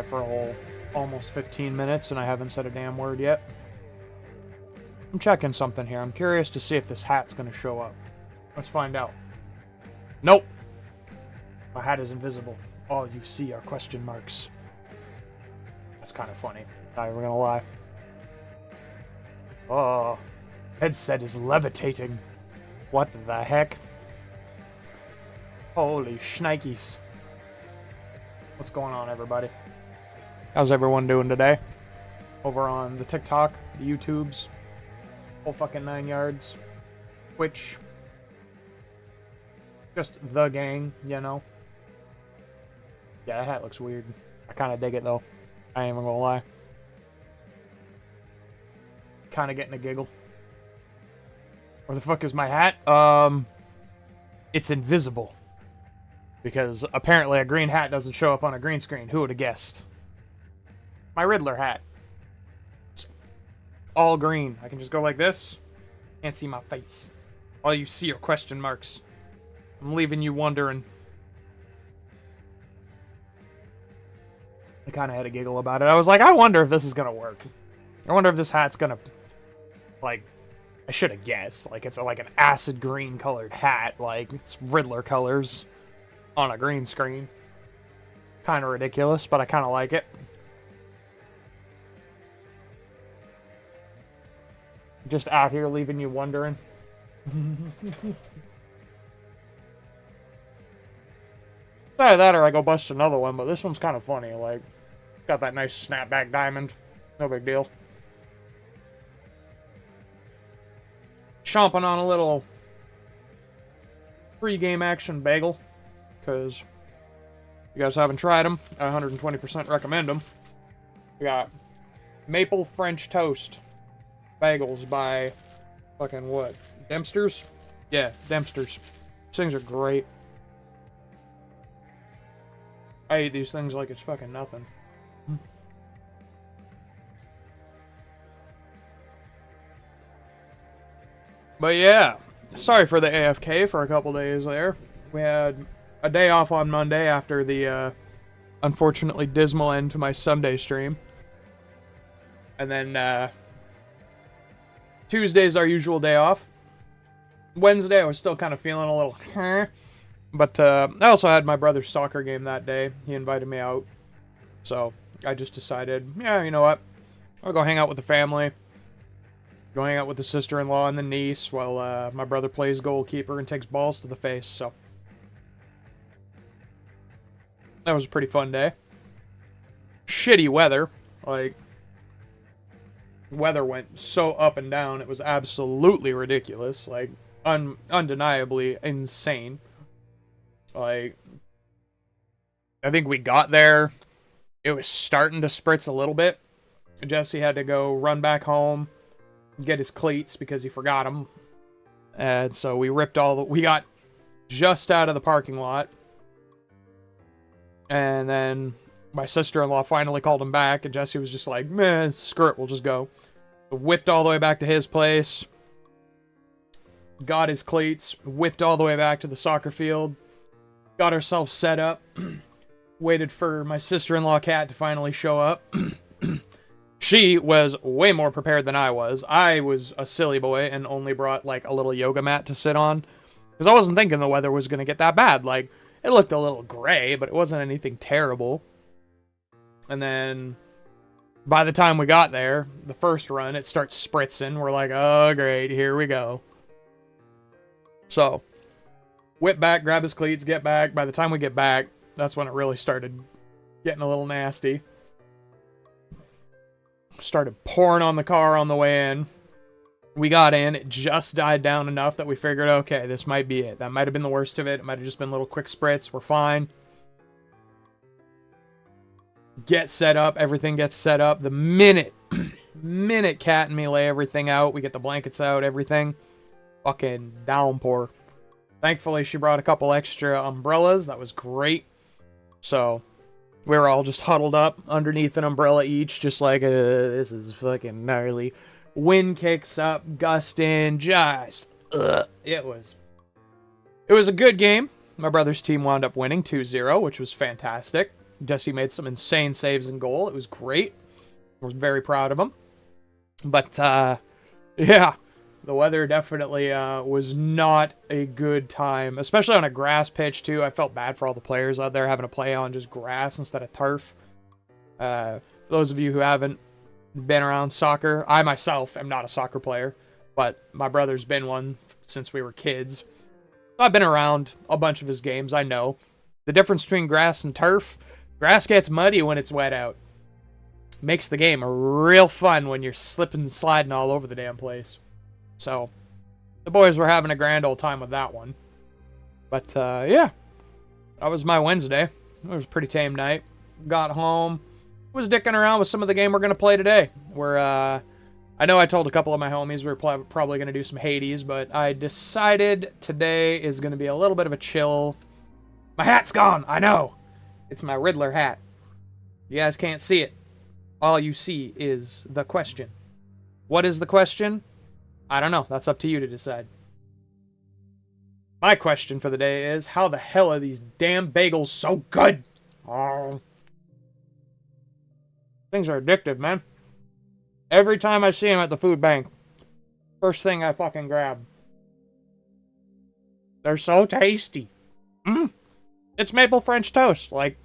for a whole almost 15 minutes and I haven't said a damn word yet. I'm checking something here. I'm curious to see if this hat's going to show up. Let's find out. Nope. My hat is invisible. All you see are question marks. That's kind of funny. Not even gonna lie. Oh. Headset is levitating. What the heck? Holy shnikes. What's going on, everybody? How's everyone doing today? Over on the TikTok, the YouTubes, whole fucking 9 yards, Twitch. Just the gang, you know? Yeah, that hat looks weird. I kind of dig it, though. I ain't even gonna lie. Kind of getting a giggle. Where the fuck is my hat? It's invisible. Because apparently a green hat doesn't show up on a green screen. Who would have guessed? My Riddler hat. It's all green. I can just go like this. Can't see my face. All you see are question marks. I'm leaving you wondering. I kind of had a giggle about it. I was like, I wonder if this is going to work. I wonder if this hat's going to, like, I should have guessed. Like, it's like an acid green colored hat. Like, it's Riddler colors on a green screen. Kind of ridiculous, but I kind of like it. Just out here leaving you wondering. Either that or I go bust another one, but this one's kind of funny. Like, got that nice snapback diamond. No big deal. Chomping on a little pre-game action bagel. Because you guys haven't tried them. I 120% recommend them. We got Maple French Toast bagels by fucking what? Dempster's? Yeah, Dempster's. These things are great. I eat these things like it's fucking nothing. But yeah, sorry for the AFK for a couple days there. We had a day off on Monday after the unfortunately dismal end to my Sunday stream. And then Tuesday's our usual day off. Wednesday I was still kind of feeling a little but I also had my brother's soccer game that day. He invited me out. So I just decided, yeah, you know what? I'll go hang out with the family. Go hang out with the sister-in-law and the niece while my brother plays goalkeeper and takes balls to the face, so. That was a pretty fun day. Shitty weather. Like, weather went so up and down, it was absolutely ridiculous. Like, undeniably insane. Like, I think we got there. It was starting to spritz a little bit. Jesse had to go run back home, get his cleats because he forgot them. And so we ripped we got just out of the parking lot. And then my sister-in-law finally called him back, and Jesse was just like, man, screw it, we'll just go. Whipped all the way back to his place. Got his cleats, whipped all the way back to the soccer field. Got ourselves set up. Waited for my sister-in-law Kat to finally show up. She was way more prepared than I was. I was a silly boy and only brought, like, a little yoga mat to sit on. Because I wasn't thinking the weather was going to get that bad. Like, it looked a little gray, but it wasn't anything terrible. And then, by the time we got there, the first run, it starts spritzing. We're like, oh, great, here we go. So, whip back, grab his cleats, get back. By the time we get back, that's when it really started getting a little nasty. Started pouring on the car on the way in. We got in. It just died down enough that we figured, okay, this might be it. That might have been the worst of it. It might have just been a little quick spritz. We're fine. Get set up. Everything gets set up. The minute Kat and me lay everything out, we get the blankets out, everything. Fucking downpour. Thankfully, she brought a couple extra umbrellas. That was great. So, we were all just huddled up underneath an umbrella each, just like, this is fucking gnarly. Wind kicks up, gusting, just, It was a good game. My brother's team wound up winning 2-0, which was fantastic. Jesse made some insane saves in goal. It was great. I was very proud of him. But, yeah, the weather definitely was not a good time, especially on a grass pitch, too. I felt bad for all the players out there having to play on just grass instead of turf. For those of you who haven't been around soccer, I myself am not a soccer player, but my brother's been one since we were kids. I've been around a bunch of his games. I know the difference between grass and turf. Grass gets muddy when it's wet out. Makes the game real fun when you're slipping and sliding all over the damn place. So the boys were having a grand old time with that one. But yeah, that was my Wednesday. It was a pretty tame night. Got home, was dicking around with some of the game we're going to play today. I know I told a couple of my homies we were probably going to do some Hades, but I decided today is going to be a little bit of a chill. My hat's gone, I know. It's my Riddler hat. You guys can't see it. All you see is the question. What is the question? I don't know. That's up to you to decide. My question for the day is, how the hell are these damn bagels so good? Oh. Things are addictive, man. Every time I see them at the food bank, first thing I fucking grab. They're so tasty. It's maple French toast, like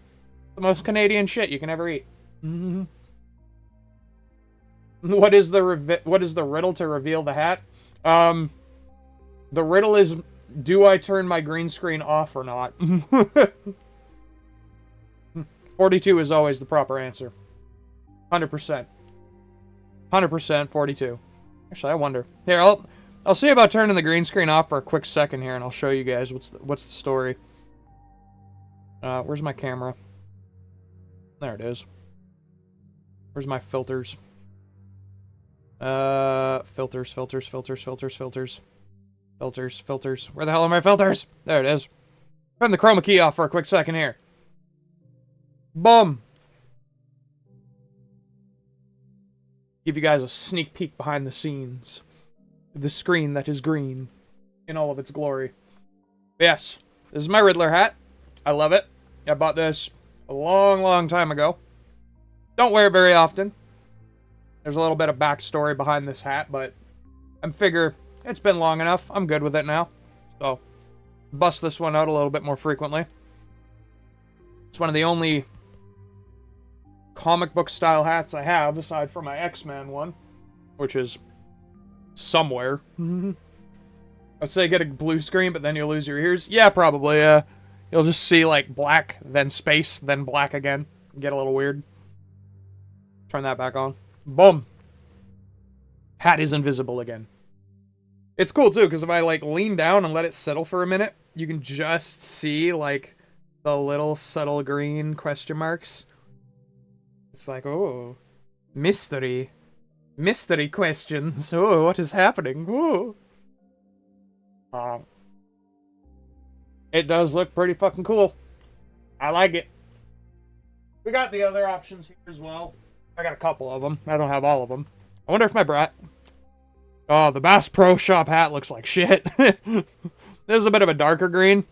the most Canadian shit you can ever eat. What is the riddle to reveal the hat? The riddle is, do I turn my green screen off or not? 42 is always the proper answer. 100%. 100% 42. Actually, I wonder. Here, I'll see about turning the green screen off for a quick second here, and I'll show you guys what's the story. Where's my camera? There it is. Where's my filters? Filters. Where the hell are my filters? There it is. Turn the chroma key off for a quick second here. Boom. Give you guys a sneak peek behind the scenes. The screen that is green in all of its glory. But yes, this is my Riddler hat. I love it. I bought this a long time ago. Don't wear it very often. There's a little bit of backstory behind this hat, but I figure it's been long enough. I'm good with it now. So, bust this one out a little bit more frequently. It's one of the only comic book style hats I have, aside from my X-Men one, which is somewhere. I'd say get a blue screen, but then you'll lose your ears. Yeah, probably. You'll just see like black, then space, then black again. Get a little weird. Turn that back on. Boom. Hat is invisible again. It's cool too, because if I like lean down and let it settle for a minute, you can just see like the little subtle green question marks. It's like, oh, mystery. Mystery questions. Oh, what is happening? Oh. It does look pretty fucking cool. I like it. We got the other options here as well. I got a couple of them. I don't have all of them. I wonder if my brat... Oh, the Bass Pro Shop hat looks like shit. This is a bit of a darker green.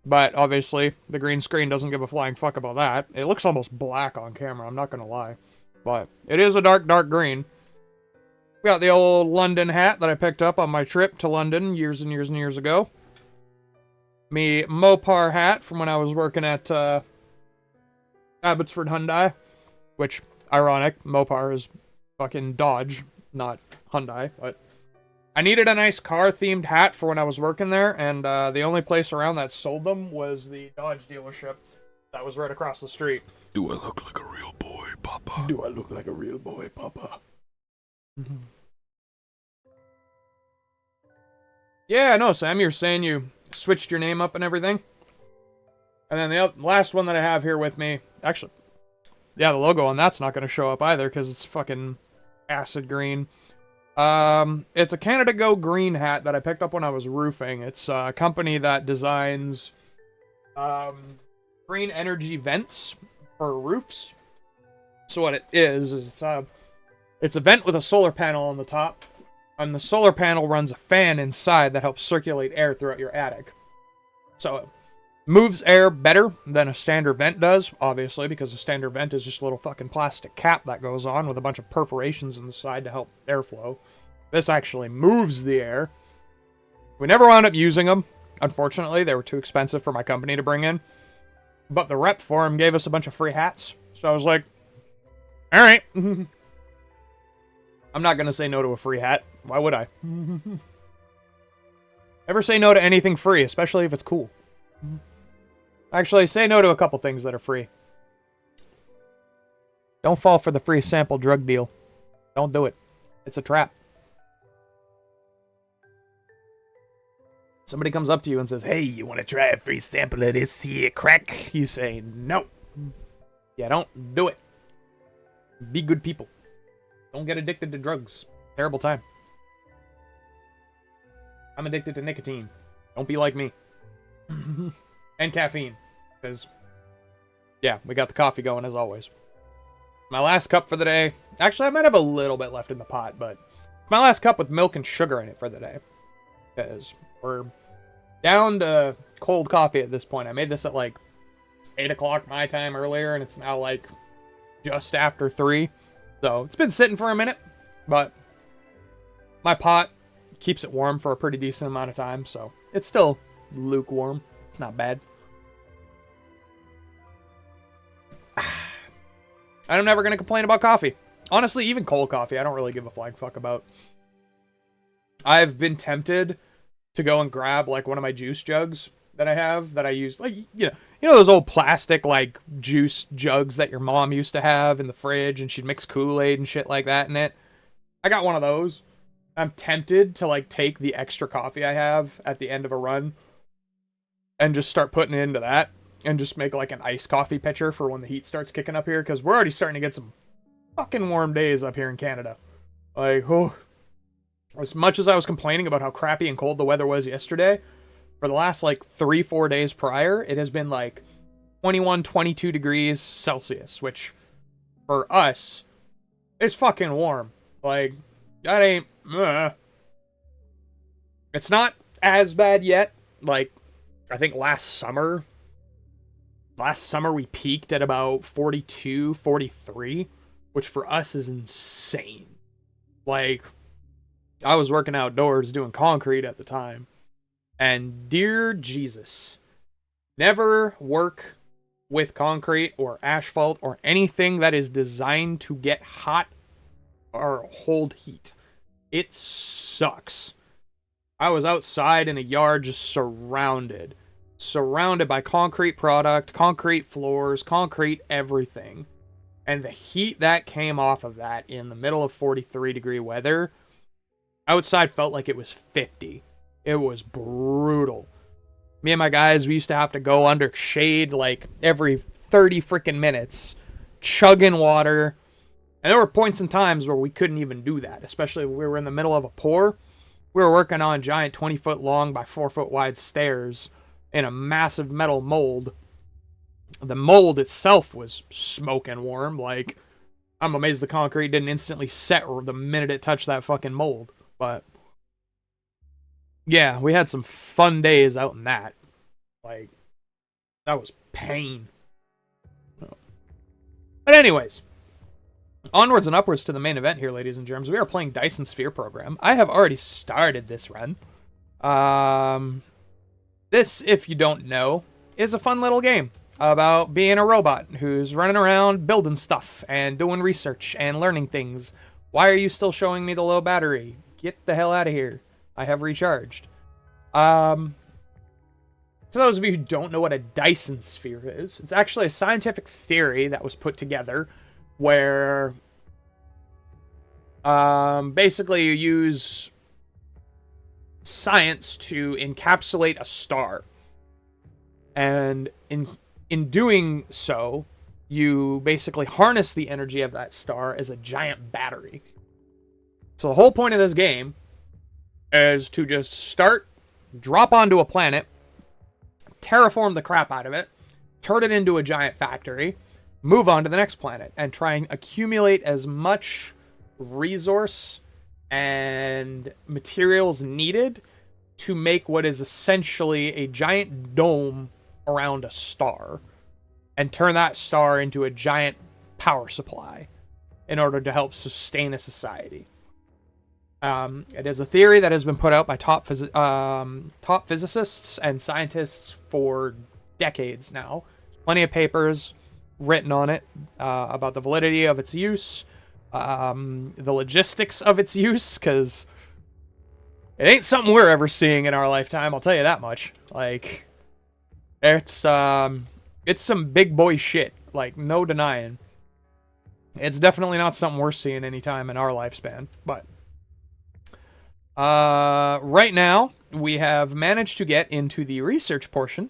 But, obviously, the green screen doesn't give a flying fuck about that. It looks almost black on camera, I'm not gonna lie. But, it is a dark green. We got the old London hat that I picked up on my trip to London years and years ago. Me Mopar hat from when I was working at, Abbotsford Hyundai. Which, ironic, Mopar is fucking Dodge, not Hyundai, but... I needed a nice car-themed hat for when I was working there, and the only place around that sold them was the Dodge dealership that was right across the street. Do I look like a real boy, Papa? Do I look like a real boy, Papa? Yeah, I know, Sam, you're saying you switched your name up and everything. And then the last one that I have here with me, actually, yeah, the logo on that's not going to show up either, because it's fucking acid green. It's a Canada Go green hat that I picked up when I was roofing. It's a company that designs, green energy vents for roofs. So what it is it's a vent with a solar panel on the top, and the solar panel runs a fan inside that helps circulate air throughout your attic. So, Moves air better than a standard vent does, obviously, because a standard vent is just a little fucking plastic cap that goes on with a bunch of perforations in the side to help airflow. This actually moves the air. We never wound up using them. Unfortunately, they were too expensive for my company to bring in. But the rep for them gave us a bunch of free hats. So I was like, all right. I'm not going to say no to a free hat. Why would I? Never say no to anything free, especially if it's cool. Actually, say no to a couple things that are free. Don't fall for the free sample drug deal. Don't do it. It's a trap. Somebody comes up to you and says, hey, you want to try a free sample of this here crack? You say, no. Yeah, don't do it. Be good people. Don't get addicted to drugs. Terrible time. I'm addicted to nicotine. Don't be like me. And caffeine. Because, yeah, we got the coffee going as always. My last cup for the day. Actually, I might have a little bit left in the pot, but my last cup with milk and sugar in it for the day. Because we're down to cold coffee at this point. I made this at like 8 o'clock my time earlier, and it's now like just after 3. So it's been sitting for a minute, but my pot keeps it warm for a pretty decent amount of time, so it's still lukewarm. It's not bad. I'm never going to complain about coffee. Honestly, even cold coffee, I don't really give a flying fuck about. I've been tempted to go and grab like one of my juice jugs that I have that I use, like, you know those old plastic like juice jugs that your mom used to have in the fridge, and she'd mix Kool-Aid and shit like that in it. I got one of those. I'm tempted to like take the extra coffee I have at the end of a run and just start putting it into that and just make like an iced coffee pitcher for when the heat starts kicking up here, because we're already starting to get some fucking warm days up here in Canada. Like, oh, as much as I was complaining about how crappy and cold the weather was yesterday, for the last like 3-4 days prior, it has been like 21, 22 degrees Celsius, which for us is fucking warm. Like, that ain't, It's not as bad yet. Like, I think last summer we peaked at about 42, 43, which for us is insane. Like, I was working outdoors doing concrete at the time, and dear Jesus, never work with concrete or asphalt or anything that is designed to get hot or hold heat. It sucks. I was outside in a yard just surrounded by concrete product, concrete floors, concrete everything. And the heat that came off of that in the middle of 43 degree weather, outside felt like it was 50. It was brutal. Me and my guys, we used to have to go under shade like every 30 freaking minutes, chugging water. And there were points in times where we couldn't even do that, especially when we were in the middle of a pour. We were working on giant 20-foot long by 4-foot wide stairs in a massive metal mold. The mold itself was smoking warm. Like, I'm amazed the concrete didn't instantly set the minute it touched that fucking mold. But yeah, we had some fun days out in that. Like, that was pain. But anyways, onwards and upwards to the main event here, ladies and germs. We are playing Dyson Sphere Program. I have already started this run. This, if you don't know, is a fun little game about being a robot who's running around building stuff and doing research and learning things. Why are you still showing me the low battery? Get the hell out of here. I have recharged. To those of you who don't know what a Dyson sphere is, it's actually a scientific theory that was put together where basically you use science to encapsulate a star. And in doing so, you basically harness the energy of that star as a giant battery. So the whole point of this game is to just start, drop onto a planet, terraform the crap out of it, turn it into a giant factory, move on to the next planet, and try and accumulate as much resource and materials needed to make what is essentially a giant dome around a star and turn that star into a giant power supply in order to help sustain a society. It is a theory that has been put out by top physicists and scientists for decades now. Plenty of papers written on it about the validity of its use, the logistics of its use, because it ain't something we're ever seeing in our lifetime, I'll tell you that much. Like, it's some big boy shit, like, no denying. It's definitely not something we're seeing anytime in our lifespan, but right now, we have managed to get into the research portion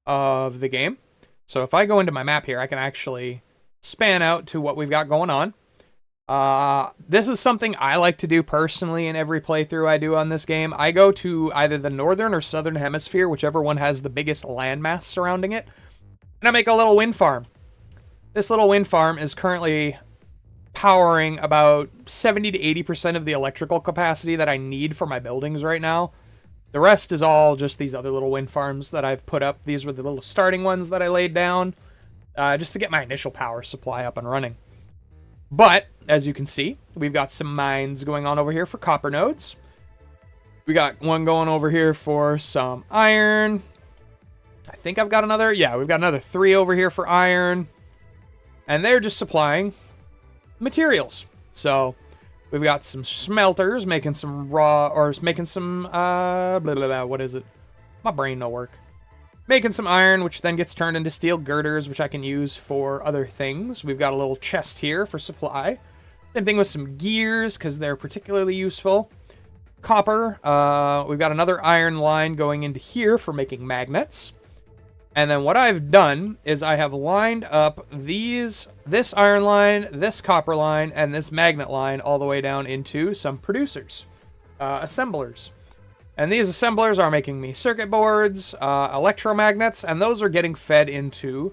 of the game. So if I go into my map here, I can actually span out to what we've got going on. This is something I like to do personally in every playthrough I do on this game. I go to either the northern or southern hemisphere, whichever one has the biggest landmass surrounding it, and I make a little wind farm. This little wind farm is currently powering about 70 to 80% of the electrical capacity that I need for my buildings right now. The rest is all just these other little wind farms that I've put up. These were the little starting ones that I laid down just to get my initial power supply up and running. But, as you can see, we've got some mines going on over here for copper nodes. We got one going over here for some iron. I think I've got another. Yeah, we've got another 3 over here for iron. And they're just supplying materials. So we've got some smelters making some raw, or making some blah, blah, blah, what is it? My brain no work. Making some iron, which then gets turned into steel girders, which I can use for other things. We've got a little chest here for supply. Same thing with some gears, because they're particularly useful. Copper. We've got another iron line going into here for making magnets. And then what I've done is I have lined up this iron line, this copper line, and this magnet line all the way down into some producers, assemblers. And these assemblers are making me circuit boards, electromagnets, and those are getting fed into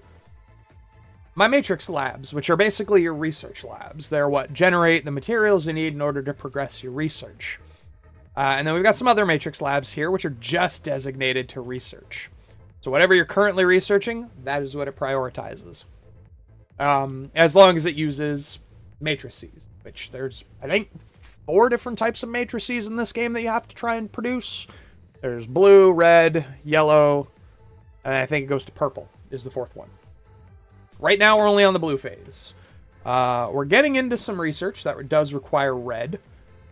my matrix labs, which are basically your research labs. They're what generate the materials you need in order to progress your research. And then we've got some other matrix labs here, which are just designated to research. So whatever you're currently researching, that is what it prioritizes. As long as it uses matrices, which there's, I think, 4 different types of matrices in this game that you have to try and produce. There's blue, red, yellow, and I think it goes to purple is the 4th one. Right now, we're only on the blue phase. We're getting into some research that does require red,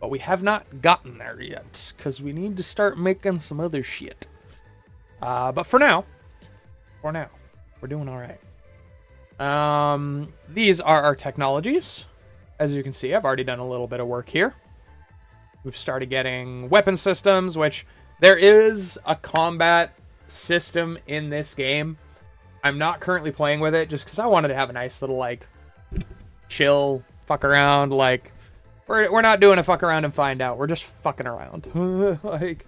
but we have not gotten there yet, because we need to start making some other shit. But for now, we're doing all right. These are our technologies. As you can see, I've already done a little bit of work here. We've started getting weapon systems, which there is a combat system in this game. I'm not currently playing with it just because I wanted to have a nice little, like, chill, fuck around. Like, we're not doing a fuck around and find out. We're just fucking around. Like,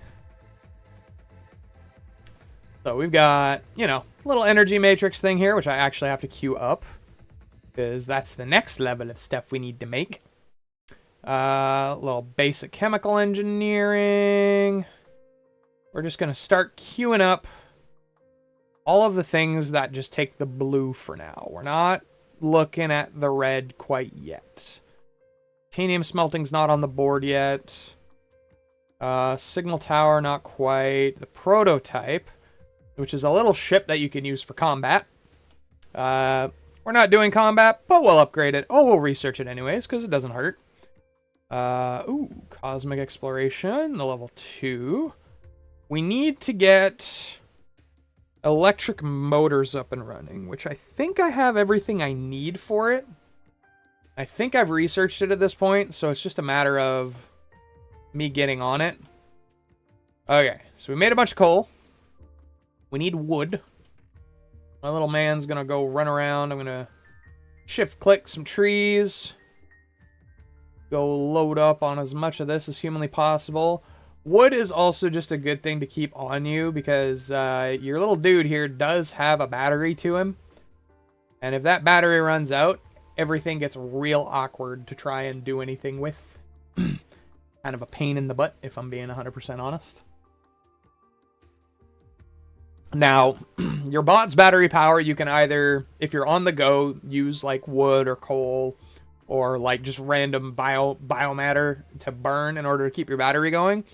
so we've got, you know, little energy matrix thing here, which I actually have to queue up because that's the next level of stuff we need to make. Little basic chemical engineering. We're just going to start queuing up all of the things that just take the blue for now. We're not looking at the red quite yet. Titanium smelting's not on the board yet. Signal tower, not quite. The prototype, which is a little ship that you can use for combat. We're not doing combat, but we'll upgrade it. Oh, we'll research it anyways, because it doesn't hurt. Ooh, cosmic exploration, the level 2. We need to get electric motors up and running, which I think I have everything I need for it. I think I've researched it at this point, so it's just a matter of me getting on it. Okay, so we made a bunch of coal. We need wood. My little man's gonna go run around. I'm gonna shift-click some trees. Go load up on as much of this as humanly possible. Wood is also just a good thing to keep on you because your little dude here does have a battery to him. And if that battery runs out, everything gets real awkward to try and do anything with. Kind of a pain in the butt, if I'm being 100% honest. Now, your bot's battery power, you can either, if you're on the go, use like wood or coal or like just random biomatter to burn in order to keep your battery going.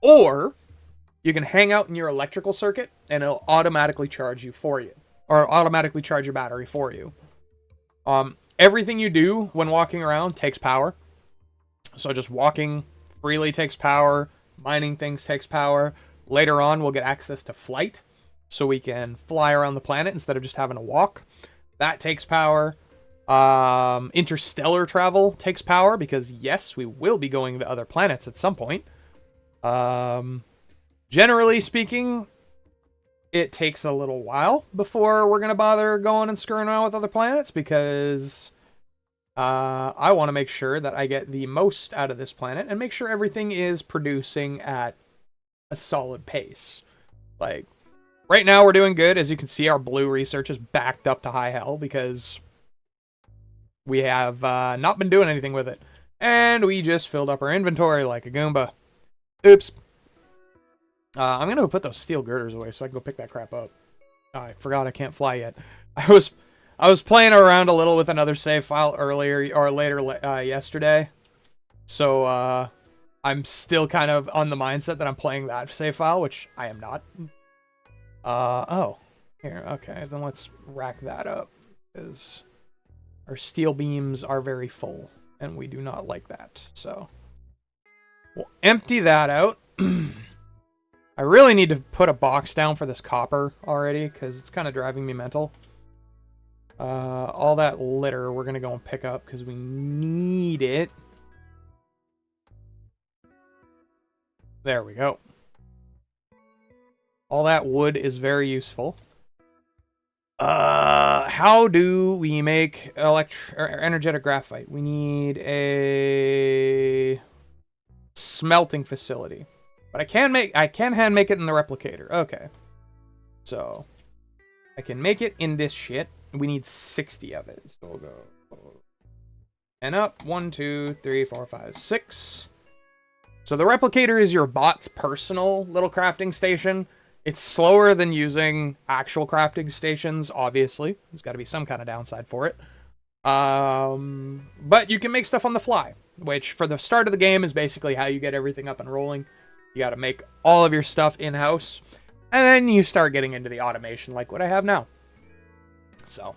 Or you can hang out in your electrical circuit and it'll automatically charge you for you. Or automatically charge your battery for you. Everything you do when walking around takes power. So just walking freely takes power. Mining things takes power. Later on, we'll get access to flight. So we can fly around the planet instead of just having to walk. That takes power. Interstellar travel takes power because, yes, we will be going to other planets at some point. Generally speaking, it takes a little while before we're going to bother going and screwing around with other planets because I want to make sure that I get the most out of this planet and make sure everything is producing at a solid pace. Like, right now we're doing good. As you can see, our blue research is backed up to high hell because we have not been doing anything with it. And we just filled up our inventory like a Goomba. Oops. I'm going to put those steel girders away so I can go pick that crap up. Oh, I forgot I can't fly yet. I was playing around a little with another save file earlier or later yesterday. So I'm still kind of on the mindset that I'm playing that save file, which I am not. Oh. Here, okay. Then let's rack that up. Because our steel beams are very full. And we do not like that. So we'll empty that out. I really need to put a box down for this copper already, because it's kind of driving me mental. All that litter we're going to go and pick up, because we need it. There we go. All that wood is very useful. How do we make energetic graphite? We need a smelting facility. But I can hand make it in the replicator. Okay. So I can make it in this shit. We need 60 of it. So we'll go and up. 1, 2, 3, 4, 5, 6. So the replicator is your bot's personal little crafting station. It's slower than using actual crafting stations, obviously. There's got to be some kind of downside for it. But you can make stuff on the fly, which for the start of the game is basically how you get everything up and rolling. You got to make all of your stuff in-house, and then you start getting into the automation like what I have now. So,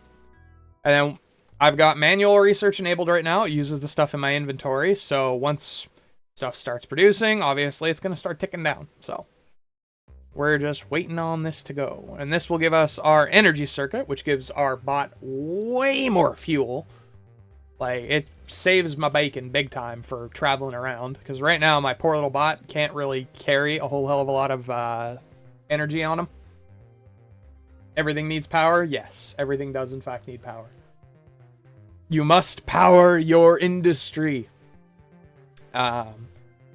and then I've got manual research enabled right now. It uses the stuff in my inventory, so once stuff starts producing, obviously it's going to start ticking down. So we're just waiting on this to go, and this will give us our energy circuit, which gives our bot way more fuel. Like, it saves my bacon big time for traveling around, because right now my poor little bot can't really carry a whole hell of a lot of energy on him. Everything needs power? Yes, everything does in fact need power. You must power your industry. Now,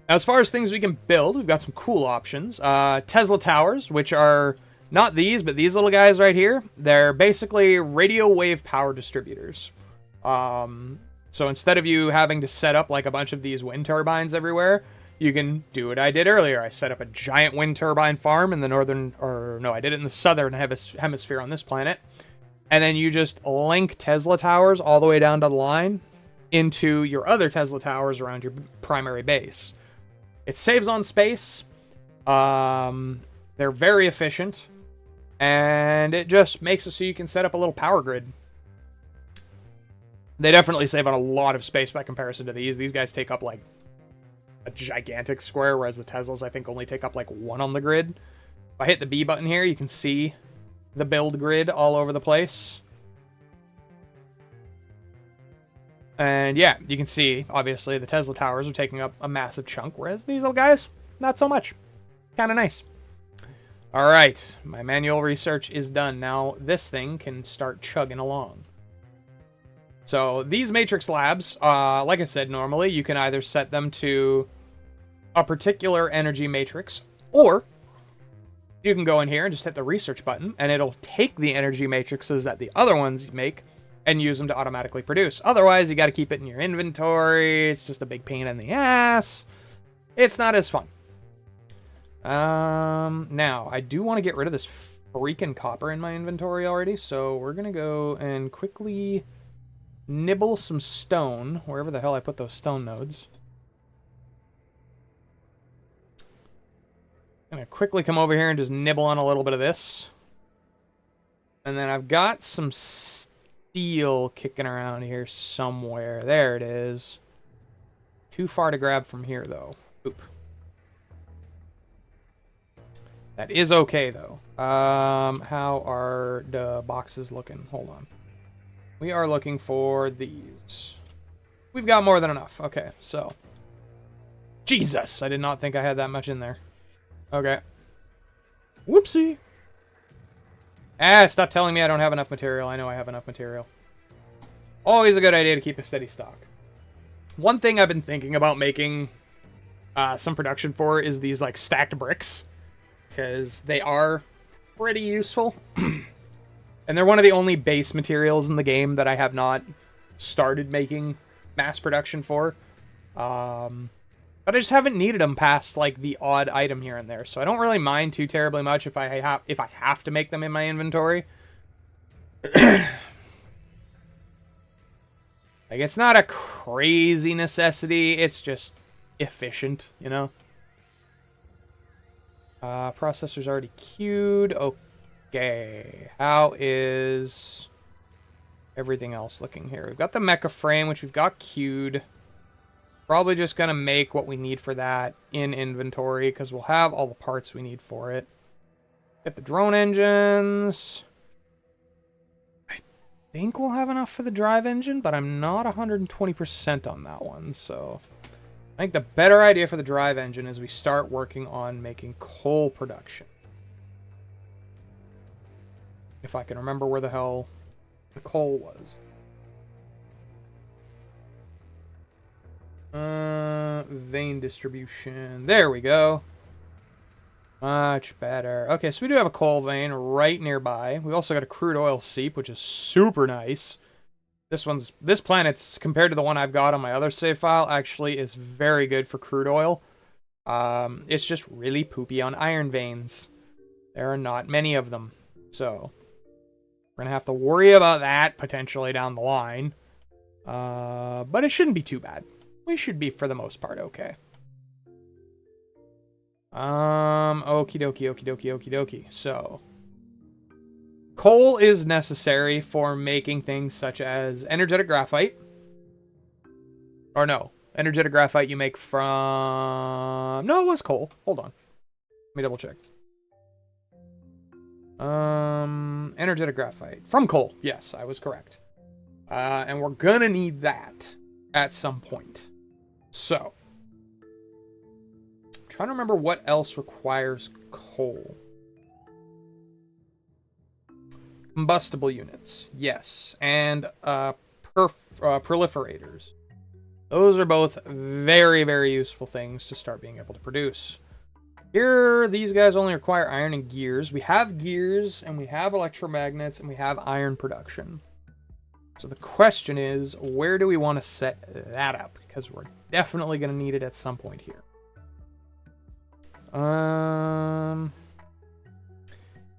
as far as things we can build, we've got some cool options. Tesla towers, which are not these, but these little guys right here. They're basically radio wave power distributors. So instead of you having to set up like a bunch of these wind turbines everywhere, you can do what I did earlier. I set up a giant wind turbine farm in the northern, or no, I did it in the southern hemisphere on this planet. And then you just link Tesla towers all the way down to the line into your other Tesla towers around your primary base. It saves on space. They're very efficient. And it just makes it so you can set up a little power grid. They definitely save on a lot of space by comparison to these. These guys take up like a gigantic square, whereas the Teslas, I think, only take up like 1 on the grid. If I hit the B button here, you can see the build grid all over the place. And yeah, you can see, obviously, the Tesla towers are taking up a massive chunk, whereas these little guys, not so much. Kind of nice. All right, my manual research is done. Now this thing can start chugging along. So these matrix labs, like I said, normally you can either set them to a particular energy matrix, or you can go in here and just hit the research button, and it'll take the energy matrices that the other ones make and use them to automatically produce. Otherwise, you got to keep it in your inventory. It's just a big pain in the ass. It's not as fun. Now, I do want to get rid of this freaking copper in my inventory already, so we're gonna go and quickly nibble some stone, wherever the hell I put those stone nodes. I'm gonna quickly come over here and just nibble on a little bit of this. And then I've got some steel kicking around here somewhere. There it is. Too far to grab from here, though. Oop. That is okay, though. How are the boxes looking? Hold on. We are looking for these. We've got more than enough. Okay, so. Jesus! I did not think I had that much in there. Okay. Whoopsie! Stop telling me I don't have enough material. I know I have enough material. Always a good idea to keep a steady stock. One thing I've been thinking about making some production for is these, like, stacked bricks. Because they are pretty useful. And they're one of the only base materials in the game that I have not started making mass production for. But I just haven't needed them past, like, the odd item here and there. So I don't really mind too terribly much if I have to make them in my inventory. Like, it's not a crazy necessity. It's just efficient, you know? Processor's already queued. Okay. How is everything else looking here? We've got the mecha frame, which we've got queued. Probably just going to make what we need for that in inventory, because we'll have all the parts we need for it. Get the drone engines. I think we'll have enough for the drive engine, but I'm not 120% on that one, so I think the better idea for the drive engine is we start working on making coal production. If I can remember where the hell the coal was. Vein distribution. There we go. Much better. Okay, so we do have a coal vein right nearby. We also got a crude oil seep, which is super nice. This planet's, compared to the one I've got on my other save file, actually is very good for crude oil. It's just really poopy on iron veins. There are not many of them. So, we're gonna have to worry about that potentially down the line. But it shouldn't be too bad. We should be, for the most part, okay. Okie dokie, okie dokie, okie dokie. So, coal is necessary for making things such as energetic graphite. Or no, energetic graphite you make from... No, it was coal. Hold on. Let me double check. Energetic graphite. From coal. Yes, I was correct. And we're gonna need that at some point. So, I'm trying to remember what else requires coal. Combustible units, yes, and proliferators. Those are both very, very useful things to start being able to produce. Here, these guys only require iron and gears. We have gears, and we have electromagnets, and we have iron production. So the question is, where do we want to set that up? Because we're definitely going to need it at some point here.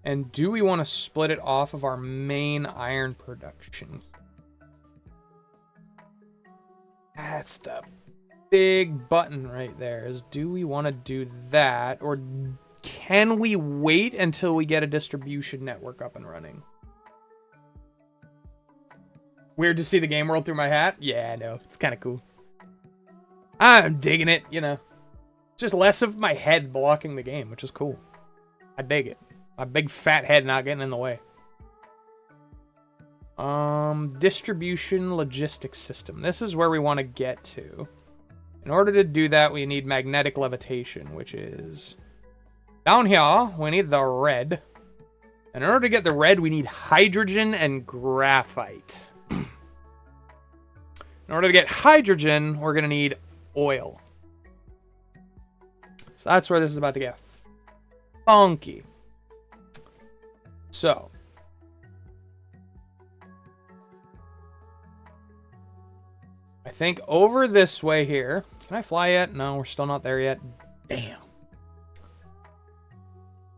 And do we want to split it off of our main iron production? That's the big button right there, is do we want to do that? Or can we wait until we get a distribution network up and running? Weird to see the game world through my hat? Yeah, I know. It's kind of cool. I'm digging it, you know. Just less of my head blocking the game, which is cool. I dig it. My big fat head not getting in the way. Distribution logistics system. This is where we want to get to. In order to do that, we need magnetic levitation, which is down here. We need the red. And in order to get the red, we need hydrogen and graphite. In order to get hydrogen, we're going to need oil. So that's where this is about to get funky. So, I think over this way here. Can I fly yet? No, we're still not there yet. Damn.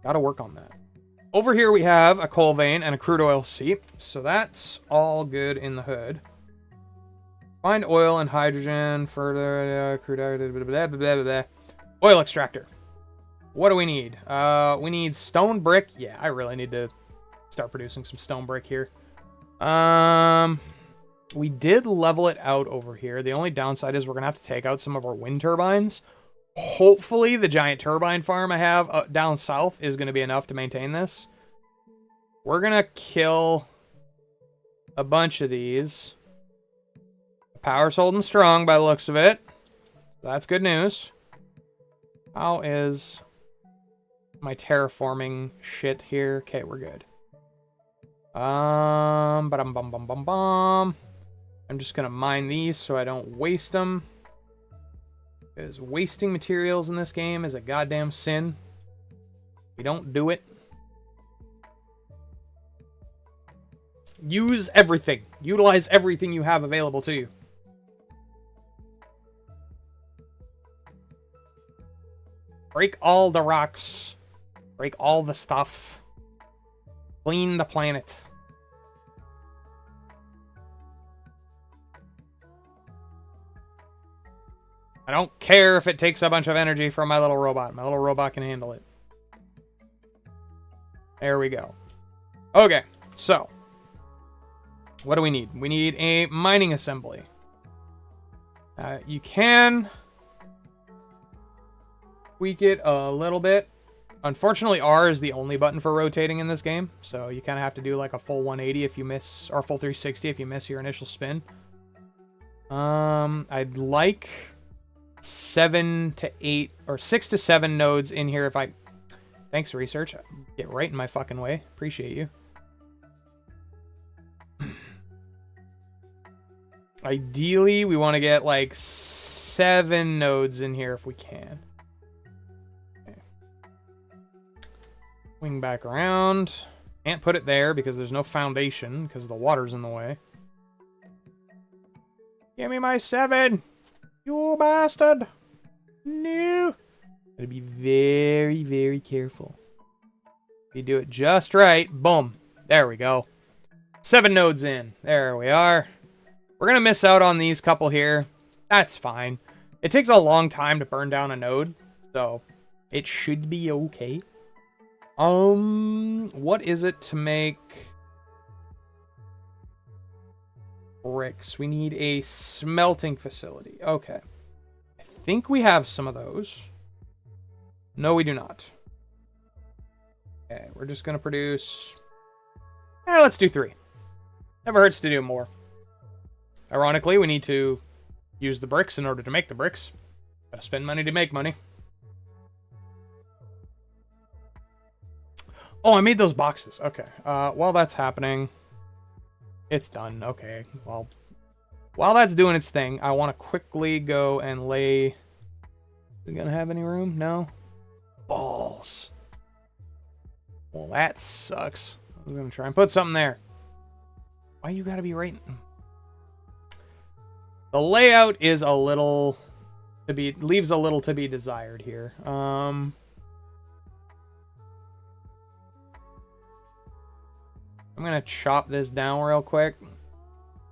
Gotta work on that. Over here we have a coal vein and a crude oil seep, so that's all good in the hood. Find oil and hydrogen, further crude blah, blah, blah, blah. Oil extractor. What do we need? We need stone brick. Yeah, I really need to start producing some stone brick here. We did level it out over here. The only downside is we're gonna have to take out some of our wind turbines. Hopefully the giant turbine farm I have down south is going to be enough to maintain this. We're going to kill a bunch of these. Power's holding strong by the looks of it. That's good news. How is my terraforming shit here? Okay, we're good. Ba-dum bum bum bum bum. I'm just going to mine these so I don't waste them. Because wasting materials in this game is a goddamn sin. We don't do it. Use everything. Utilize everything you have available to you. Break all the rocks. Break all the stuff. Clean the planet. I don't care if it takes a bunch of energy from my little robot. My little robot can handle it. There we go. Okay, so. What do we need? We need a mining assembly. You can tweak it a little bit. Unfortunately, R is the only button for rotating in this game. So you kind of have to do like a full 180 if you miss, or full 360 if you miss your initial spin. I'd like 7 to 8 or 6 to 7 nodes in here if I... Thanks, research. Get right in my fucking way. Appreciate you. Ideally, we want to get like 7 nodes in here if we can. Okay. Wing back around. Can't put it there because there's no foundation because the water's in the way. Give me my 7! You bastard! No! Gotta be very, very careful. If you do it just right, boom. There we go. 7 nodes in. There we are. We're gonna miss out on these couple here. That's fine. It takes a long time to burn down a node, so it should be okay. What is it to make bricks? We need a smelting facility. Okay. I think we have some of those. No, we do not. Okay, we're just gonna produce... let's do 3. Never hurts to do more. Ironically, we need to use the bricks in order to make the bricks. Gotta spend money to make money. Oh, I made those boxes. Okay. While that's happening, it's done. Okay. Well, while that's doing its thing, I want to quickly go and lay... Is it gonna have any room? No? Balls. Well, that sucks. I was gonna try and put something there. Why you gotta be right... The layout is a little to be... leaves a little to be desired here. I'm gonna chop this down real quick.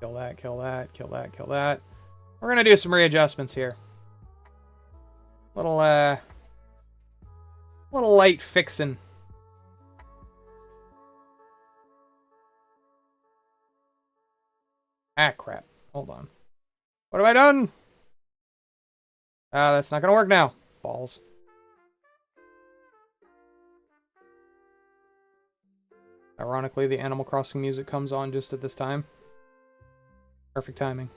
Kill that, kill that, kill that, kill that. We're gonna do some readjustments here. Little light fixing. Ah, crap. Hold on. What have I done? That's not gonna work now. Balls. Ironically, the Animal Crossing music comes on just at this time. Perfect timing.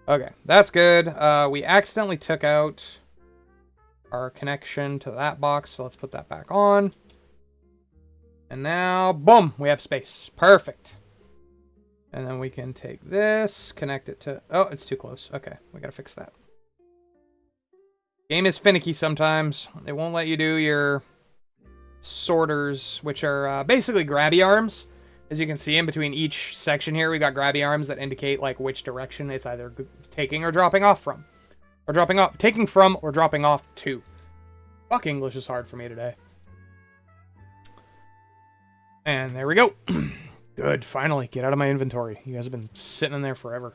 Okay, that's good. We accidentally took out our connection to that box, so let's put that back on. And now, boom, we have space. Perfect. And then we can take this, connect it to... Oh, it's too close. Okay, we gotta fix that. Game is finicky sometimes. It won't let you do your sorters, which are basically grabby arms. As you can see in between each section here, we got grabby arms that indicate like which direction it's either taking or dropping off from. Or dropping off, taking from or dropping off to. Fuck, English is hard for me today. And there we go. Good, finally, get out of my inventory. You guys have been sitting in there forever.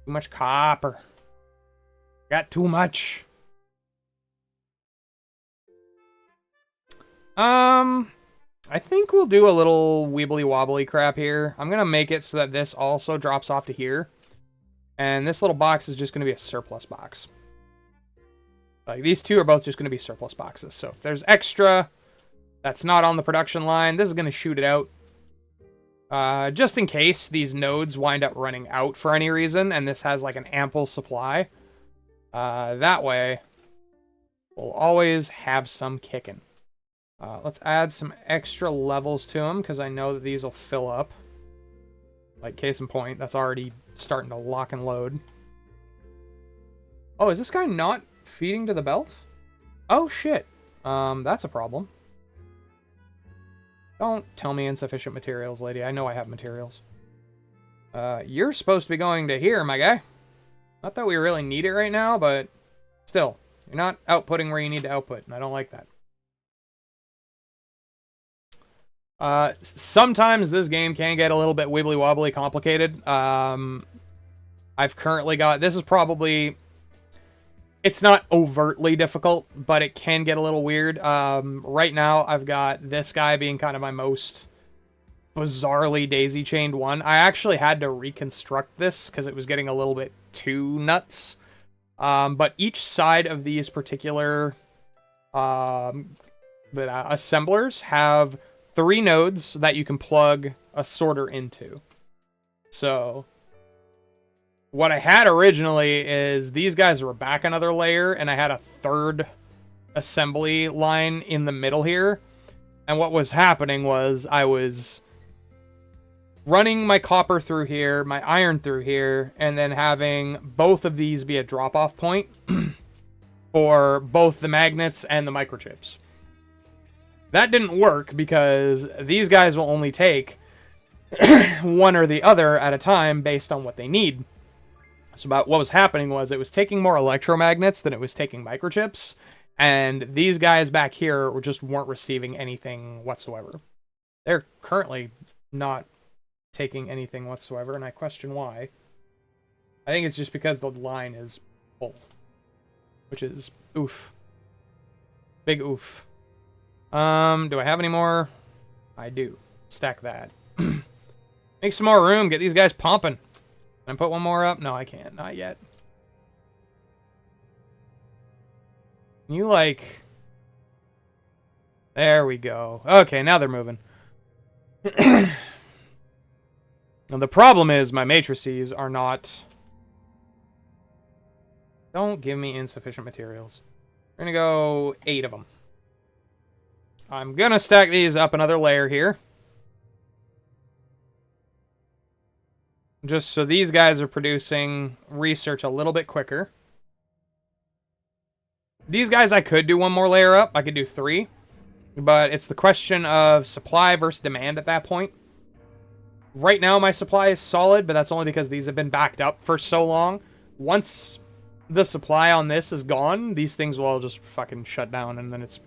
Too much copper. Got too much. I think we'll do a little weebly wobbly crap here. I'm gonna make it so that this also drops off to here. And this little box is just gonna be a surplus box. Like, these two are both just gonna be surplus boxes. So if there's extra that's not on the production line, this is gonna shoot it out. Just in case these nodes wind up running out for any reason, and this has like an ample supply. That way, we'll always have some kicking. Let's add some extra levels to them, because I know that these will fill up. Like, case in point, that's already starting to lock and load. Oh, is this guy not feeding to the belt? Oh, shit. That's a problem. Don't tell me insufficient materials, lady. I know I have materials. You're supposed to be going to here, my guy. Not that we really need it right now, but still. You're not outputting where you need to output, and I don't like that. Sometimes this game can get a little bit wibbly wobbly complicated. I've currently got, this is probably, it's not overtly difficult, but it can get a little weird. Right now I've got this guy being kind of my most bizarrely daisy chained one. I actually had to reconstruct this because it was getting a little bit too nuts. But each side of these particular assemblers have 3 nodes that you can plug a sorter into. So what I had originally is these guys were back another layer, and I had a 3rd assembly line in the middle here. And what was happening was I was running my copper through here, my iron through here, and then having both of these be a drop-off point for both the magnets and the microchips. That didn't work because these guys will only take one or the other at a time based on what they need. So about what was happening was it was taking more electromagnets than it was taking microchips, and these guys back here just weren't receiving anything whatsoever. They're currently not taking anything whatsoever, and I question why. I think it's just because the line is full, which is oof. Big oof. Do I have any more? I do. Stack that. Make some more room. Get these guys pumping. Can I put one more up? No, I can't. Not yet. Can you, like... There we go. Okay, now they're moving. Now, the problem is my matrices are not... Don't give me insufficient materials. We're gonna go 8 of them. I'm gonna stack these up another layer here. Just so these guys are producing research a little bit quicker. These guys I could do one more layer up. I could do 3. But it's the question of supply versus demand at that point. Right now my supply is solid, but that's only because these have been backed up for so long. Once the supply on this is gone, these things will all just fucking shut down, and then it's...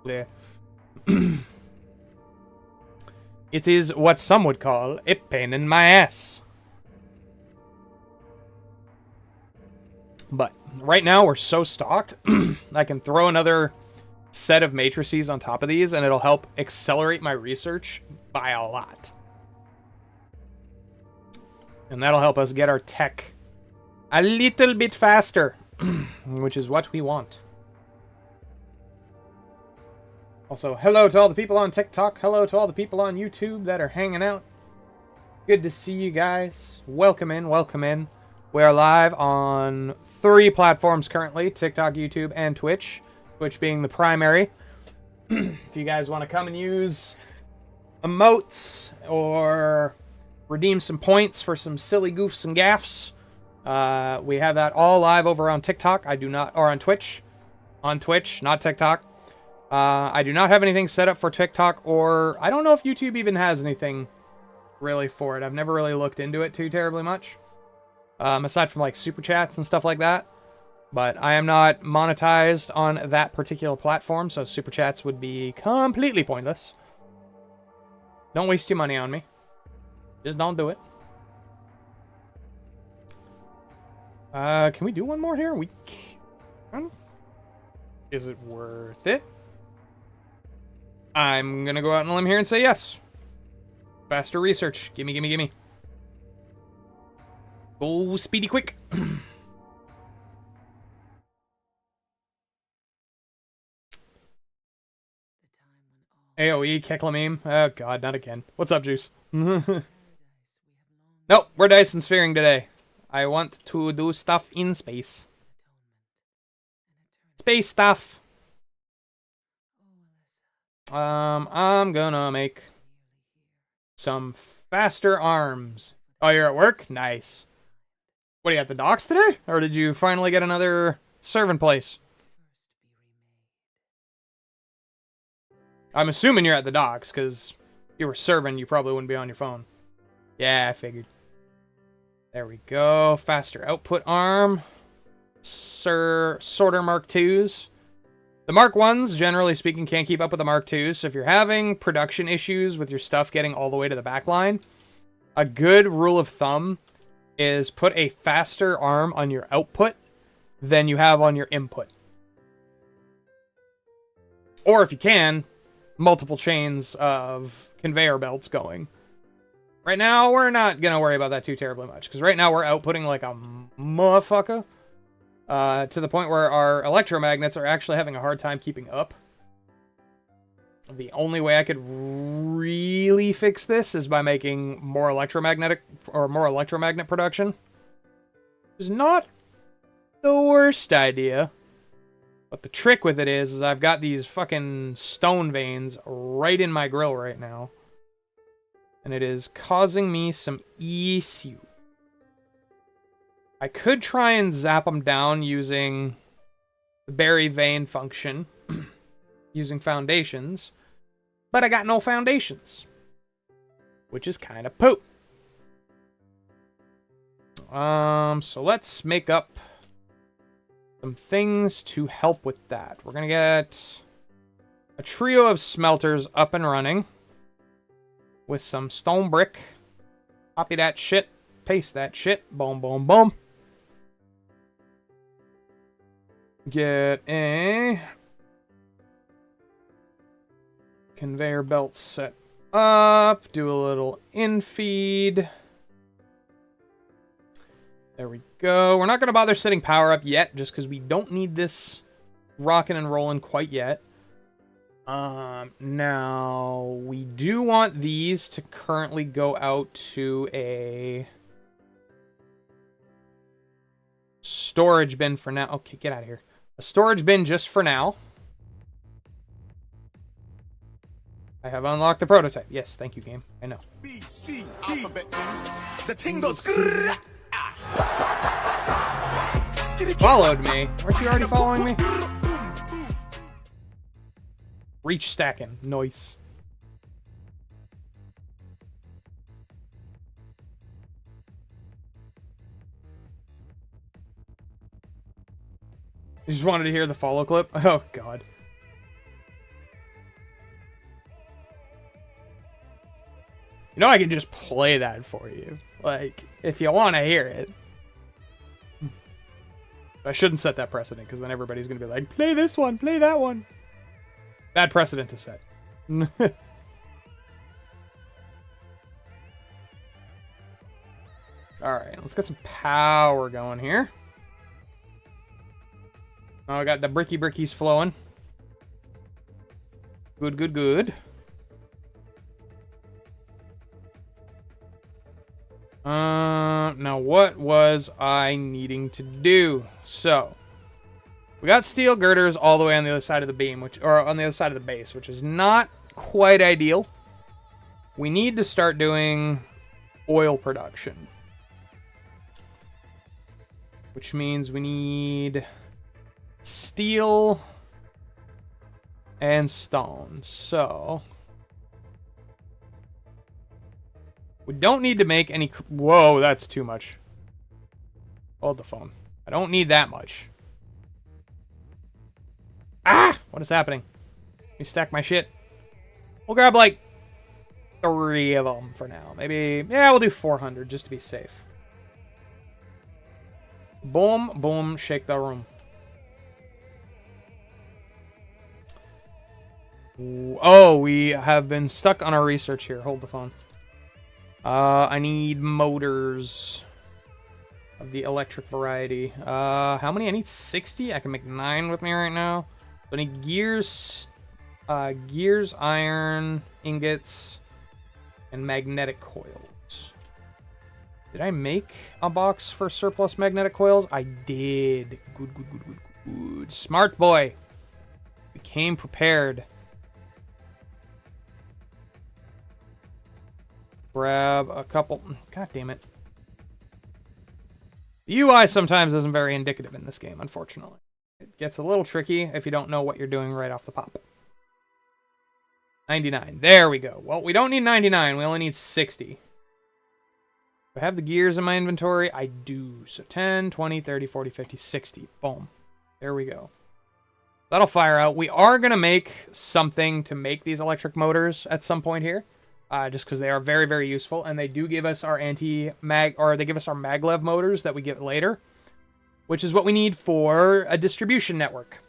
bleh. It is what some would call a pain in my ass. But right now we're so stocked, I can throw another set of matrices on top of these, and it'll help accelerate my research by a lot. And that'll help us get our tech a little bit faster, which is what we want. Also, hello to all the people on TikTok. Hello to all the people on YouTube that are hanging out. Good to see you guys. Welcome in, welcome in. We are live on 3 platforms currently, TikTok, YouTube, and Twitch. Twitch being the primary. If you guys want to come and use emotes or redeem some points for some silly goofs and gaffs, we have that all live over on TikTok. I do not, or on Twitch. On Twitch, not TikTok. I do not have anything set up for TikTok, or I don't know if YouTube even has anything really for it. I've never really looked into it too terribly much. Aside from like super chats and stuff like that. But I am not monetized on that particular platform, so super chats would be completely pointless. Don't waste your money on me. Just don't do it. Can we do one more here? We can. Is it worth it? I'm gonna go out on a limb here and say yes. Faster research. Gimme, gimme, gimme. Go speedy quick. AoE, Keklameme. Oh god, not again. What's up, Juice? Nope, we're dice and sphering today. I want to do stuff in space. Space stuff. I'm gonna make some faster arms. Oh, you're at work? Nice. What, are you at the docks today? Or did you finally get another servant place? I'm assuming you're at the docks, because if you were serving, you probably wouldn't be on your phone. Yeah, I figured. There we go. Faster output arm. Sorter Mark IIs. The Mark 1s, generally speaking, can't keep up with the Mark 2s, so if you're having production issues with your stuff getting all the way to the back line, a good rule of thumb is put a faster arm on your output than you have on your input. Or if you can, multiple chains of conveyor belts going. Right now, we're not going to worry about that too terribly much, because right now we're outputting like a motherfucker. To the point where our electromagnets are actually having a hard time keeping up. The only way I could really fix this is by making more electromagnet production. Which is not the worst idea. But the trick with it is I've got these fucking stone veins right in my grill right now. And it is causing me some issue. I could try and zap them down using the berry vein function, using foundations, but I got no foundations, which is kind of poop. So let's make up some things to help with that. We're gonna get a trio of smelters up and running with some stone brick. Copy that shit, paste that shit, boom, boom, boom. Get a conveyor belt set up. Do a little infeed. There we go. We're not going to bother setting power up yet, just because we don't need this rocking and rolling quite yet. Now, we do want these to currently go out to a storage bin for now. Okay, get out of here. A storage bin just for now. I have unlocked the prototype. Yes, thank you, game. I know. B, C, alphabet. The ting goes. Followed me. Weren't you already following me? Reach stacking. Nice. You just wanted to hear the follow clip? Oh, God. You know, I can just play that for you. Like, if you want to hear it. I shouldn't set that precedent, because then everybody's going to be like, play this one, play that one. Bad precedent to set. Alright, let's get some power going here. Oh, I got the brickies flowing. Good, good, good. Now what was I needing to do? So, we got steel girders all the way on the other side of the beam, or on the other side of the base, which is not quite ideal. We need to start doing oil production. Which means we need steel and stone. So we don't need to make any... Whoa, that's too much. Hold the phone. I don't need that much. Ah! What is happening? Let me stack my shit. We'll grab like 3 of them for now. Maybe, yeah, we'll do 400 just to be safe. Boom, boom, shake the room. Oh, we have been stuck on our research here. Hold the phone. I need motors of the electric variety. How many? I need 60. I can make 9 with me right now. So I need gears, iron, ingots, and magnetic coils. Did I make a box for surplus magnetic coils? I did. Good, good, good, good, good. Smart boy. Became prepared. Grab a couple. God damn it. The UI sometimes isn't very indicative in this game, unfortunately. It gets a little tricky if you don't know what you're doing right off the pop. 99. There we go. Well, we don't need 99. We only need 60. Do I have the gears in my inventory? I do. So 10, 20, 30, 40, 50, 60. Boom. There we go. That'll fire out. We are going to make something to make these electric motors at some point here. Just because they are very, very useful. And they do give us our anti-mag, or they give us our maglev motors that we get later. Which is what we need for a distribution network.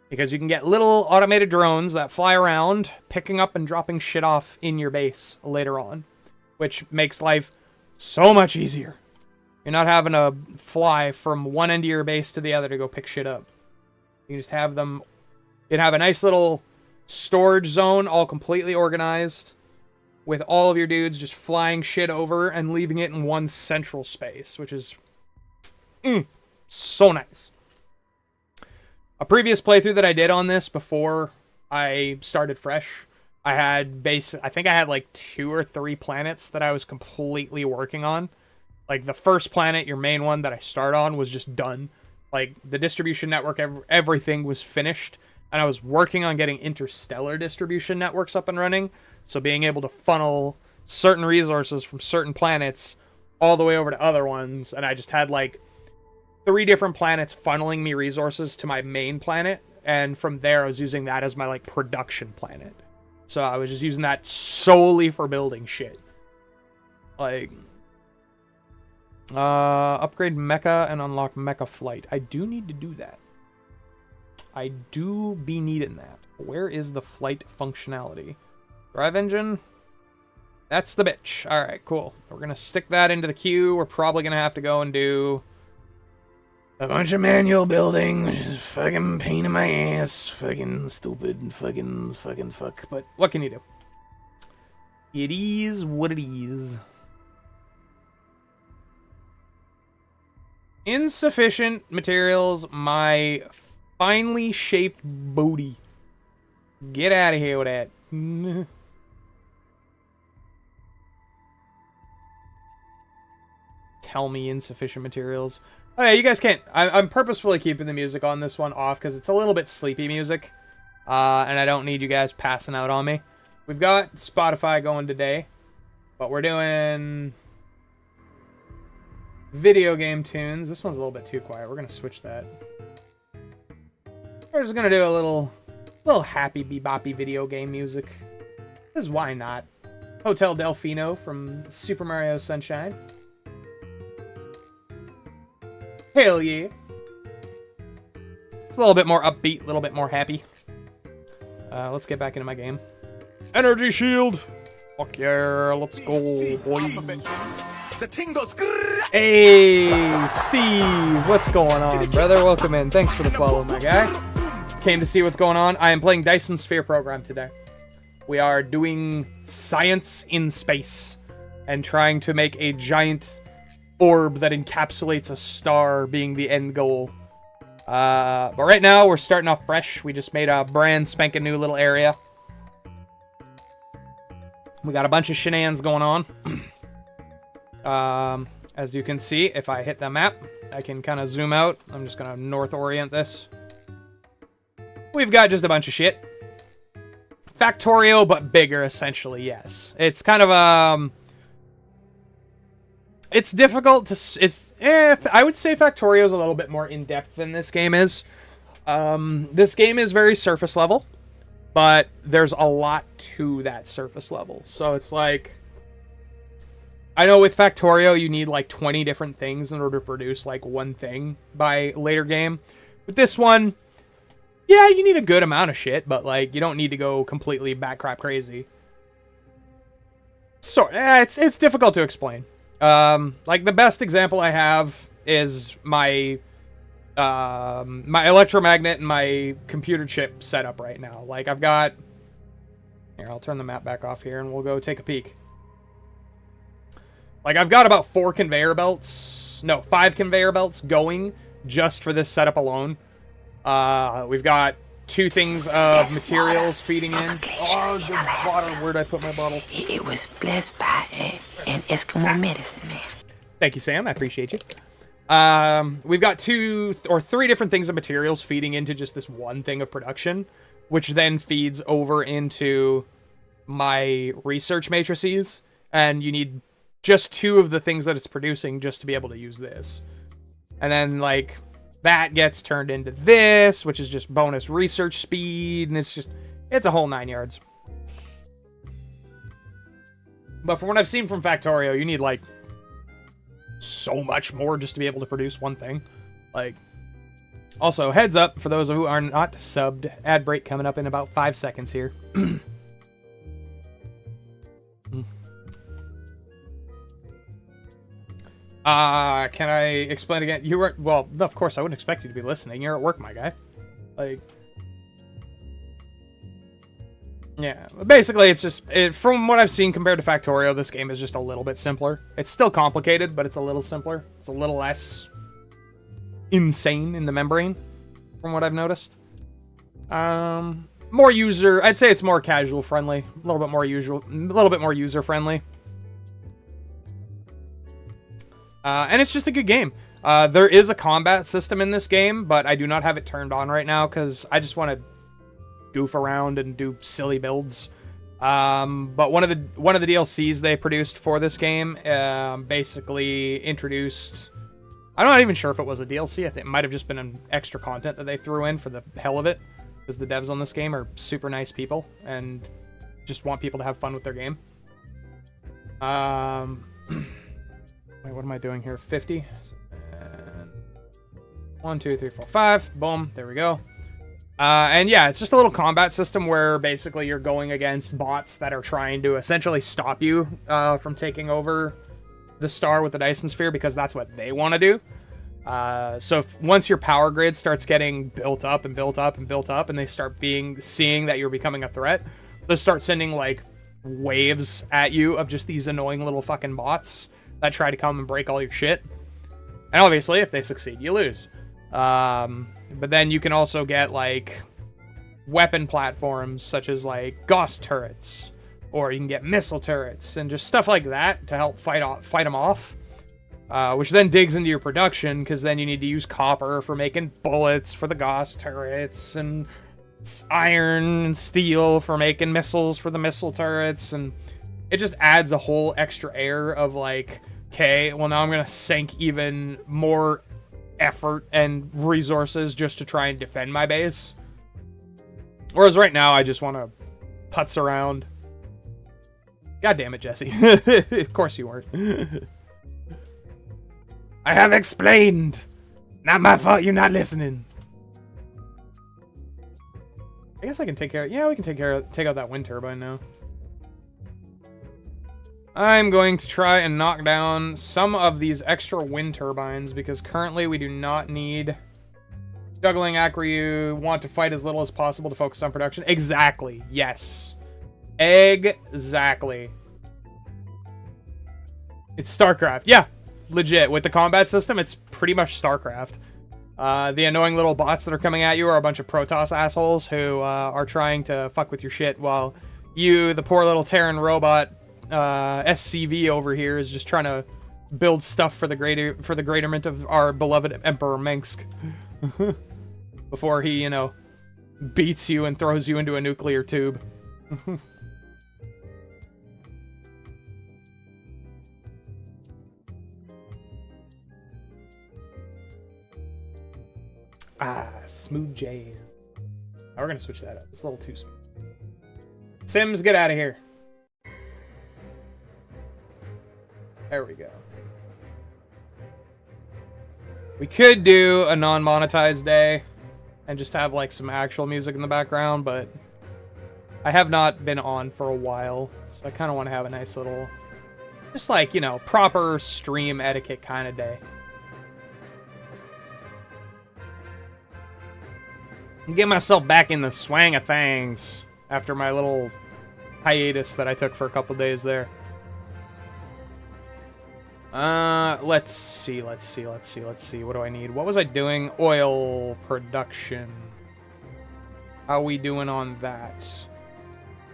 Because you can get little automated drones that fly around, picking up and dropping shit off in your base later on. Which makes life so much easier. You're not having to fly from one end of your base to the other to go pick shit up. You can just have them... You can have a nice little storage zone, all completely organized, with all of your dudes just flying shit over and leaving it in one central space, which is... so nice. A previous playthrough that I did on this before I started fresh, I think I had like 2 or 3 planets that I was completely working on. Like the first planet, your main one that I start on, was just done. Like the distribution network, everything was finished. And I was working on getting interstellar distribution networks up and running. So being able to funnel certain resources from certain planets all the way over to other ones. And I just had like 3 different planets funneling me resources to my main planet. And from there, I was using that as my like production planet. So I was just using that solely for building shit. Like, upgrade mecha and unlock mecha flight. I do need to do that. I do be needing that. Where is the flight functionality? Drive engine? That's the bitch. Alright, cool. We're going to stick that into the queue. We're probably going to have to go and do a bunch of manual building, which is fucking pain in my ass. Fucking stupid. Fucking fuck. But what can you do? It is what it is. Insufficient materials. My finely shaped booty. Get out of here with that. Tell me insufficient materials. Oh yeah, you guys can't. I'm purposefully keeping the music on this one off because it's a little bit sleepy music. And I don't need you guys passing out on me. We've got Spotify going today. But we're doing video game tunes. This one's a little bit too quiet. We're going to switch that. We're just going to do a little happy beboppy video game music. Because why not? Hotel Delfino from Super Mario Sunshine. Hell yeah. It's a little bit more upbeat, a little bit more happy. Let's get back into my game. Energy shield! Fuck yeah, let's go, boy. The ting goes. Hey, Steve, what's going on, brother? Welcome in. Thanks for the follow, my guy. Came to see what's going on. I am playing Dyson Sphere Program today. We are doing science in space and trying to make a giant orb that encapsulates a star being the end goal. But right now, we're starting off fresh. We just made a brand spanking new little area. We got a bunch of shenanigans going on. As you can see, if I hit the map, I can kind of zoom out. I'm just going to north orient this. We've got just a bunch of shit. Factorio, but bigger, essentially, yes. It's kind of, it's difficult to... I would say Factorio is a little bit more in-depth than this game is. This game is very surface level. but there's a lot to that surface level. So it's like, I know with Factorio you need like 20 different things in order to produce like one thing by later game. With this one, yeah, you need a good amount of shit, but like you don't need to go completely batcrap crazy. So it's difficult to explain. Like the best example I have is my my electromagnet and my computer chip setup right now. Like I've got, here, I'll turn the map back off here and we'll go take a peek. Like I've got about 5 conveyor belts going just for this setup alone. We've got 2 things of materials feeding in. Oh, the water. Where'd I put my bottle? It was blessed by an Eskimo medicine man. Thank you, Sam. I appreciate you. We've got 2 or 3 different things of materials feeding into just this one thing of production, which then feeds over into my research matrices. And you need just 2 of the things that it's producing just to be able to use this. And then, like, that gets turned into this, which is just bonus research speed, and it's a whole 9 yards. But from what I've seen from Factorio, you need, like, so much more just to be able to produce one thing. Like, also, heads up, for those who are not subbed, ad break coming up in about 5 seconds here. Can I explain again? You were, well, of course, I wouldn't expect you to be listening. You're at work, my guy. Like, yeah. Basically, it's just, from what I've seen compared to Factorio, this game is just a little bit simpler. It's still complicated, but it's a little simpler. It's a little less insane in the membrane, from what I've noticed. More user, I'd say it's more casual friendly. A little bit more user friendly. And it's just a good game. There is a combat system in this game, but I do not have it turned on right now because I just want to goof around and do silly builds. But one of the DLCs they produced for this game basically introduced, I'm not even sure if it was a DLC. I think it might have just been an extra content that they threw in for the hell of it, because the devs on this game are super nice people and just want people to have fun with their game. Wait, what am I doing here? 50. And 1, 2, 3, 4, 5. Boom. There we go. And yeah, it's just a little combat system where basically you're going against bots that are trying to essentially stop you from taking over the star with the Dyson Sphere, because that's what they want to do. So once your power grid starts getting built up and built up and built up, and they start seeing that you're becoming a threat, they'll start sending like waves at you of just these annoying little fucking bots that try to come and break all your shit. And obviously, if they succeed, you lose. But then you can also get, like, weapon platforms, such as, like, Gauss turrets. Or you can get missile turrets, and just stuff like that to help fight them off. Which then digs into your production, because then you need to use copper for making bullets for the Gauss turrets, and iron and steel for making missiles for the missile turrets, and it just adds a whole extra air of, like, okay, well now I'm gonna sink even more effort and resources just to try and defend my base. Whereas right now, I just want to putz around. God damn it, Jesse. Of course you weren't. I have explained. Not my fault you're not listening. I guess I can take care of, yeah, we can take out that wind turbine now. I'm going to try and knock down some of these extra wind turbines, because currently we do not need juggling. You want to fight as little as possible to focus on production. Exactly. Yes. Exactly. It's StarCraft. Yeah, legit. With the combat system, it's pretty much StarCraft. The annoying little bots that are coming at you are a bunch of Protoss assholes who are trying to fuck with your shit, while you, the poor little Terran robot, SCV over here, is just trying to build stuff for the greaterment of our beloved Emperor Minsk. Before he, you know, beats you and throws you into a nuclear tube. Smooth jazz. Now we're gonna switch that up. It's a little too smooth. Sims, get out of here. There we go. We could do a non-monetized day and just have like some actual music in the background, but I have not been on for a while, so I kind of want to have a nice little, just like, you know, proper stream etiquette kind of day. Get myself back in the swang of things after my little hiatus that I took for a couple days there. Let's see. What do I need? What was I doing? Oil production. How we doing on that?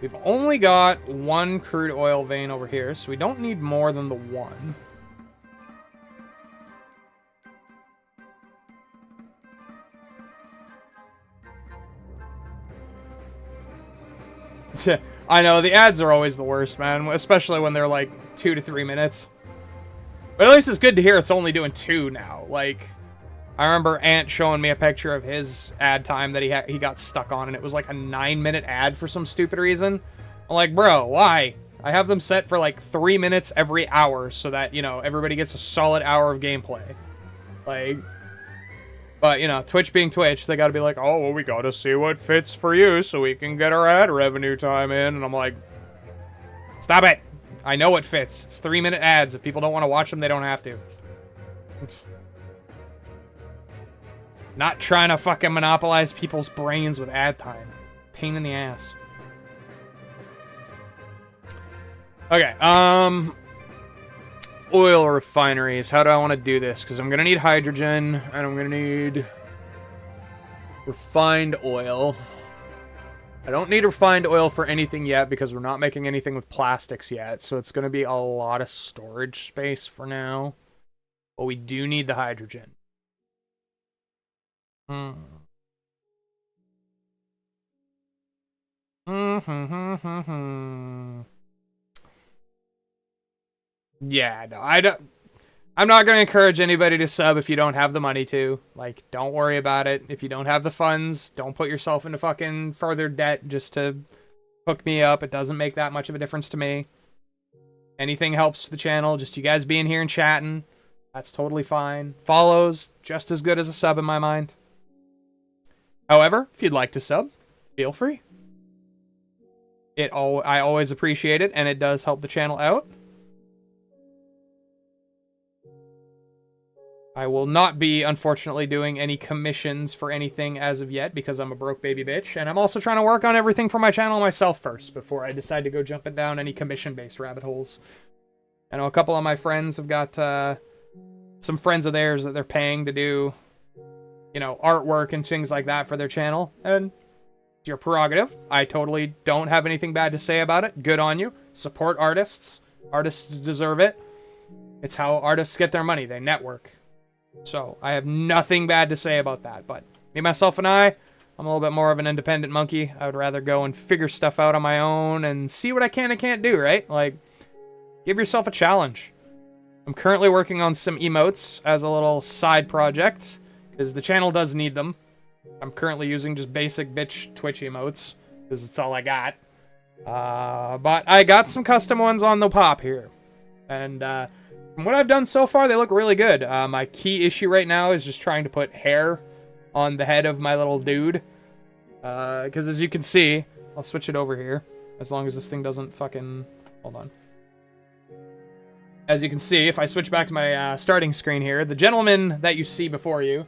We've only got one crude oil vein over here, so we don't need more than the one. I know, the ads are always the worst, man, especially when they're like 2 to 3 minutes. But at least it's good to hear it's only doing 2 now. Like, I remember Ant showing me a picture of his ad time that he got stuck on, and it was like a 9-minute ad for some stupid reason. I'm like, bro, why? I have them set for like 3 minutes every hour so that, you know, everybody gets a solid hour of gameplay. Like, but, you know, Twitch being Twitch, they gotta be like, oh, well, we gotta see what fits for you so we can get our ad revenue time in. And I'm like, stop it. I know it fits. It's 3-minute ads. If people don't want to watch them, they don't have to. Not trying to fucking monopolize people's brains with ad time. Pain in the ass. Okay, oil refineries. How do I want to do this? Because I'm going to need hydrogen, and I'm going to need refined oil. I don't need refined oil for anything yet because we're not making anything with plastics yet, so it's going to be a lot of storage space for now. But we do need the hydrogen. Yeah, no, I'm not going to encourage anybody to sub if you don't have the money to. Like, don't worry about it. If you don't have the funds, don't put yourself into fucking further debt just to hook me up. It doesn't make that much of a difference to me. Anything helps the channel. Just you guys being here and chatting. That's totally fine. Follows, just as good as a sub in my mind. However, if you'd like to sub, feel free. I always appreciate it, and it does help the channel out. I will not be, unfortunately, doing any commissions for anything as of yet because I'm a broke baby bitch, and I'm also trying to work on everything for my channel myself first before I decide to go jumping down any commission-based rabbit holes. I know a couple of my friends have got some friends of theirs that they're paying to do, you know, artwork and things like that for their channel, and it's your prerogative. I totally don't have anything bad to say about it. Good on you. Support artists. Artists deserve it. It's how artists get their money. They network. So, I have nothing bad to say about that, but me, myself, and I'm a little bit more of an independent monkey. I would rather go and figure stuff out on my own and see what I can and can't do, right? Like, give yourself a challenge. I'm currently working on some emotes as a little side project, because the channel does need them. I'm currently using just basic bitch Twitch emotes, because it's all I got. But I got some custom ones on the pop here. And, from what I've done so far, they look really good. My key issue right now is just trying to put hair on the head of my little dude. Because as you can see, I'll switch it over here. As long as this thing doesn't fucking... Hold on. As you can see, if I switch back to my starting screen here, the gentleman that you see before you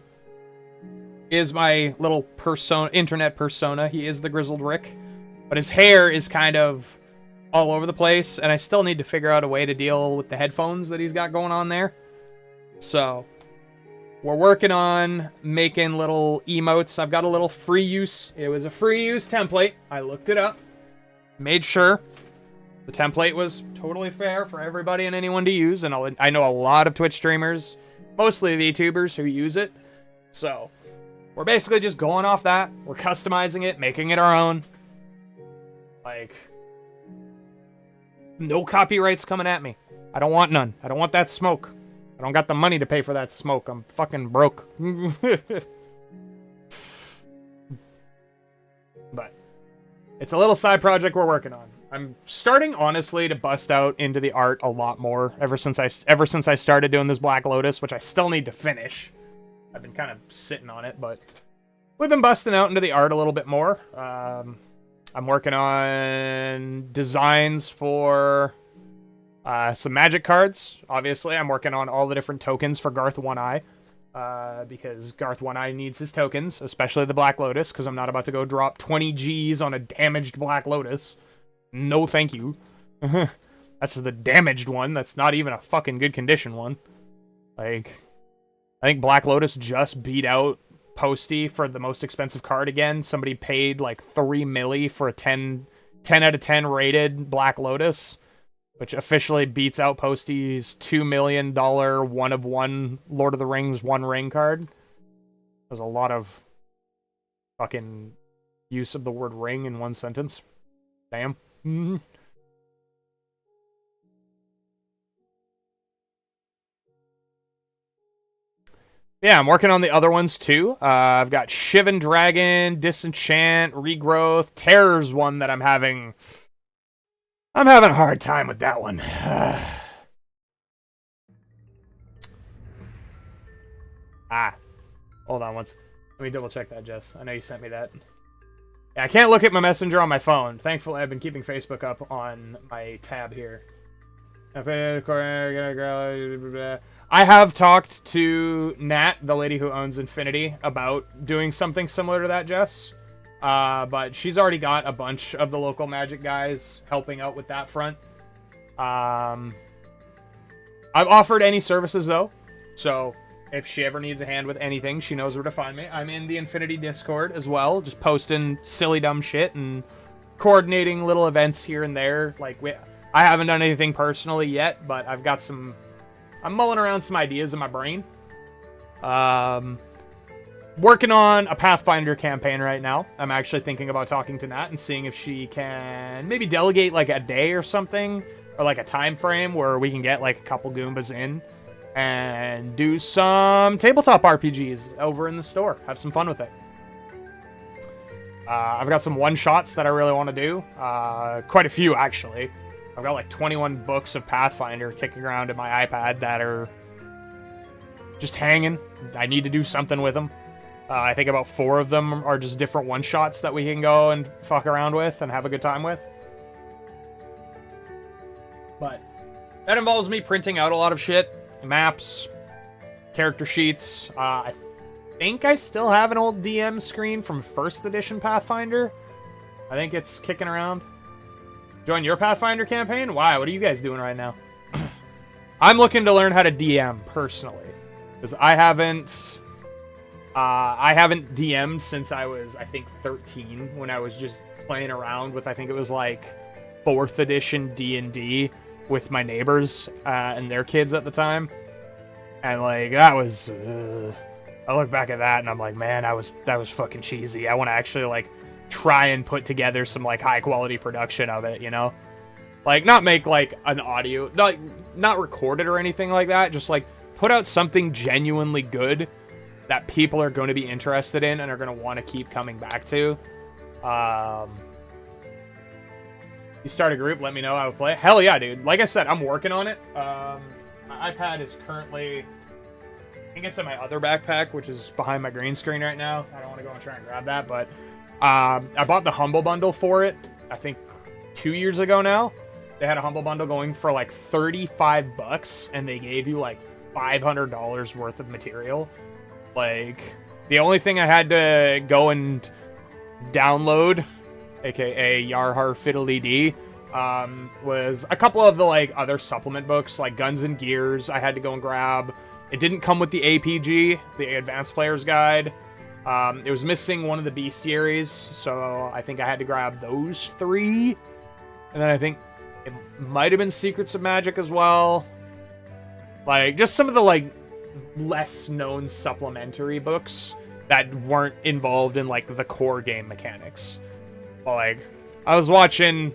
is my little internet persona. He is the Grizzled Rick. But his hair is kind of all over the place, and I still need to figure out a way to deal with the headphones that he's got going on there. So, we're working on making little emotes. I've got a little free use. It was a free use template. I looked it up. Made sure the template was totally fair for everybody and anyone to use, and I know a lot of Twitch streamers, mostly VTubers, who use it. So, we're basically just going off that. We're customizing it, making it our own. Like... No copyrights coming at me. I don't want none. I don't want that smoke. I don't got the money to pay for that smoke. I'm fucking broke. But It's a little side project we're working on. I'm starting, honestly, to bust out into the art a lot more ever since I started doing this Black Lotus, which I still need to finish. I've been kind of sitting on it, but we've been busting out into the art a little bit more. I'm working on designs for some Magic cards. Obviously, I'm working on all the different tokens for Garth One Eye. Because Garth One Eye needs his tokens, especially the Black Lotus, because I'm not about to go drop 20 Gs on a damaged Black Lotus. No thank you. That's the damaged one. That's not even a fucking good condition one. Like, I think Black Lotus just beat out Posty for the most expensive card again. Somebody paid like 3 milli for a 10 out of 10 rated Black Lotus, which officially beats out Posty's $2 million 1/1 Lord of the Rings One Ring card. There's a lot of fucking use of the word ring in one sentence. Damn. Yeah, I'm working on the other ones too. I've got Shivan Dragon, Disenchant, Regrowth. Terror's one that I'm having a hard time with that one. Hold on once. Let me double check that, Jess. I know you sent me that. Yeah, I can't look at my messenger on my phone. Thankfully, I've been keeping Facebook up on my tab here. I have talked to Nat, the lady who owns Infinity, about doing something similar to that, Jess. But she's already got a bunch of the local Magic guys helping out with that front. I've offered any services, though. So if she ever needs a hand with anything, she knows where to find me. I'm in the Infinity Discord as well, just posting silly dumb shit and coordinating little events here and there. Like, I haven't done anything personally yet, but I've got some... I'm mulling around some ideas in my brain. Working on a Pathfinder campaign right now. I'm actually thinking about talking to Nat and seeing if she can maybe delegate like a day or something, or like a time frame where we can get like a couple Goombas in and do some tabletop RPGs over in the store. Have some fun with it. I've got some one-shots that I really want to do. Quite a few, actually. I've got like 21 books of Pathfinder kicking around in my iPad that are just hanging. I need to do something with them. I think about 4 of them are just different one-shots that we can go and fuck around with and have a good time with. But that involves me printing out a lot of shit. Maps, character sheets. I think I still have an old DM screen from 1st edition Pathfinder. I think it's kicking around. Join your Pathfinder campaign? Why? What are you guys doing right now? I'm looking to learn how to DM personally, because I haven't DM'd since I was, I think, 13, when I was just playing around with, I think it was like 4th edition D&D with my neighbors and their kids at the time. And like, that was I look back at that and I'm like, man, that was fucking cheesy. I want to actually like try and put together some like high quality production of it, you know? Like, not make like an audio, not record it or anything like that, just like put out something genuinely good that people are going to be interested in and are going to want to keep coming back to. You start a group, let me know, I will play. Hell yeah, dude. Like I said, I'm working on it. My iPad is currently, I think it's in my other backpack, which is behind my green screen right now. I don't want to go and try and grab that, but I bought the Humble Bundle for it, I think 2 years ago now. They had a Humble Bundle going for like $35, and they gave you like $500 worth of material. Like, the only thing I had to go and download, aka Yarhar Fiddly D, was a couple of the like other supplement books, like Guns and Gears. I had to go and grab. It didn't come with the APG, the Advanced Player's Guide. It was missing one of the bestiaries, so I think I had to grab those 3. And then I think it might have been Secrets of Magic as well. Like, just some of the like less known supplementary books that weren't involved in like the core game mechanics. But, like, I was watching,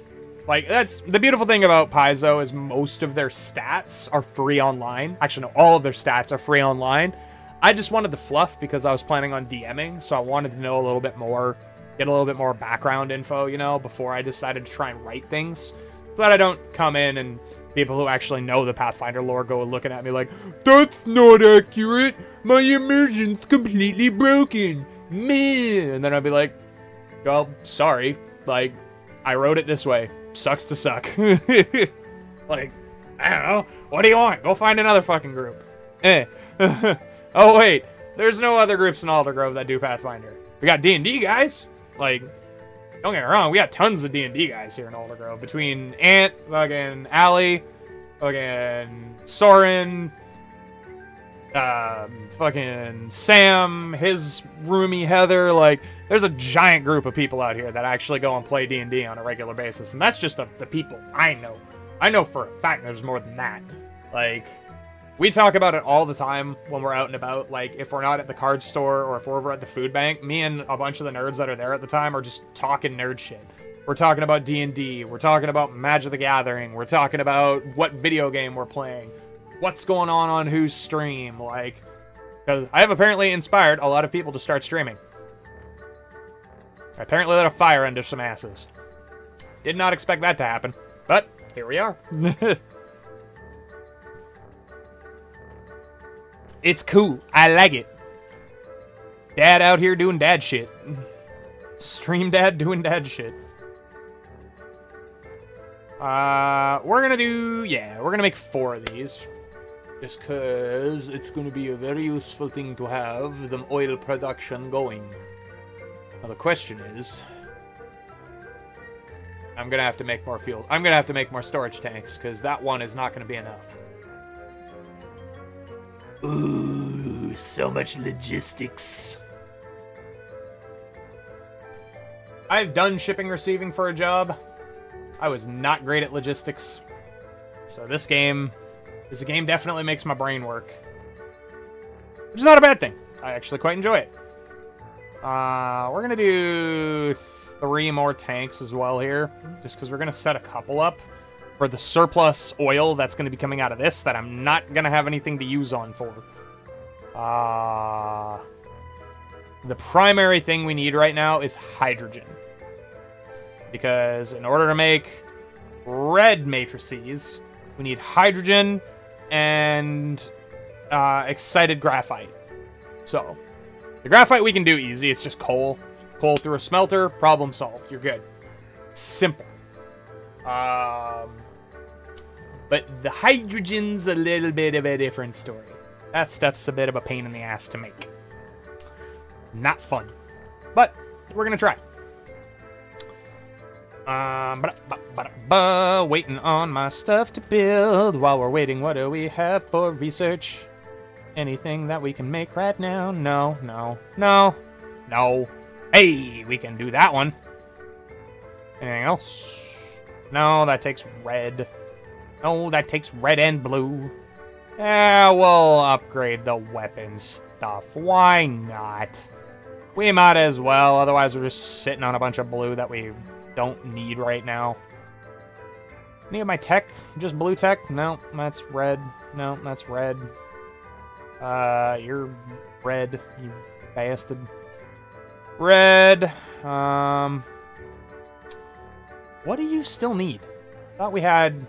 like, that's the beautiful thing about Paizo is most of their stats are free online. Actually, no, all of their stats are free online. I just wanted the fluff because I was planning on DMing, so I wanted to know a little bit more get a little bit more background info, you know, before I decided to try and write things. So that I don't come in and people who actually know the Pathfinder lore go looking at me like, that's not accurate. My immersion's completely broken. Meh. And then I'd be like, well, sorry. Like, I wrote it this way. Sucks to suck. Like, I don't know. What do you want? Go find another fucking group. Oh, wait. There's no other groups in Aldergrove that do Pathfinder. We got D&D guys. Like, don't get me wrong. We got tons of D&D guys here in Aldergrove. Between Ant, fucking Allie, fucking Soren, fucking Sam, his roomie Heather. Like, there's a giant group of people out here that actually go and play D&D on a regular basis. And that's just the people I know. I know for a fact there's more than that. Like, we talk about it all the time when we're out and about. Like, if we're not at the card store or if we're over at the food bank, me and a bunch of the nerds that are there at the time are just talking nerd shit. We're talking about D&D. We're talking about Magic the Gathering. We're talking about what video game we're playing. What's going on whose stream. Like, because I have apparently inspired a lot of people to start streaming. I apparently lit a fire under some asses. Did not expect that to happen, but here we are. It's cool. I like it. Dad out here doing dad shit. Stream dad doing dad shit. We're gonna make 4 of these. Just cause it's gonna be a very useful thing to have the oil production going. Now the question is, I'm gonna have to make more fuel. I'm gonna have to make more storage tanks, because that one is not gonna be enough. Ooh, so much logistics. I've done shipping receiving for a job. I was not great at logistics. So this game definitely makes my brain work. Which is not a bad thing. I actually quite enjoy it. We're gonna do 3 more tanks as well here, just because we're gonna set a couple up for the surplus oil that's gonna be coming out of this that I'm not gonna have anything to use on for. The primary thing we need right now is hydrogen, because in order to make red matrices, we need hydrogen and excited graphite. So the graphite we can do easy. It's just coal. Coal through a smelter. Problem solved. You're good. Simple. But the hydrogen's a little bit of a different story. That stuff's a bit of a pain in the ass to make. Not fun. But we're going to try. Waiting on my stuff to build. While we're waiting, what do we have for research? Anything that we can make right now? No. Hey, we can do that one. Anything else? No, that takes red. No, that takes red and blue. Yeah, we'll upgrade the weapon stuff. Why not? We might as well, otherwise we're just sitting on a bunch of blue that we don't need right now. Any of my tech? Just blue tech? No, that's red. No, that's red. You're red, you bastard. Red. What do you still need? I thought we had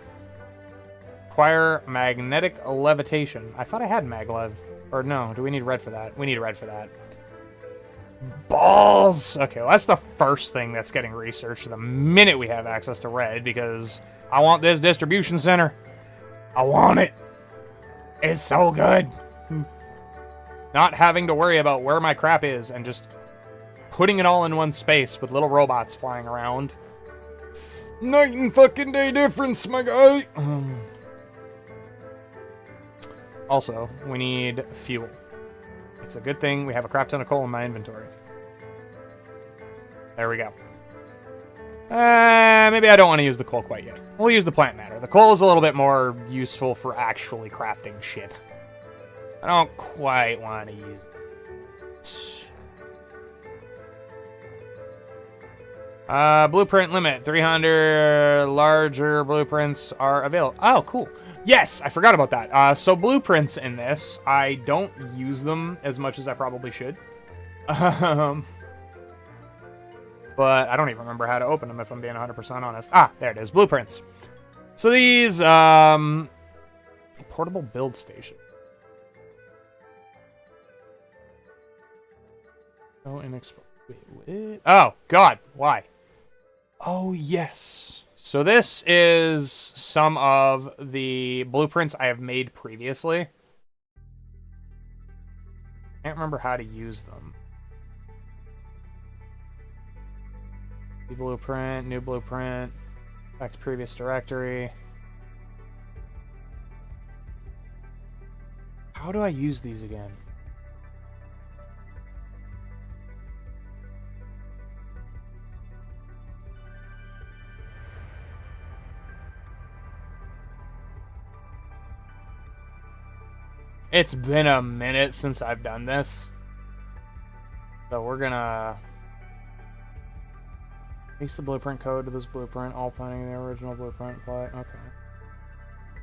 acquire magnetic levitation. I thought I had maglev. Or no, do we need red for that? We need red for that. Balls! Okay, well, that's the first thing that's getting researched the minute we have access to red, because I want this distribution center. I want it. It's so good. Not having to worry about where my crap is and just putting it all in one space with little robots flying around. Night and fucking day difference, my guy. Also, we need fuel. It's a good thing we have a crap ton of coal in my inventory. There we go. Maybe I don't want to use the coal quite yet. We'll use the plant matter. The coal is a little bit more useful for actually crafting shit. I don't quite want to use it. Blueprint limit. 300 larger blueprints are available. Oh, cool. Yes, I forgot about that. So blueprints in this, I don't use them as much as I probably should. but I don't even remember how to open them if I'm being 100% honest. Ah, there it is, blueprints. So these, portable build station. Oh, wait, oh, God, why? Oh, yes. So this is some of the blueprints I have made previously. Can't remember how to use them. Blueprint, new blueprint, back to previous directory. How do I use these again? It's been a minute since I've done this. So we're gonna paste the blueprint code to this blueprint, all planning the original blueprint apply. Okay.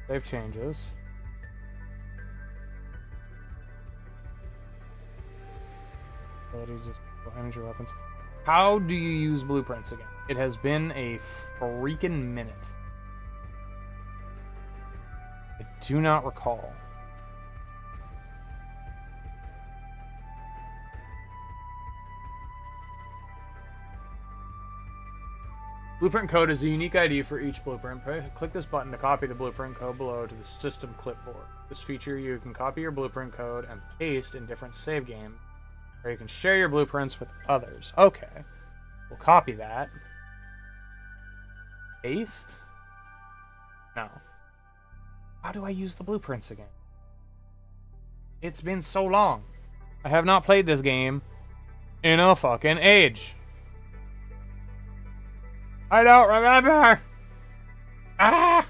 Save changes. Abilities, energy weapons. How do you use blueprints again? It has been a freaking minute. I do not recall. Blueprint code is a unique ID for each blueprint. Click this button to copy the blueprint code below to the system clipboard. This feature, you can copy your blueprint code and paste in different save games, or you can share your blueprints with others. Okay. We'll copy that. Paste? No. How do I use the blueprints again? It's been so long. I have not played this game in a fucking age. I don't remember. Ah!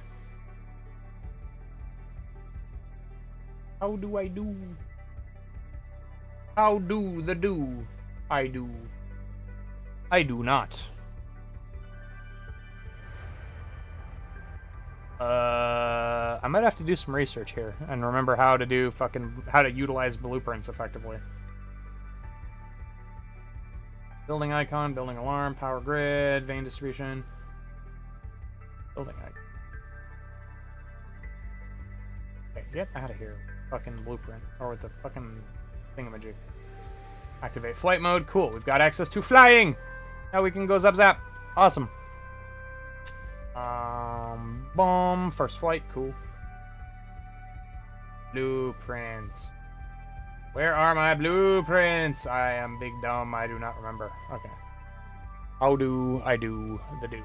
How do I do? How do the do? I do. I do not. I might have to do some research here and remember how to do how to utilize blueprints effectively. Building icon, building alarm, power grid, vein distribution. Building icon. Okay, get out of here. Fucking blueprint. Or with the fucking thingamajig. Activate flight mode. Cool. We've got access to flying. Now we can go zap zap. Awesome. Boom. First flight. Cool. Blueprints. Where are my blueprints? I am big dumb. I do not remember. Okay. How do I do the do?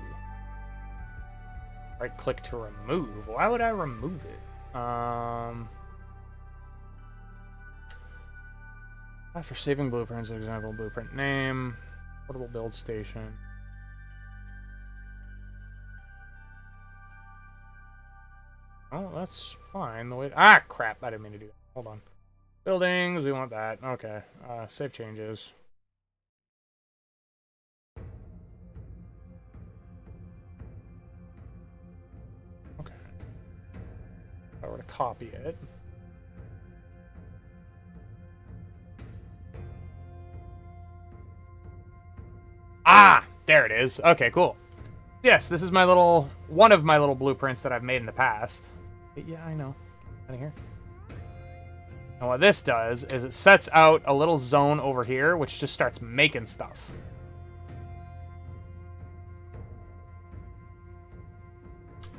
Right click to remove. Why would I remove it? After saving blueprints, example blueprint name, portable build station. Oh, that's fine. The way. Ah, crap! I didn't mean to do that. Hold on. Buildings, we want that. Okay. Save changes. Okay. If I were to copy it. Ah! There it is. Okay, cool. Yes, this is my one of my little blueprints that I've made in the past. Yeah, I know. Out of here. And what this does is it sets out a little zone over here, which just starts making stuff.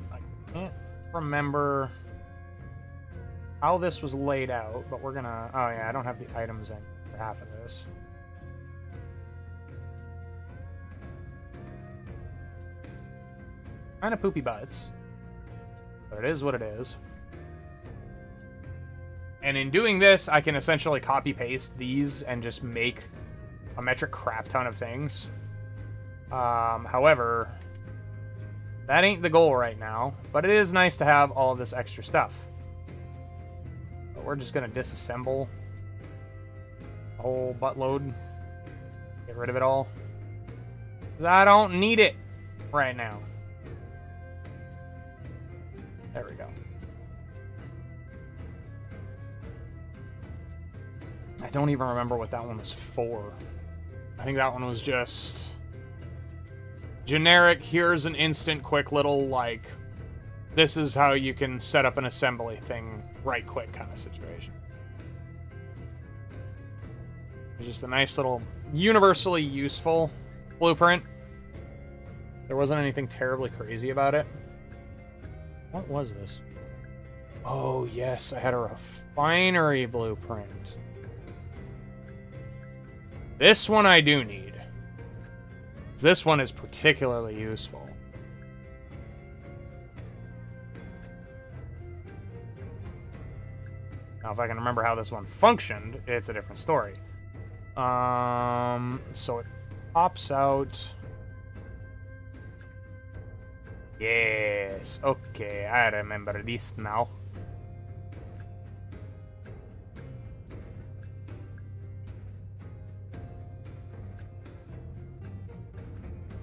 I can't remember how this was laid out, but we're gonna... Oh, yeah, I don't have the items in for half of this. Kind of poopy butts. But it is what it is. And in doing this, I can essentially copy-paste these and just make a metric crap ton of things. However, that ain't the goal right now, but it is nice to have all of this extra stuff. But we're just going to disassemble the whole buttload. Get rid of it all. 'Cause I don't need it right now. There we go. I don't even remember what that one was for. I think that one was just generic, here's an instant quick little, like, this is how you can set up an assembly thing right quick kind of situation. It's just a nice little universally useful blueprint. There wasn't anything terribly crazy about it. What was this? Oh, yes, I had a refinery blueprint. This one I do need. This one is particularly useful. Now, if I can remember how this one functioned, it's a different story. So it pops out. Yes, okay, I remember this now.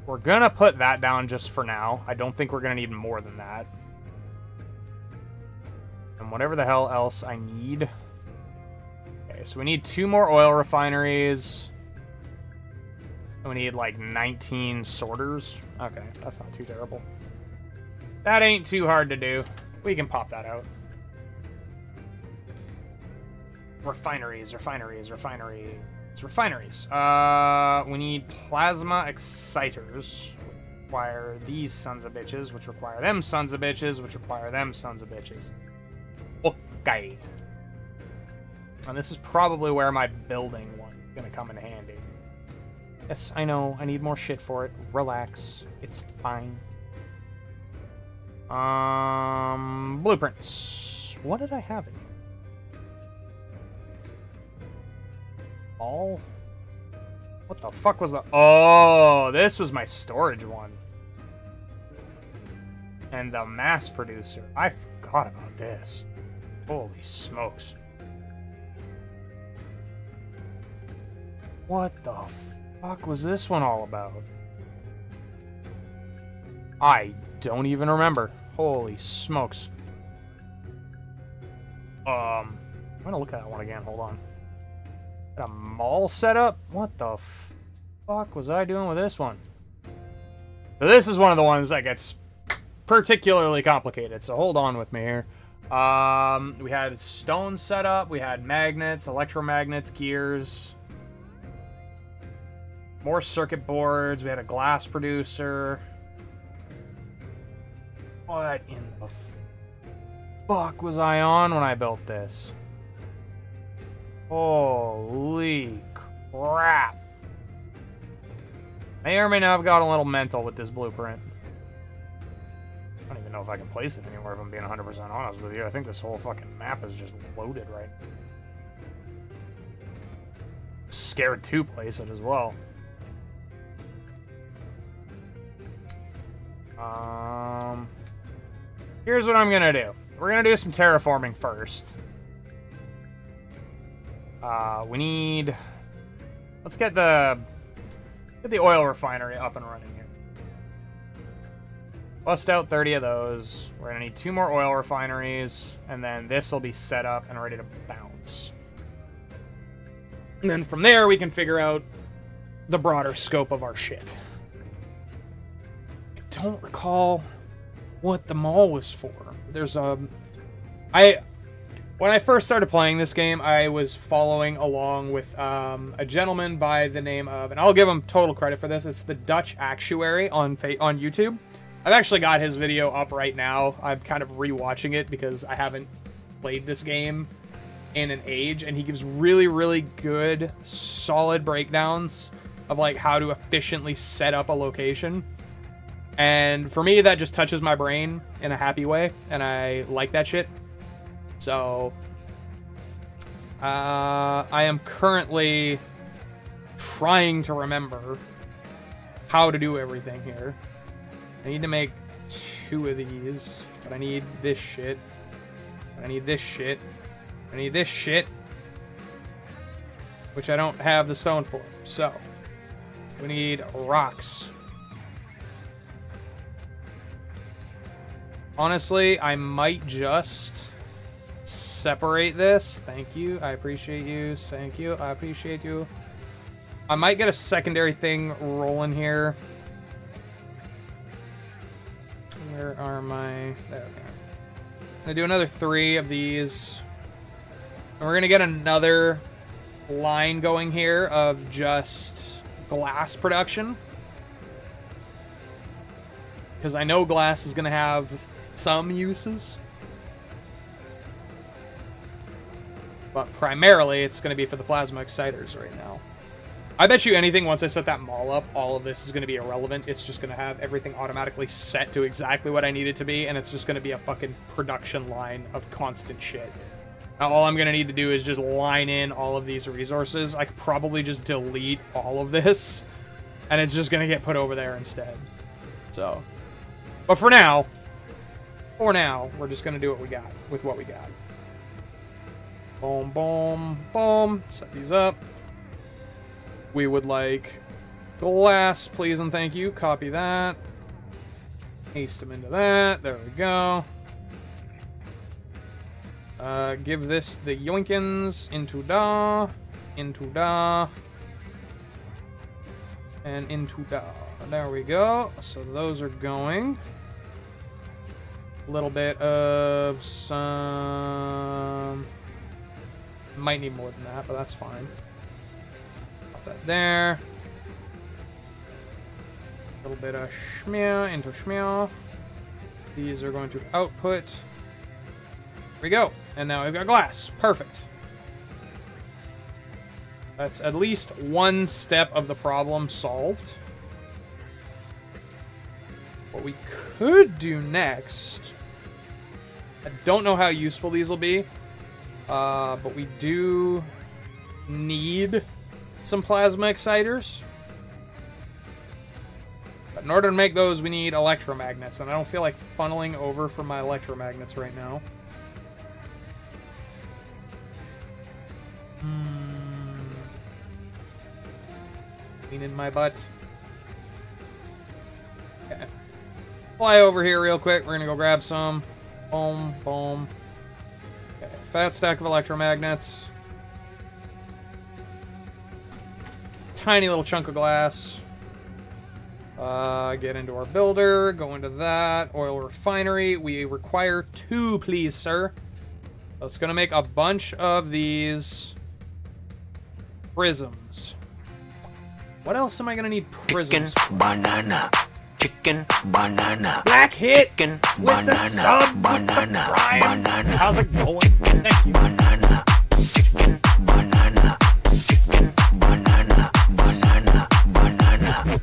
We're gonna put that down just for now. I don't think we're gonna need more than that. And whatever the hell else I need. Okay, so we need 2 more oil refineries. And we need like 19 sorters. Okay, that's not too terrible. That ain't too hard to do. We can pop that out. Refineries. We need plasma exciters. Require these sons of bitches, which require them sons of bitches, which require them sons of bitches. Okay. And this is probably where my building one is gonna come in handy. Yes, I know. I need more shit for it. Relax. It's fine. Blueprints. What did I have in here? All? What the fuck was the... Oh, this was my storage one. And the mass producer. I forgot about this. Holy smokes. What the fuck was this one all about? I don't even remember. Holy smokes. I'm gonna look at that one again. Hold on. Got a mall setup? What the fuck was I doing with this one? So this is one of the ones that gets particularly complicated, so hold on with me here. We had stone setup, we had magnets, electromagnets, gears, more circuit boards, we had a glass producer. What in the fuck was I on when I built this? Holy crap. May or may not have got a little mental with this blueprint. I don't even know if I can place it anywhere if I'm being 100% honest with you. I think this whole fucking map is just loaded right now. Scared to place it as well. Here's what I'm gonna do. We're gonna do some terraforming first. We need... Let's get the oil refinery up and running here. Bust out 30 of those. We're gonna need 2 more oil refineries, and then this will be set up and ready to bounce. And then from there, we can figure out the broader scope of our shit. I don't recall what the mall was for. There's when I first started playing this game, I was following along with a gentleman by the name of, and I'll give him total credit for this, it's the Dutch Actuary on YouTube. I've actually got his video up right now. I'm kind of rewatching it because I haven't played this game in an age, and he gives really, really good, solid breakdowns of like how to efficiently set up a location. And for me, that just touches my brain in a happy way, and I like that shit. So, I am currently trying to remember how to do everything here. I need to make 2 of these, but I need this shit. I need this shit. I need this shit, which I don't have the stone for. So, we need rocks. Honestly, I might just separate this. Thank you. I appreciate you. Thank you. I appreciate you. I might get a secondary thing rolling here. Where are my... There we are. I'm gonna do another 3 of these. And we're gonna get another line going here of just glass production. Because I know glass is gonna have some uses. But primarily, it's gonna be for the plasma exciters right now. I bet you anything, once I set that mall up, all of this is going to be irrelevant. It's just going to have everything automatically set to exactly what I need it to be, and it's just going to be a fucking production line of constant shit. Now, all I'm going to need to do is just line in all of these resources. I could probably just delete all of this, and it's just going to get put over there instead. So, but for now, we're just going to do what we got, with what we got. Boom, boom, boom. Set these up. We would like glass, please and thank you. Copy that. Paste them into that. There we go. Give this the yoinkins into da, and into da. There we go. So those are going. A little bit of some. Might need more than that, but that's fine. That there. A little bit of schmear into schmear. These are going to output. Here we go. And now we've got glass. Perfect. That's at least one step of the problem solved. What we could do next, I don't know how useful these will be, but we do need some plasma exciters. But in order to make those, we need electromagnets, and I don't feel like funneling over for my electromagnets right now. Clean in my butt. Okay. Fly over here real quick. We're gonna go grab some. Boom, boom. Okay. Fat stack of electromagnets. Tiny little chunk of glass. Get into our builder. Go into that. Oil refinery. We require 2, please, sir. So it's going to make a bunch of these prisms. What else am I going to need prisms? Chicken banana. Chicken banana. Black hit Chicken with banana. the sub Banana. with the prime. Banana. How's it going? Thank you. Banana. Chicken banana. Chicken banana. Banana. Banana.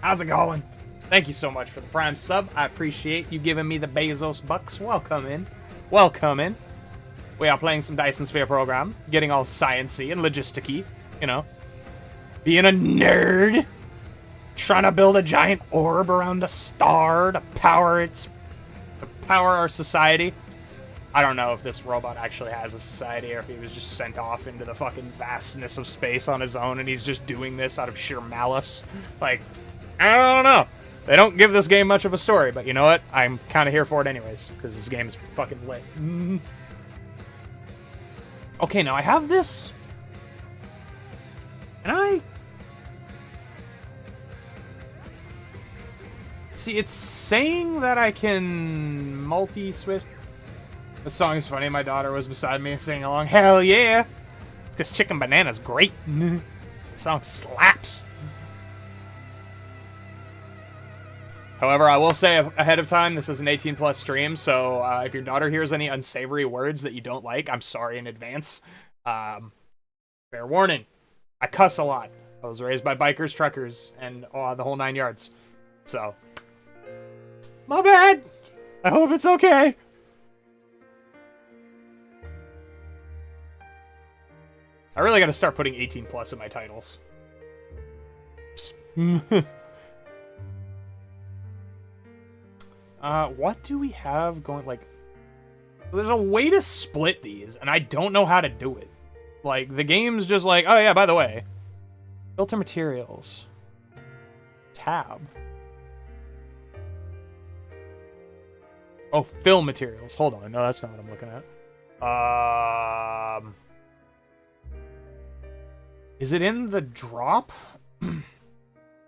How's it going? Thank you so much for the prime sub. I appreciate you giving me the Bezos bucks. Welcome in. Welcome in. We are playing some Dyson Sphere program, getting all sciencey and logisticy, you know. Being a nerd. Trying to build a giant orb around a star to power our society. I don't know if this robot actually has a society or if he was just sent off into the fucking vastness of space on his own and he's just doing this out of sheer malice. Like, I don't know. They don't give this game much of a story, but you know what? I'm kind of here for it anyways, because this game is fucking lit. Okay, now I have this. And I... See, it's saying that I can multi-switch. The song is funny. My daughter was beside me singing along. Hell yeah! It's because Chicken Banana's great. The song slaps. However, I will say ahead of time, this is an 18+ stream, so if your daughter hears any unsavory words that you don't like, I'm sorry in advance. Fair warning. I cuss a lot. I was raised by bikers, truckers, and the whole 9 yards. So, my bad. I hope it's okay. I really got to start putting 18+ in my titles. What do we have going? Like, there's a way to split these, and I don't know how to do it. Like, the game's just like, oh yeah, by the way, filter materials, tab. Oh, fill materials. Hold on. No, that's not what I'm looking at. Is it in the drop?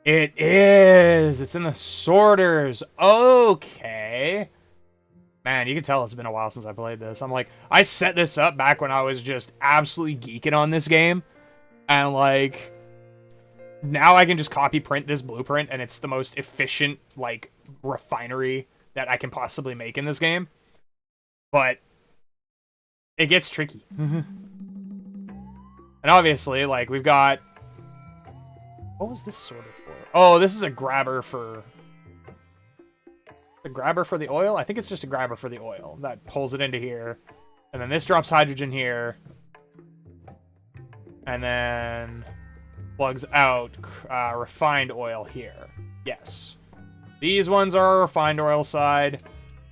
It is. It's in the sorters. Okay. Man, you can tell it's been a while since I played this. I'm like, I set this up back when I was just absolutely geeking on this game. And, like, now I can just copy print this blueprint, and it's the most efficient, like, refinery that I can possibly make in this game. But it gets tricky. And obviously, like, we've got... What was this sorter for? Oh, this is a grabber for... A grabber for the oil? I think it's just a grabber for the oil that pulls it into here. And then this drops hydrogen here. And then plugs out refined oil here. Yes. These ones are our refined oil side.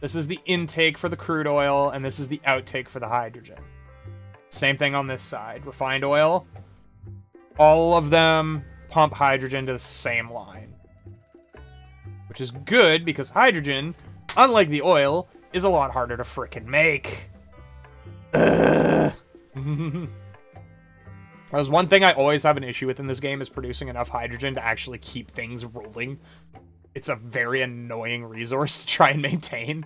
This is the intake for the crude oil, and this is the outtake for the hydrogen. Same thing on this side. Refined oil. All of them pump hydrogen to the same line. Which is good, because hydrogen, unlike the oil, is a lot harder to frickin' make. That was one thing I always have an issue with in this game, is producing enough hydrogen to actually keep things rolling. It's a very annoying resource to try and maintain.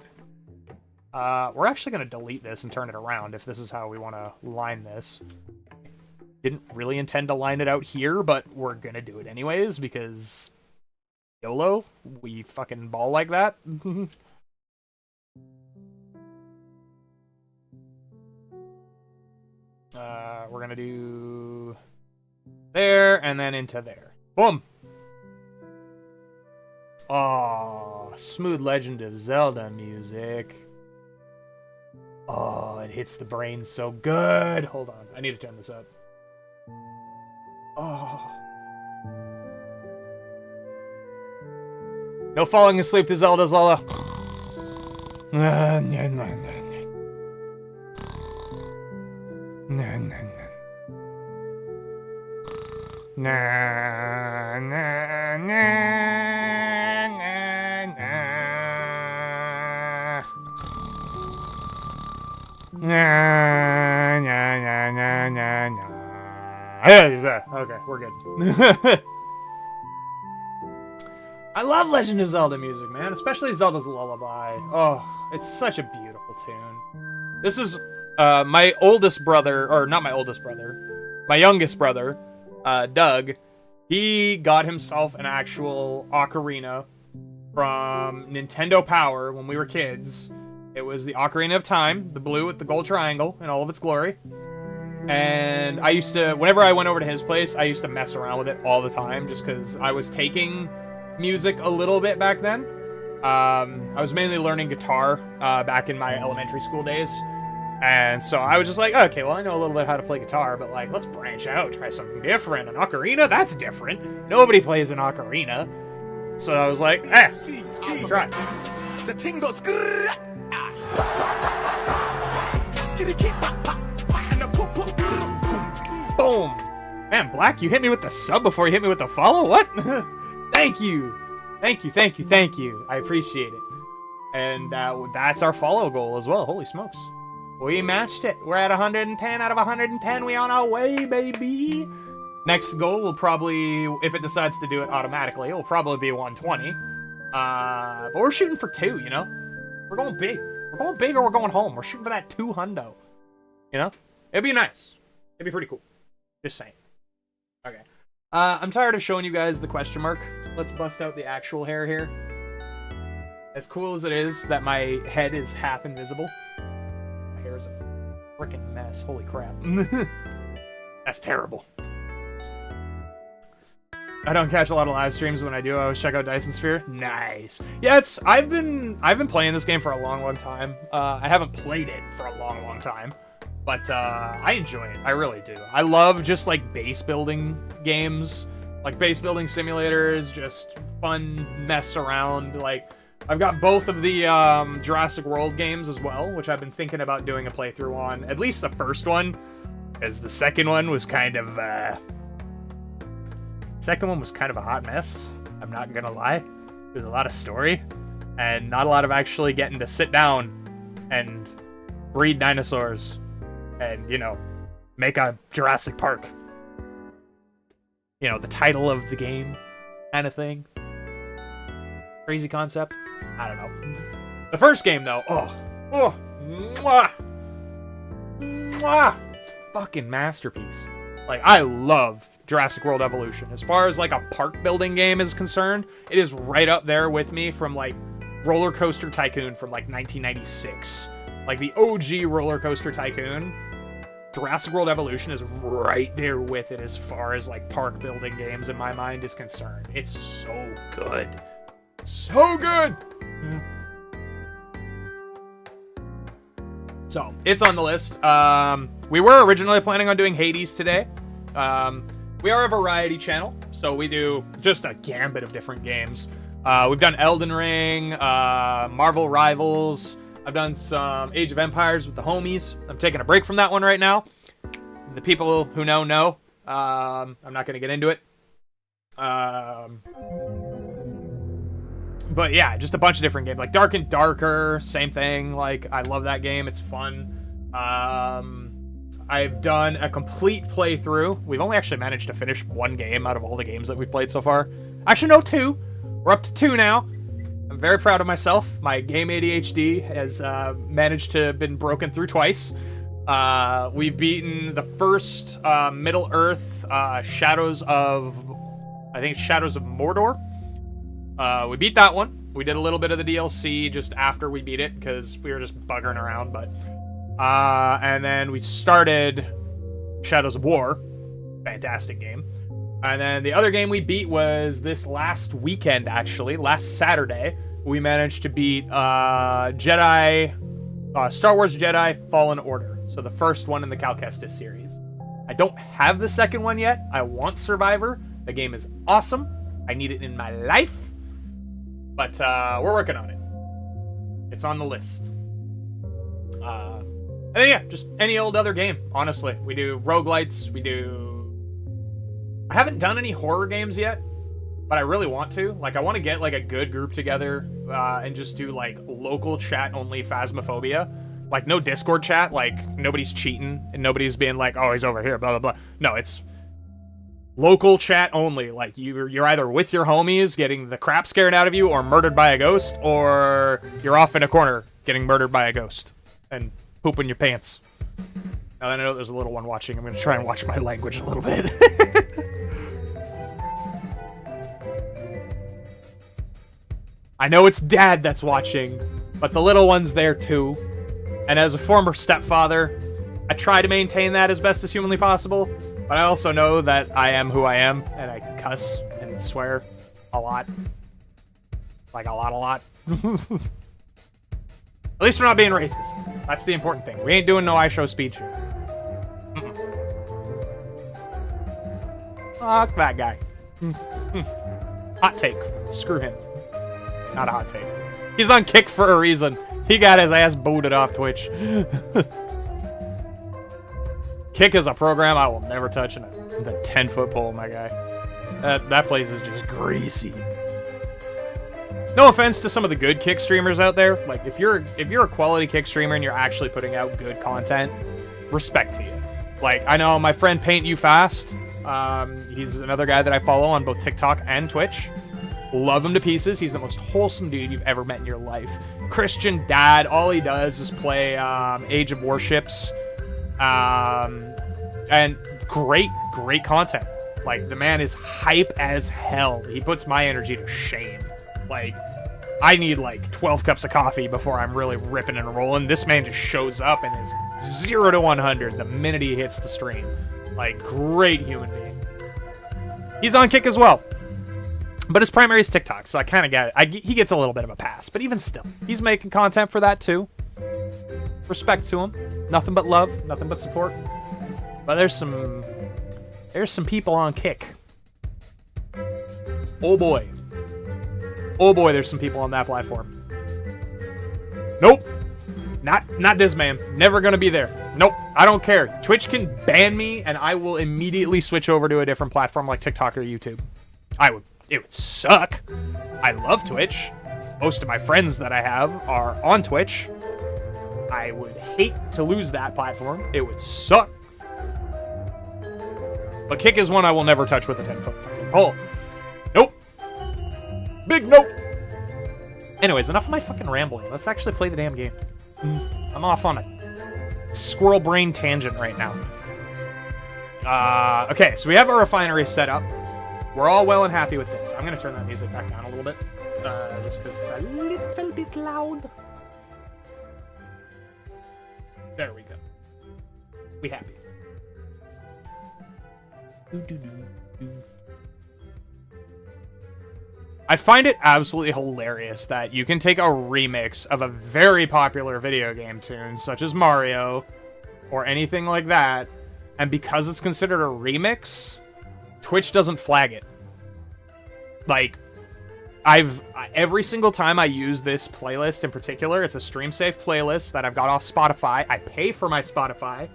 We're actually going to delete this and turn it around if this is how we want to line this. Didn't really intend to line it out here, but we're going to do it anyways, because... YOLO, we fucking ball like that. We're gonna do there and then into there. Boom. Oh, smooth Legend of Zelda music. Oh, it hits the brain so good. Hold on, I need to turn this up. Oh. No falling asleep to Zelda's Lola. Okay, we're good. I love Legend of Zelda music, man. Especially Zelda's Lullaby. Oh, it's such a beautiful tune. This is my oldest brother, or not my oldest brother, my youngest brother, Doug. He got himself an actual ocarina from Nintendo Power when we were kids. It was the Ocarina of Time, the blue with the gold triangle in all of its glory. And I used to, whenever I went over to his place, I used to mess around with it all the time just because I was taking music a little bit back then. I was mainly learning guitar back in my elementary school days. And so I was just like, okay, well, I know a little bit how to play guitar, but like, let's branch out, try something different. An ocarina? That's different. Nobody plays an ocarina. So I was like, let's try. The ting goes. Boom! Man, Black, you hit me with the sub before you hit me with the follow? What? Thank you! Thank you, thank you, thank you. I appreciate it. And that's our follow goal as well. Holy smokes. We matched it. We're at 110 out of 110. We on our way, baby! Next goal will probably, if it decides to do it automatically, it will probably be 120. But we're shooting for 2, you know? We're going big. We're going big or we're going home. We're shooting for that 2 hundo. You know? It'd be nice. It'd be pretty cool. Just saying. Okay. I'm tired of showing you guys the question mark. Let's bust out the actual hair here. As cool as it is that my head is half invisible, my hair is a freaking mess. Holy crap. That's terrible. I don't catch a lot of live streams. When I do, I always check out Dyson Sphere. Nice. Yeah, I've been playing this game for a long time. I haven't played it for a long time. But I enjoy it. I really do. I love just like base building games, like base building simulators, just fun mess around. Like I've got both of the Jurassic World games as well, which I've been thinking about doing a playthrough on. At least the first one, as the second one was kind of a hot mess. I'm not gonna lie. There's a lot of story and not a lot of actually getting to sit down and breed dinosaurs. And, you know, make a Jurassic Park. You know, the title of the game. kind of thing. Crazy concept. I don't know. The first game, though, mwah, mwah, it's a fucking masterpiece. Like, I love Jurassic World Evolution. As far as, like, a park building game is concerned, it is right up there with me from, like, Roller Coaster Tycoon from, like, 1996. Like, the OG Roller Coaster Tycoon, Jurassic World Evolution is right there with it as far as, like, park building games in my mind is concerned. It's so good. So good! So, it's on the list. We were originally planning on doing Hades today. We are a variety channel, so we do just a gambit of different games. We've done Elden Ring, Marvel Rivals. I've done some Age of Empires with the homies. I'm taking a break from that one right now. The people who know. I'm not going to get into it. But yeah, just a bunch of different games. Like Dark and Darker, same thing. Like, I love that game. It's fun. I've done a complete playthrough. We've only actually managed to finish one game out of all the games that we've played so far. Actually, no, 2. We're up to 2 now. I'm very proud of myself. My game ADHD has managed to have been broken through twice. We've beaten the first Middle-earth Shadows of Mordor. We beat that one. We did a little bit of the DLC just after we beat it because we were just buggering around. But and then we started Shadows of War. Fantastic game. And then the other game we beat was this last weekend, actually. Last Saturday, we managed to beat Star Wars Jedi Fallen Order. So the first one in the Cal Kestis series. I don't have the second one yet. I want Survivor. The game is awesome. I need it in my life. But we're working on it. It's on the list. And then, yeah, just any old other game, honestly. We do roguelites. I haven't done any horror games yet, but I really want to. Like, I want to get, like, a good group together and just do, like, local chat-only Phasmophobia. Like, no Discord chat. Like, nobody's cheating and nobody's being like, oh, he's over here, blah, blah, blah. No, it's local chat only. Like, you're either with your homies getting the crap scared out of you or murdered by a ghost, or you're off in a corner getting murdered by a ghost and pooping your pants. Now that I know there's a little one watching, I'm going to try and watch my language a little bit. I know it's Dad that's watching, but the little one's there too. And as a former stepfather, I try to maintain that as best as humanly possible. But I also know that I am who I am, and I cuss and swear a lot. Like, a lot. At least we're not being racist. That's the important thing. We ain't doing no I show speech here. Fuck that guy. Hot take. Screw him. Not a hot take. He's on Kick for a reason. He got his ass booted off Twitch. Kick is a program I will never touch in the 10-foot pole, my guy. That place is just greasy. No offense to some of the good Kick streamers out there. Like, if you're a quality Kick streamer and you're actually putting out good content, respect to you. Like, I know my friend Paint You Fast. He's another guy that I follow on both TikTok and Twitch. Love him to pieces. He's the most wholesome dude you've ever met in your life. Christian dad. All he does is play Age of Warships. And great content. Like, the man is hype as hell. He puts my energy to shame. Like, I need like 12 cups of coffee before I'm really ripping and rolling. This man just shows up and is 0 to 100 the minute he hits the stream. Like, great human being. He's on Kick as well. But his primary is TikTok, so I kind of get it. He gets a little bit of a pass. But even still, he's making content for that too. Respect to him. Nothing but love. Nothing but support. But there's some people on Kick. Oh boy. Oh boy, there's some people on that platform. Nope. Not this man. Never gonna be there. Nope. I don't care. Twitch can ban me, and I will immediately switch over to a different platform like TikTok or YouTube. It would suck. I love Twitch. Most of my friends that I have are on Twitch. I would hate to lose that platform. It would suck. But Kick is one I will never touch with a 10-foot fucking pole. Nope. Big nope. Anyways, enough of my fucking rambling. Let's actually play the damn game. I'm off on a squirrel brain tangent right now. Okay, so we have our refinery set up. We're all well and happy with this. I'm going to turn that music back down a little bit. Just because it's a little bit loud. There we go. We happy. I find it absolutely hilarious that you can take a remix of a very popular video game tune, such as Mario, or anything like that, and because it's considered a remix, Twitch doesn't flag it. Like, every single time I use this playlist in particular, it's a stream safe playlist that I've got off Spotify. I pay for my Spotify.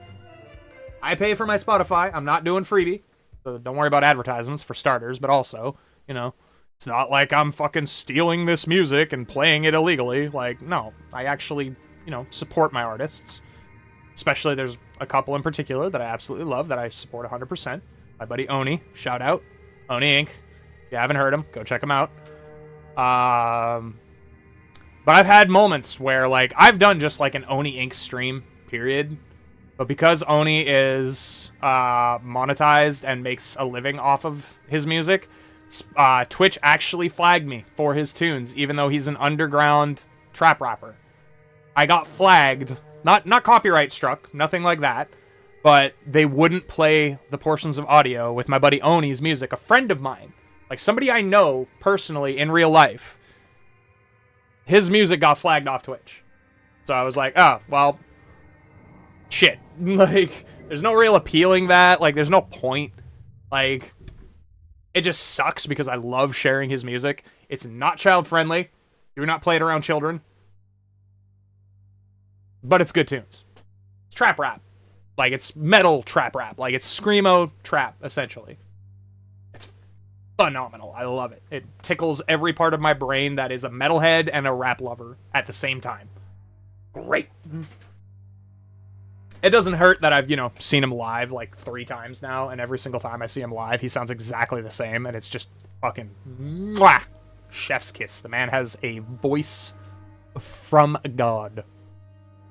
I'm not doing freebie. So don't worry about advertisements for starters, but also, you know, it's not like I'm fucking stealing this music and playing it illegally. Like, no, I actually, you know, support my artists. Especially there's a couple in particular that I absolutely love that I support 100%. My buddy Oni, shout out. Oni Inc. If you haven't heard him, go check him out. But I've had moments where, like, I've done just like an Oni Inc. stream, period. But because Oni is monetized and makes a living off of his music, Twitch actually flagged me for his tunes, even though he's an underground trap rapper. I got flagged, not copyright struck, nothing like that, but they wouldn't play the portions of audio with my buddy Oni's music, a friend of mine, like somebody I know personally in real life. His music got flagged off Twitch. So I was like, oh, well, shit. Like, there's no real appealing that. Like, there's no point. Like, it just sucks because I love sharing his music. It's not child-friendly. Do not play it around children. But it's good tunes. It's trap rap. Like, it's metal trap rap. Like, it's screamo trap, essentially. It's phenomenal. I love it. It tickles every part of my brain that is a metalhead and a rap lover at the same time. Great. It doesn't hurt that I've, you know, seen him live like 3 times now, and every single time I see him live, he sounds exactly the same, and it's just fucking mwah! Chef's kiss. The man has a voice from God.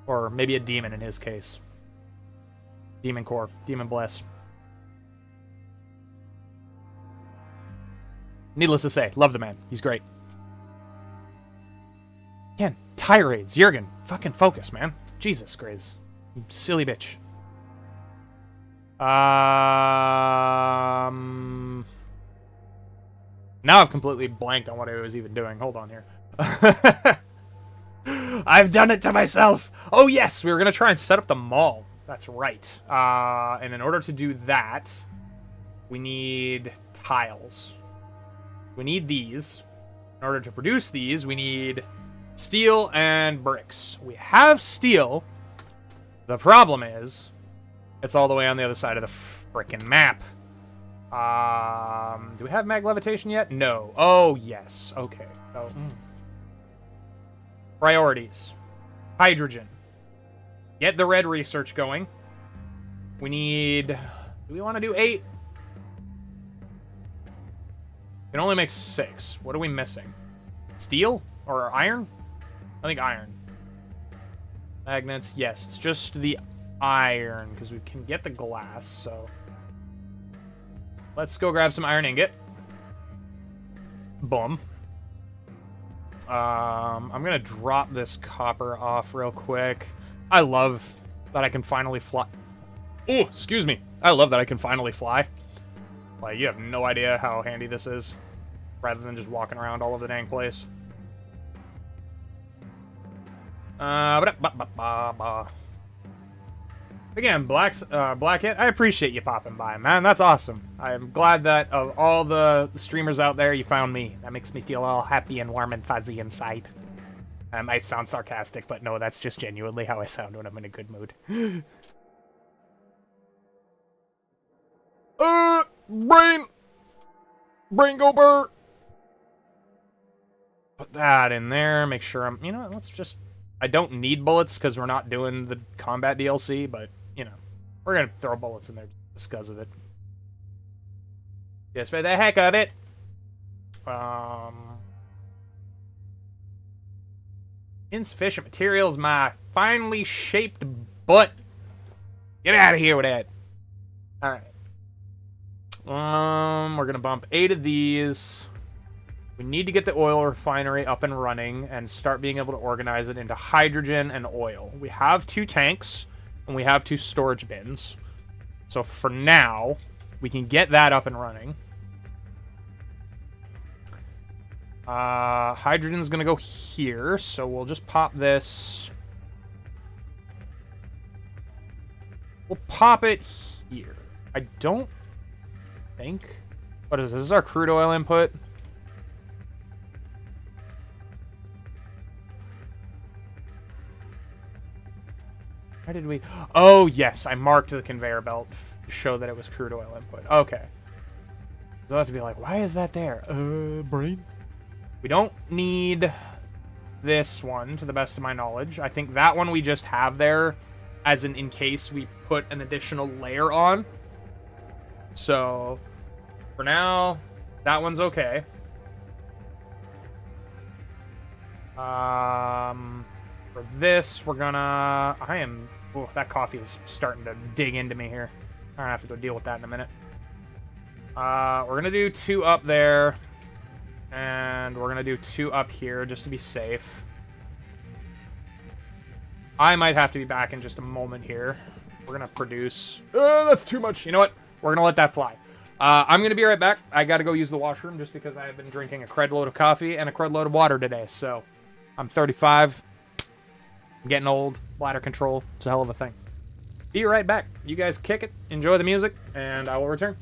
Or maybe a demon in his case. Demon core. Demon bless. Needless to say, love the man. He's great. Again, tirades. Jurgen, fucking focus, man. Jesus, Grace. You silly bitch. Now I've completely blanked on what I was even doing. Hold on here. I've done it to myself. Oh, yes. We were going to try and set up the mall. That's right. And in order to do that, we need tiles. We need these. In order to produce these, we need steel and bricks. We have steel. The problem is, it's all the way on the other side of the frickin' map. Do we have mag levitation yet? No. Oh, yes. Okay. So, priorities. Hydrogen. Get the red research going. We need... Do we want to do 8? We can only make 6. What are we missing? Steel? Or iron? I think iron. Magnets, yes, it's just the iron, because we can get the glass, so... Let's go grab some iron ingot. Boom. I'm gonna drop this copper off real quick. I love that I can finally fly. Oh, excuse me. I love that I can finally fly. Like, you have no idea how handy this is, rather than just walking around all over the dang place. Again, Blackhead, I appreciate you popping by, man. That's awesome. I'm glad that of all the streamers out there, you found me. That makes me feel all happy and warm and fuzzy inside. I might sound sarcastic, but no, that's just genuinely how I sound when I'm in a good mood. Brain go burr. Put that in there, make sure I'm, you know, let's just... I don't need bullets because we're not doing the combat DLC, but, you know, we're going to throw bullets in there just because of it. Just for the heck of it. Insufficient materials, my finely shaped butt. Get out of here with that. Alright. We're gonna bump 8 of these. We need to get the oil refinery up and running and start being able to organize it into hydrogen and oil. We have 2 tanks, and we have 2 storage bins. So for now, we can get that up and running. Hydrogen's gonna go here, so we'll just pop this. We'll pop it here. I don't think... What is this? This is our crude oil input. Why did we... Oh, yes. I marked the conveyor belt to show that it was crude oil input. Okay. You'll have to be like, why is that there? Brain? We don't need this one, to the best of my knowledge. I think that one we just have there as in case we put an additional layer on. So, for now, that one's okay. For this, we're gonna... Oh, that coffee is starting to dig into me here. I'm gonna have to go deal with that in a minute. We're gonna do 2 up there. And we're gonna do 2 up here, just to be safe. I might have to be back in just a moment here. We're gonna produce... that's too much. You know what? We're gonna let that fly. I'm gonna be right back. I gotta go use the washroom, just because I've been drinking a crud load of coffee and a crud load of water today. So, I'm 35. I'm getting old. Bladder control. It's a hell of a thing. Be right back. You guys kick it. Enjoy the music. And I will return.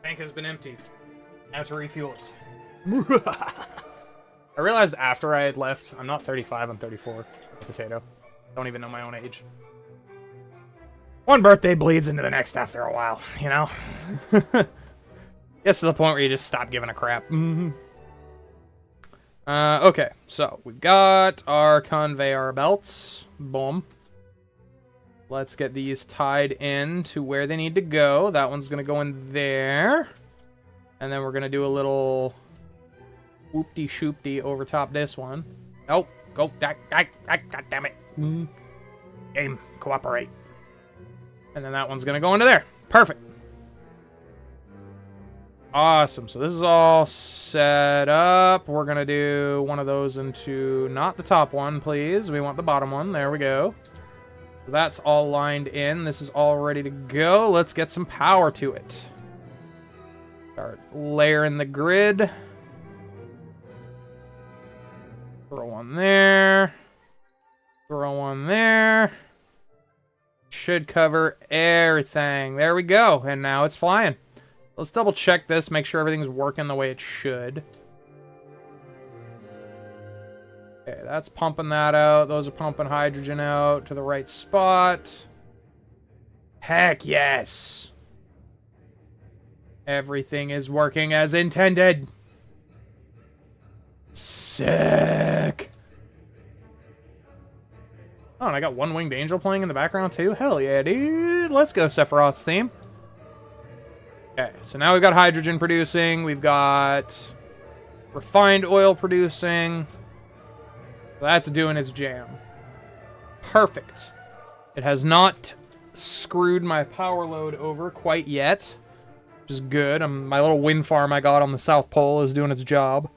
Tank has been emptied. Now to refuel it. I realized after I had left, I'm not 35, I'm 34. Potato. Don't even know my own age. One birthday bleeds into the next after a while, you know? Gets to the point where you just stop giving a crap. Okay, so we've got our conveyor belts. Boom. Let's get these tied in to where they need to go. That one's going to go in there. And then we're going to do a little whoopty-shoopty over top this one. Nope. Go. God damn it. Game. Cooperate. And then that one's going to go into there. Perfect. Awesome. So this is all set up. We're going to do one of those into... Not the top one, please. We want the bottom one. There we go. So that's all lined in. This is all ready to go. Let's get some power to it. Start layering the grid. Throw one there. Throw one there. Should cover everything. There we go. And now it's flying. Let's double check this, make sure everything's working the way it should. Okay, that's pumping that out. Those are pumping hydrogen out to the right spot. Heck yes. Everything is working as intended. Sick. Oh, and I got One Winged Angel playing in the background too? Hell yeah, dude. Let's go, Sephiroth's theme. Okay, so now we've got hydrogen producing. We've got refined oil producing. That's doing its jam. Perfect. It has not screwed my power load over quite yet, which is good. My little wind farm I got on the South Pole is doing its job.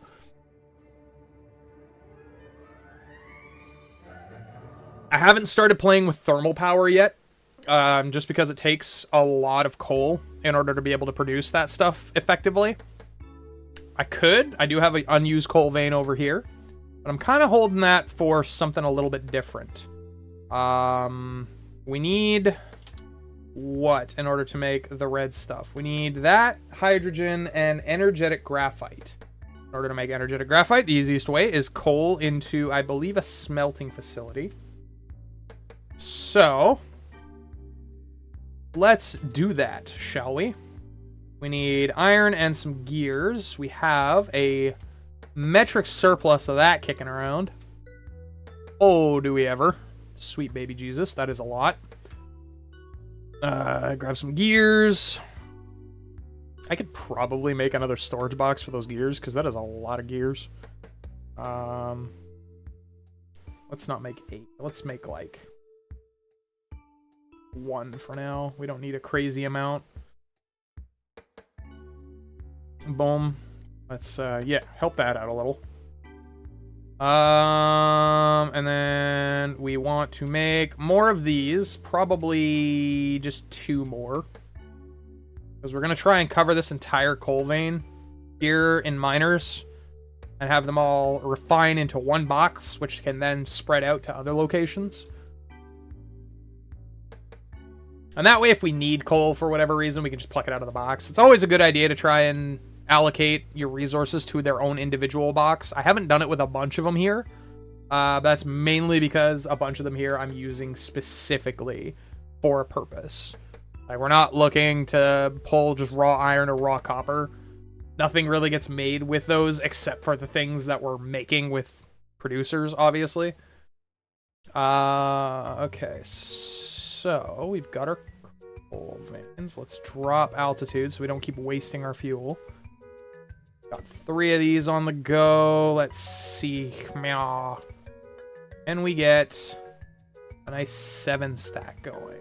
I haven't started playing with thermal power yet, just because it takes a lot of coal in order to be able to produce that stuff effectively. I do have an unused coal vein over here, but I'm kind of holding that for something a little bit different. We need what in order to make the red stuff? We need that, hydrogen, and energetic graphite. In order to make energetic graphite, the easiest way is coal into, I believe, a smelting facility. So, let's do that, shall we? We need iron and some gears. We have a metric surplus of that kicking around. Oh, do we ever? Sweet baby Jesus, that is a lot. Grab some gears. I could probably make another storage box for those gears, because that is a lot of gears. Let's not make 8. Let's make, like... 1 for now. We don't need a crazy amount. Boom. Let's yeah, help that out a little. And then we want to make more of these, probably just 2 more, because we're gonna try and cover this entire coal vein here in miners and have them all refine into one box, which can then spread out to other locations. And that way, if we need coal for whatever reason, we can just pluck it out of the box. It's always a good idea to try and allocate your resources to their own individual box. I haven't done it with a bunch of them here. But that's mainly because a bunch of them here I'm using specifically for a purpose. Like, we're not looking to pull just raw iron or raw copper. Nothing really gets made with those except for the things that we're making with producers, obviously. Okay, so we've got our coal veins. Let's drop altitude so we don't keep wasting our fuel. Got 3 of these on the go. Let's see. Meow. And we get a nice 7 stack going.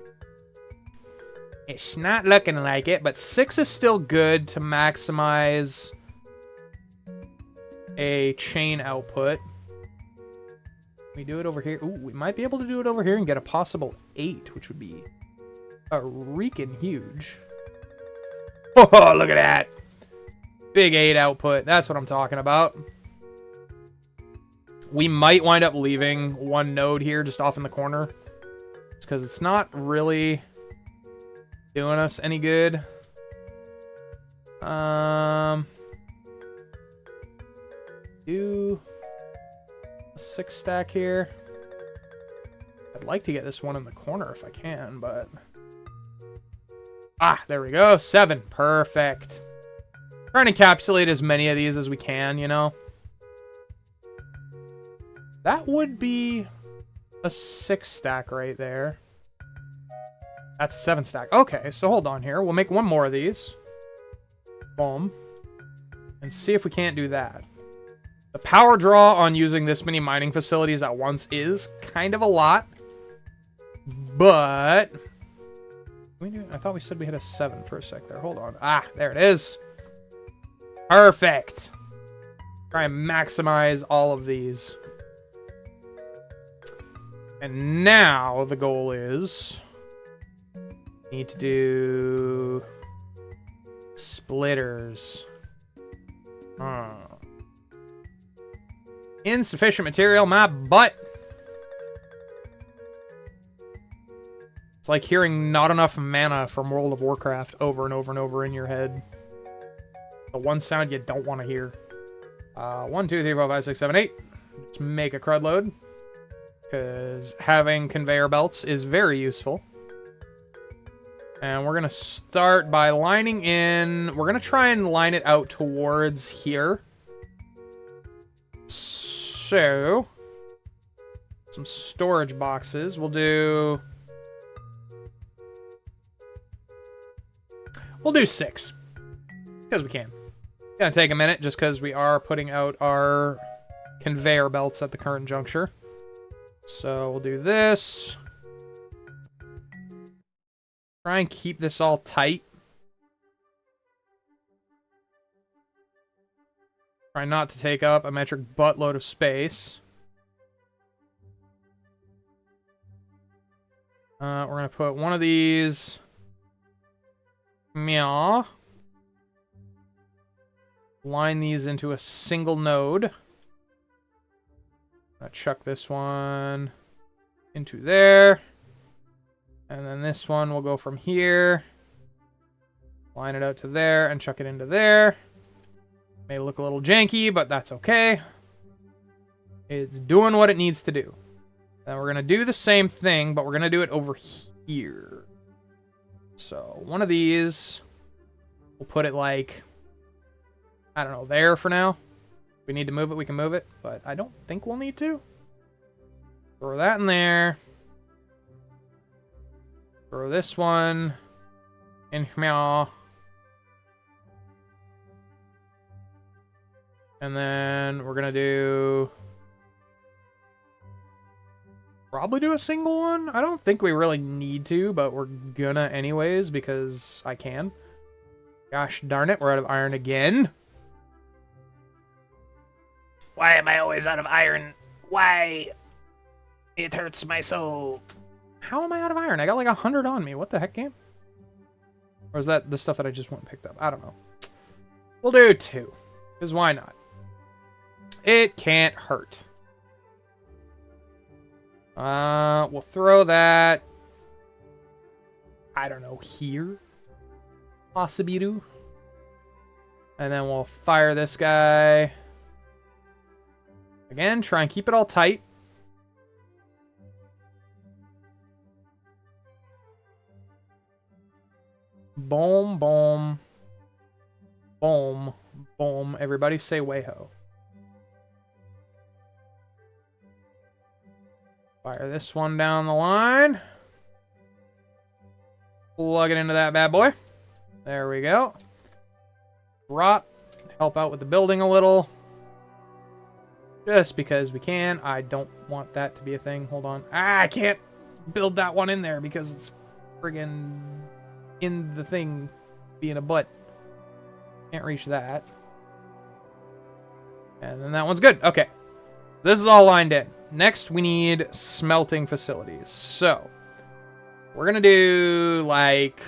It's not looking like it, but 6 is still good to maximize a chain output. We do it over here. Ooh, we might be able to do it over here and get a possible 8, which would be a reeking huge. Oh, look at that. Big 8 output. That's what I'm talking about. We might wind up leaving 1 node here just off in the corner, because it's not really doing us any good. Do a 6 stack here. I'd like to get this one in the corner if I can, but... Ah, there we go. 7. Perfect. Trying to encapsulate as many of these as we can, you know? That would be a 6 stack right there. That's a 7 stack. Okay, so hold on here. We'll make one more of these. Boom. And see if we can't do that. The power draw on using this many mining facilities at once is kind of a lot. But... I thought we said we had a 7 for a sec there. Hold on. Ah, there it is. Perfect. Try and maximize all of these. And now the goal is... Need to do... Splitters. Insufficient material, my butt. It's like hearing not enough mana from World of Warcraft over and over and over in your head. The one sound you don't want to hear. 1, 2, 3, 4, 5, 6, 7, 8. Let's make a crud load. Because having conveyor belts is very useful. And we're going to start by lining in... We're going to try and line it out towards here. So... Some storage boxes. We'll do 6. Because we can. It's going to take a minute just because we are putting out our conveyor belts at the current juncture. So we'll do this. Try and keep this all tight. Try not to take up a metric buttload of space. We're going to put one of these. Meow. Line these into a single node. I'll chuck this one into there. And then this one will go from here. Line it out to there and chuck it into there. May look a little janky, but that's okay. It's doing what it needs to do. Then we're going to do the same thing, but we're going to do it over here. So one of these, we'll put it like, I don't know, there for now. If we need to move it, we can move it, but I don't think we'll need to. Throw that in there. Throw this one in here. And then we're going to do... Probably do a single one. I don't think we really need to, but we're gonna anyways because I can. Gosh darn it, we're out of iron again. Why am I always out of iron? Why? It hurts my soul. How am I out of iron? I got like 100 on me. What the heck, game? Or is that the stuff that I just went and picked up? I don't know. We'll do 2. Because why not? It can't hurt. We'll throw that, I don't know, here. Possibly do. And then we'll fire this guy. Again, try and keep it all tight. Boom, boom. Boom, boom. Everybody say way-ho. Fire this one down the line. Plug it into that bad boy. There we go. Rot. Help out with the building a little. Just because we can. I don't want that to be a thing. Hold on. Ah, I can't build that one in there because it's friggin' in the thing being a butt. Can't reach that. And then that one's good. Okay. This is all lined in. Next, we need smelting facilities. So, we're going to do, like...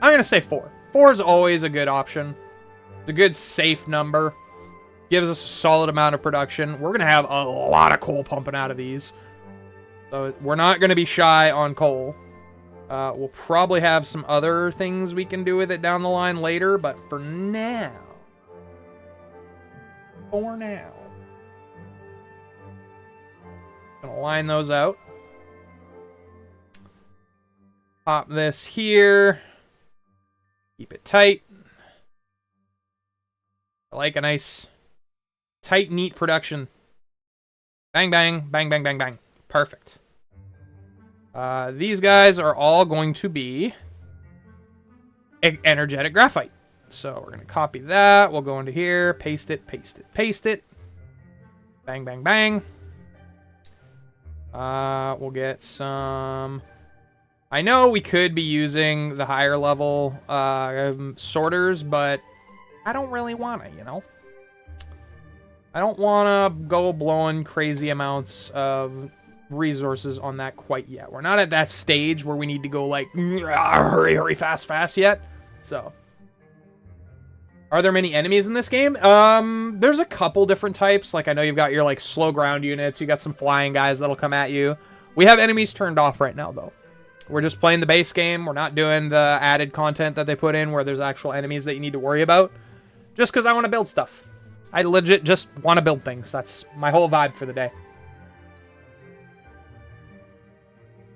I'm going to say 4. 4 is always a good option. It's a good, safe number. Gives us a solid amount of production. We're going to have a lot of coal pumping out of these. So, we're not going to be shy on coal. We'll probably have some other things we can do with it down the line later, but for now... Gonna line those out. Pop this here. Keep it tight. I like a nice, tight, neat production. Bang, bang, bang, bang, bang, bang. Perfect. These guys are all going to be energetic graphite. So we're going to copy that. We'll go into here, paste it, paste it, paste it. Bang, bang, bang. We'll get some... I know we could be using the higher level sorters, but I don't really want to, you know? I don't want to go blowing crazy amounts of resources on that quite yet. We're not at that stage where we need to go like, hurry, hurry, fast, fast yet. So... Are there many enemies in this game? There's a couple different types. Like, I know you've got your, like, slow ground units. You got some flying guys that'll come at you. We have enemies turned off right now, though. We're just playing the base game. We're not doing the added content that they put in where there's actual enemies that you need to worry about. Just because I want to build stuff. I legit just want to build things. That's my whole vibe for the day.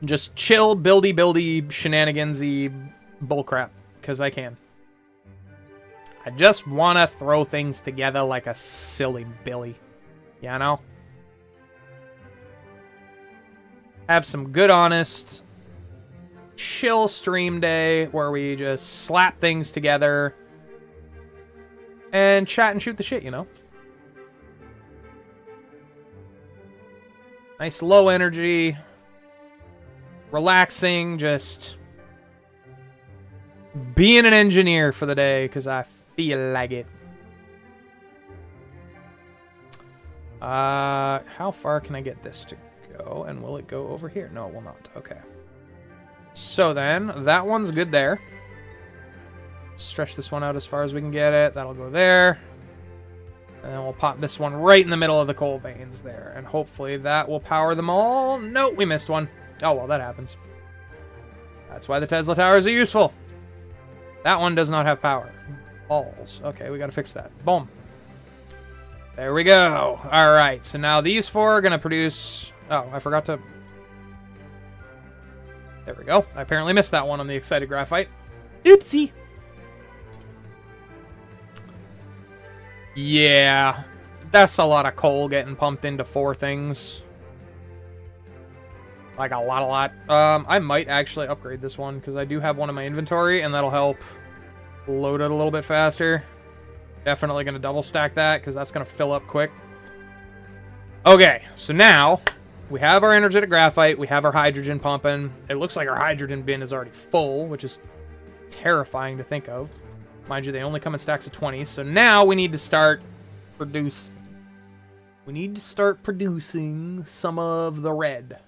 Just chill, buildy, shenanigansy bullcrap. Because I can. I just want to throw things together like a silly Billy. You know? Have some good, honest, chill stream day where we just slap things together and chat and shoot the shit, you know? Nice low energy, relaxing, just being an engineer for the day because I feel like it. How far can I get this to go? And will it go over here? No, it will not. Okay. So then, that one's good there. Stretch this one out as far as we can get it. That'll go there. And then we'll pop this one right in the middle of the coal veins there. And hopefully that will power them all. Nope, we missed one. Oh, well, that happens. That's why the Tesla towers are useful. That one does not have power. Balls. Okay, we gotta fix that. Boom. There we go. Alright, so now these four are gonna produce... Oh, I forgot to... There we go. I apparently missed that one on the excited graphite. Oopsie. Yeah. That's a lot of coal getting pumped into four things. Like a lot. I might actually upgrade this one because I do have one in my inventory and that'll help load it a little bit faster. Definitely going to double stack that because that's going to fill up quick. Okay, so now we have our energetic graphite. We have our hydrogen pumping. It looks like our hydrogen bin is already full, which is terrifying to think of. Mind you, they only come in stacks of 20. So now we need to start producing. We need to start producing some of the red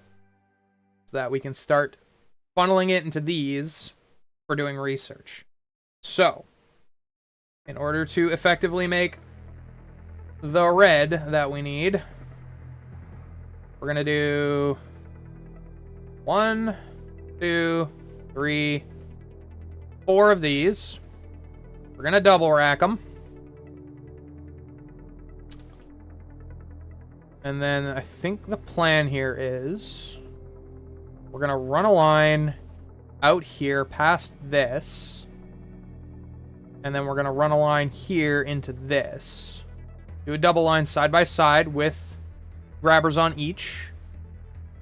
so that we can start funneling it into these for doing research. So, in order to effectively make the red that we need, we're going to do 1, 2, 3, 4 of these. We're going to double rack them. And then I think the plan here is we're going to run a line out here past this. And then we're going to run a line here into this. Do a double line side by side with grabbers on each.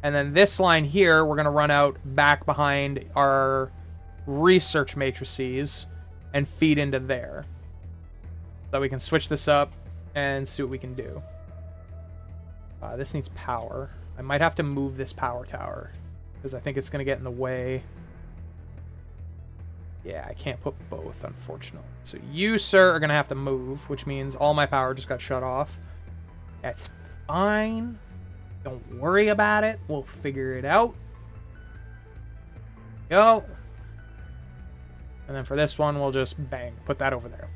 And then this line here, we're going to run out back behind our research matrices and feed into there. So we can switch this up and see what we can do. This needs power. I might have to move this power tower because I think it's going to get in the way. Yeah, I can't put both, unfortunately. So you, sir, are going to have to move, which means all my power just got shut off. That's fine. Don't worry about it. We'll figure it out. Go. And then for this one, we'll just, bang, put that over there.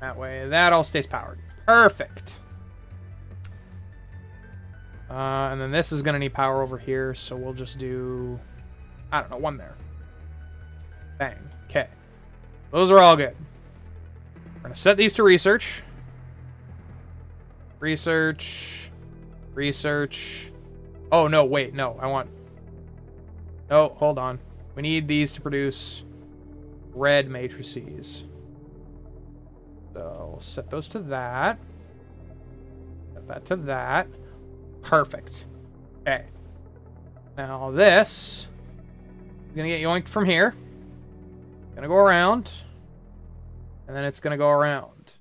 That way, that all stays powered. Perfect. And then this is going to need power over here, so we'll just do I don't know, one there. Bang. Okay. Those are all good. We're going to set these to research. Research. Research. Oh, no, wait. No, I want... No, hold on. We need these to produce red matrices. So, set those to that. Set that to that. Perfect. Okay. Now this is going to get yoinked from here. Going to go around. And then it's going to go around.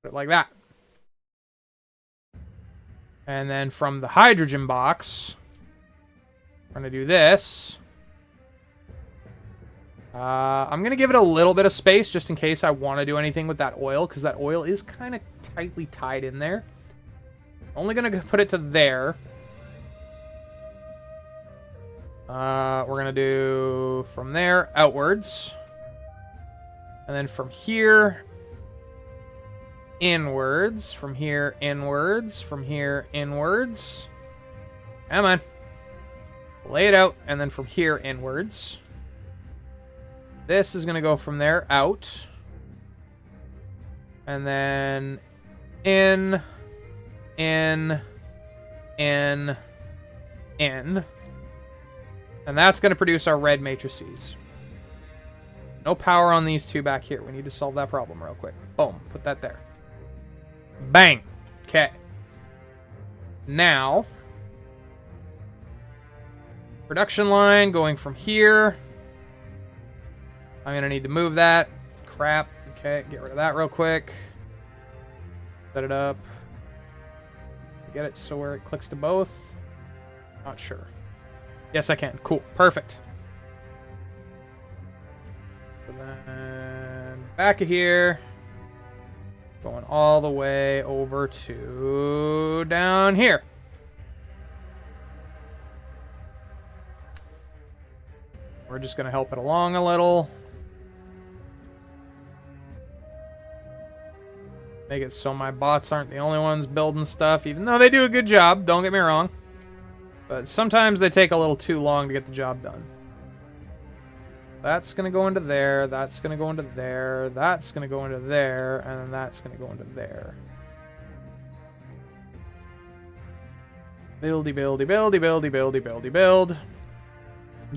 Put it like that. And then from the hydrogen box, we're going to do this. I'm going to give it a little bit of space just in case I want to do anything with that oil, because that oil is kind of tightly tied in there. Only going to put it to there. We're going to do from there outwards. And then from here inwards. From here inwards. From here inwards. Come on. Lay it out. And then from here inwards. This is going to go from there out. And then in. And that's going to produce our red matrices. No power on these two back here. We need to solve that problem real quick. Boom. Put that there. Bang. Okay. Now, production line going from here. I'm going to need to move that. Crap. Okay, get rid of that real quick. Set it up. Get it so where it clicks to both. Not sure. Yes, I can. Cool. Perfect. And then back of here. Going all the way over to down here. We're just going to help it along a little. Make it so my bots aren't the only ones building stuff, even though they do a good job, don't get me wrong. But sometimes they take a little too long to get the job done. That's going to go into there, that's going to go into there, that's going to go into there, and then that's going to go into there. Buildy, buildy, buildy, buildy, buildy, buildy, build.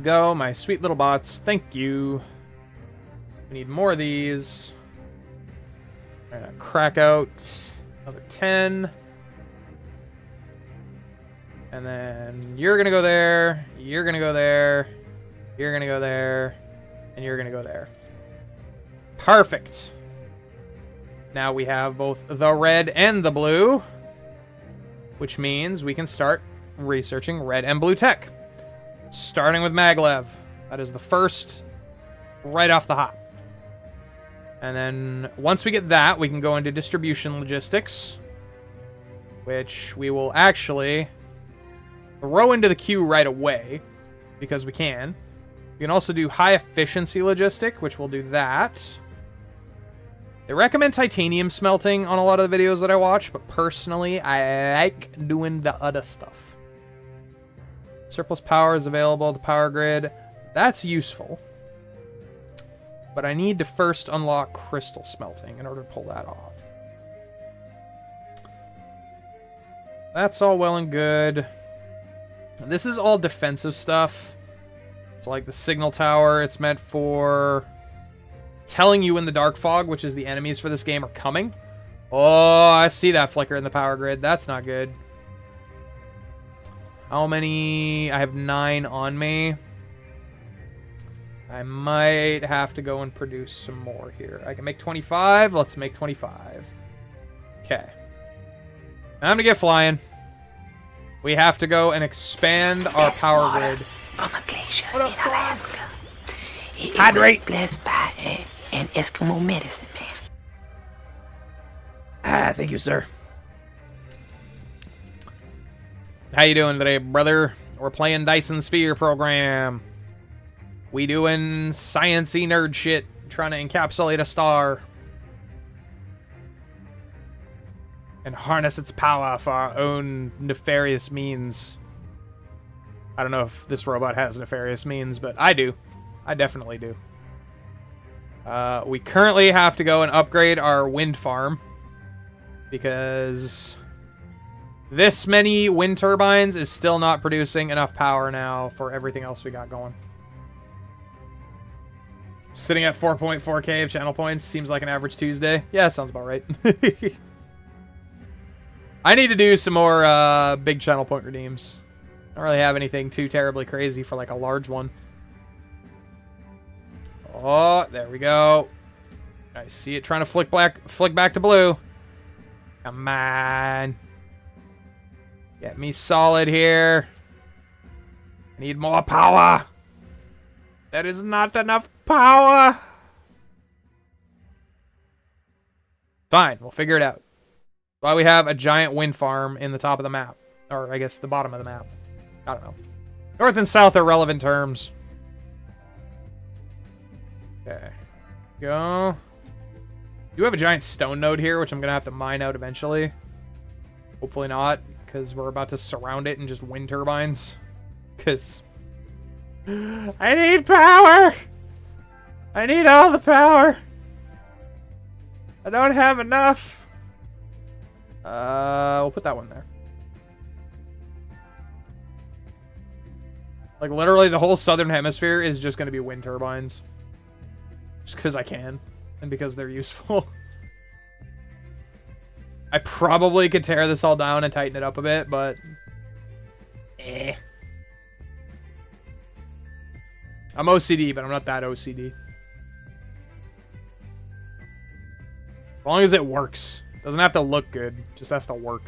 Go, my sweet little bots. Thank you. We need more of these. I'm gonna crack out another 10. And then you're gonna go there, you're gonna go there, you're gonna go there, and you're gonna go there. Perfect. Now we have both the red and the blue, which means we can start researching red and blue tech. Starting with maglev. That is the first right off the hop. And then once we get that, we can go into distribution logistics, which we will actually throw into the queue right away because we can. You can also do high efficiency logistic, which will do that. They recommend titanium smelting on a lot of the videos that I watch, but personally, I like doing the other stuff. Surplus power is available to power grid. That's useful. But I need to first unlock crystal smelting in order to pull that off. That's all well and good. This is all defensive stuff. So like the signal tower, it's meant for telling you when the dark fog, which is the enemies for this game, are coming. Oh, I see that flicker in the power grid. That's not good. How many? I have 9 on me. I might have to go and produce some more here. I can make 25. Let's make 25. Okay. Time to get flying. We have to go and expand our power grid. From a glacier What up, in son? Alaska. It Hydrate. was blessed by an Eskimo medicine man. Ah, thank you, sir. How you doing today, brother? We're playing Dyson Sphere program. We doing science-y nerd shit, trying to encapsulate a star. And harness its power for our own nefarious means. I don't know if this robot has nefarious means, but I do. I definitely do. We currently have to go and upgrade our wind farm because this many wind turbines is still not producing enough power now for everything else we got going. Sitting at 4.4k of channel points seems like an average Tuesday. Yeah, that sounds about right. I need to do some more big channel point redeems. I don't really have anything too terribly crazy for like a large one. Oh, there we go. I see it trying to flick back to blue. Come on. Get me solid here. I need more power. That is not enough power. Fine, we'll figure it out. Why we have a giant wind farm in the top of the map. Or I guess the bottom of the map. I don't know. North and south are relevant terms. Okay. Go. Do have a giant stone node here, which I'm going to have to mine out eventually. Hopefully not, because we're about to surround it in just wind turbines. Because I need power! I need all the power! I don't have enough. We'll put that one there. Like, literally, the whole southern hemisphere is just going to be wind turbines. Just because I can. And because they're useful. I probably could tear this all down and tighten it up a bit, but... I'm OCD, but I'm not that OCD. As long as it works. Doesn't have to look good. Just has to work.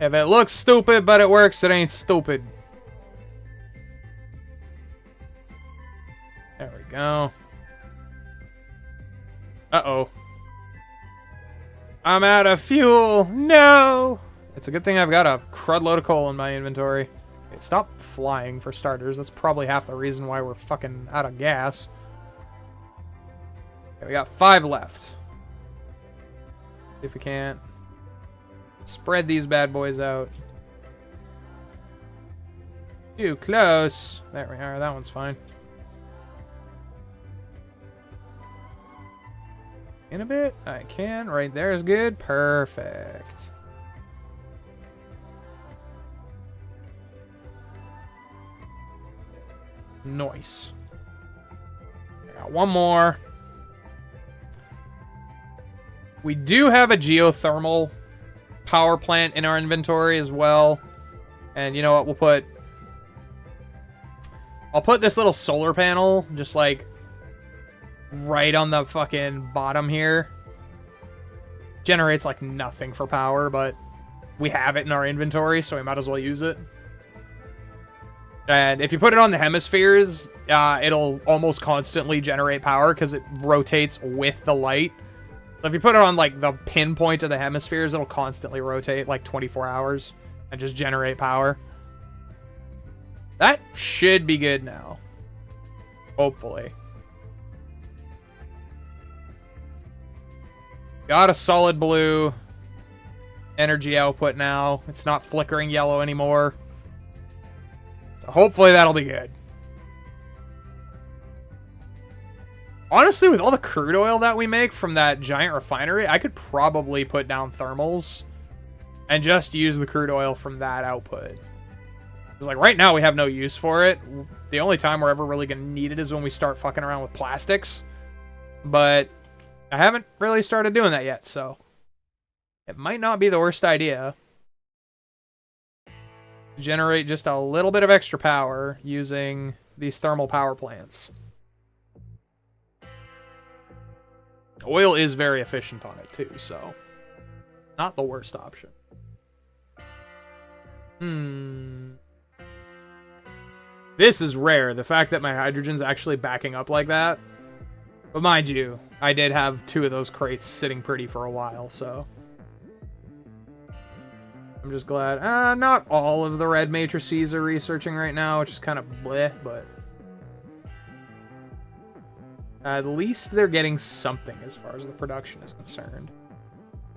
If it looks stupid, but it works, it ain't stupid. There we go. Uh-oh. I'm out of fuel. No! It's a good thing I've got a crud load of coal in my inventory. Okay, stop flying, for starters. That's probably half the reason why we're fucking out of gas. Okay, we got 5 left. See if we can't spread these bad boys out. Too close. There we are. That one's fine. In a bit, I can. Right there is good. Perfect. Nice. I got one more. We do have a geothermal power plant in our inventory as well. And you know what? I'll put this little solar panel just like right on the fucking bottom here. Generates like nothing for power, but we have it in our inventory, so we might as well use it. And if you put it on the hemispheres, it'll almost constantly generate power because it rotates with the light. So if you put it on like the pinpoint of the hemispheres, it'll constantly rotate like 24 hours and just generate power. That should be good now. Hopefully. Got a solid blue energy output now. It's not flickering yellow anymore. So hopefully that'll be good. Honestly, with all the crude oil that we make from that giant refinery, I could probably put down thermals and just use the crude oil from that output. Because like right now we have no use for it. The only time we're ever really going to need it is when we start fucking around with plastics. But I haven't really started doing that yet, so it might not be the worst idea to generate just a little bit of extra power using these thermal power plants. Oil is very efficient on it too, so not the worst option. This is rare, the fact that my hydrogen's actually backing up like that. But mind you, I did have 2 of those crates sitting pretty for a while, so I'm just glad. Not all of the red matrices are researching right now, which is kind of bleh, but at least they're getting something as far as the production is concerned.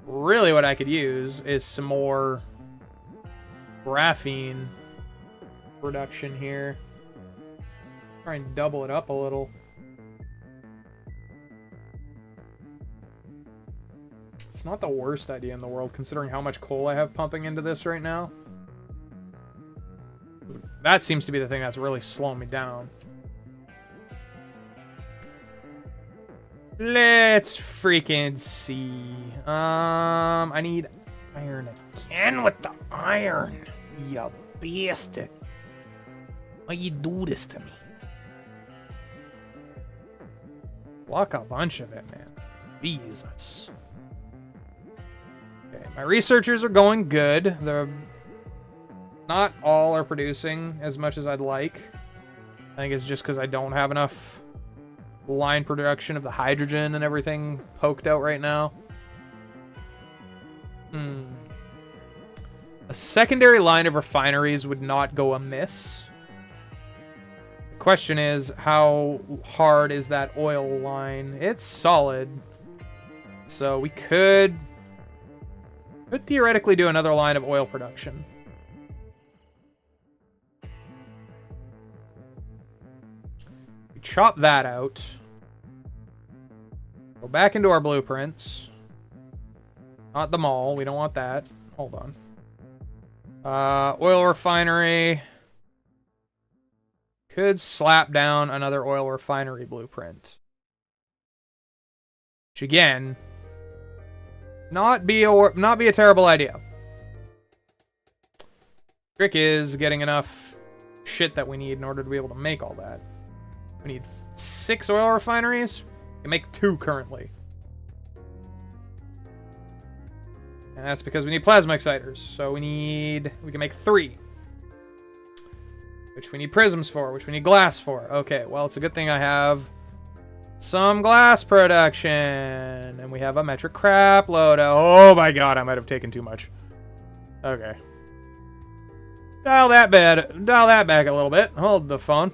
Really what I could use is some more graphene production here. Try and double it up a little. It's not the worst idea in the world, considering how much coal I have pumping into this right now. That seems to be the thing that's really slowing me down. Let's freaking see. I need iron Again with the iron. You bastard. Why you do this to me? Block a bunch of it, man. Jesus. Okay, my researchers are going good. Not all are producing as much as I'd like. I think it's just because I don't have enough line production of the hydrogen and everything poked out right now. A secondary line of refineries would not go amiss. The question is, how hard is that oil line? It's solid. So we could theoretically do another line of oil production. We chop that out. Go back into our blueprints. Not the mall. We don't want that. Hold on. Oil refinery. Could slap down another oil refinery blueprint. Which again, not be a terrible idea. Trick is getting enough shit that we need in order to be able to make all that. We need 6 oil refineries. We can make 2 currently. And that's because we need plasma exciters. So we can make 3. Which we need prisms for, which we need glass for. Okay, well, it's a good thing I have some glass production. And we have a metric crap loadout. Oh my god, I might have taken too much. Okay. Dial that back a little bit. Hold the phone.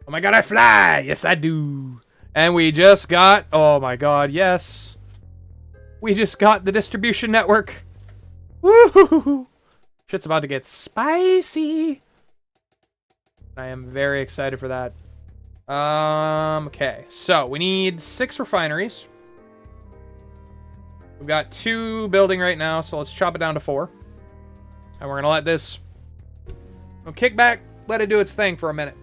Oh my god, I fly! Yes, I do. And we just got... Oh my god, yes. We just got the distribution network. Woohoo! Shit's about to get spicy. I am very excited for that. Okay. So, we need 6 refineries. We've got 2 building right now, so let's chop it down to 4. And we're going to let this... We'll kick back, let it do its thing for a minute.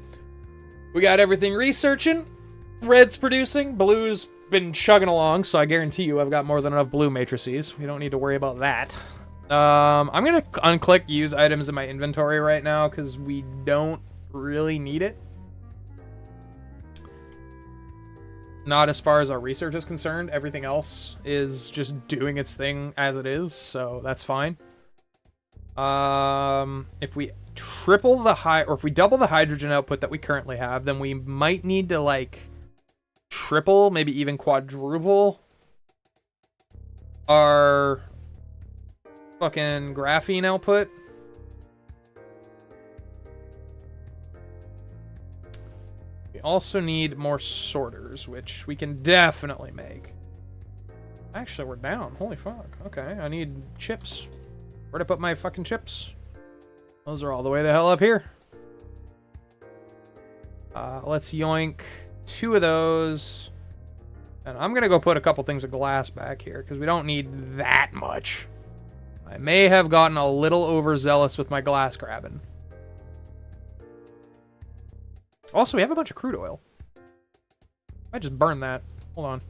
We got everything researching. Red's producing. Blue's been chugging along, so I guarantee you I've got more than enough blue matrices. We don't need to worry about that. I'm going to unclick use items in my inventory right now because we don't really need it. Not as far as our research is concerned. Everything else is just doing its thing as it is, so that's fine. If we triple the or if we double the hydrogen output that we currently have, then we might need to like triple, maybe even quadruple our fucking graphene output. We also need more sorters, which we can definitely make. Actually, we're down. Holy fuck. Okay, I need chips. Where'd I put my fucking chips? Those are all the way the hell up here. Let's yoink 2 of those. And I'm going to go put a couple things of glass back here because we don't need that much. I may have gotten a little overzealous with my glass grabbing. Also, we have a bunch of crude oil. I just burn that. Hold on.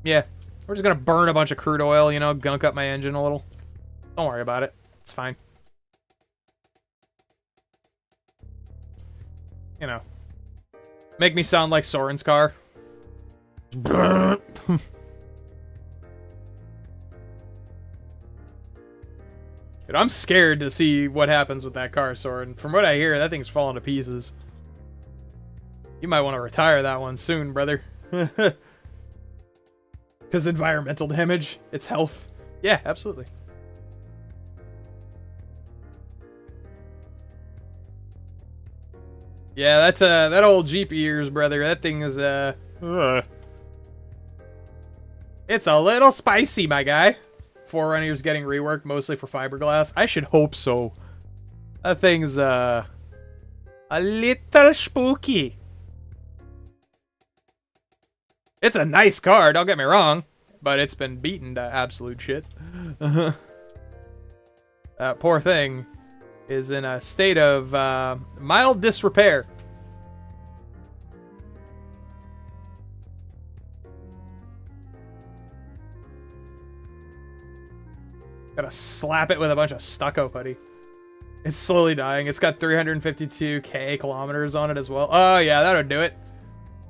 Yeah, we're just going to burn a bunch of crude oil, you know, gunk up my engine a little. Don't worry about it. It's fine. You know. Make me sound like Soren's car. Dude, I'm scared to see what happens with that car, Soren. From what I hear, that thing's falling to pieces. You might want to retire that one soon, brother. Because environmental damage, it's health. Yeah, absolutely. Yeah, that's that old Jeep of yours, brother. That thing is it's a little spicy, my guy. Forerunners getting reworked mostly for fiberglass? I should hope so. That thing's, a little spooky. It's a nice car, don't get me wrong, but it's been beaten to absolute shit. That poor thing is in a state of mild disrepair. Gotta slap it with a bunch of stucco putty. It's slowly dying. It's got 352k kilometers on it as well. Oh yeah, that would do it.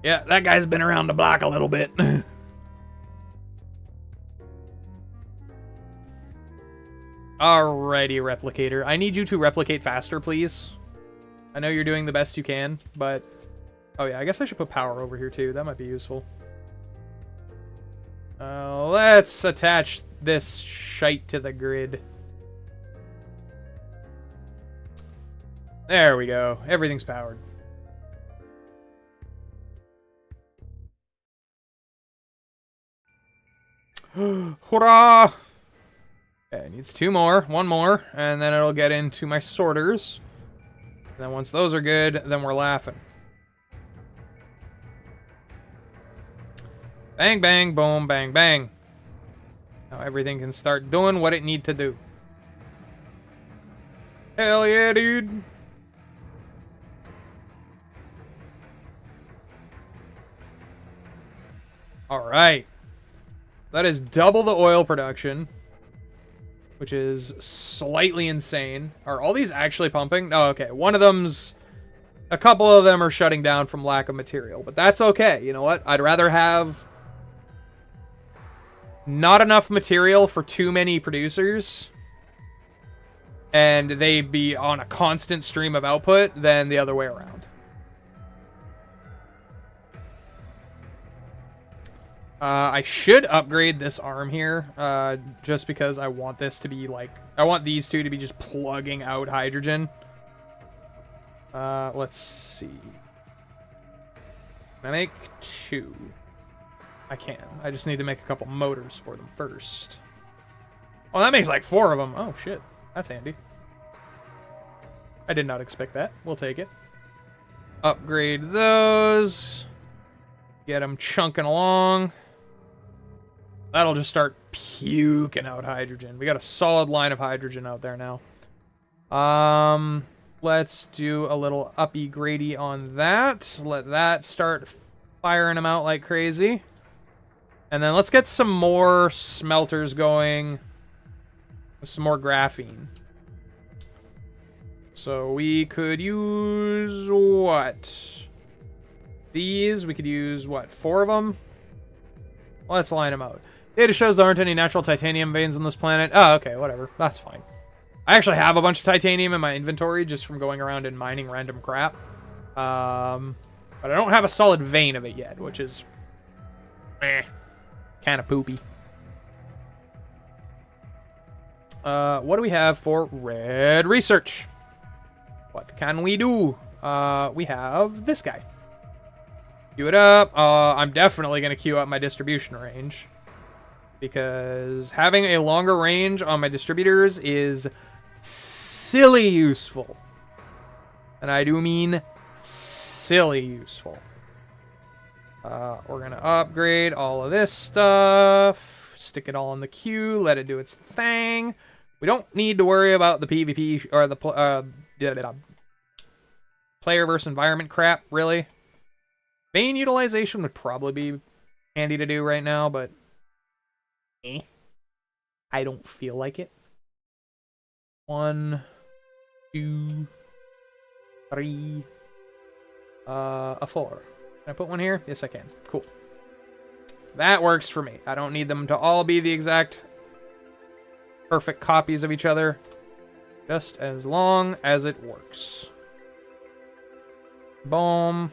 Yeah, that guy's been around the block a little bit. Alrighty, Replicator. I need you to replicate faster, please. I know you're doing the best you can, but... Oh yeah, I guess I should put power over here too. That might be useful. Let's attach this shite to the grid. There we go. Everything's powered. Hurrah! Okay, it needs 2 more. 1 more. And then it'll get into my sorters. And then once those are good, then we're laughing. Bang, bang, boom, bang, bang. Now everything can start doing what it need to do. Hell yeah, dude. Alright. That is double the oil production, which is slightly insane. Are all these actually pumping? Oh, okay. One of them's... A couple of them are shutting down from lack of material, but that's okay. You know what? I'd rather have not enough material for too many producers and they be on a constant stream of output than the other way around. I should upgrade this arm here, just because I want this to be like... I want these two to be just plugging out hydrogen. Let's see. Can I make 2? I can. I just need to make a couple motors for them first. Oh, that makes like 4 of them. Oh, shit. That's handy. I did not expect that. We'll take it. Upgrade those. Get them chunking along. That'll just start puking out hydrogen. We got a solid line of hydrogen out there now. Let's do a little uppy grady on that. Let that start firing them out like crazy. And then let's get some more smelters going. With some more graphene. So we could use what? These, we could use what? 4 of them? Let's line them out. Data shows there aren't any natural titanium veins on this planet. Oh, okay, whatever. That's fine. I actually have a bunch of titanium in my inventory just from going around and mining random crap. But I don't have a solid vein of it yet, which is kind of poopy. What do we have for red research? What can we do? We have this guy. Queue it up. I'm definitely going to queue up my distribution range. Because having a longer range on my distributors is silly useful. And I do mean silly useful. We're going to upgrade all of this stuff. Stick it all in the queue. Let it do its thing. We don't need to worry about the PvP or the player versus environment crap, really. Vein utilization would probably be handy to do right now, but I don't feel like it. 1, 2, 3, a 4. Can I put one here? Yes, I can. Cool. That works for me. I don't need them to all be the exact perfect copies of each other. Just as long as it works. Boom.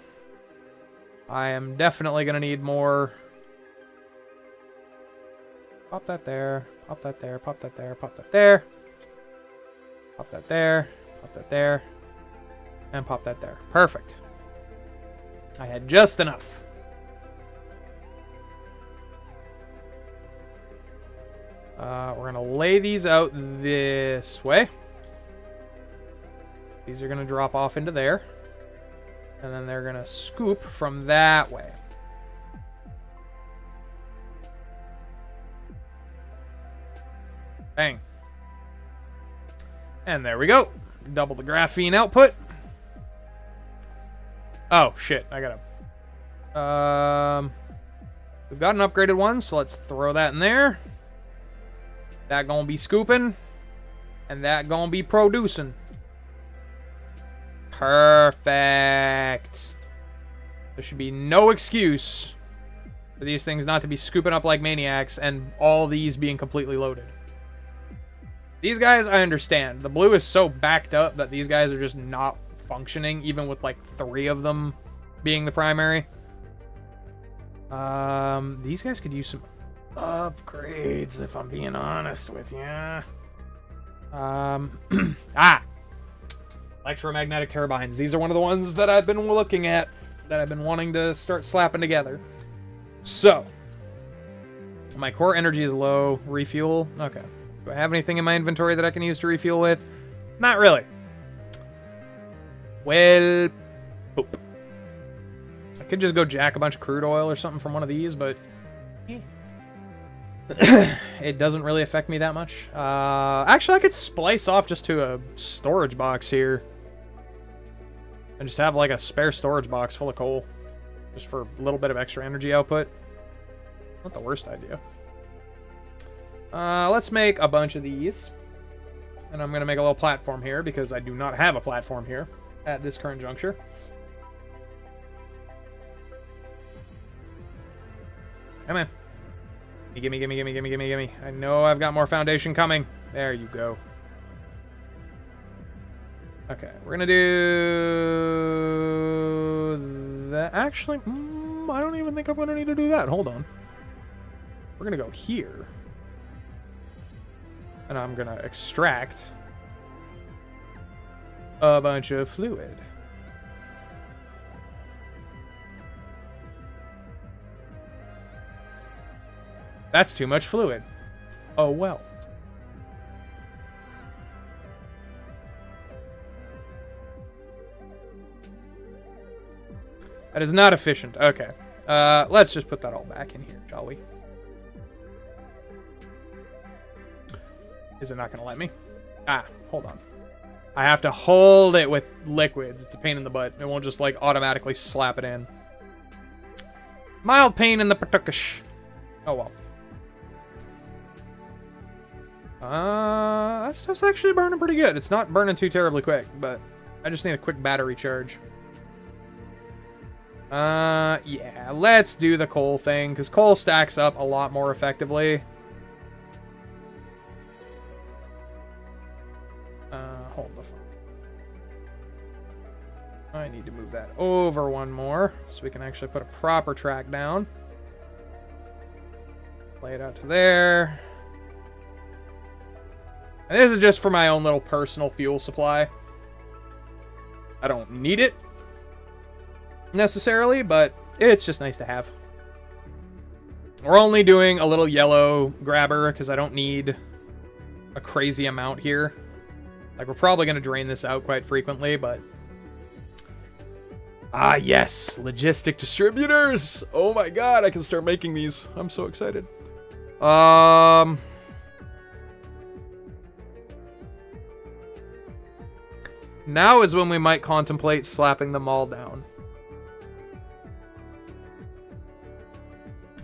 I am definitely going to need more. Pop that there. Pop that there. Pop that there. Pop that there. Pop that there. Pop that there. And pop that there. Perfect. I had just enough. We're gonna lay these out this way. These are gonna drop off into there. And then they're gonna scoop from that way. Bang. And there we go. Double the graphene output. Oh, shit. I gotta... We've got an upgraded one, so let's throw that in there. That gonna be scooping. And that gonna be producing. Perfect. There should be no excuse for these things not to be scooping up like maniacs and all these being completely loaded. These guys, I understand. The blue is so backed up that these guys are just not functioning, even with like 3 of them being the primary. These guys could use some upgrades, if I'm being honest with you. Electromagnetic turbines. These are one of the ones that I've been looking at, that I've been wanting to start slapping together. So, my core energy is low. Refuel. Okay. Do I have anything in my inventory that I can use to refuel with? Not really. Well, poop. I could just go jack a bunch of crude oil or something from one of these, but it doesn't really affect me that much. Actually, I could splice off just to a storage box here. And just have like a spare storage box full of coal. Just for a little bit of extra energy output. Not the worst idea. Let's make a bunch of these. And I'm going to make a little platform here because I do not have a platform here at this current juncture. Come on. Gimme, gimme, gimme, gimme, gimme, gimme. I know I've got more foundation coming. There you go. Okay, we're going to do that. Actually, I don't even think I'm going to need to do that. Hold on. We're going to go here. And I'm going to extract a bunch of fluid. That's too much fluid. Oh well. That is not efficient. Okay. Let's just put that all back in here, shall we? Is it not going to let me? Ah, hold on. I have to hold it with liquids. It's a pain in the butt. It won't just, like, automatically slap it in. Mild pain in the patukish. Oh, well. That stuff's actually burning pretty good. It's not burning too terribly quick, but I just need a quick battery charge. Yeah, let's do the coal thing, because coal stacks up a lot more effectively. Hold the phone. I need to move that over one more, so we can actually put a proper track down. Lay it out to there. And this is just for my own little personal fuel supply. I don't need it necessarily, but it's just nice to have. We're only doing a little yellow grabber because I don't need a crazy amount here. Like, we're probably going to drain this out quite frequently, but... Ah, yes! Logistic distributors! Oh my god, I can start making these. I'm so excited. Now is when we might contemplate slapping them all down.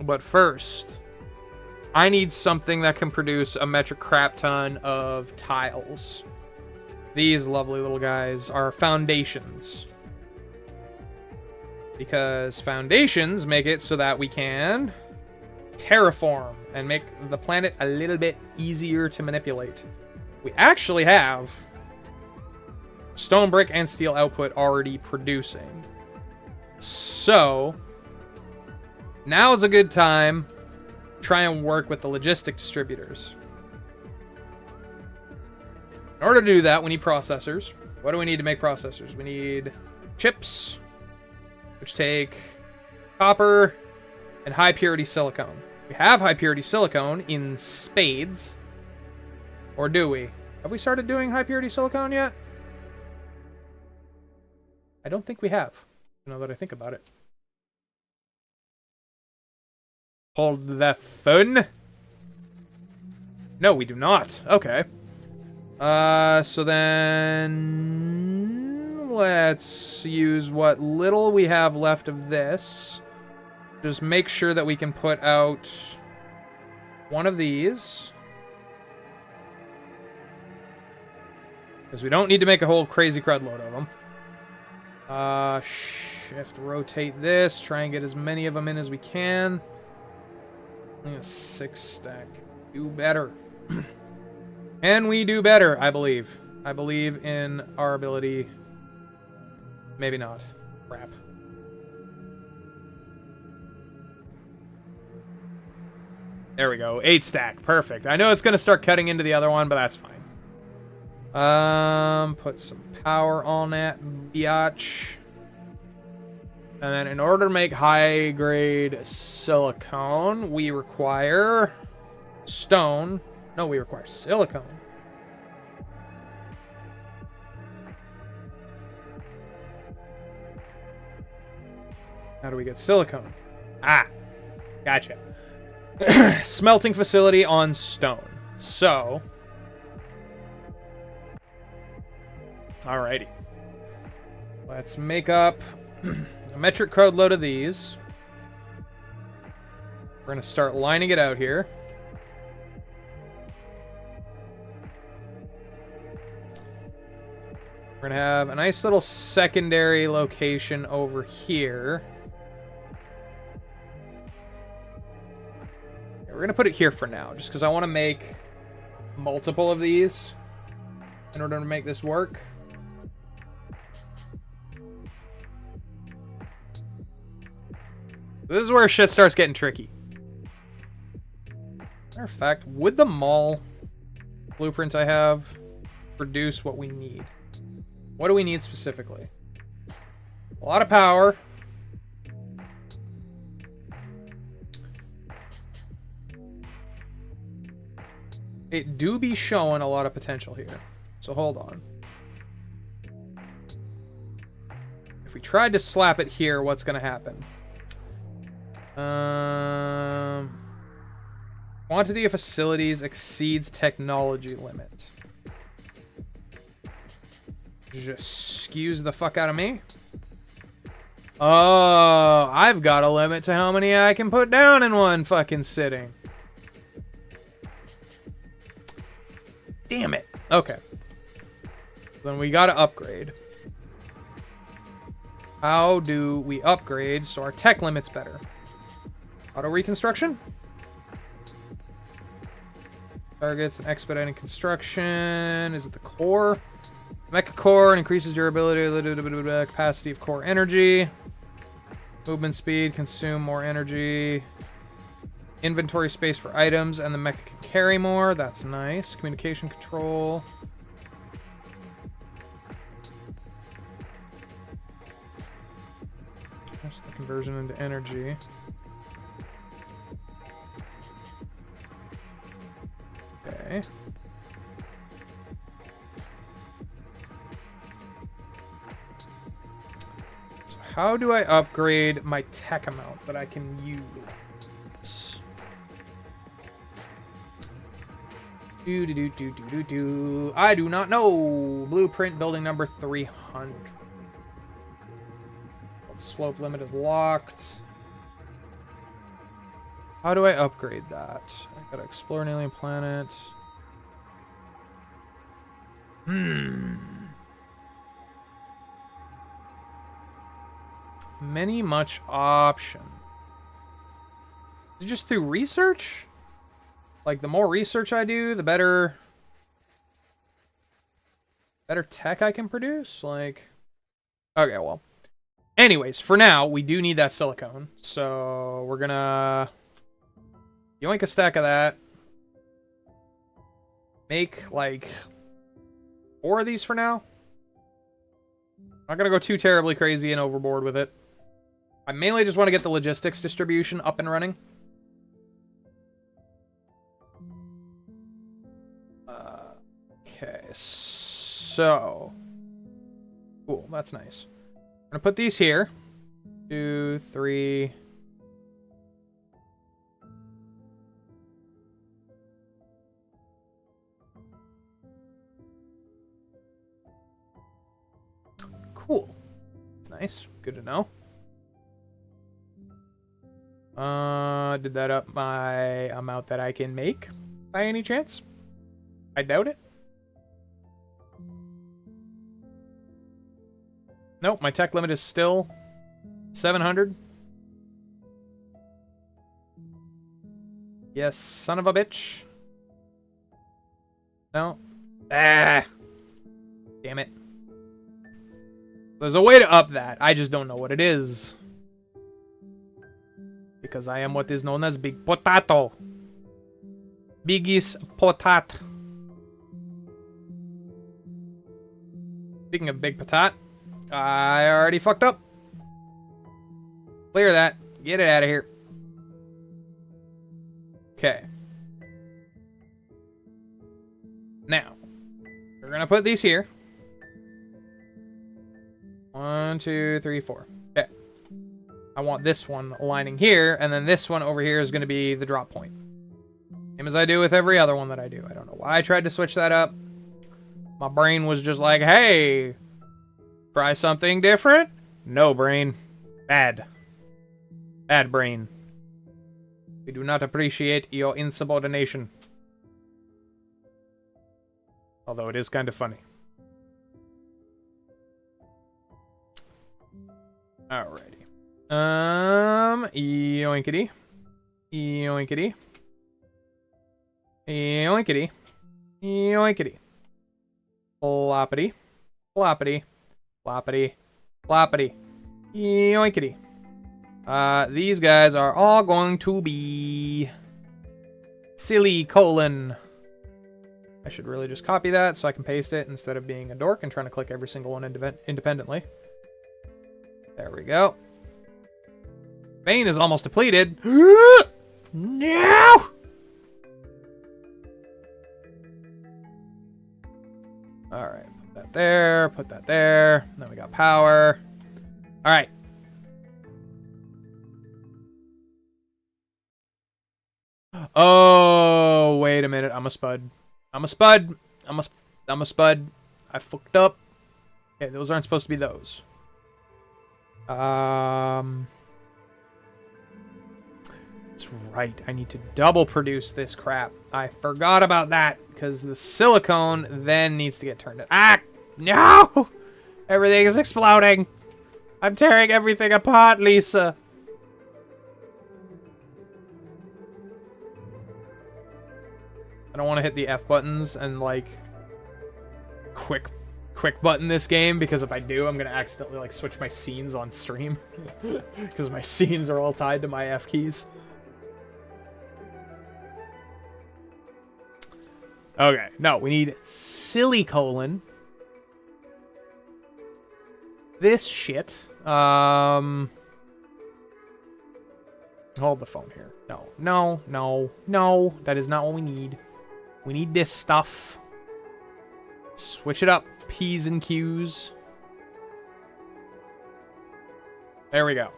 But first, I need something that can produce a metric crap ton of tiles. These lovely little guys are foundations. Because foundations make it so that we can terraform and make the planet a little bit easier to manipulate. We actually have stone, brick, and steel output already producing. So, now is a good time to try and work with the logistic distributors. In order to do that, we need processors. What do we need to make processors? We need chips, which take copper and high purity silicone. We have high purity silicone in spades. Or do we? Have we started doing high purity silicone yet? I don't think we have, now that I think about it. Hold the phone. No, we do not. Okay. So then let's use what little we have left of this. Just make sure that we can put out one of these. Because we don't need to make a whole crazy crud load of them. Shift, rotate this. Try and get as many of them in as we can. Only a 6 stack. Do better. And we do better, I believe. I believe in our ability. Maybe not. Crap. There we go. 8 stack. Perfect. I know it's going to start cutting into the other one, but that's fine. Put some power on that biatch. And then in order to make high grade silicone, we require stone. No, we require silicone. How do we get silicone? Ah, gotcha. Smelting facility on stone. So, alrighty. Let's make up a metric crowd load of these. We're going to start lining it out here. We're going to have a nice little secondary location over here. We're going to put it here for now, just because I want to make multiple of these in order to make this work. This is where shit starts getting tricky. Matter of fact, would the mall blueprint I have produce what we need? What do we need specifically? A lot of power. It do be showing a lot of potential here. So hold on. If we tried to slap it here, what's going to happen? Quantity of facilities exceeds technology limit. Just skews the fuck out of me. Oh, I've got a limit to how many I can put down in one fucking sitting. Damn it. Okay. Then we gotta upgrade. How do we upgrade so our tech limit's better? Auto reconstruction? Targets and expediting construction. Is it the core? Mecha core and increases durability, capacity of core energy. Movement speed, consume more energy. Inventory space for items, and the mecha can carry more. That's nice. Communication control. That's the conversion into energy. Okay. So how do I upgrade my tech amount that I can use? I do not know. Blueprint building number 300. Slope limit is locked. How do I upgrade that? I gotta explore an alien planet. Much option. Is it just through research? Like, the more research I do, the better tech I can produce? Like, okay, well. Anyways, for now, we do need that silicone. So, we're gonna yoink a stack of that. Make, like, 4 of these for now. Not gonna go too terribly crazy and overboard with it. I mainly just want to get the logistics distribution up and running. this. So, cool, that's nice. I'm gonna put these here. 2, 3. Cool. That's nice. Good to know. Did that up my amount that I can make by any chance? I doubt it. Nope, my tech limit is still 700. Yes, son of a bitch. No. Ah. Damn it. There's a way to up that. I just don't know what it is. Because I am what is known as Big Potato. Biggest potat. Speaking of Big Potat, I already fucked up. Clear that. Get it out of here. Okay. Now, we're gonna put these here. 1, 2, 3, 4. Okay. I want this one aligning here, and then this one over here is gonna be the drop point. Same as I do with every other one that I do. I don't know why I tried to switch that up. My brain was just like, hey, try something different? No, brain. Bad. Bad brain. We do not appreciate your insubordination. Although it is kind of funny. Alrighty. Yoinkity. Yoinkity. Yoinkity. Yoinkity. Floppity. Floppity. Floppity. Floppity. Yoinkity. These guys are all going to be silly colon. I should really just copy that so I can paste it instead of being a dork and trying to click every single one independently. There we go. Vein is almost depleted. No! Alright, put that there, put that there. Then we got power. Alright. Oh, wait a minute. I'm a spud. I'm a spud. I'm a spud. I fucked up. Okay, those aren't supposed to be those. That's right. I need to double produce this crap. I forgot about that because the silicone then needs to get turned in. Ah! No! Everything is exploding. I'm tearing everything apart, Lisa. I don't want to hit the F buttons and like quick button this game, because if I do, I'm gonna accidentally like switch my scenes on stream because my scenes are all tied to my F keys. Okay, no, we need silicone. This shit. Hold the phone here. No, no, no, no. That is not what we need. We need this stuff. Switch it up, P's and Q's. There we go.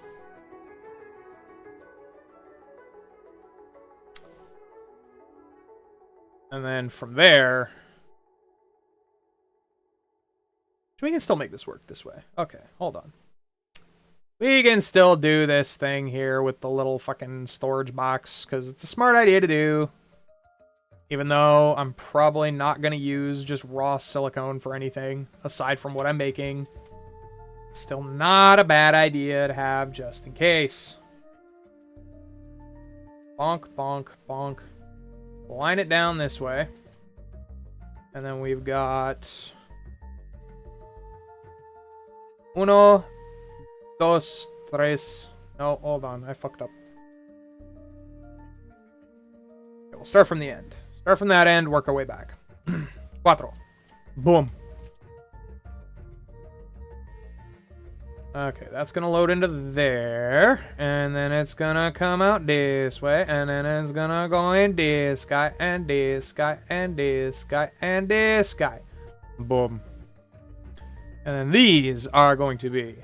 And then from there, we can still make this work this way. Okay, hold on. We can still do this thing here with the little fucking storage box, because it's a smart idea to do. Even though I'm probably not going to use just raw silicone for anything, aside from what I'm making. Still not a bad idea to have just in case. Bonk, bonk, bonk. Line it down this way. And then we've got... Uno, dos, tres. No, hold on. I fucked up. Okay, we'll start from the end. Start from that end, work our way back. Cuatro. Boom. Okay, that's gonna load into there, and then it's gonna come out this way, and then it's gonna go in this guy, and this guy, and this guy, and this guy. Boom. And then these are going to be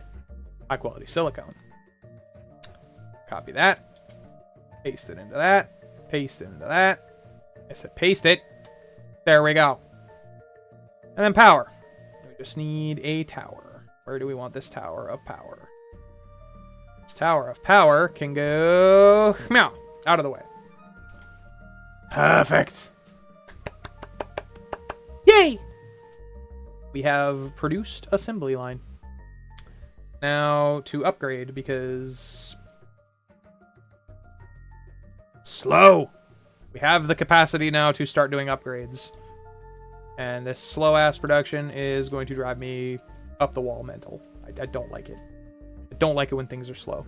high quality silicone. Copy that. Paste it into that. Paste it into that. I said paste it. There we go. And then power. We just need a tower. Where do we want this tower of power? This tower of power can go... meow. Out of the way. Perfect. Yay! We have produced assembly line. Now to upgrade, because... slow! We have the capacity now to start doing upgrades. And this slow-ass production is going to drive me up the wall mental. I don't like it. I don't like it when things are slow.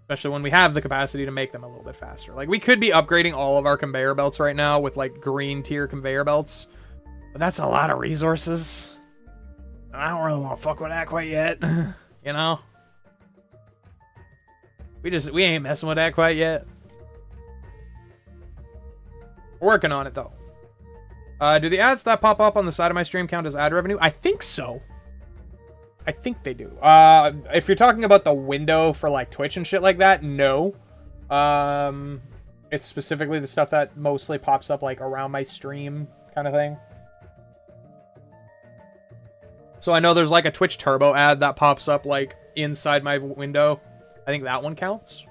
Especially when we have the capacity to make them a little bit faster. Like, we could be upgrading all of our conveyor belts right now with, like, green tier conveyor belts. But that's a lot of resources. And I don't really want to fuck with that quite yet. You know? We ain't messing with that quite yet. We're working on it, though. Do the ads that pop up on the side of my stream count as ad revenue? I think so. I think they do. If you're talking about the window for, like, Twitch and shit like that, no. It's specifically the stuff that mostly pops up, like, around my stream kind of thing. So I know there's, like, a Twitch Turbo ad that pops up, like, inside my window. I think that one counts.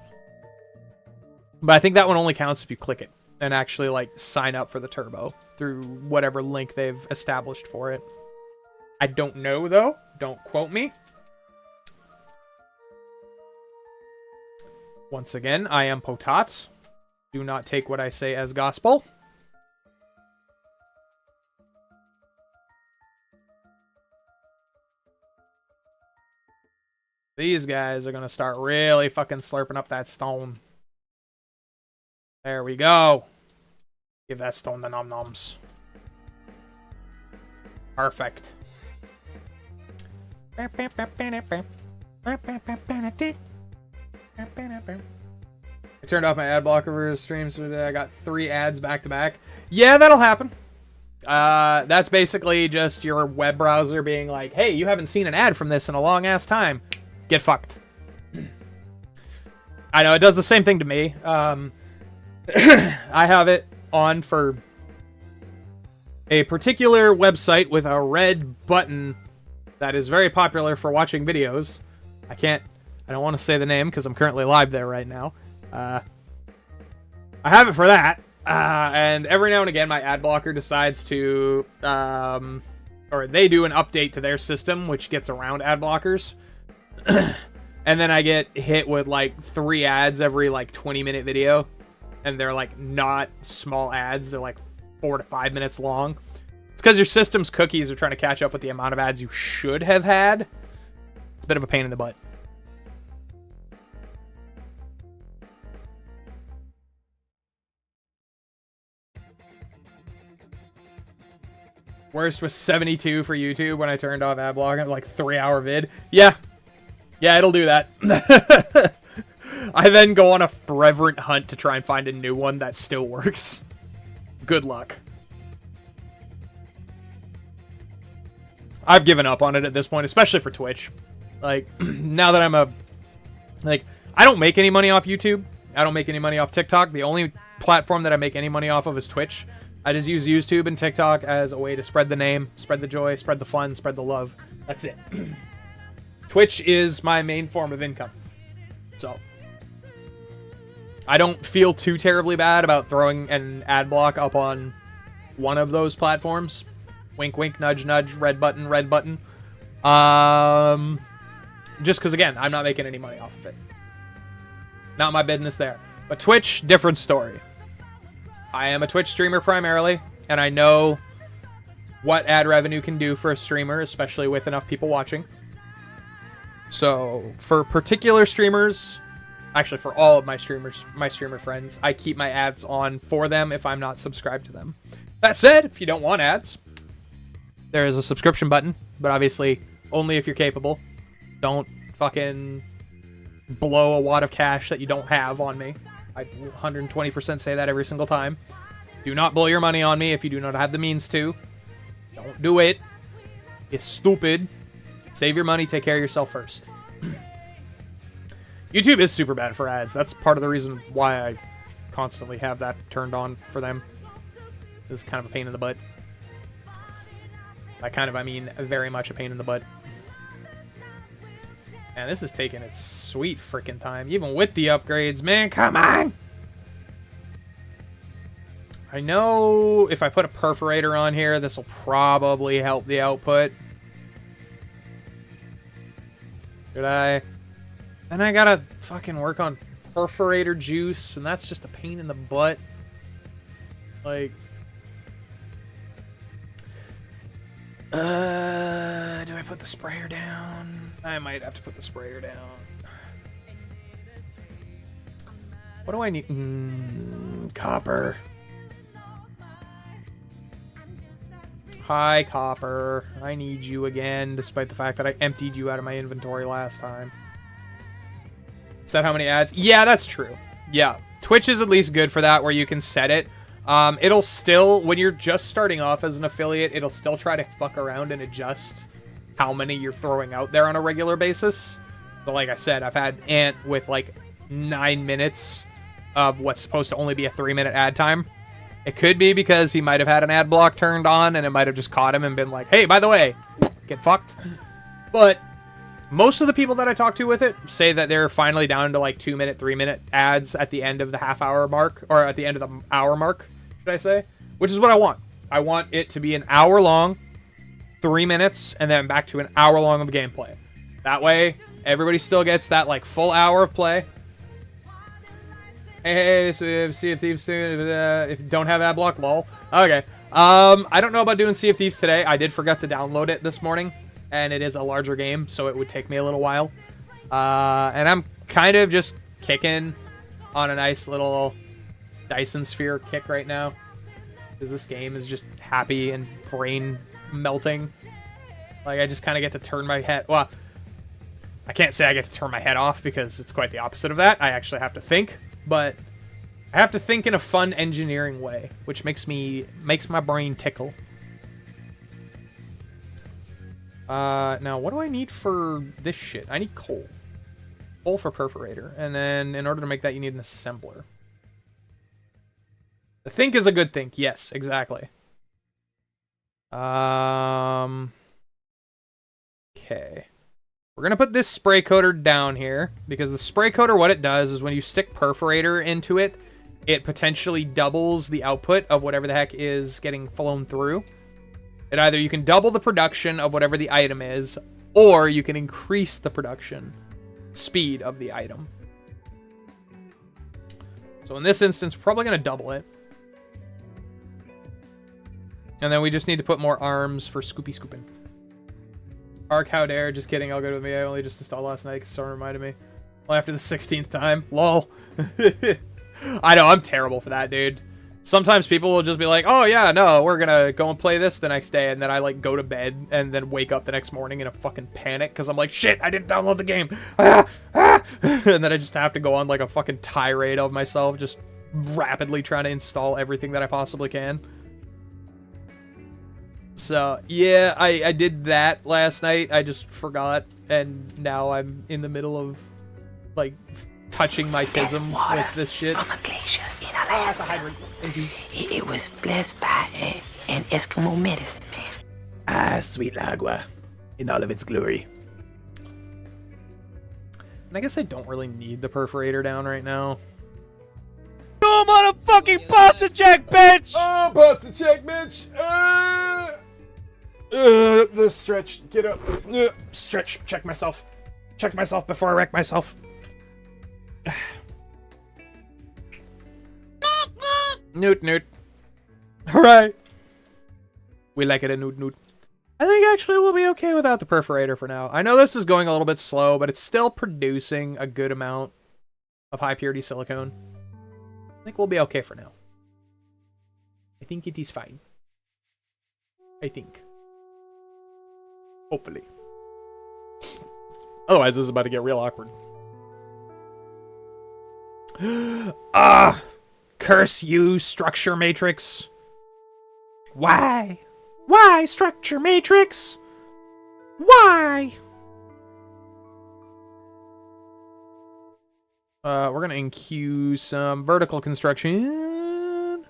But I think that one only counts if you click it and actually, like, sign up for the Turbo through whatever link they've established for it. I don't know, though. Don't quote me. Once again, I am Potat. Do not take what I say as gospel. These guys are going to start really fucking slurping up that stone. There we go. Give that stone the nom-noms. Perfect. I turned off my ad blocker for streams. I got 3 ads back to back. Yeah, that'll happen. That's basically just your web browser being like, hey, you haven't seen an ad from this in a long ass time. Get fucked. I know, it does the same thing to me. I have it on for a particular website with a red button that is very popular for watching videos. I don't want to say the name because I'm currently live there right now. I have it for that. And every now and again, my ad blocker decides to, or they do an update to their system, which gets around ad blockers. And then I get hit with like 3 ads every like 20-minute video. And they're like not small ads. They're like 4 to 5 minutes long. It's because your system's cookies are trying to catch up with the amount of ads you should have had. It's a bit of a pain in the butt. Worst was 72 for YouTube when I turned off ad blocking, like 3-hour vid. Yeah, it'll do that. I then go on a forever hunt to try and find a new one that still works. Good luck. I've given up on it at this point, especially for Twitch. Like, now that I'm I don't make any money off YouTube. I don't make any money off TikTok. The only platform that I make any money off of is Twitch. I just use YouTube and TikTok as a way to spread the name, spread the joy, spread the fun, spread the love. That's it. Twitch is my main form of income. So, I don't feel too terribly bad about throwing an ad block up on one of those platforms. Wink, wink, nudge, nudge, red button, red button. Just because, again, I'm not making any money off of it. Not my business there. But Twitch, different story. I am a Twitch streamer primarily, and I know what ad revenue can do for a streamer, especially with enough people watching. So, for particular streamers, actually for all of my streamers, my streamer friends, I keep my ads on for them if I'm not subscribed to them. That said, if you don't want ads, there is a subscription button, but obviously only if you're capable. Don't fucking blow a wad of cash that you don't have on me. I 120% say that every single time. Do not blow your money on me if you do not have the means to. Don't do it. It's stupid. Save your money, take care of yourself first. YouTube is super bad for ads. That's part of the reason why I constantly have that turned on for them. This is kind of a pain in the butt. By kind of, I mean very much a pain in the butt. Man, this is taking its sweet freaking time. Even with the upgrades, man, come on! I know if I put a perforator on here, this will probably help the output. Should I? Then I gotta fucking work on perforator juice, and that's just a pain in the butt. Like, do I put the sprayer down? I might have to put the sprayer down. What do I need? Copper. Hi, Copper. I need you again, despite the fact that I emptied you out of my inventory last time. Is that how many ads? Yeah, that's true. Yeah. Twitch is at least good for that, where you can set it. It'll still, when you're just starting off as an affiliate, it'll still try to fuck around and adjust how many you're throwing out there on a regular basis. But like I said, I've had Ant with like 9 minutes of what's supposed to only be a 3-minute ad time. It could be because he might have had an ad block turned on and it might have just caught him and been like, hey, by the way, get fucked. But most of the people that I talk to with it say that they're finally down to like 2-minute, 3-minute ads at the end of the half-hour mark, or at the end of the hour mark, should I say? Which is what I want. I want it to be an hour long, 3 minutes, and then back to an hour long of gameplay. That way, everybody still gets that like full hour of play. Hey, so we have Sea of Thieves soon. If you don't have ad block, lol. Okay. I don't know about doing Sea of Thieves today. I did forget to download it this morning, and it is a larger game, so it would take me a little while. And I'm kind of just kicking on a nice little Dyson Sphere kick right now, because this game is just happy and brain melting. Like, I just kind of get to turn my head. Well, I can't say I get to turn my head off, because it's quite the opposite of that. I actually have to think. But I have to think in a fun engineering way, which makes my brain tickle. Now what do I need for this shit? I need coal. Coal for perforator. And then in order to make that, you need an assembler. The think is a good think. Yes, exactly. Okay. We're going to put this spray coater down here, because the spray coater, what it does is when you stick perforator into it, it potentially doubles the output of whatever the heck is getting flown through. It either you can double the production of whatever the item is, or you can increase the production speed of the item. So in this instance, we're probably going to double it. And then we just need to put more arms for scoopy scooping. Arc, how dare, just kidding, all good with me. I only just installed last night because someone reminded me. Well, after the 16th time. Lol. I know, I'm terrible for that, dude. Sometimes people will just be like, oh yeah, no, we're gonna go and play this the next day, and then I like go to bed and then wake up the next morning in a fucking panic because I'm like, shit, I didn't download the game. And then I just have to go on like a fucking tirade of myself, just rapidly trying to install everything that I possibly can. So, yeah, I did that last night. I just forgot, and now I'm in the middle of, like, touching my tism with this shit. From a glacier in Alaska. Thank you. It was blessed by an Eskimo medicine man. Ah, sweet agua, in all of its glory. And I guess I don't really need the perforator down right now. I'm on a fucking pasta check, bitch! Oh, pasta check, bitch! The stretch, get up. Stretch, check myself. Check myself before I wreck myself. Newt, newt. Alright. We like it a newt, newt. I think actually we'll be okay without the perforator for now. I know this is going a little bit slow, but it's still producing a good amount of high purity silicone. I think we'll be okay for now. I think it is fine. I think. Hopefully. Otherwise, this is about to get real awkward. Curse you, structure matrix. Why? Why, structure matrix? Why? We're gonna enqueue some vertical construction.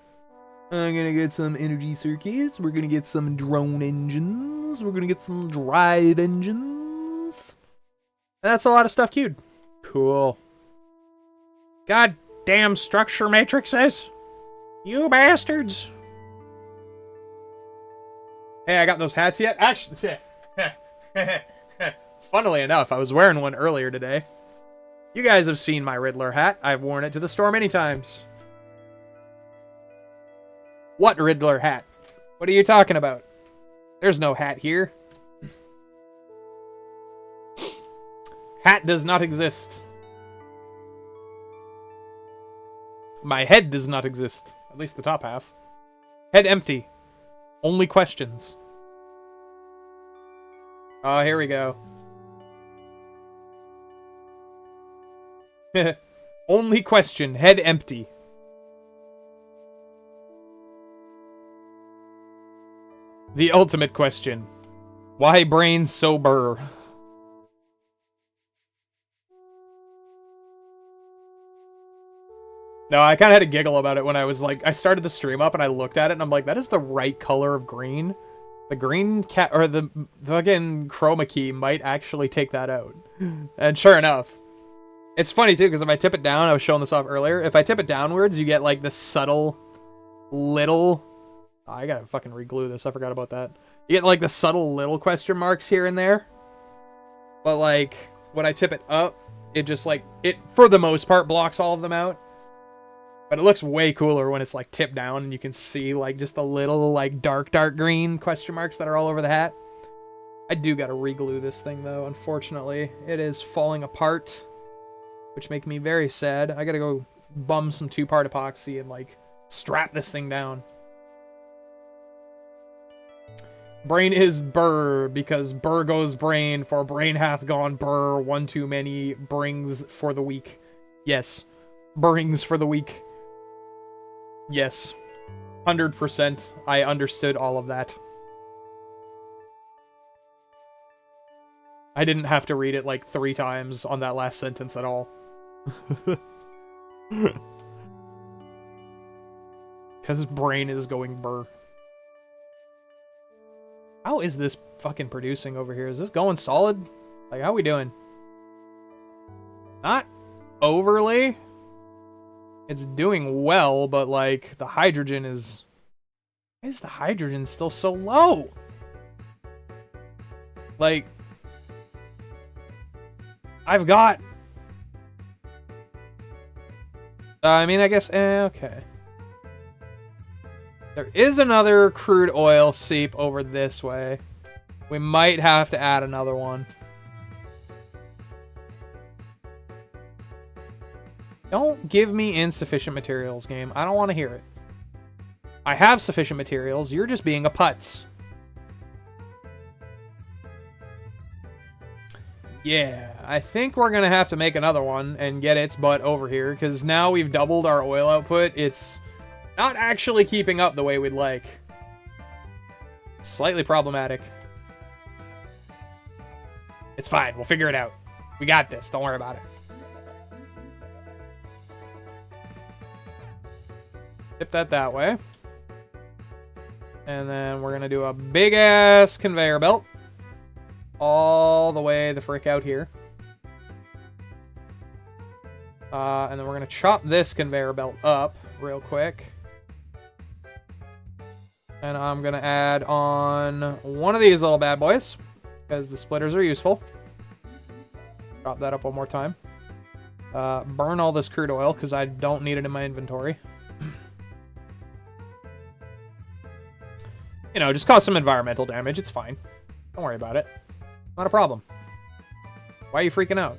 I'm gonna get some energy circuits. We're gonna get some drone engines. We're gonna get some drive engines. That's a lot of stuff queued. Cool. God damn structure matrices. You bastards. Hey, I got those hats yet? Actually, funnily enough, I was wearing one earlier today. You guys have seen my Riddler hat. I've worn it to the store many times. What Riddler hat? What are you talking about? There's no hat here. Hat does not exist. My head does not exist. At least the top half. Head empty. Only questions. Oh, here we go. Only question. Head empty. The ultimate question. Why brain so burr? No, I kind of had a giggle about it when I was like, I started the stream up and I looked at it and I'm like, that is the right color of green. The green cat or the fucking chroma key might actually take that out. And sure enough. It's funny too, because if I tip it down, I was showing this off earlier. If I tip it downwards, you get like this subtle little... Oh, I gotta fucking reglue this. I forgot about that. You get like the subtle little question marks here and there. But like, when I tip it up, it just like, it for the most part blocks all of them out. But it looks way cooler when it's like tipped down and you can see like just the little like dark green question marks that are all over the hat. I do gotta reglue this thing though, unfortunately. It is falling apart. Which make me very sad. I gotta go bum some 2-part epoxy and like strap this thing down. Brain is burr because burr goes brain, for brain hath gone burr. One too many brings for the weak. Yes. Brings for the weak. Yes. 100%. I understood all of that. I didn't have to read it like 3 times on that last sentence at all. Because brain is going burr. How is this fucking producing over here? Is this going solid? Like, how we doing? Not overly. It's doing well, but like, the hydrogen is... Why is the hydrogen still so low? Like... I've got... I mean, I guess... okay. There is another crude oil seep over this way. We might have to add another one. Don't give me insufficient materials, game. I don't want to hear it. I have sufficient materials. You're just being a putz. Yeah, I think we're going to have to make another one and get its butt over here, because now we've doubled our oil output. It's not actually keeping up the way we'd like. Slightly problematic. It's fine. We'll figure it out. We got this. Don't worry about it. Tip that way. And then we're going to do a big-ass conveyor belt. All the way the frick out here. And then we're going to chop this conveyor belt up real quick. And I'm going to add on one of these little bad boys, because the splitters are useful. Drop that up one more time. Burn all this crude oil, because I don't need it in my inventory. You know, just cause some environmental damage. It's fine. Don't worry about it. Not a problem. Why are you freaking out?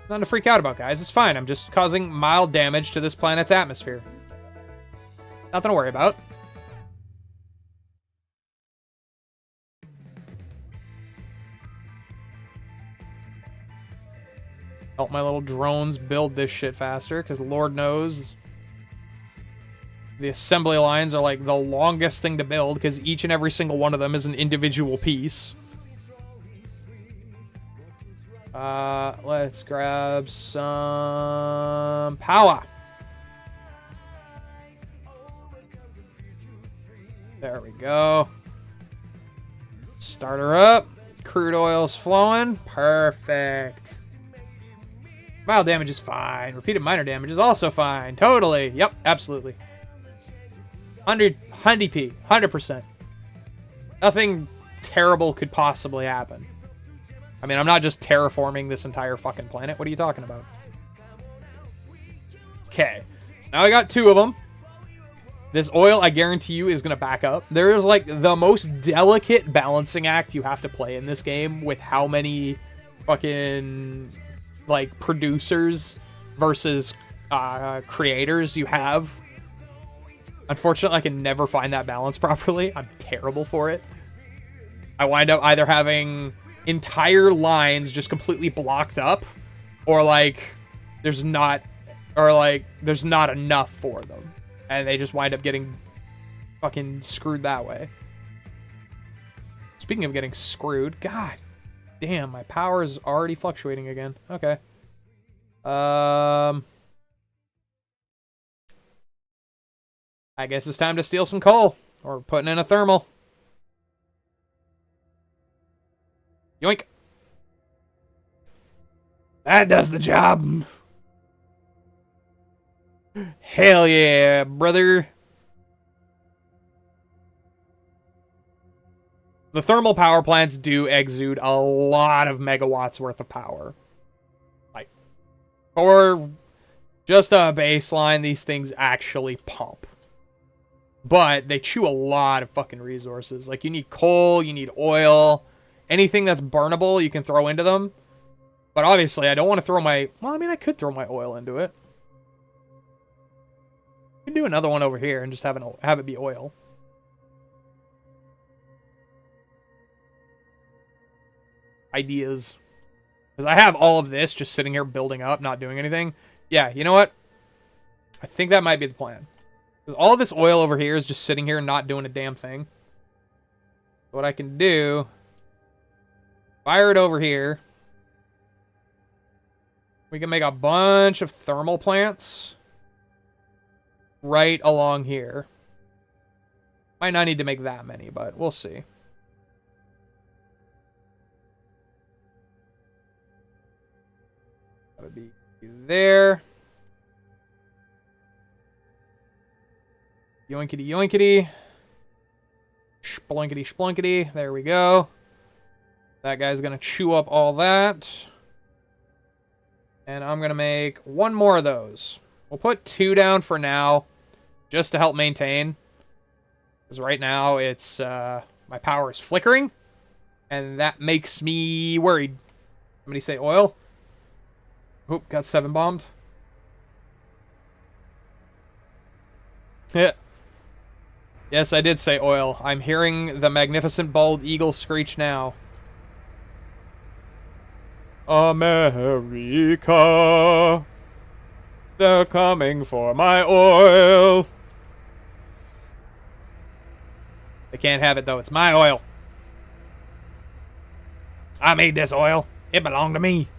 Nothing to freak out about, guys. It's fine. I'm just causing mild damage to this planet's atmosphere. Nothing to worry about. Help my little drones build this shit faster, because Lord knows the assembly lines are like the longest thing to build, because each and every single one of them is an individual piece. Let's grab some power. There we go. Start her up. Crude oil's flowing. Perfect. Mild damage is fine. Repeated minor damage is also fine. Totally. Yep, absolutely. 100 P. 100%. Nothing terrible could possibly happen. I mean, I'm not just terraforming this entire fucking planet. What are you talking about? Okay. So now I got 2 of them. This oil, I guarantee you, is going to back up. There is, like, the most delicate balancing act you have to play in this game with how many fucking, like, producers versus creators you have. Unfortunately, I can never find that balance properly. I'm terrible for it. I wind up either having entire lines just completely blocked up, or, like, there's not enough for them. And they just wind up getting fucking screwed that way. Speaking of getting screwed, god damn, my power is already fluctuating again. Okay. I guess it's time to steal some coal. Or putting in a thermal. Yoink. That does the job. Hell yeah, brother. The thermal power plants do exude a lot of megawatts worth of power. Like, for just a baseline, these things actually pump. But they chew a lot of fucking resources. Like, you need coal, you need oil. Anything that's burnable, you can throw into them. But obviously, I don't want to throw my... Well, I mean, I could throw my oil into it. You can do another one over here and just have it be oil. Ideas. Because I have all of this just sitting here building up, not doing anything. Yeah, you know what? I think that might be the plan. Because all of this oil over here is just sitting here and not doing a damn thing. What I can do... Fire it over here. We can make a bunch of thermal plants right along here. Might not need to make that many, but we'll see. That would be there. Yoinkity yoinkity. Splunkity splunkity. There we go. That guy's gonna chew up all that. And I'm gonna make 1 more of those. We'll put 2 down for now, just to help maintain. Because right now it's my power is flickering, and that makes me worried. Somebody say oil. Oop, got 7 bombed. Yeah. Yes, I did say oil. I'm hearing the magnificent bald eagle screech now. America, they're coming for my oil. They can't have it, though. It's my oil. I made this oil. It belonged to me.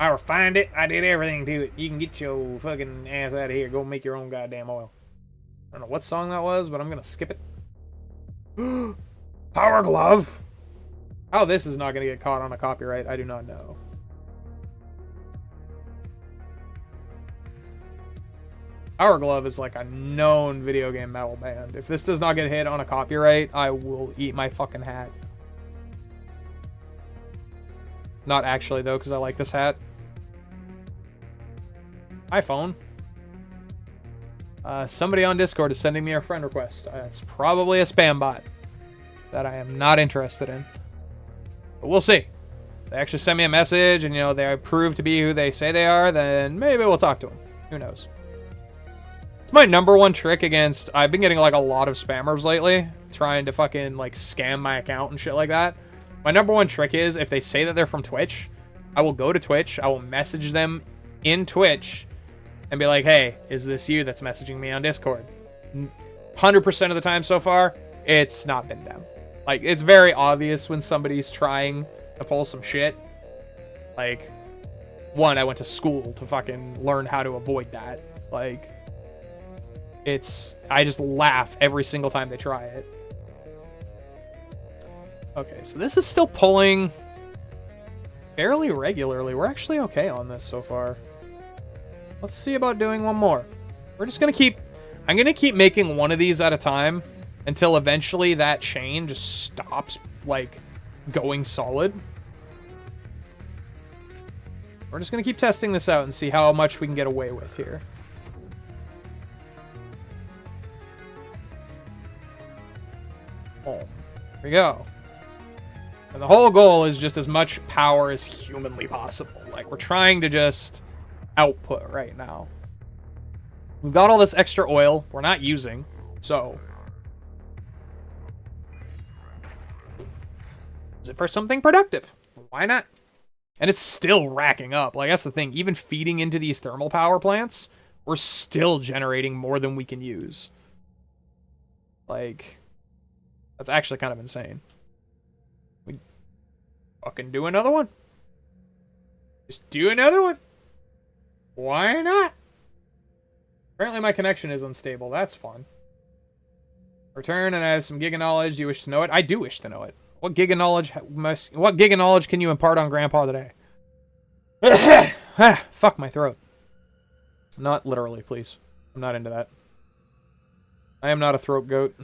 I refined it. I did everything to it. You can get your fucking ass out of here. Go make your own goddamn oil. I don't know what song that was, but I'm going to skip it. Power Glove. How this is not going to get caught on a copyright, I do not know. Power Glove is like a known video game metal band. If this does not get hit on a copyright, I will eat my fucking hat. Not actually, though, because I like this hat. iPhone. Somebody on Discord is sending me a friend request. It's probably a spam bot that I am not interested in. But we'll see. They actually send me a message and, you know, they prove to be who they say they are, then maybe we'll talk to them. Who knows? It's my #1 trick against... I've been getting, like, a lot of spammers lately, trying to fucking, like, scam my account and shit like that. My number one trick is if they say that they're from Twitch, I will go to Twitch, I will message them in Twitch and be like, hey, is this you that's messaging me on Discord? 100% of the time so far, it's not been them. Like, it's very obvious when somebody's trying to pull some shit. Like, one, I went to school to fucking learn how to avoid that. Like, I just laugh every single time they try it. Okay, so this is still pulling fairly regularly. We're actually okay on this so far. Let's see about doing one more. We're just gonna keep... I'm gonna keep making one of these at a time until eventually that chain just stops, like, going solid. We're just gonna keep testing this out and see how much we can get away with here. Oh, here we go. And the whole goal is just as much power as humanly possible. Like, we're trying to just output right now. We've got all this extra oil we're not using, so... Use it for something productive. Why not? And it's still racking up. Like, that's the thing. Even feeding into these thermal power plants, we're still generating more than we can use. Like, that's actually kind of insane. We fucking do another one. Just do another one. Why not? Apparently my connection is unstable. That's fun. Return, and I have some Giga knowledge. Do you wish to know it? I do wish to know it. What Giga knowledge can you impart on Grandpa today? Fuck my throat. Not literally, please. I'm not into that. I am not a throat goat.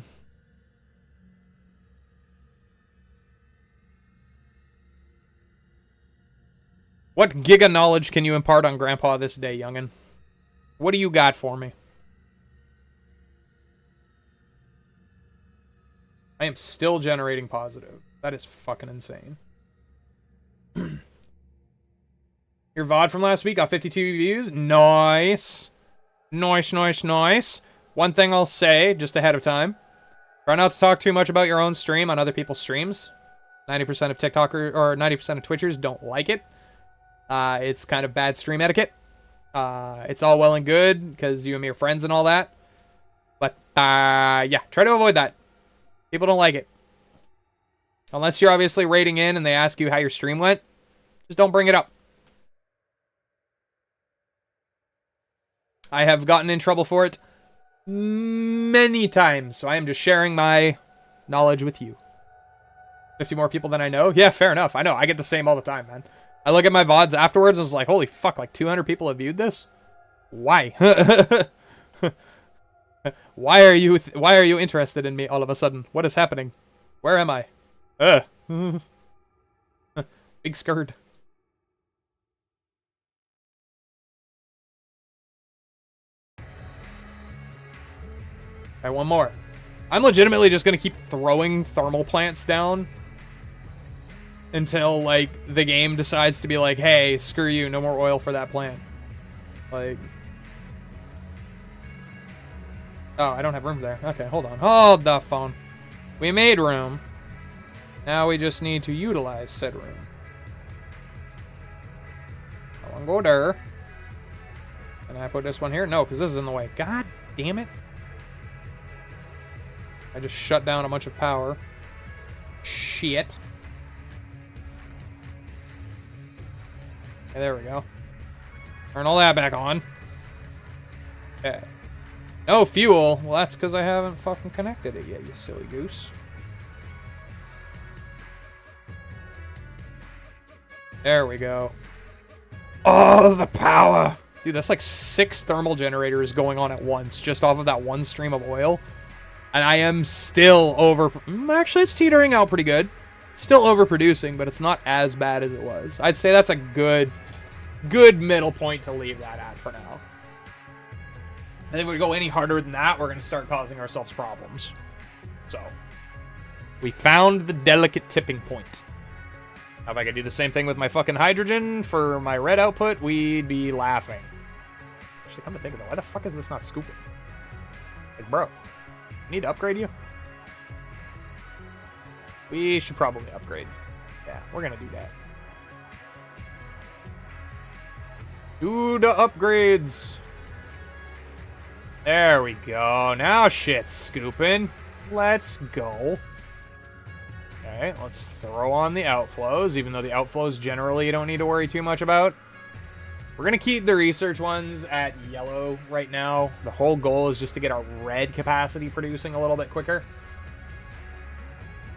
What Giga knowledge can you impart on Grandpa this day, youngin'? What do you got for me? I am still generating positive. That is fucking insane. Your VOD from last week got 52 views. Nice. Nice, nice, nice. One thing I'll say, just ahead of time. Try not to talk too much about your own stream on other people's streams. 90% of TikTokers, or 90% of Twitchers don't like it. It's kind of bad stream etiquette. It's all well and good, because you and me are friends and all that. But, yeah, try to avoid that. People don't like it. Unless you're obviously rating in and they ask you how your stream went, just don't bring it up. I have gotten in trouble for it many times, so I am just sharing my knowledge with you. 50 more people than I know? Yeah, fair enough. I know, I get the same all the time, man. I look at my VODs afterwards, I was like, holy fuck, like 200 people have viewed this? Why? Why are you interested in me all of a sudden? What is happening? Where am I? Big skirt. Alright, one more. I'm legitimately just gonna keep throwing thermal plants down until, like, the game decides to be like, hey, screw you, no more oil for that plant. Like... Oh, I don't have room there. Okay, hold on. Hold the phone. We made room. Now we just need to utilize said room. That one go there. Can I put this one here? No, because this is in the way. God damn it. I just shut down a bunch of power. Shit. Okay, there we go. Turn all that back on. Okay. No fuel. Well, that's because I haven't fucking connected it yet, you silly goose. There we go. Oh, the power! Dude, that's like 6 thermal generators going on at once, just off of that one stream of oil. And I am still actually, it's teetering out pretty good. Still overproducing, but it's not as bad as it was. I'd say that's a good middle point to leave that at for now. And if we go any harder than that, we're going to start causing ourselves problems. So, we found the delicate tipping point. Now, if I could do the same thing with my fucking hydrogen for my red output, we'd be laughing. Actually, come to think of it, why the fuck is this not scooping? Like, bro, I need to upgrade you? We should probably upgrade. Yeah, we're gonna do that. Do the upgrades. There we go. Now shit's scooping. Let's go. Okay, let's throw on the outflows, even though the outflows generally you don't need to worry too much about. We're going to keep the research ones at yellow right now. The whole goal is just to get our red capacity producing a little bit quicker.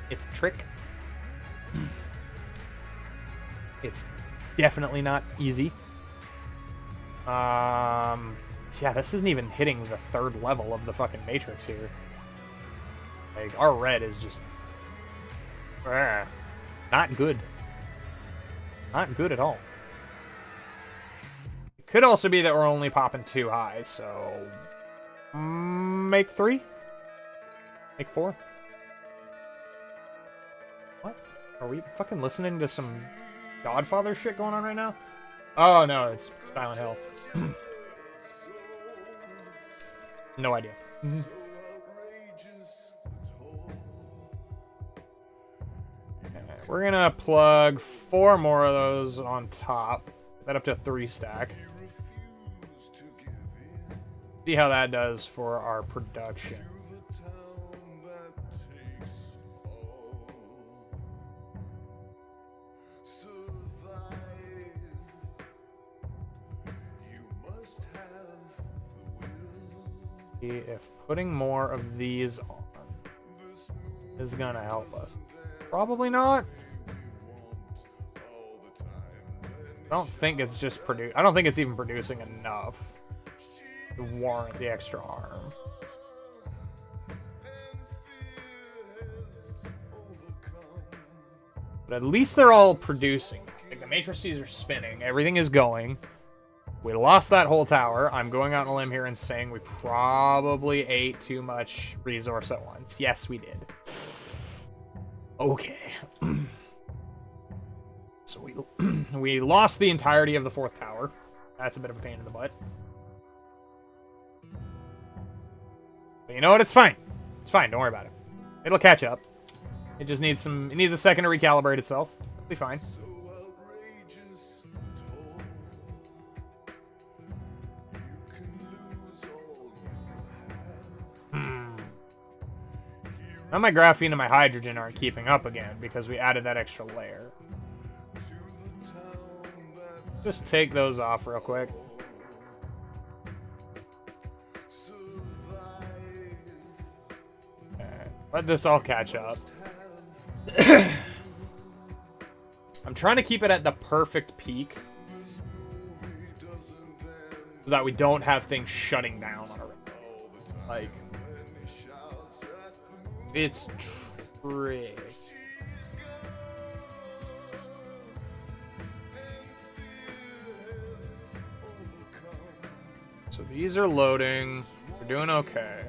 It's a trick. It's definitely not easy. Yeah, this isn't even hitting the 3rd level of the fucking matrix here. Like, our red is just... not good. Not good at all. It could also be that we're only popping 2 high, so... make 3? Make 4? What? Are we fucking listening to some Godfather shit going on right now? Oh, no, it's Silent Hill. No idea. We're gonna plug 4 more of those on top. That up to a 3 stack. See how that does for our production. See if putting more of these on is gonna help us. Probably not. I don't think it's just I don't think it's even producing enough to warrant the extra arm. But at least they're all producing. Like, the matrices are spinning. Everything is going. We lost that whole tower. I'm going out on a limb here and saying we probably ate too much resource at once. Yes, we did. Okay. So we lost the entirety of the 4th tower. That's a bit of a pain in the butt. But you know what? It's fine. It's fine. Don't worry about it. It'll catch up. It just needs some... It needs a second to recalibrate itself. It'll be fine. Now my graphene and my hydrogen aren't keeping up again because we added that extra layer. Just take those off real quick. Okay, let this all catch up. I'm trying to keep it at the perfect peak so that we don't have things shutting down on a like. It's tricky. So these are loading. We're doing okay.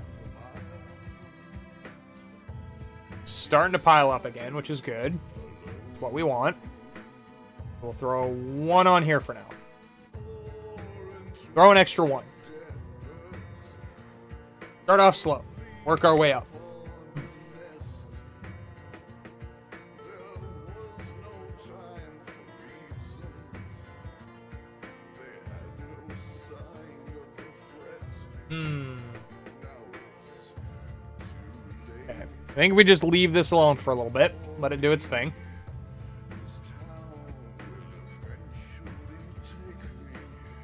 Starting to pile up again, which is good. It's what we want. We'll throw 1 on here for now. Throw an extra 1. Start off slow. Work our way up. Okay. I think we just leave this alone for a little bit. Let it do its thing.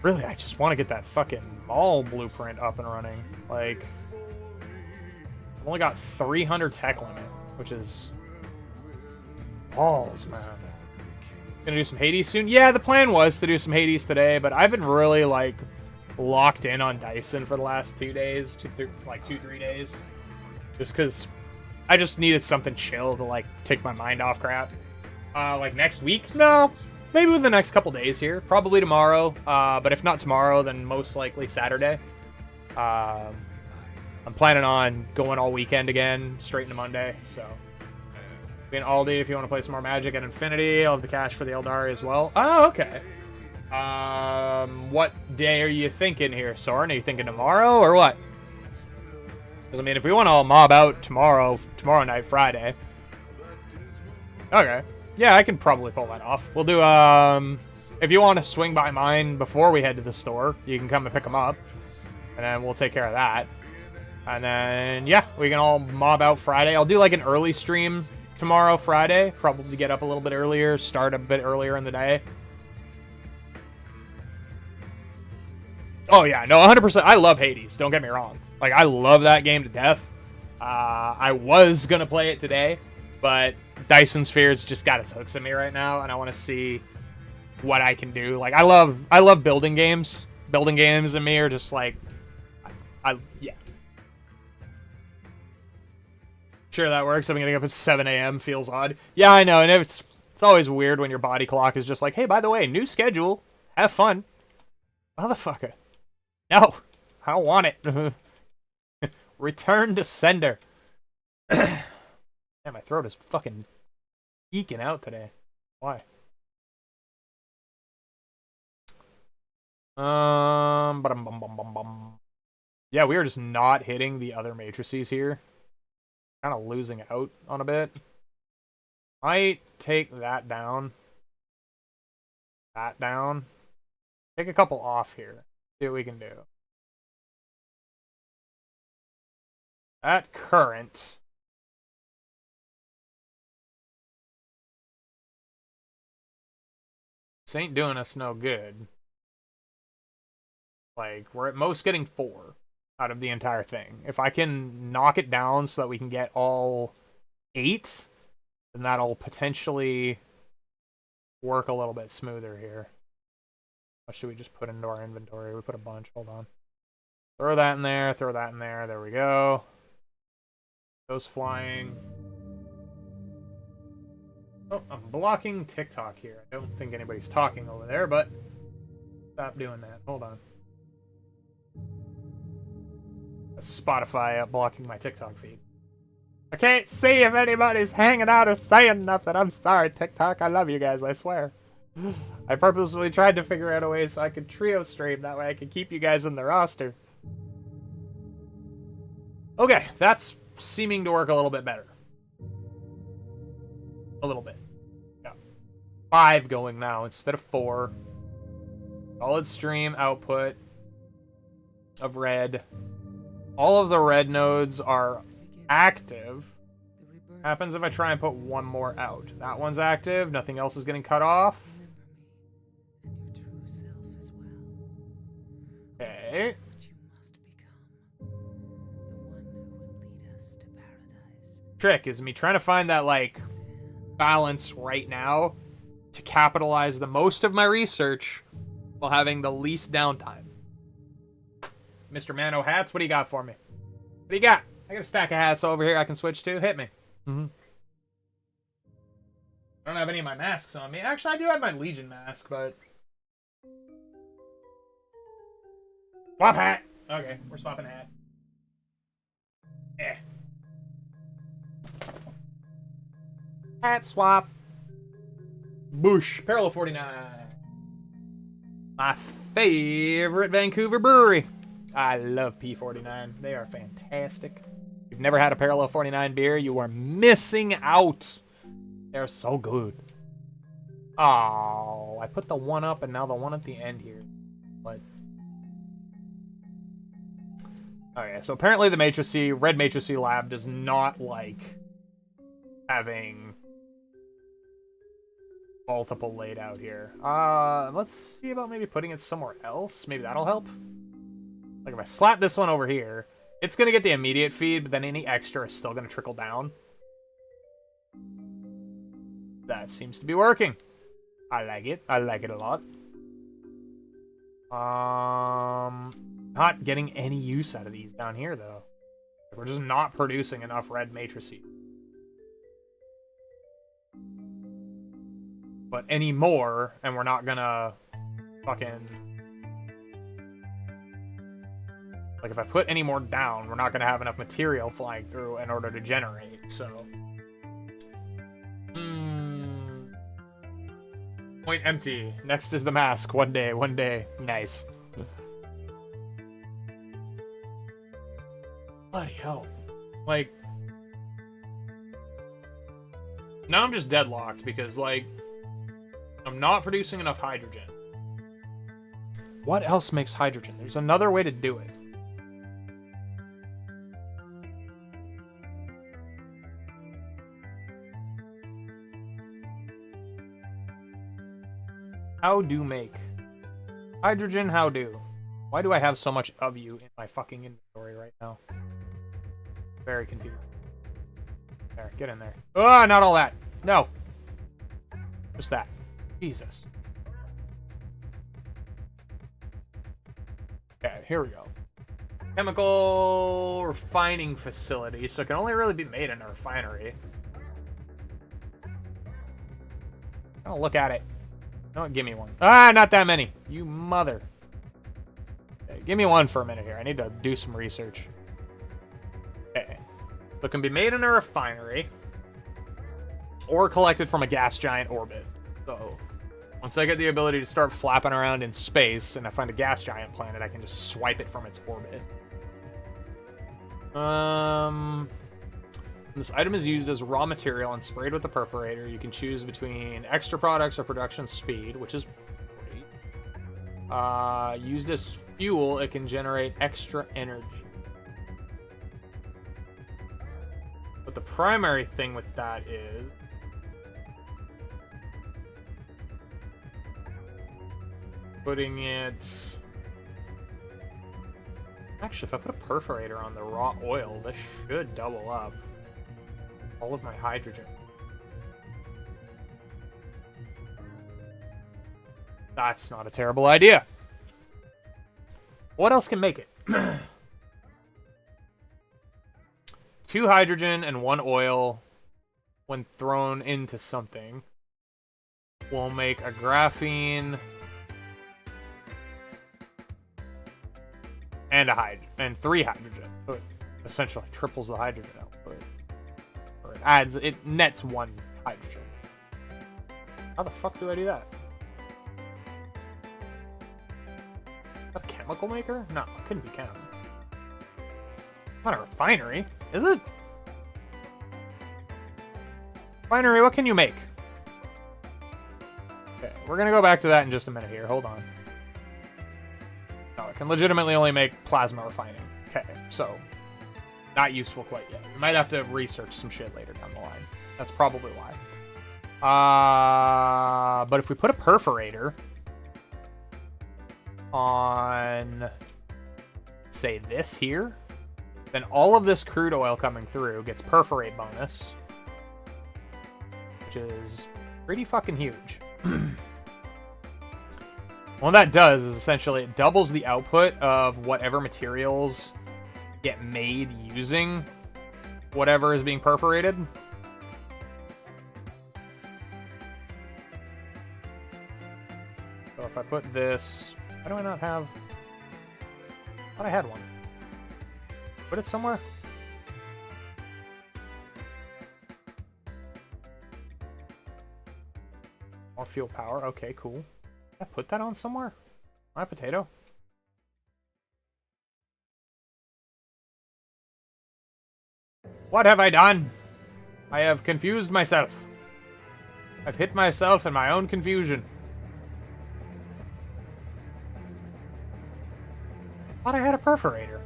Really, I just want to get that fucking mall blueprint up and running. Like, I've only got 300 tech limit, which is balls, man. Gonna do some Hades soon? Yeah, the plan was to do some Hades today, but I've been really, like, locked in on Dyson for the last 2 days, 2-3 days. Just because I just needed something chill to, like, take my mind off crap. Like, next week? No. Maybe within the next couple days here. Probably tomorrow. But if not tomorrow, then most likely Saturday. I'm planning on going all weekend again, straight into Monday. So, be in Aldi if you want to play some more Magic at Infinity. I'll have the cash for the Eldari as well. Oh, okay. What day are you thinking here, Soren? Are you thinking tomorrow or what? Because, I mean, if we want to all mob out tomorrow night, Friday. Okay. Yeah, I can probably pull that off. We'll do, if you want to swing by mine before we head to the store, you can come and pick them up. And then we'll take care of that. And then, yeah, we can all mob out Friday. I'll do like an early stream tomorrow, Friday. Probably get up a little bit earlier, start a bit earlier in the day. Oh, yeah, no, 100%. I love Hades, don't get me wrong. Like, I love that game to death. I was going to play it today, but Dyson Spheres just got its hooks in me right now, and I want to see what I can do. Like, I love building games. Building games and me are just like, yeah. Sure, that works. I'm getting up at 7 a.m. Feels odd. Yeah, I know, and it's always weird when your body clock is just like, hey, by the way, new schedule. Have fun. Motherfucker. No, I don't want it. Return to sender. Man, my throat is fucking eking out today. Why? Yeah, we are just not hitting the other matrices here. Kind of losing out on a bit. Might take that down. That down. Take a couple off here. See what we can do. At current. This ain't doing us no good. Like, we're at most getting 4 out of the entire thing. If I can knock it down so that we can get all 8, then that'll potentially work a little bit smoother here. How much do we just put into our inventory? We put a bunch. Hold on. Throw that in there. Throw that in there. There we go. Those flying. Oh, I'm blocking TikTok here. I don't think anybody's talking over there, but stop doing that. Hold on. That's Spotify blocking my TikTok feed. I can't see if anybody's hanging out or saying nothing. I'm sorry, TikTok. I love you guys, I swear. I purposely tried to figure out a way so I could trio stream. That way I could keep you guys in the roster. Okay, that's seeming to work a little bit better. A little bit. Yeah. 5 going now instead of 4. Solid stream output of red. All of the red nodes are active. Happens if I try and put one more out. That one's active. Nothing else is getting cut off. Okay. Trick is me trying to find that, like, balance right now to capitalize the most of my research while having the least downtime. Mr. Mano Hats, what do you got for me? What do you got? I got a stack of hats over here I can switch to. Hit me. I don't have any of my masks on me. Actually, I do have my Legion mask, but... Swap hat! Okay, we're swapping hat. Yeah. Hat swap. Boosh. Parallel 49. My favorite Vancouver brewery. I love P49. They are fantastic. If you've never had a Parallel 49 beer, you are missing out. They're so good. Oh, I put the one up and now the one at the end here. What? Okay, so apparently the Matrice, Red Matrice Lab does not like having multiple laid out here. Let's see about maybe putting it somewhere else. Maybe that'll help. Like if I slap this one over here, it's going to get the immediate feed, but then any extra is still going to trickle down. That seems to be working. I like it. I like it a lot. Not getting any use out of these down here, though. We're just not producing enough red matrices. But any more, and we're not gonna fucking... Like, if I put any more down, we're not gonna have enough material flying through in order to generate, so... Point empty. Next is the mask. One day, one day. Nice. Bloody hell. Like... Now I'm just deadlocked because, like, I'm not producing enough hydrogen. What else makes hydrogen? There's another way to do it. How do make hydrogen? How do? Why do I have so much of you in my fucking inventory right now? Very confused. There, get in there. Ah, not all that. No. Just that. Jesus. Okay, here we go. Chemical refining facility, so it can only really be made in a refinery. Oh, look at it. No, give me one. Ah, not that many. You mother. Okay, give me one for a minute here. I need to do some research. Okay. So it can be made in a refinery or collected from a gas giant orbit. So once I get the ability to start flapping around in space and I find a gas giant planet, I can just swipe it from its orbit. This item is used as raw material and sprayed with a perforator. You can choose between extra products or production speed, which is great. Used as fuel, it can generate extra energy. But the primary thing with that is putting it... Actually, if I put a perforator on the raw oil, this should double up all of my hydrogen. That's not a terrible idea. What else can make it? 2 hydrogen and 1 oil, when thrown into something, will make a graphene and and 3 hydrogen. So it essentially triples the hydrogen output. Or it nets 1 hydrogen. How the fuck do I do that? Is that a chemical maker? No, it couldn't be chem. Not a refinery, is it? Refinery, what can you make? Okay, we're gonna go back to that in just a minute here. Hold on. No, it can legitimately only make plasma refining. Okay, so not useful quite yet. We might have to research some shit later down the line. That's probably why. But if we put a perforator on, say, this here, then all of this crude oil coming through gets perforate bonus, which is pretty fucking huge. What that does is essentially it doubles the output of whatever materials get made using whatever is being perforated. So if I put this... Why do I not have... I thought I had one. Put it somewhere? More fuel power. Okay, cool. Can I put that on somewhere? My potato? What have I done? I have confused myself. I've hit myself in my own confusion. Thought I had a perforator.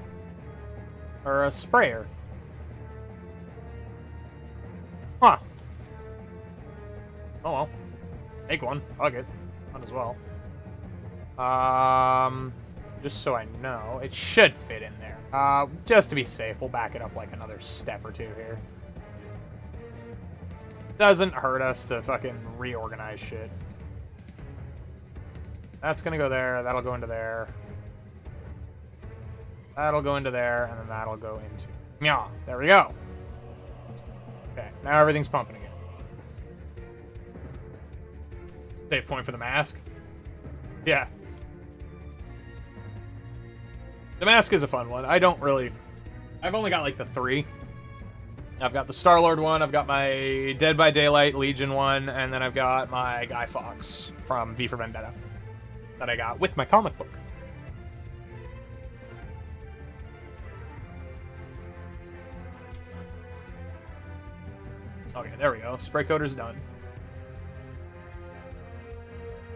Or a sprayer. Huh. Oh well. Make one. Fuck it. Might as well. Just so I know, it should fit in there. Just to be safe, we'll back it up like another step or 2 here. Doesn't hurt us to fucking reorganize shit. That's gonna go there, that'll go into there. That'll go into there, and then that'll go into... Yeah, there we go. Okay, now everything's pumping again. Save point for the mask. Yeah. The mask is a fun one. I don't really... I've only got like the 3. I've got the Star-Lord one, I've got my Dead by Daylight Legion one, and then I've got my Guy Fawkes from V for Vendetta that I got with my comic book. Okay, there we go. Spray coater's done.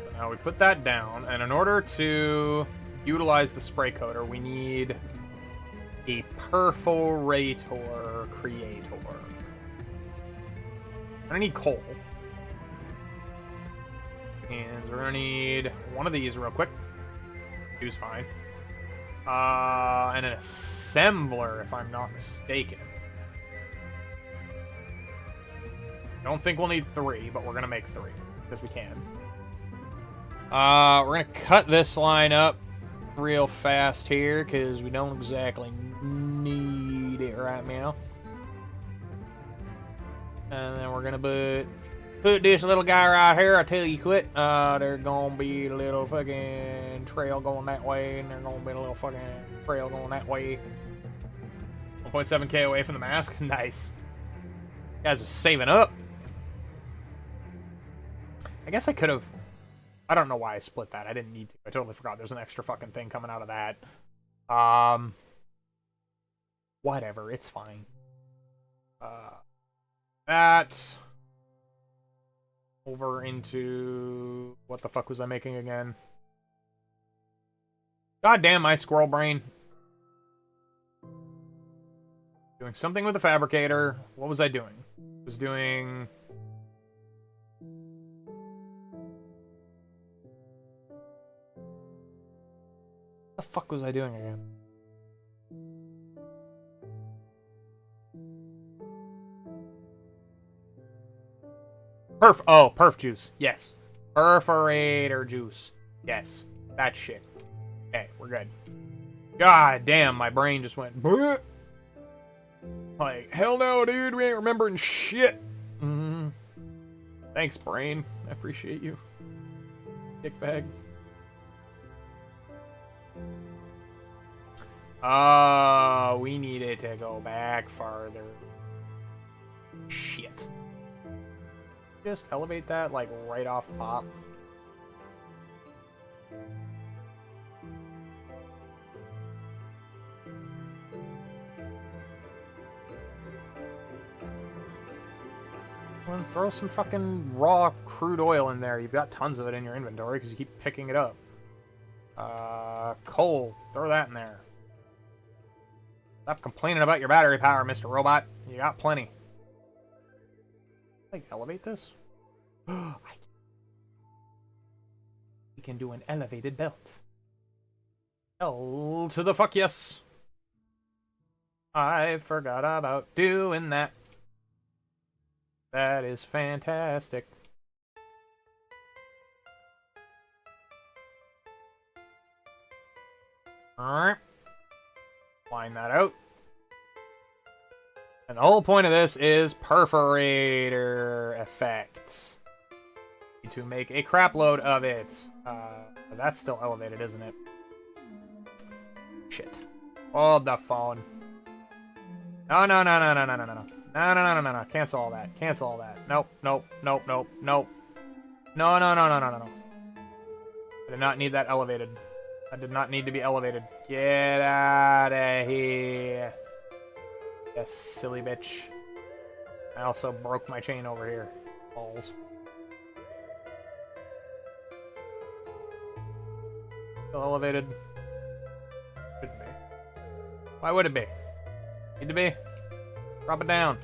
So now we put that down, and in order to utilize the spray coater, we need a perforator creator. I'm gonna need coal. And we're gonna need one of these real quick. Two's fine. And an assembler, if I'm not mistaken. Don't think we'll need 3, but we're gonna make 3, because we can. We're gonna cut this line up real fast here, because we don't exactly need it right now. And then we're gonna put this little guy right here. I tell you quit. There's gonna be a little fucking trail going that way, and there's gonna be a little fucking trail going that way. 1.7k away from the mask. Nice. You guys are saving up. I guess I could have. I don't know why I split that. I didn't need to. I totally forgot. There's an extra fucking thing coming out of that. Whatever. It's fine. That. Over into... What the fuck was I making again? God damn my squirrel brain. Doing something with the fabricator. What was I doing? I was doing... What the fuck was I doing again? Perf juice. Yes. Perforator juice. Yes. That shit. Okay, we're good. God damn, my brain just went... Bleh. Like, hell no, dude. We ain't remembering shit. Thanks, brain. I appreciate you. Dickbag. We need it to go back farther. Shit. Just elevate that, like, right off the top. Well, throw some fucking raw crude oil in there. You've got tons of it in your inventory because you keep picking it up. Coal. Throw that in there. Stop complaining about your battery power, Mr. Robot. You got plenty. Like, elevate this? We can do an elevated belt. Hell to the fuck yes. I forgot about doing that. That is fantastic. Alright. Line that out. And the whole point of this is perforator effect. Need to make a crap load of it. That's still elevated, isn't it? Shit. Hold the phone. No. Cancel all that. Cancel all that. Nope. No. I did not need that elevated. I did not need to be elevated. Get out of here. Yes, silly bitch. I also broke my chain over here. Balls. Still elevated. Shouldn't be. Why would it be? Need to be? Drop it down.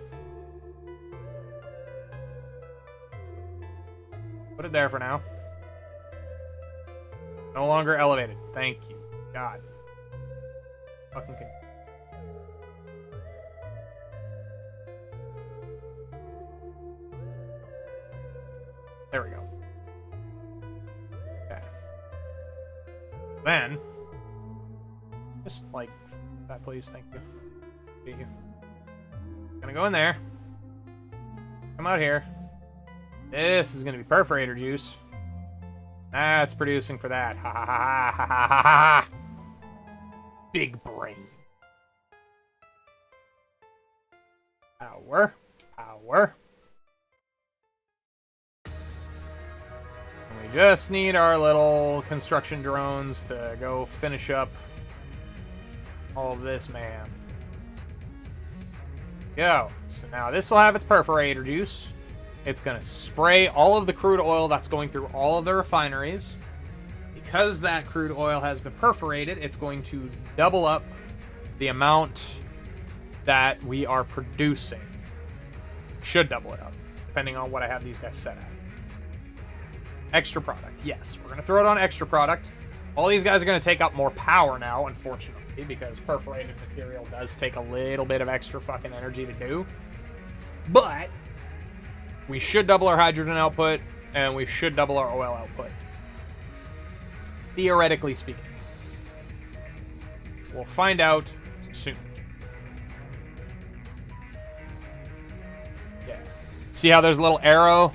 Put it there for now. No longer elevated. Thank you. God. Fucking can. There we go. Okay. Then, just like that, please. Thank you. Thank you. Gonna go in there. Come out here. This is gonna be perforator juice. That's producing for that. Ha ha ha ha ha ha ha. Big brain. Power. Power. And we just need our little construction drones to go finish up all of this, man. Go. So now this will have its perforator juice. It's going to spray all of the crude oil that's going through all of the refineries. Because that crude oil has been perforated, it's going to double up the amount that we are producing. Should double it up, depending on what I have these guys set at. Extra product. Yes, we're going to throw it on extra product. All these guys are going to take up more power now, unfortunately, because perforated material does take a little bit of extra fucking energy to do. But we should double our hydrogen output, and we should double our oil output. Theoretically speaking. We'll find out soon. Yeah. See how there's a little arrow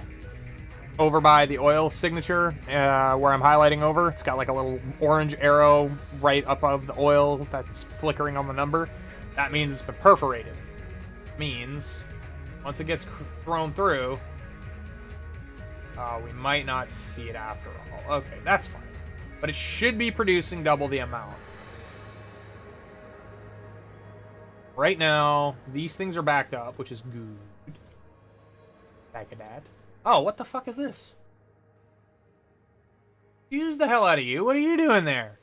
over by the oil signature where I'm highlighting over? It's got like a little orange arrow right above the oil that's flickering on the number. That means it's been perforated. Means once it gets thrown through, we might not see it after all. Okay, that's fine. But it should be producing double the amount. Right now, these things are backed up, which is good. Back of that. Oh, what the fuck is this? Use the hell out of you. What are you doing there?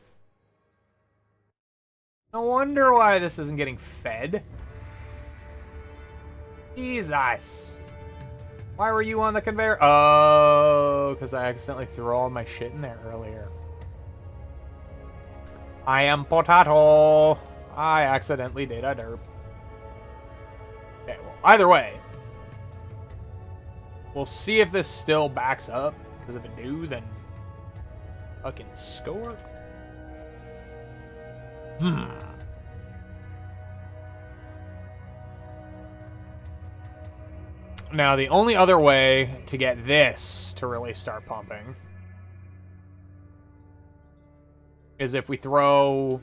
No wonder why this isn't getting fed. Jesus. Why were you on the conveyor? Oh, because I accidentally threw all my shit in there earlier. I am potato. I accidentally did a derp. Okay, well, either way. We'll see if this still backs up. Because if it do, then fucking score. Now, the only other way to get this to really start pumping is if we throw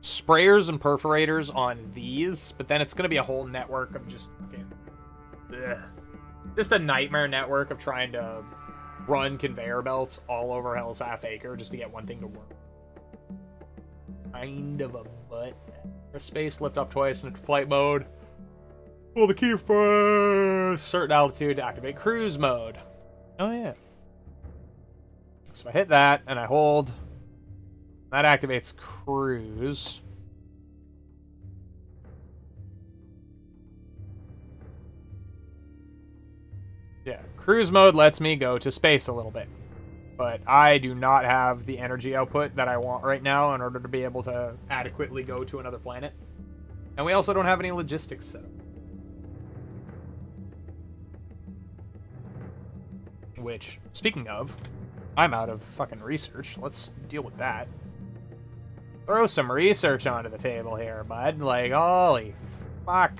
sprayers and perforators on these, but then it's going to be a whole network of just fucking... Ugh. Just a nightmare network of trying to run conveyor belts all over Hell's Half Acre just to get one thing to work. Kind of a butt. Space, lift up twice in flight mode. Pull the key for certain altitude to activate cruise mode. Oh yeah. So I hit that and I hold. That activates cruise. Yeah, cruise mode lets me go to space a little bit. But I do not have the energy output that I want right now in order to be able to adequately go to another planet. And we also don't have any logistics set up. Which, speaking of, I'm out of fucking research. Let's deal with that. Throw some research onto the table here, bud. Like, holy fuck.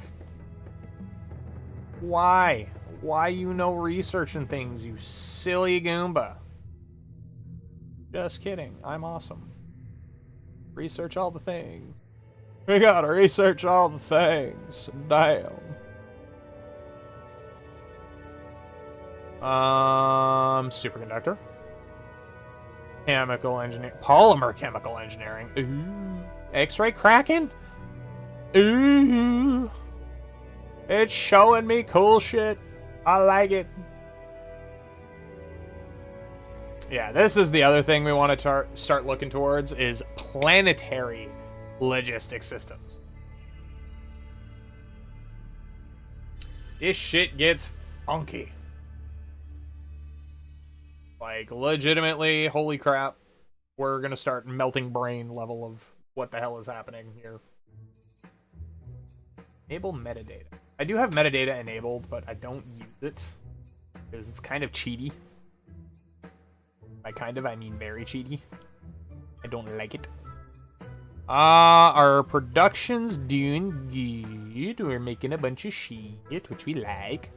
Why? Why you know research and things, you silly Goomba? Just kidding. I'm awesome. Research all the things. We gotta research all the things. Damn. Superconductor. Chemical engineering. Polymer chemical engineering. Ooh. X-ray cracking? Ooh. It's showing me cool shit. I like it. Yeah, this is the other thing we want to start looking towards is planetary logistic systems. This shit gets funky. Like, legitimately, holy crap. We're gonna start melting brain level of what the hell is happening here. Enable metadata. I do have metadata enabled, but I don't use it. Because it's kind of cheaty. By kind of, I mean very cheaty. I don't like it. Our production's doing good. We're making a bunch of shit, which we like.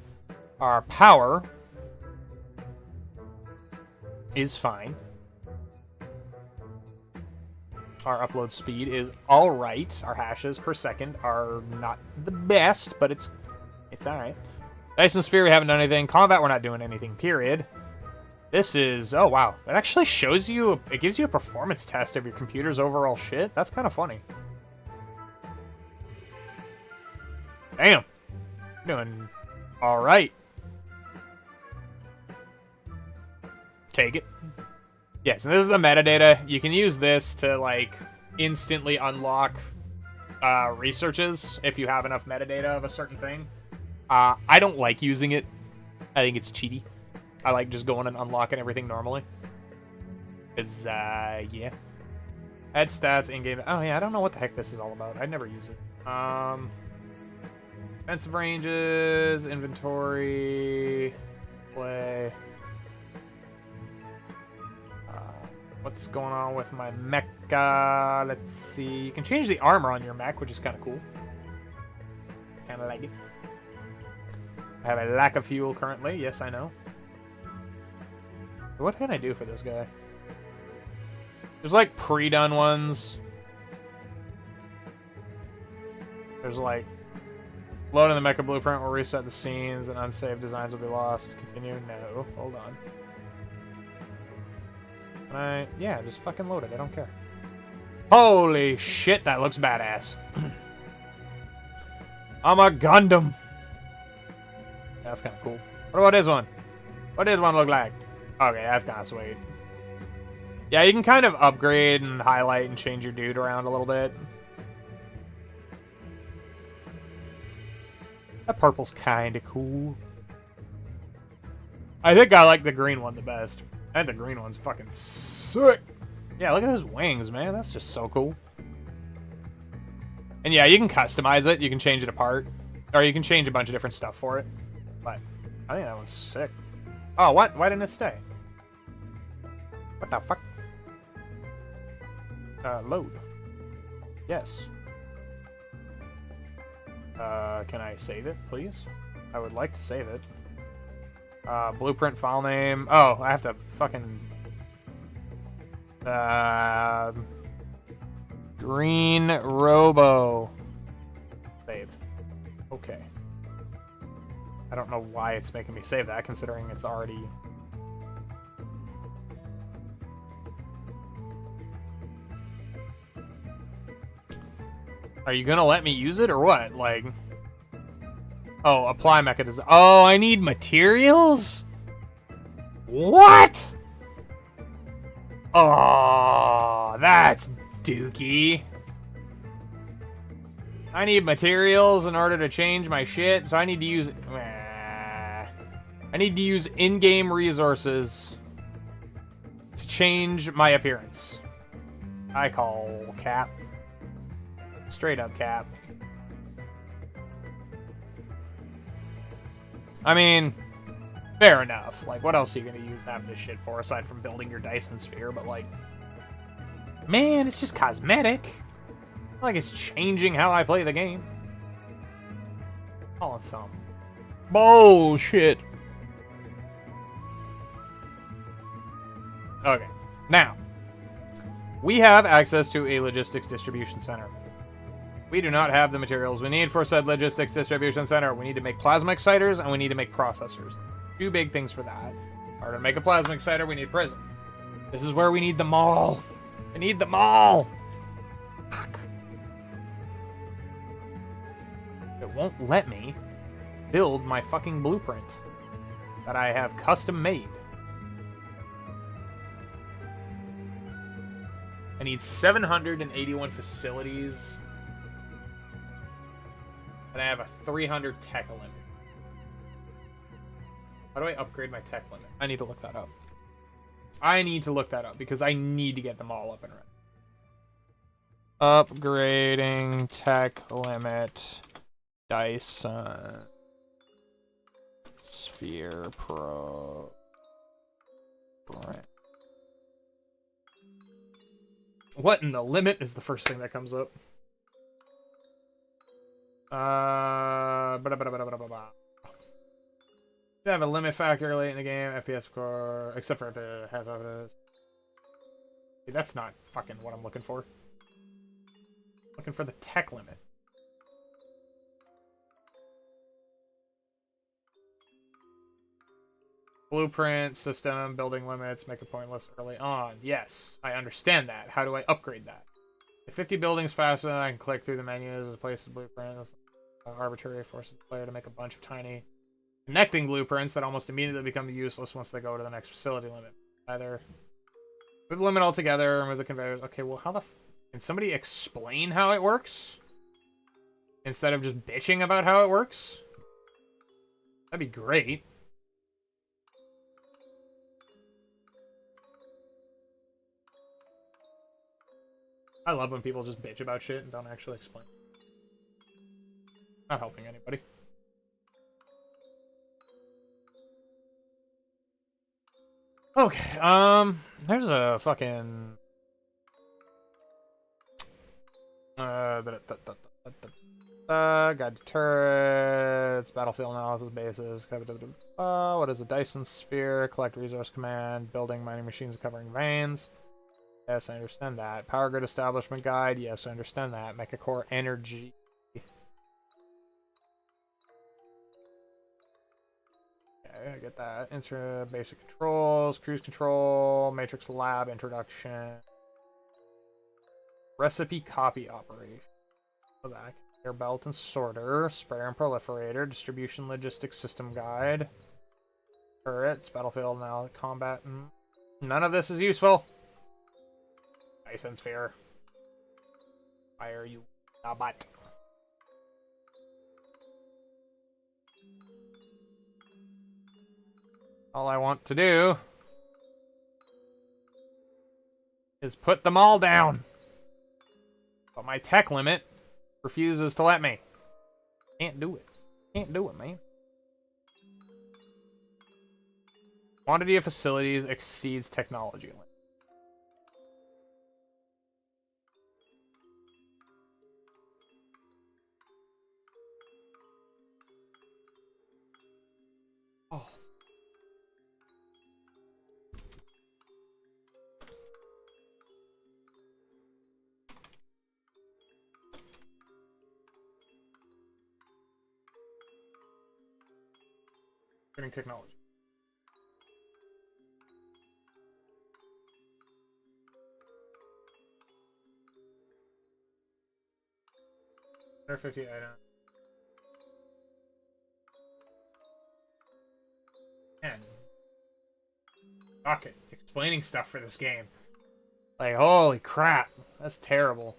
Our power is fine. Our upload speed is alright. Our hashes per second are not the best, but it's alright. Dice and Spear, we haven't done anything. Combat, we're not doing anything, period. This is... Oh, wow. It actually shows you... It gives you a performance test of your computer's overall shit. That's kind of funny. Damn. Doing all right. Take it. Yes, and this is the metadata. You can use this to, like, instantly unlock researches if you have enough metadata of a certain thing. I don't like using it. I think it's cheaty. I like just going and unlocking everything normally. Because, yeah. Add stats in-game. Oh, yeah, I don't know what the heck this is all about. I'd never use it. Defensive ranges, inventory, play. What's going on with my mecha? Let's see. You can change the armor on your mech, which is kind of cool. Kind of like it. I have a lack of fuel currently. Yes, I know. What can I do for this guy? There's like pre-done ones. There's like loading the mecha blueprint will reset the scenes and unsaved designs will be lost. Continue. No. Hold on. Yeah, just fucking load it. I don't care. Holy shit, that looks badass. I'm a Gundam. That's kind of cool. What about this one? What does this one look like? Okay, that's kind of sweet. Yeah, you can kind of upgrade and highlight and change your dude around a little bit. That purple's kind of cool. I think I like the green one the best. I think the green one's fucking sick. Yeah, look at his wings, man. That's just so cool. And yeah, you can customize it. You can change it apart. Or you can change a bunch of different stuff for it. But I think that one's sick. Oh, what? Why didn't it stay? What the fuck? Load. Yes. Can I save it, please? I would like to save it. Blueprint file name. Oh, I have to fucking... Green Robo. Save. Okay. I don't know why it's making me save that, considering it's already... Are you gonna let me use it, or what? Like... Oh, apply mechanism. Oh, I need materials? What? Oh, that's dookie. I need materials in order to change my shit, so I need to use... I need to use in-game resources to change my appearance. I call cap. Straight up cap. I mean, fair enough. Like, what else are you going to use half this shit for aside from building your Dyson sphere? But, like, man, it's just cosmetic. Like, it's changing how I play the game. Call it some bullshit. Okay, now, we have access to a logistics distribution center. We do not have the materials we need for said logistics distribution center. We need to make plasma exciters, and we need to make processors. Two big things for that. In order to make a plasma exciter, we need prison. This is where we need them all. I need them all. Fuck. It won't let me build my fucking blueprint that I have custom made. I need 781 facilities. And I have a 300 tech limit. How do I upgrade my tech limit? I need to look that up. I need to look that up because I need to get them all up and running. Upgrading tech limit. Dyson. Sphere Pro. Right. What in the limit is the first thing that comes up? You have a limit factor late in the game, FPS score, except for the half of it. That's not fucking what I'm looking for. Looking for the tech limit. Blueprint, system, building limits, make it pointless early on. Yes, I understand that. How do I upgrade that? If 50 buildings faster than I can click through the menus as a place to blueprint. arbitrary forces the player to make a bunch of tiny connecting blueprints that almost immediately become useless once they go to the next facility limit. Either move the limit altogether or move the conveyors. Okay, well, how the can somebody explain how it works? Instead of just bitching about how it works? That'd be great. I love when people just bitch about shit and don't actually explain. Not helping anybody. Okay, there's a fucking guide to turrets, battlefield analysis bases, what is a Dyson sphere, collect resource command, building mining machines covering veins. Yes, I understand that. Power grid establishment guide, yes, I understand that. Mecha core energy. I get that. Insert basic controls, cruise control, matrix lab introduction, recipe copy operation. That conveyor belt and sorter, sprayer and proliferator, distribution logistics system guide, turrets, battlefield now combat. None of this is useful. Dyson sphere. Fire you, robot. All I want to do is put them all down. But my tech limit refuses to let me. Can't do it. Can't do it, man. Quantity of facilities exceeds technology limit. Oh. Getting technology. There are 50 items. Man. Fuck it. Explaining stuff for this game. Like, holy crap. That's terrible.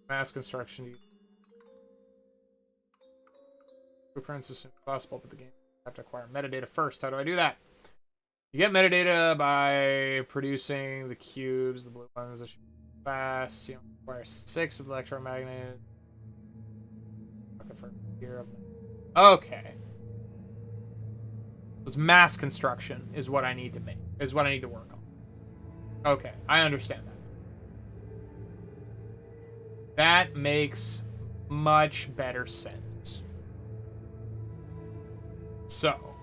Mass construction. Blueprints as soon as possible, but the game I have to acquire metadata first. How do I do that? You get metadata by producing the cubes, the blue ones that should be fast. You acquire 6 of the electromagnet. Okay. It's mass construction is what I need to make. Is what I need to work on. Okay, I understand that. That makes much better sense. So,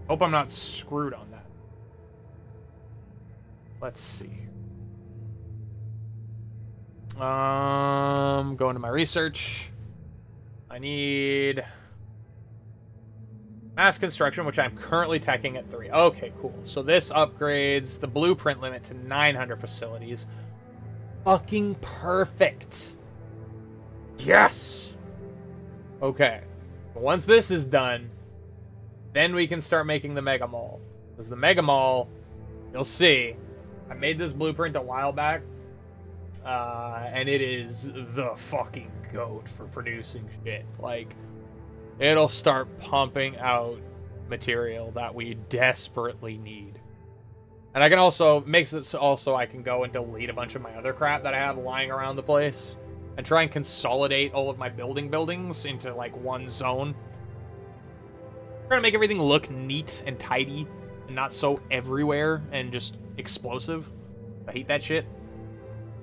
hope I'm not screwed on that. Let's see. Going to my research. I need mass construction, which I'm currently teching at 3. Okay, cool. So this upgrades the blueprint limit to 900 facilities. Fucking perfect. Yes. Okay. Once this is done, then we can start making the Mega Mall. Because the Mega Mall, you'll see, I made this blueprint a while back, and it is the fucking goat for producing shit. Like, it'll start pumping out material that we desperately need. And I can also, makes it so also I can go and delete a bunch of my other crap that I have lying around the place. And try and consolidate all of my buildings into, like, one zone. Trying to make everything look neat and tidy. And not so everywhere and just explosive. I hate that shit.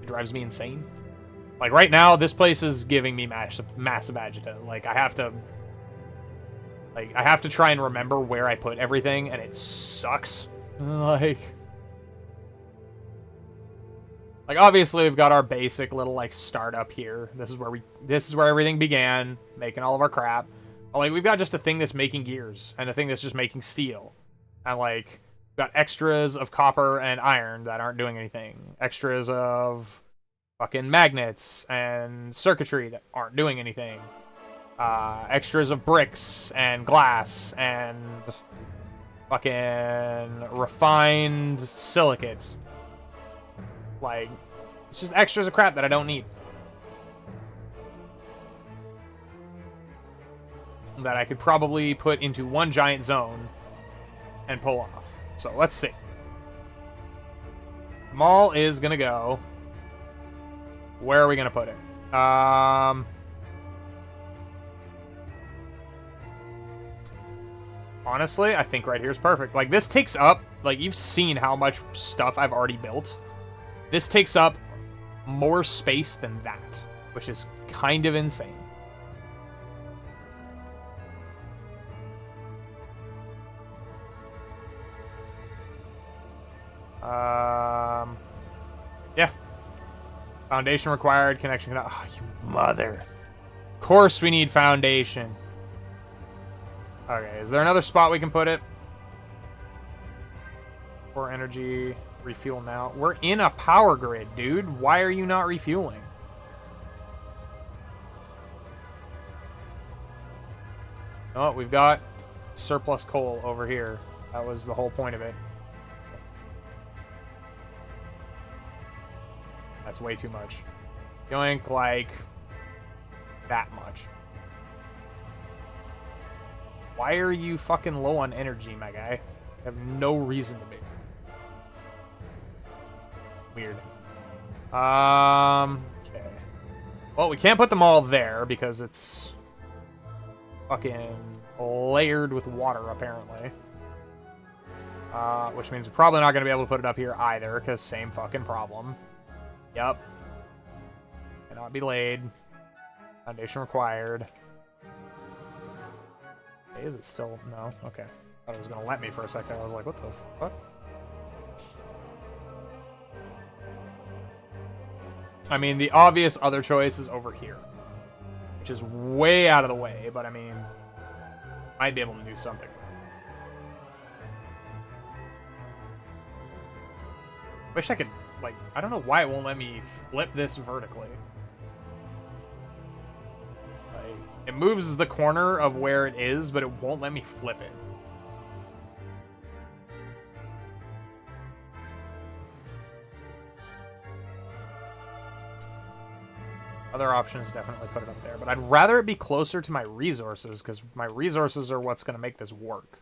It drives me insane. Like, right now, this place is giving me massive agita. Like, I have to try and remember where I put everything, and it sucks. Like, obviously, we've got our basic little, like, startup here. This is where everything began, making all of our crap. Like, we've got just a thing that's making gears, and a thing that's just making steel. And, like, we've got extras of copper and iron that aren't doing anything. Extras of fucking magnets and circuitry that aren't doing anything. Extras of bricks and glass and fucking refined silicates. Like, it's just extras of crap that I don't need. That I could probably put into one giant zone and pull off. So let's see. Mall is gonna go. Where are we gonna put it? Honestly, I think right here is perfect. Like, this takes up, like, you've seen how much stuff I've already built. This takes up more space than that, which is kind of insane. Yeah. Foundation required, connection. Oh, you mother. Of course we need foundation. Okay, is there another spot we can put it? For energy, refuel now. We're in a power grid, dude. Why are you not refueling? Oh, we've got surplus coal over here. That was the whole point of it. That's way too much. Going like that much. Why are you fucking low on energy, my guy? I have no reason to be. Weird. Okay. Well, we can't put them all there because it's fucking layered with water, apparently. Which means we're probably not going to be able to put it up here either, because same fucking problem. Yep. Cannot be laid. Foundation required. Hey, is it still? No? Okay. I thought it was going to let me for a second. I was like, what the fuck? I mean, the obvious other choice is over here. Which is way out of the way, but I mean, might be able to do something. Wish I could, like, I don't know why it won't let me flip this vertically. Like, it moves the corner of where it is, but it won't let me flip it. Other options definitely put it up there, but I'd rather it be closer to my resources, because my resources are what's going to make this work.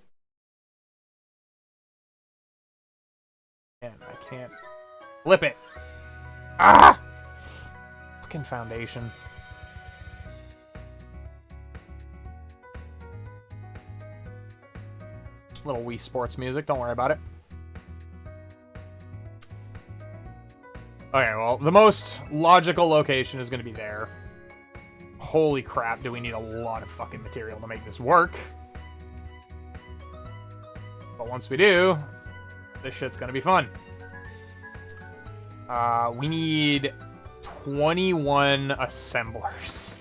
And I can't flip it. Ah! Fucking foundation. Little Wii Sports music, don't worry about it. Okay, well, the most logical location is going to be there. Holy crap, do we need a lot of fucking material to make this work. But once we do, this shit's going to be fun. We need 21 assemblers.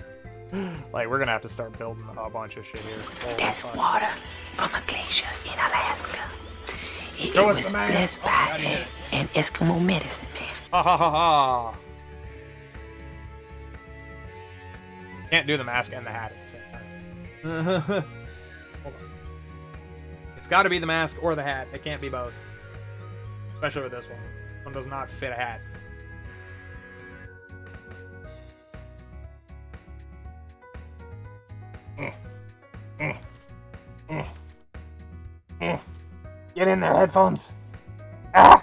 Like, we're going to have to start building a bunch of shit here. That's water from a glacier in Alaska. It Show us was the mask. blessed by an Eskimo medicine man. Ha ha ha ha. Can't do the mask and the hat at the same time. Hold on. It's got to be the mask or the hat. It can't be both. Especially with this one. This one does not fit a hat. Get in there, headphones. Ah!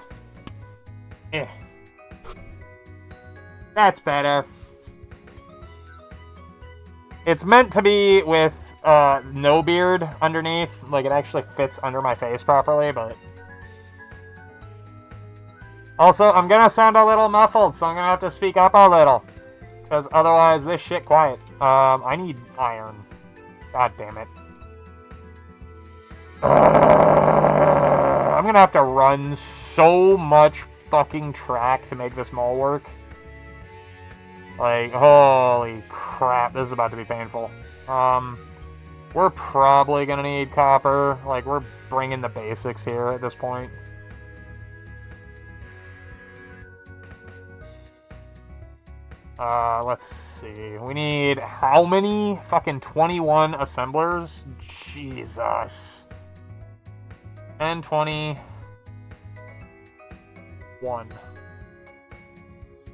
That's better. It's meant to be with no beard underneath. Like, it actually fits under my face properly, but... Also, I'm gonna sound a little muffled, so I'm gonna have to speak up a little. Because otherwise, this shit quiet. I need iron. God damn it. I'm gonna have to run so much fucking track to make this mall work. Like, holy crap, this is about to be painful. We're probably gonna need copper. Like, we're bringing the basics here at this point. Let's see. We need how many? Fucking 21 assemblers? Jesus. 10, 20. 1.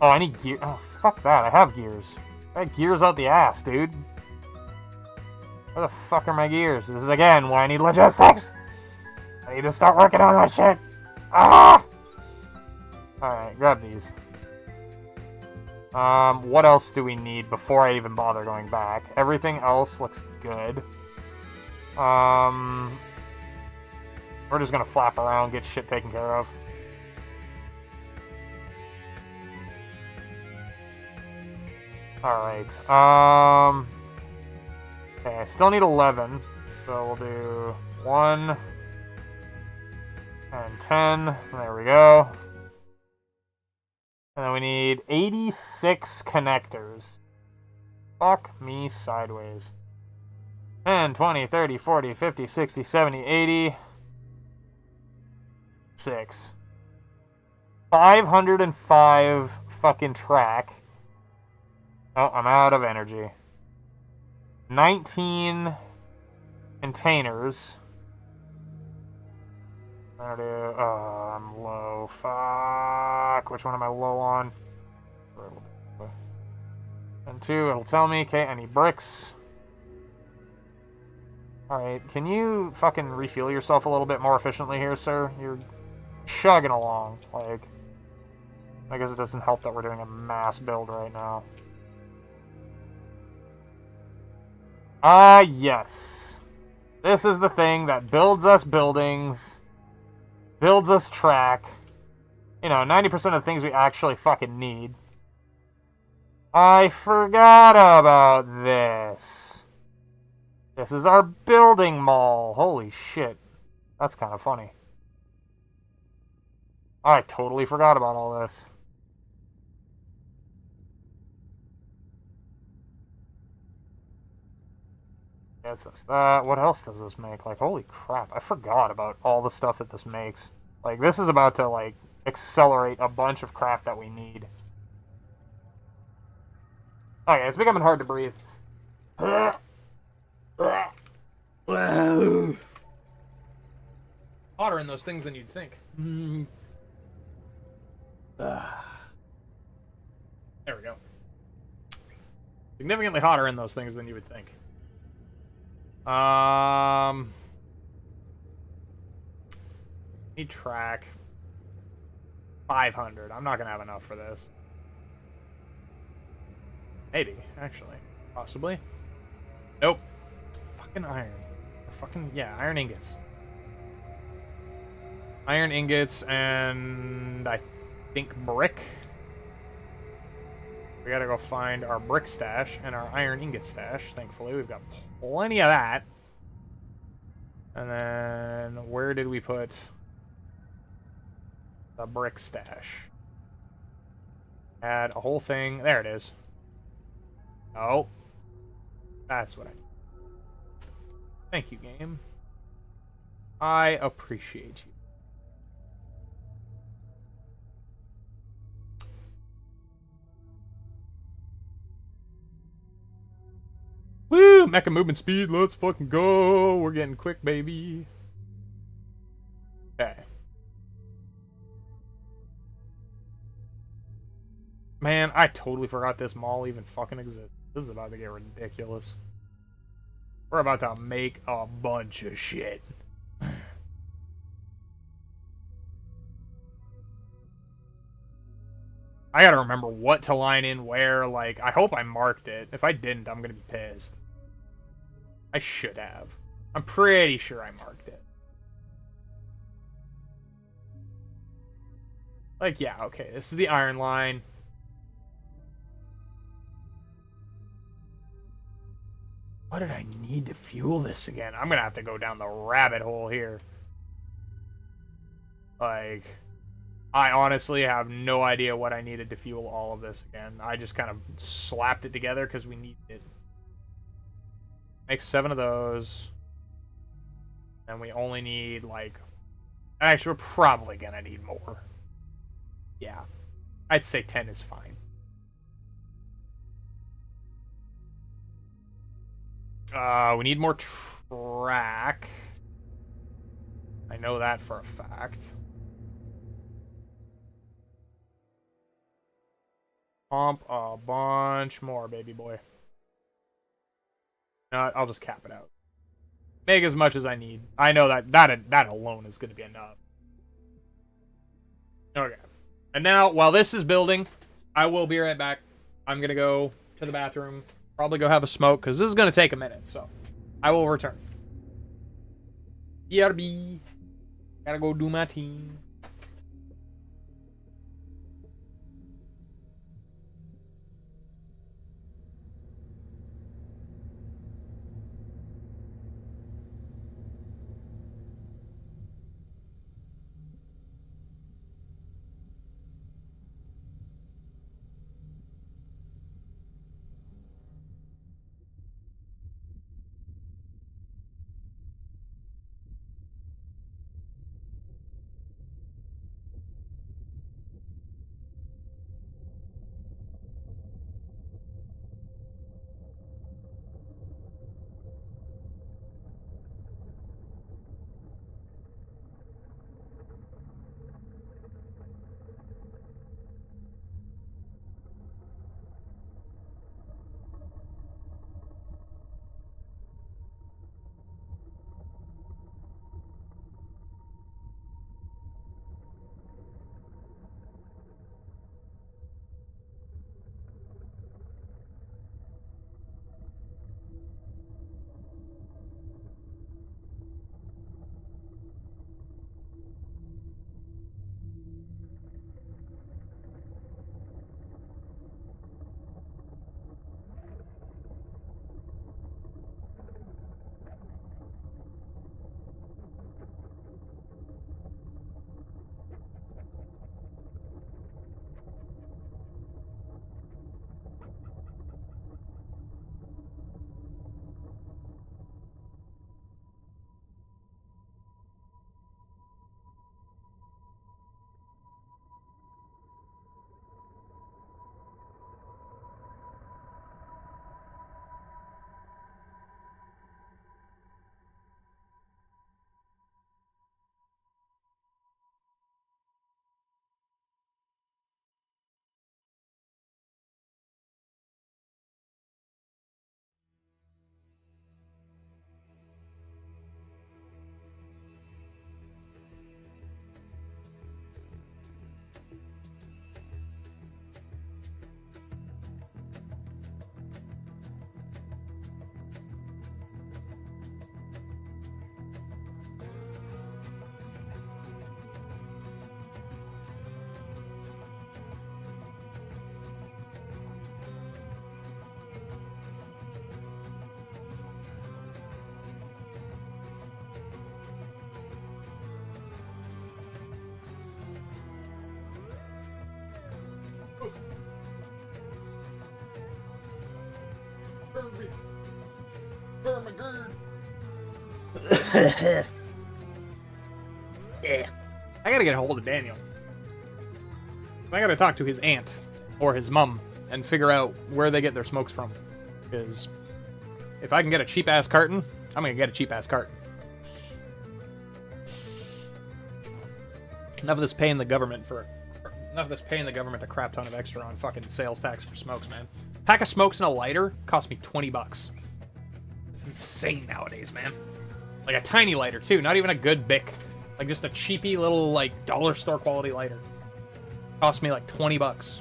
Oh, I need gear. Oh, fuck that. I have gears. I got gears out the ass, dude. Where the fuck are my gears? This is again why I need logistics. I need to start working on that shit. Ah! Alright, grab these. What else do we need before I even bother going back? Everything else looks good. We're just gonna flap around, get shit taken care of. Alright, okay, I still need 11, so we'll do 1 and 10, there we go. And then we need 86 connectors. Fuck me sideways. 10, 20, 30, 40, 50, 60, 70, 80. 6. 505 fucking track. Oh, I'm out of energy. 19 containers. Oh, I'm low. Fuck. Which one am I low on? And 2, it'll tell me. Okay, I need bricks. Alright, can you fucking refuel yourself a little bit more efficiently here, sir? You're chugging along. Like, I guess it doesn't help that we're doing a mass build right now. Ah, yes. This is the thing that builds us buildings, builds us track. You know, 90% of the things we actually fucking need. I forgot about this. This is our building mall. Holy shit. That's kind of funny. I totally forgot about all this. Gets us that. What else does this make? Like, holy crap. I forgot about all the stuff that this makes. Like, this is about to, like, accelerate a bunch of crap that we need. Okay, it's becoming hard to breathe. Hotter in those things than you'd think. There we go. Significantly hotter in those things than you would think. Need track 500. I'm not gonna have enough for this. Maybe, actually. Possibly. Nope. Fucking iron. Or fucking, yeah, iron ingots. Iron ingots and I think brick. We gotta go find our brick stash and our iron ingot stash. Thankfully, we've got plenty of that. And then, where did we put the brick stash? Add a whole thing. There it is. Oh. That's what I need. Thank you, game. I appreciate you. Woo! Mecha movement speed, let's fucking go! We're getting quick, baby. Okay. Man, I totally forgot this mall even fucking exists. This is about to get ridiculous. We're about to make a bunch of shit. I gotta remember what to line in where. Like, I hope I marked it. If I didn't, I'm gonna be pissed. I should have. I'm pretty sure I marked it. Like, yeah, okay. This is the iron line. What did I need to fuel this again? I'm gonna have to go down the rabbit hole here. Like, I honestly have no idea what I needed to fuel all of this again. I just kind of slapped it together because we needed it. Make 7 of those. And we only need, like... Actually, we're probably gonna need more. Yeah. I'd say 10 is fine. We need more track. I know that for a fact. Pump a bunch more, baby boy. No, I'll just cap it out. Make as much as I need. I know that alone is going to be enough. Okay. And now, while this is building, I will be right back. I'm going to go to the bathroom. Probably go have a smoke, because this is going to take a minute, so I will return. BRB. Gotta go do my team. I gotta get a hold of Daniel. I gotta talk to his aunt or his mum and figure out where they get their smokes from. Because if I can get a cheap ass carton, I'm gonna get a cheap ass carton. Enough of this paying the government a crap ton of extra on fucking sales tax for smokes, man. Pack of smokes and a lighter cost me $20. It's insane nowadays, man. Like a tiny lighter too, not even a good Bic. Like just a cheapy little like dollar store quality lighter. Cost me like $20.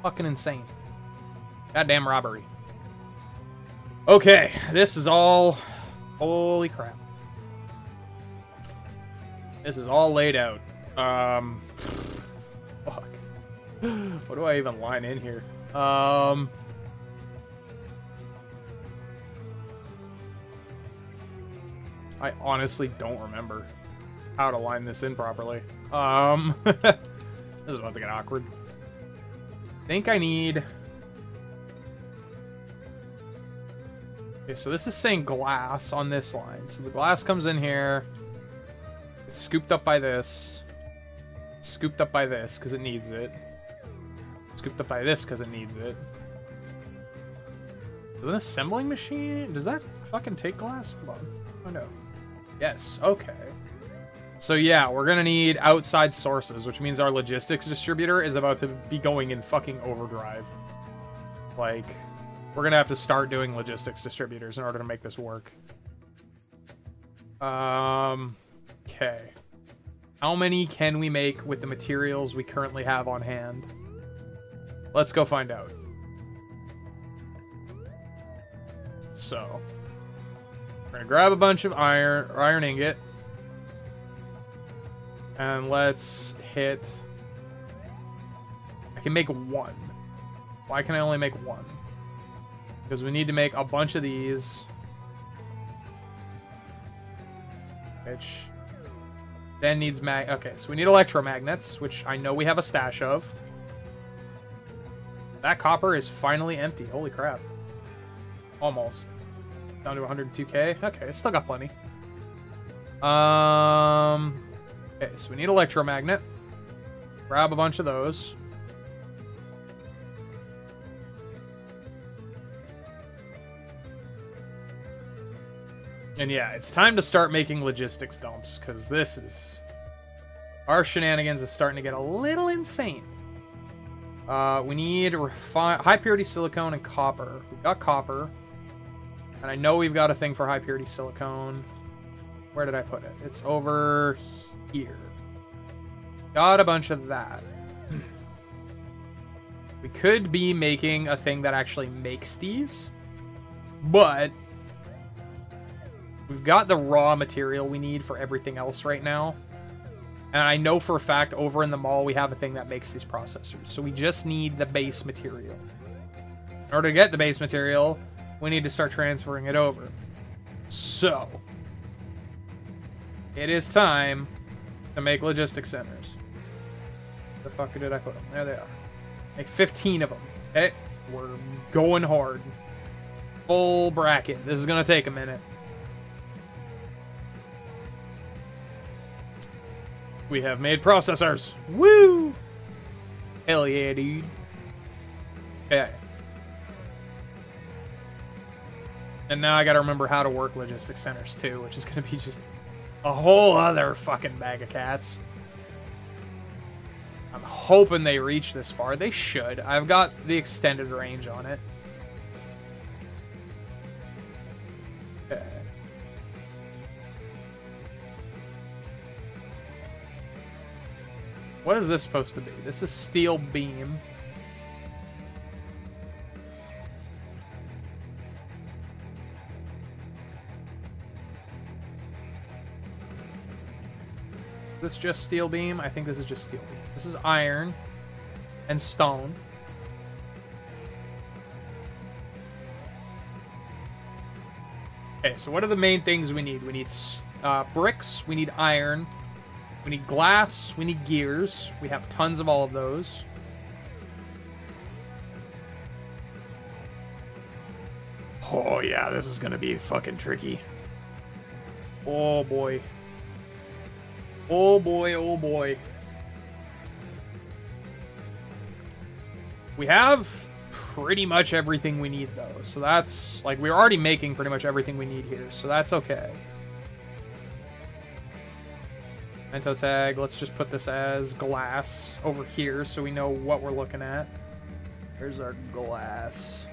Fucking insane. Goddamn robbery. Okay, this is all... Holy crap. This is all laid out. Fuck. What do I even line in here? I honestly don't remember how to line this in properly. This is about to get awkward. I think I need... Okay, so this is saying glass on this line. So the glass comes in here. It's scooped up by this. Scooped up by this because it needs it. Scooped up by this because it needs it. Does an assembling machine... Does that fucking take glass? Hold on. Oh, no. Yes. Okay. So yeah, we're gonna need outside sources, which means our logistics distributor is about to be going in fucking overdrive. Like, we're gonna have to start doing logistics distributors in order to make this work. Okay. How many can we make with the materials we currently have on hand? Let's go find out. So, we're gonna grab a bunch of iron ingot. And let's hit... I can make one. Why can I only make one? Because we need to make a bunch of these. Which then needs okay, so we need electromagnets, which I know we have a stash of. That copper is finally empty. Holy crap. Almost. Down to 102k. Okay, still got plenty. Okay, so we need electromagnet. Grab a bunch of those. And yeah, it's time to start making logistics dumps, because this is... Our shenanigans is starting to get a little insane. We need high purity silicone and copper. We've got copper. And I know we've got a thing for high purity silicone. Where did I put it? It's over here. Got a bunch of that. We could be making a thing that actually makes these. But we've got the raw material we need for everything else right now. And I know for a fact over in the mall we have a thing that makes these processors. So we just need the base material. In order to get the base material, we need to start transferring it over. So, it is time to make logistics centers. Where the fuck did I put them? There they are. Make 15 of them. Okay? We're going hard. Full bracket. This is going to take a minute. We have made processors. Woo! Hell yeah, dude. Okay. And now I gotta remember how to work logistics centers too, which is gonna be just a whole other fucking bag of cats. I'm hoping they reach this far. They should. I've got the extended range on it. Okay. What is this supposed to be? This is steel beam. Is this just steel beam? I think this is just steel beam. This is iron and stone. Okay, so what are the main things we need? We need bricks, we need iron, we need glass, we need gears. We have tons of all of those. Oh yeah, this is gonna be fucking tricky. Oh boy. Oh boy, oh boy. We have pretty much everything we need though. So that's, like, we're already making pretty much everything we need here. So that's okay. Mento tag, let's just put this as glass over here so we know what we're looking at. There's our glass.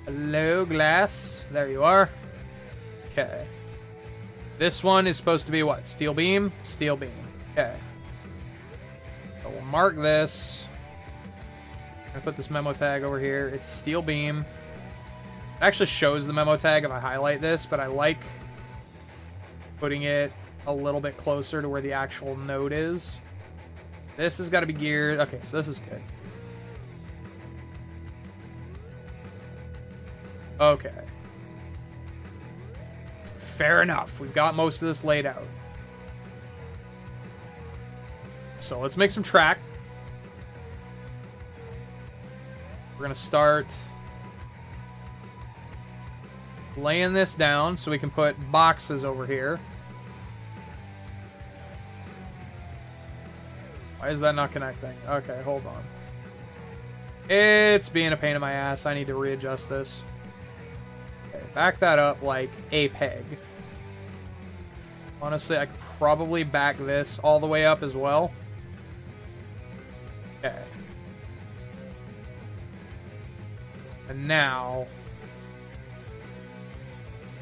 Hello, glass. There you are. Okay. This one is supposed to be what? Steel beam? Steel beam. Okay. So we'll mark this. I'm gonna put this memo tag over here. It's steel beam. It actually shows the memo tag if I highlight this, but I like putting it a little bit closer to where the actual node is. This has got to be geared. Okay, so this is good. Okay. Fair enough. We've got most of this laid out. So let's make some track. We're going to start laying this down so we can put boxes over here. Why is that not connecting? Okay, hold on. It's being a pain in my ass. I need to readjust this. Okay, back that up like a peg. Honestly, I could probably back this all the way up as well. Okay. And now,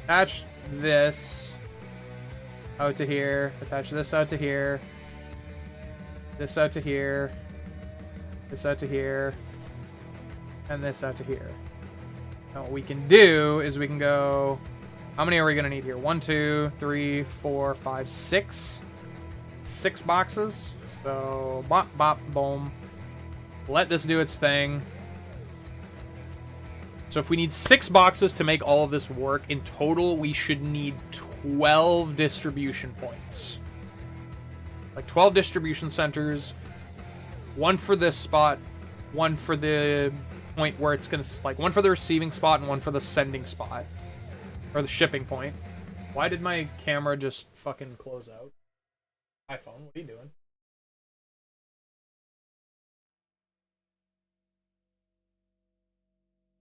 attach this out to here. Attach this out to here. This out to here. This out to here. And this out to here. Now what we can do is we can go... How many are we going to need here? 1, 2, 3, 4, 5, 6. 6 boxes. So, bop, bop, boom. Let this do its thing. So if we need 6 boxes to make all of this work, in total we should need 12 distribution points. Like 12 distribution centers. 1 for this spot. 1 for the point where it's going to... Like, 1 for the receiving spot and 1 for the sending spot. Or the shipping point. Why did my camera just fucking close out? iPhone, what are you doing?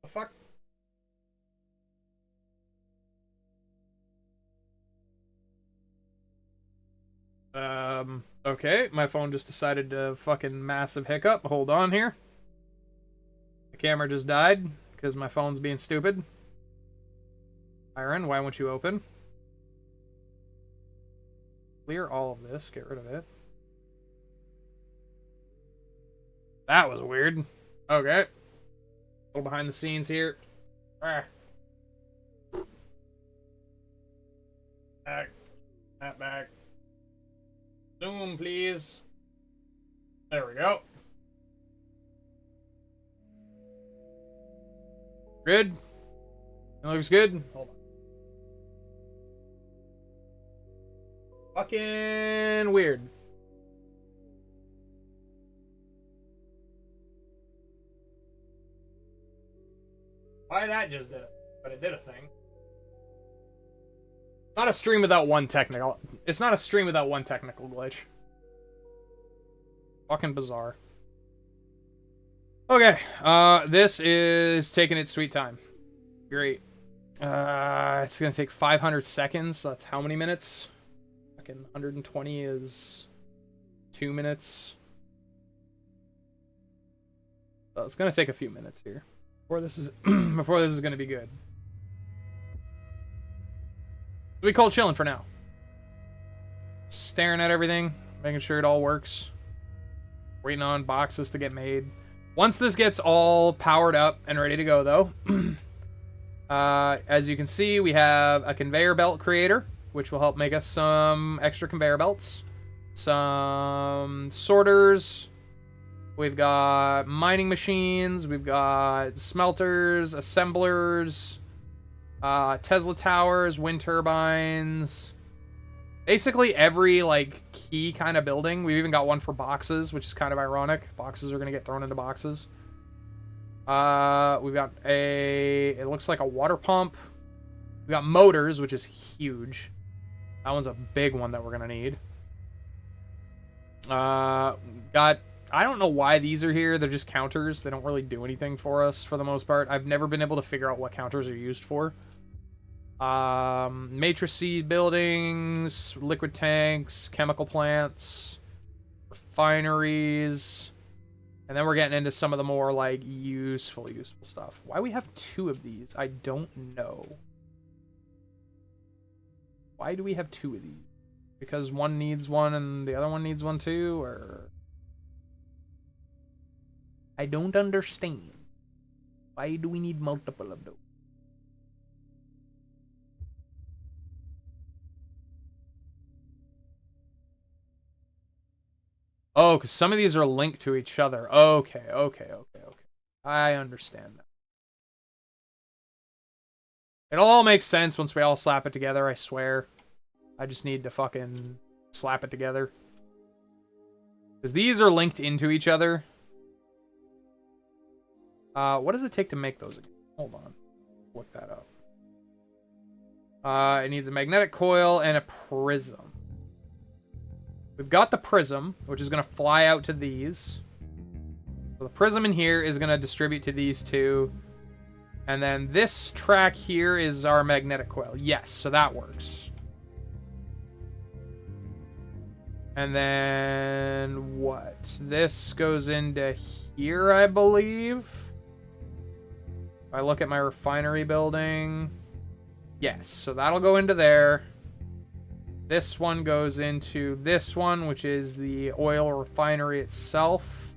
The fuck? Okay, my phone just decided to fucking massive hiccup. Hold on here. The camera just died because my phone's being stupid. Iron, why won't you open? Clear all of this, get rid of it. That was weird. Okay. A little behind the scenes here. Back. Back. Zoom, please. There we go. Good. It looks good. Hold on. Fucking weird. Why that just did it? But it did a thing. Not a stream without one technical. It's not a stream without one technical glitch. Fucking bizarre. Okay, this is taking its sweet time. Great. It's gonna take 500 seconds. So that's how many minutes? Fucking 120 is 2 minutes. So it's gonna take a few minutes here before this is before this is gonna be good. We call chilling for now. Staring at everything, making sure it all works. Waiting on boxes to get made. Once this gets all powered up and ready to go, though, as you can see, we have a conveyor belt creator, which will help make us some extra conveyor belts. Some sorters. We've got mining machines. We've got smelters, assemblers, Tesla towers, wind turbines. Basically every, like, key kind of building. We've even got one for boxes, which is kind of ironic. Boxes are going to get thrown into boxes. We've got it looks like a water pump. We got motors, which is huge. That one's a big one that we're going to need. I don't know why these are here. They're just counters. They don't really do anything for us for the most part. I've never been able to figure out what counters are used for. Matrices buildings, liquid tanks, chemical plants, refineries, and then we're getting into some of the more like useful stuff. Why we have 2 of these, I don't know. Why do we have 2 of these? Because one needs one and the other one needs one too, or I don't understand. Why do we need multiple of those? Oh, because some of these are linked to each other. Okay. I understand that. It'll all make sense once we all slap it together, I swear. I just need to fucking slap it together. Because these are linked into each other. What does it take to make those again? Hold on. Look that up. It needs a magnetic coil and a prism. We've got the prism, which is going to fly out to these. So the prism in here is going to distribute to these two. And then this track here is our magnetic coil. Yes, so that works. And then what? This goes into here, I believe. If I look at my refinery building. Yes, so that'll go into there. This one goes into this one, which is the oil refinery itself.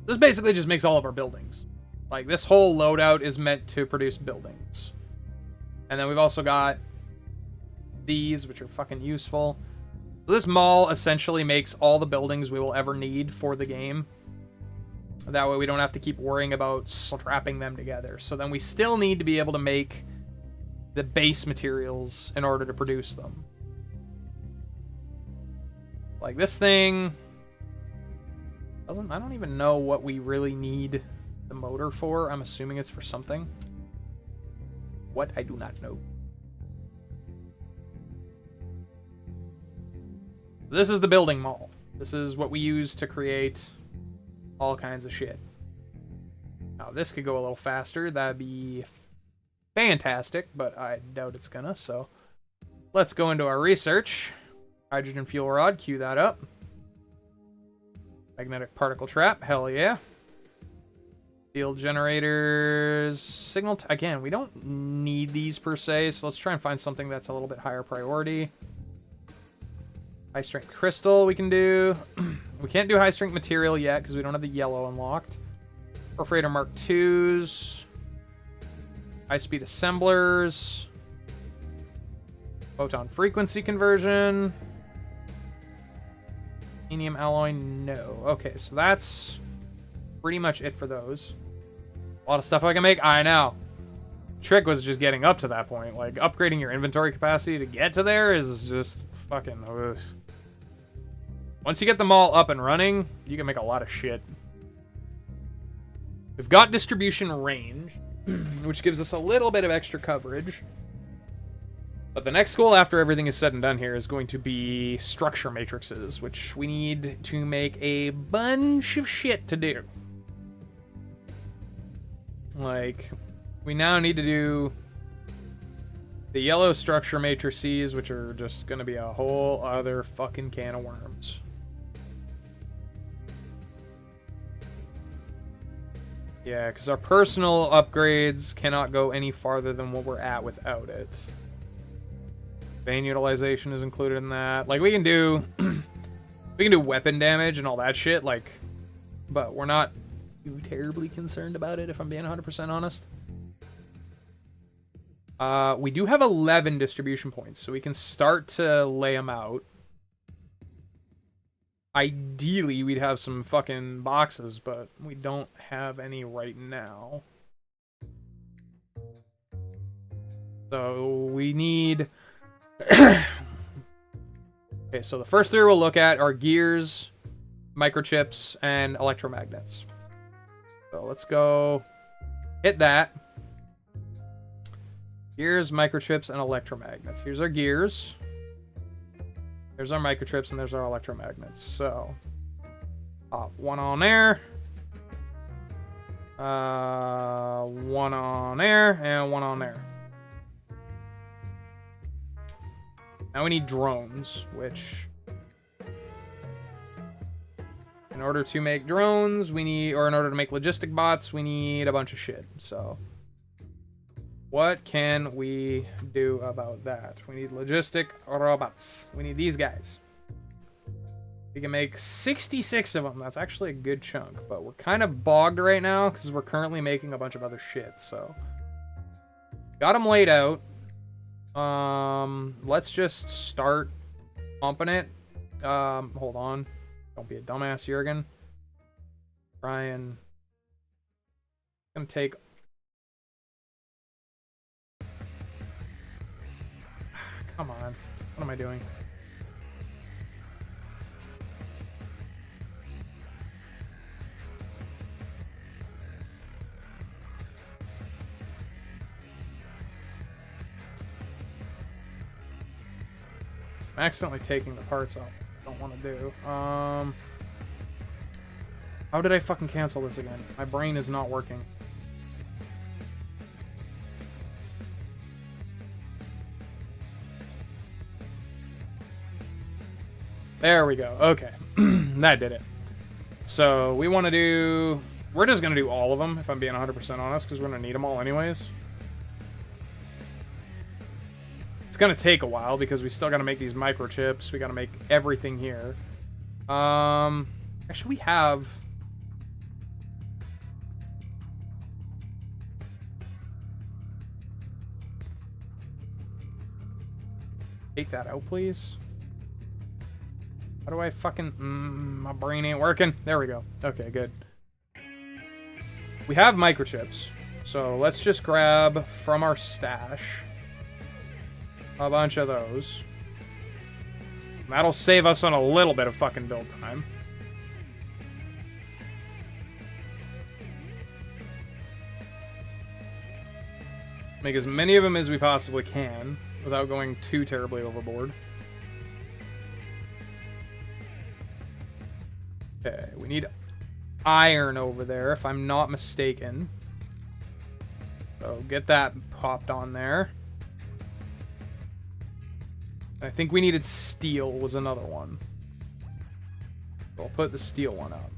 This basically just makes all of our buildings. Like, this whole loadout is meant to produce buildings. And then we've also got these, which are fucking useful. So this mall essentially makes all the buildings we will ever need for the game. That way we don't have to keep worrying about strapping them together. So then we still need to be able to make the base materials in order to produce them. Like this thing... I don't even know what we really need the motor for. I'm assuming it's for something. What? I do not know. This is the building mall. This is what we use to create all kinds of shit. Now, this could go a little faster. That'd be fantastic, but I doubt it's gonna. So let's go into our research. Hydrogen fuel rod, cue that up. Magnetic particle trap, hell yeah. Field generators, signal, again, we don't need these per se, so let's try and find something that's a little bit higher priority. High strength crystal we can do. We can't do high strength material yet because we don't have the yellow unlocked. Perforator Mark IIs. High speed assemblers. Photon frequency conversion. Titanium alloy, no. Okay, so that's pretty much it for those. A lot of stuff I can make, I know. Trick was just getting up to that point. Like, upgrading your inventory capacity to get to there is just fucking... Ugh. Once you get them all up and running, you can make a lot of shit. We've got distribution range, which gives us a little bit of extra coverage. But the next goal after everything is said and done here is going to be structure matrices, which we need to make a bunch of shit to do. Like, we now need to do the yellow structure matrices, which are just going to be a whole other fucking can of worms. Yeah, because our personal upgrades cannot go any farther than what we're at without it. Vein utilization is included in that. Like, we can do weapon damage and all that shit, like, but we're not too terribly concerned about it, if I'm being 100% honest. We do have 11 distribution points, so we can start to lay them out. Ideally, we'd have some fucking boxes, but we don't have any right now. So we need... Okay, so the first three we'll look at are gears, microchips, and electromagnets. So let's go hit that. Gears, microchips, and electromagnets. Here's our gears. There's our microchips, and there's our electromagnets. So, one on there. One on there, and one on there. Now we need drones, which... in order to make drones, we need... or in order to make logistic bots, we need a bunch of shit. So, what can we do about that? We need logistic robots. We need these guys. We can make 66 of them. That's actually a good chunk, but we're kind of bogged right now because we're currently making a bunch of other shit, so... got them laid out. Let's just start pumping it. Hold on. Don't be a dumbass, Jurgen. Try and... I'm gonna take... Come on. What am I doing? I'm accidentally taking the parts off. Don't want to do. How did I fucking cancel this again? My brain is not working. There we go. Okay. That did it. So we want to do... We're just going to do all of them, if I'm being 100% honest, because we're going to need them all anyways. It's going to take a while, because we still got to make these microchips. We got to make everything here. Actually, we have... Take that out, please. How do I fucking... my brain ain't working. There we go. Okay, good. We have microchips. So let's just grab from our stash a bunch of those. That'll save us on a little bit of fucking build time. Make as many of them as we possibly can without going too terribly overboard. Okay, we need iron over there, if I'm not mistaken. So get that popped on there. I think we needed steel was another one. So I'll put the steel one up.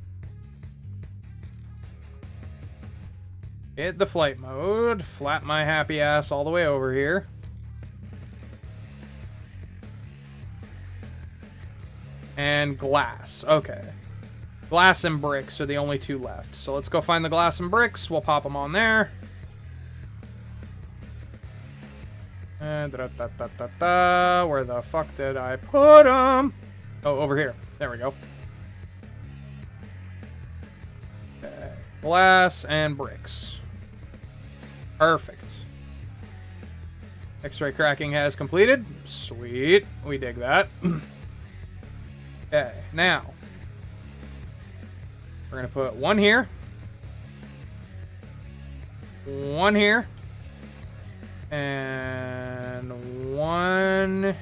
Hit the flight mode. Flap my happy ass all the way over here. And glass. Okay. Glass and bricks are the only two left. So let's go find the glass and bricks. We'll pop them on there. And where the fuck did I put them? Oh, over here. There we go. Okay. Glass and bricks. Perfect. X-ray cracking has completed. Sweet. We dig that. Okay, now we're going to put one here. One here. And one...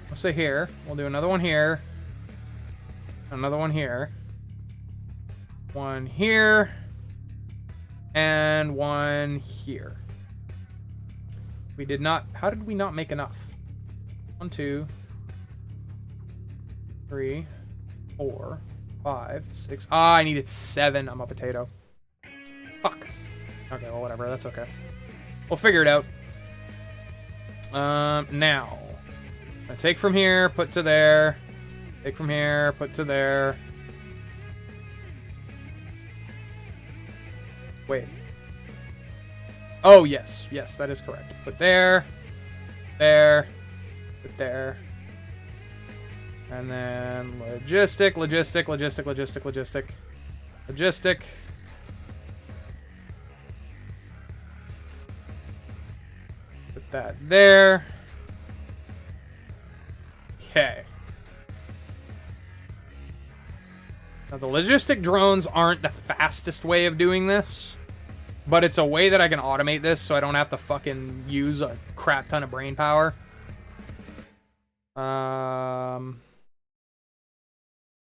Let's say here. We'll do another one here. Another one here. One here. And one here. We did not... How did we not make enough? 1, 2, 3, 4, 5, 6. Ah, I needed 7. I'm a potato. Fuck. Okay, well, whatever. That's okay. We'll figure it out. Now. I take from here, put to there. Take from here, put to there. Wait. Oh, yes. Yes, that is correct. Put there. There. Put there. And then logistic. Put that there. Okay. Now the logistic drones aren't the fastest way of doing this, but it's a way that I can automate this so I don't have to fucking use a crap ton of brain power.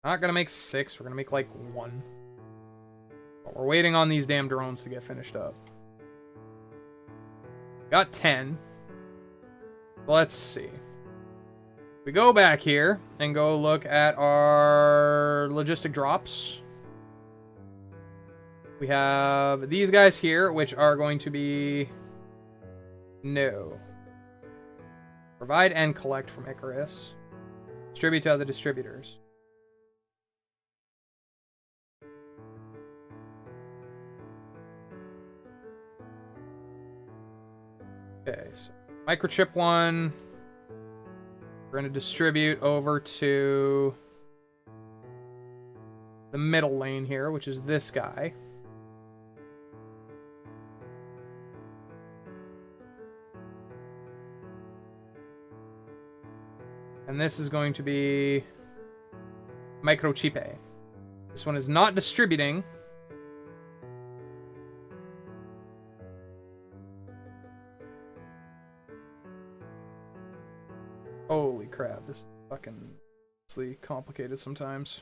Not gonna make 6, we're gonna make like 1. But we're waiting on these damn drones to get finished up. Got 10. Let's see. We go back here and go look at our logistic drops. We have these guys here, which are going to be... No. Provide and collect from Icarus. Distribute to other distributors. Okay, so microchip 1. We're going to distribute over to the middle lane here, which is this guy. And this is going to be microchip. This one is not distributing. Holy crap, this is fucking complicated sometimes.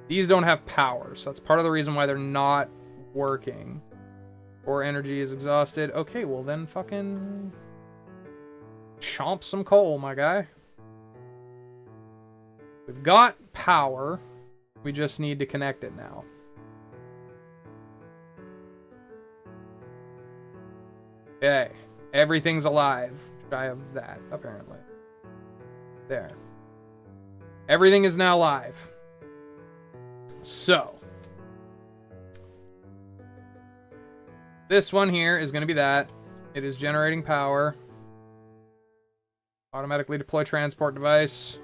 These don't have power, so that's part of the reason why they're not working. Or energy is exhausted. Okay, well then fucking chomp some coal, my guy. We've got power. We just need to connect it now. Okay. Everything's alive. Shy of that, apparently. There. Everything is now live. So. This one here is going to be that. It is generating power. Automatically deploy transport device.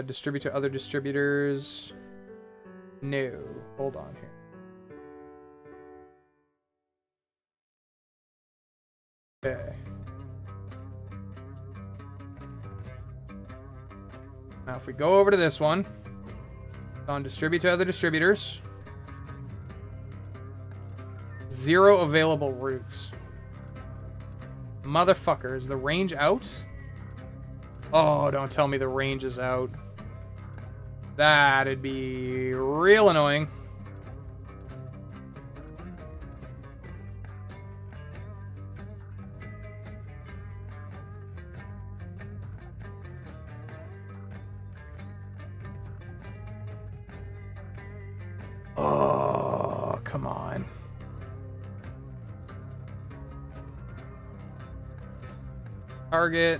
Distribute to other distributors. No. Hold on here. Okay. Now if we go over to this one. On distribute to other distributors. 0 available routes. Motherfucker, is the range out? Oh, don't tell me the range is out. That'd be real annoying. Oh, come on. Target.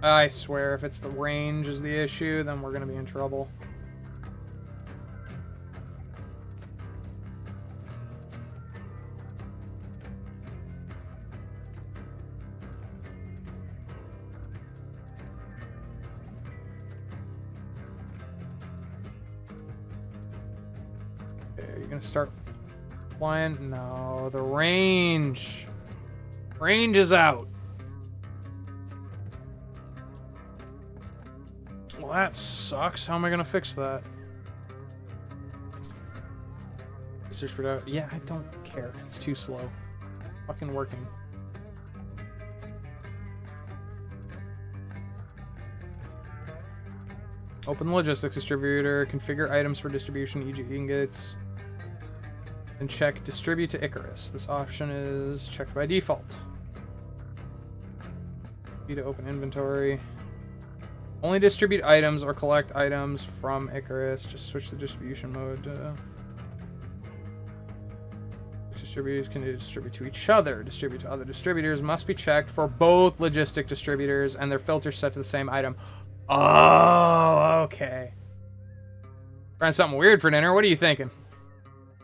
I swear, if it's the range is the issue, then we're gonna be in trouble. Okay, you're gonna start flying? No, the range. Range is out. Well, that sucks. How am I gonna fix that? Search for yeah, I don't care. It's too slow. Fucking working. Open the logistics distributor. Configure items for distribution, e.g. ingots. And check distribute to Icarus. This option is checked by default. Need to open inventory. Only distribute items or collect items from Icarus. Just switch the distribution mode. Distributors can distribute to each other. Distribute to other distributors must be checked for both logistic distributors and their filters set to the same item. Oh, okay. Trying something weird for dinner. What are you thinking?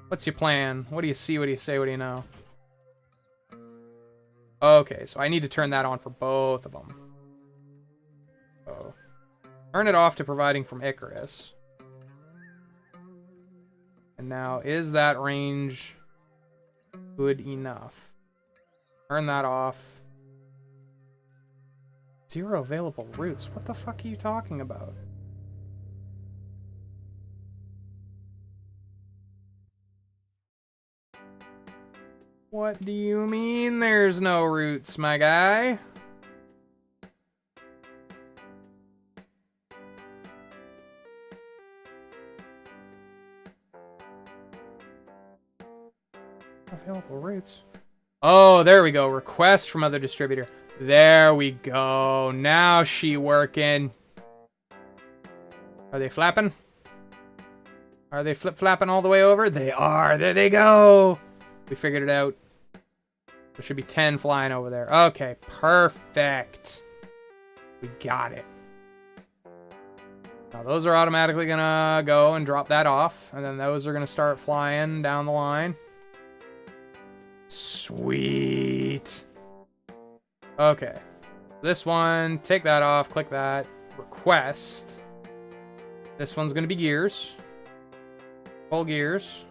What's your plan? What do you see? What do you say? What do you know? Okay, so I need to turn that on for both of them. Oh. Turn it off to providing from Icarus. And now, is that range good enough? Turn that off. 0 available routes. What the fuck are you talking about? What do you mean there's no routes, my guy? Available routes. Oh, there we go. Request from other distributor. There we go. Now she working. Are they flapping? Are they flip-flapping all the way over? They are. There they go. We figured it out. There should be 10 flying over there. Okay, perfect. We got it. Now those are automatically gonna go and drop that off. And then those are gonna start flying down the line. Sweet. Okay. This one, take that off, click that. Request. This one's gonna be gears. Full gears.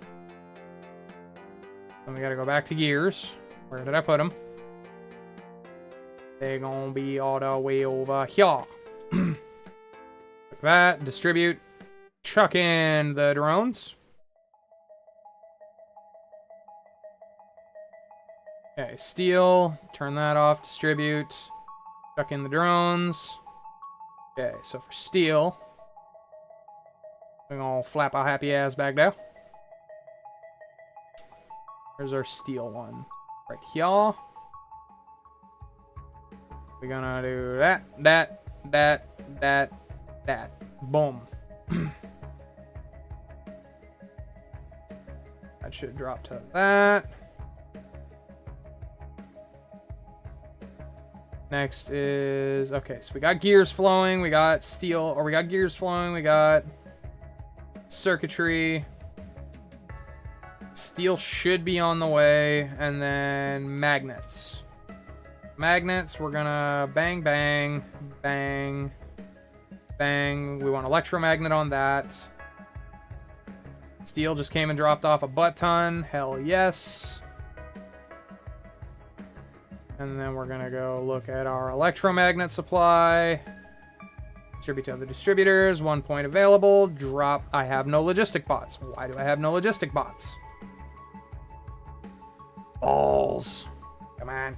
Then we gotta go back to gears. Where did I put them? They're gonna be all the way over here. that. Distribute. Chuck in the drones. Okay, steel. Turn that off. Distribute. Chuck in the drones. Okay, so for steel, we're gonna flap our happy ass back down. There's our steel one. Right here. We're gonna do that. Boom. That should drop to that. Next is, okay, so we got gears flowing, we got steel, or we got gears flowing, we got circuitry. Steel should be on the way, and then magnets. Magnets, we're gonna bang, bang, bang, bang. We want electromagnet on that. Steel just came and dropped off a butt ton. Hell yes. And then we're gonna go look at our electromagnet supply. Distribute to other distributors. 1 point available. Drop. I have no logistic bots. Why do I have no logistic bots? Balls. Come on.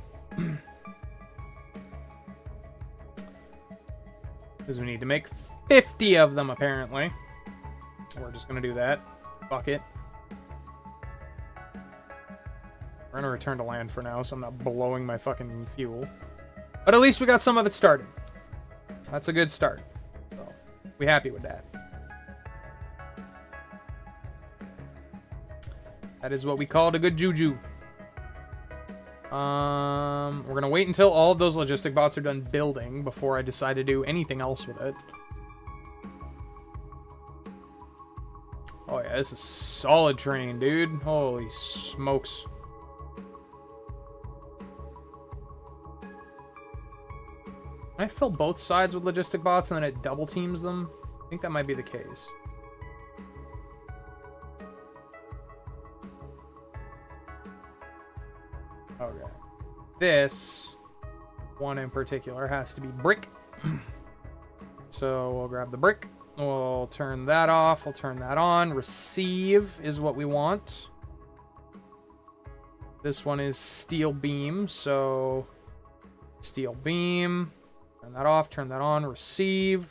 Because we need to make 50 of them, apparently. We're just gonna do that. Fuck it. We're gonna return to land for now, so I'm not blowing my fucking fuel. But at least we got some of it started. That's a good start. So, we happy with that. That is what we called a good juju. We're gonna wait until all of those logistic bots are done building before I decide to do anything else with it. Oh yeah, this is solid train, dude. Holy smokes. Can I fill both sides with logistic bots and then it double teams them? I think that might be the case. Okay. This one in particular has to be brick. So we'll grab the brick. We'll turn that off. We'll turn that on. Receive is what we want. This one is steel beam. So steel beam. Turn that off. Turn that on. Receive.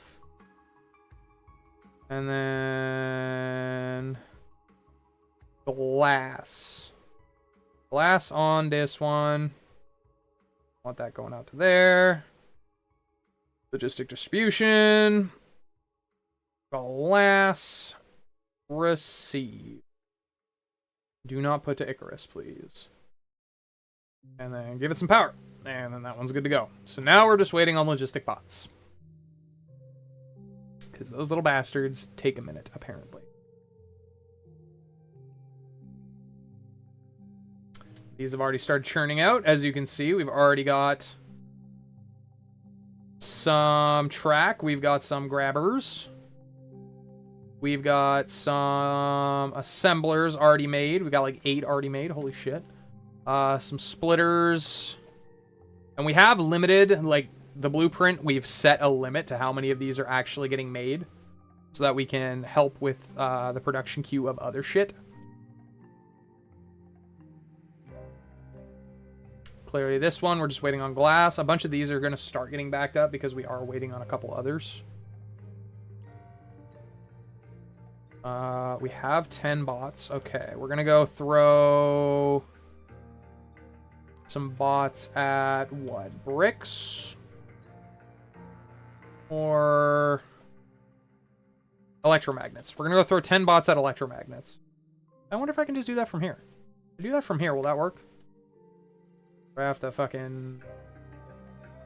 And then glass. Glass on this one. Want that going out to there. Logistic distribution. Glass. Receive. Do not put to Icarus, please. And then give it some power. And then that one's good to go. So now we're just waiting on logistic bots. Because those little bastards take a minute, apparently. These have already started churning out. As you can see, we've already got some track. We've got some grabbers. We've got some assemblers already made. We got like 8 already made. Holy shit. Some splitters. And we have limited, like, the blueprint. We've set a limit to how many of these are actually getting made. So that we can help with the production queue of other shit. Clearly this one, we're just waiting on glass. A bunch of these are going to start getting backed up because we are waiting on a couple others. We have 10 bots. Okay, we're going to go throw some bots at what? Bricks? Or electromagnets. We're going to go throw 10 bots at electromagnets. I wonder if I can just do that from here. If I do that from here, will that work? I have to fucking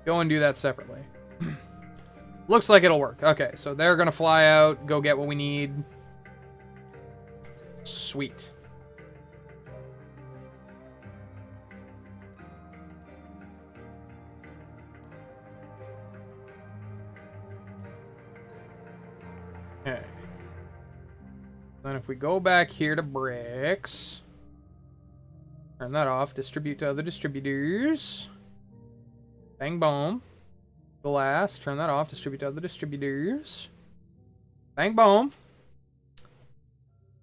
go and do that separately. Looks like it'll work. Okay, so they're gonna fly out, go get what we need. Sweet. Okay. Then if we go back here to bricks... Turn that off. Distribute to other distributors. Bang boom. Glass. Turn that off. Distribute to other distributors. Bang boom.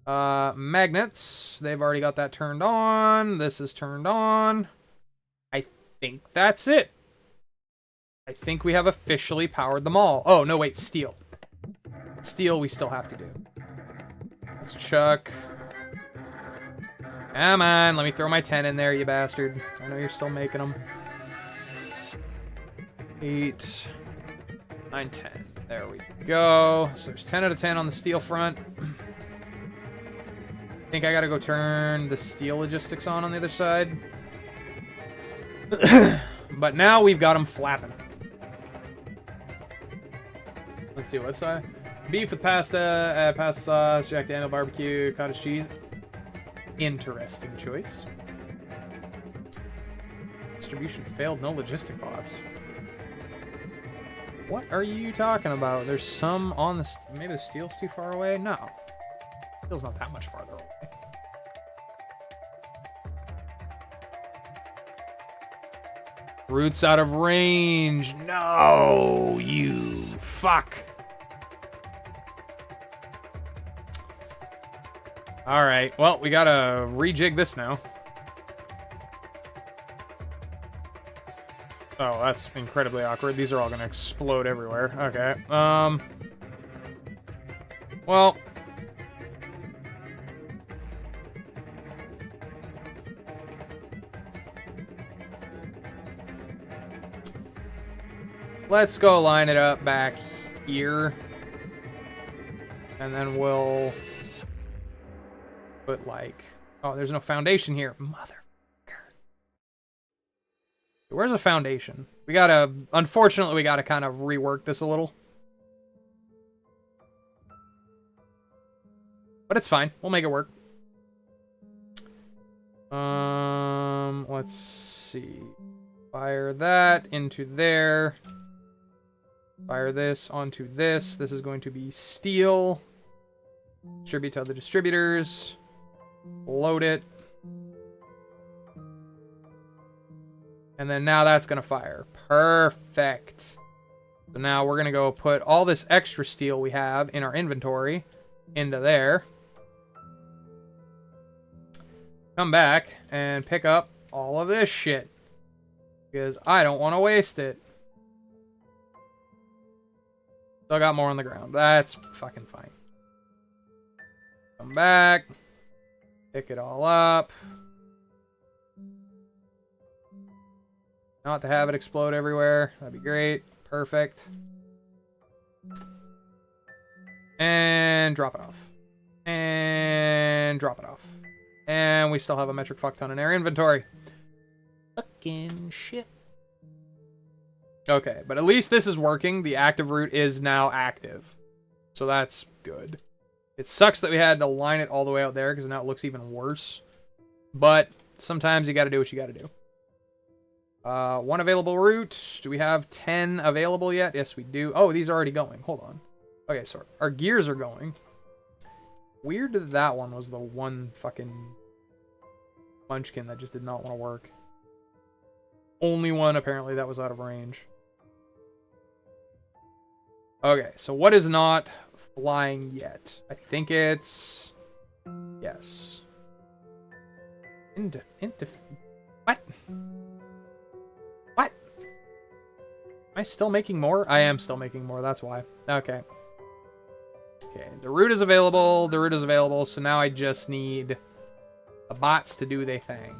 Magnets. They've already got that turned on. This is turned on. I think that's it. I think we have officially powered them all. Oh, no, wait, steel. Steel we still have to do. Let's chuck. Come on, let me throw my 10 in there, you bastard. I know you're still making them. 8, 9, 10. There we go. So there's 10 out of 10 on the steel front. I think I gotta go turn the steel logistics on the other side. But now we've got them flapping. Let's see, what's that? Beef with pasta, pasta sauce, Jack Daniel barbecue, cottage cheese. Interesting choice. Distribution failed, no logistic bots. What are you talking about? There's some on the... Maybe the steel's too far away? No. Steel's not that much farther away. Roots out of range. No, you fuck. Alright, well, we gotta rejig this now. Oh, that's incredibly awkward. These are all gonna explode everywhere. Okay, well... Let's go line it up back here. And then we'll... put like... Oh, there's no foundation here. Motherfucker. Where's the foundation? We gotta... Unfortunately, we gotta kind of rework this a little. But it's fine. We'll make it work. Let's see. Fire that into there. Fire this onto this. This is going to be steel. Distribute to other distributors. Load it. And then now that's going to fire. Perfect. So now we're going to go put all this extra steel we have in our inventory into there. Come back and pick up all of this shit. Because I don't want to waste it. Still got more on the ground. That's fucking fine. Come back. Pick it all up. Not to have it explode everywhere. That'd be great. Perfect. And drop it off. And drop it off. And we still have a metric fuck ton in our inventory. Fucking shit. Okay, but at least this is working. The active route is now active. So that's good. It sucks that we had to line it all the way out there because now it looks even worse. But sometimes you got to do what you got to do. One available route. Do we have 10 available yet? Yes, we do. Oh, these are already going. Hold on. Okay, so our gears are going. Weird that that one was the one fucking munchkin that just did not want to work. Only one, apparently, that was out of range. Okay, so what is not flying yet? I think it's... Yes. What? What? Am I still making more? I am still making more, that's why. Okay. Okay, the route is available. The route is available, so now I just need the bots to do their thing.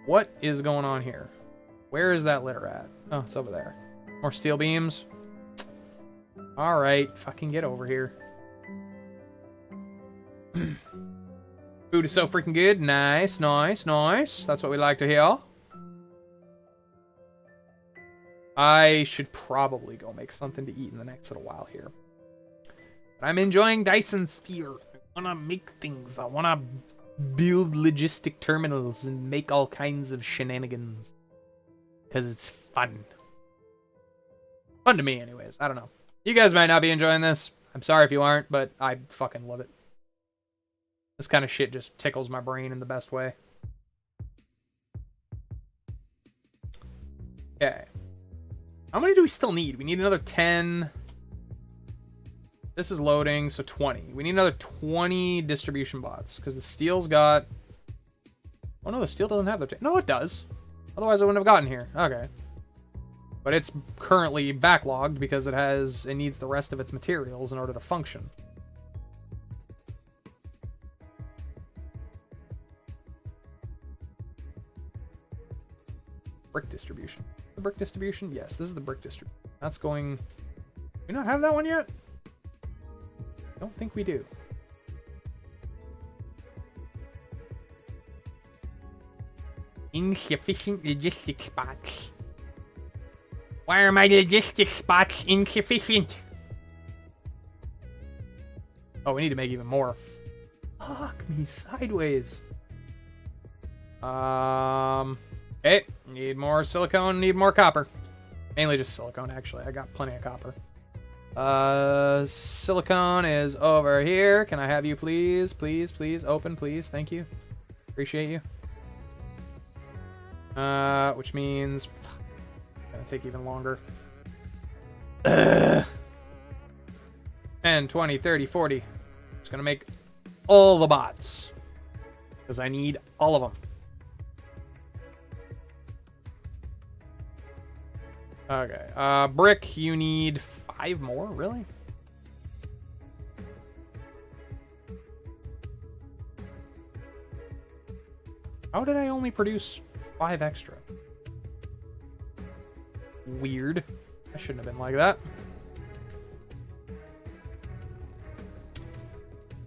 What is going on here? Where is that litter at? Oh, it's over there. More steel beams. Alright, fucking get over here. Food is so freaking good. Nice, nice, nice. That's what we like to hear. I should probably go make something to eat in the next little while here. But I'm enjoying Dyson Sphere. I want to make things. I want to build logistic terminals and make all kinds of shenanigans. Because it's fun. Fun to me, anyways. I don't know. You guys might not be enjoying this. I'm sorry if you aren't, but I fucking love it. This kind of shit just tickles my brain in the best way. Okay. How many do we still need? We need another 10. This is loading, so 20. We need another 20 distribution bots, because the steel's got... Oh no, the steel doesn't have the... No, it does. Otherwise, I wouldn't have gotten here. Okay. But it's currently backlogged because it needs the rest of its materials in order to function. Brick distribution. The brick distribution? Yes, this is the brick distribution. That's going... Do we not have that one yet? I don't think we do. Insufficient logistics spots. Why are my logistics spots insufficient? Oh, we need to make even more. Fuck me sideways. Okay, need more silicone, need more copper. Mainly just silicone, actually. I got plenty of copper. Silicone is over here. Can I have you please? Please, please. Open, please. Thank you. Appreciate you. Which means... Gonna take even longer. 10, 20, 30, 40. Just gonna make all the bots. Because I need all of them. Okay. Brick, you need 5 more? Really? How did I only produce 5 extra? Weird. I shouldn't have been like that.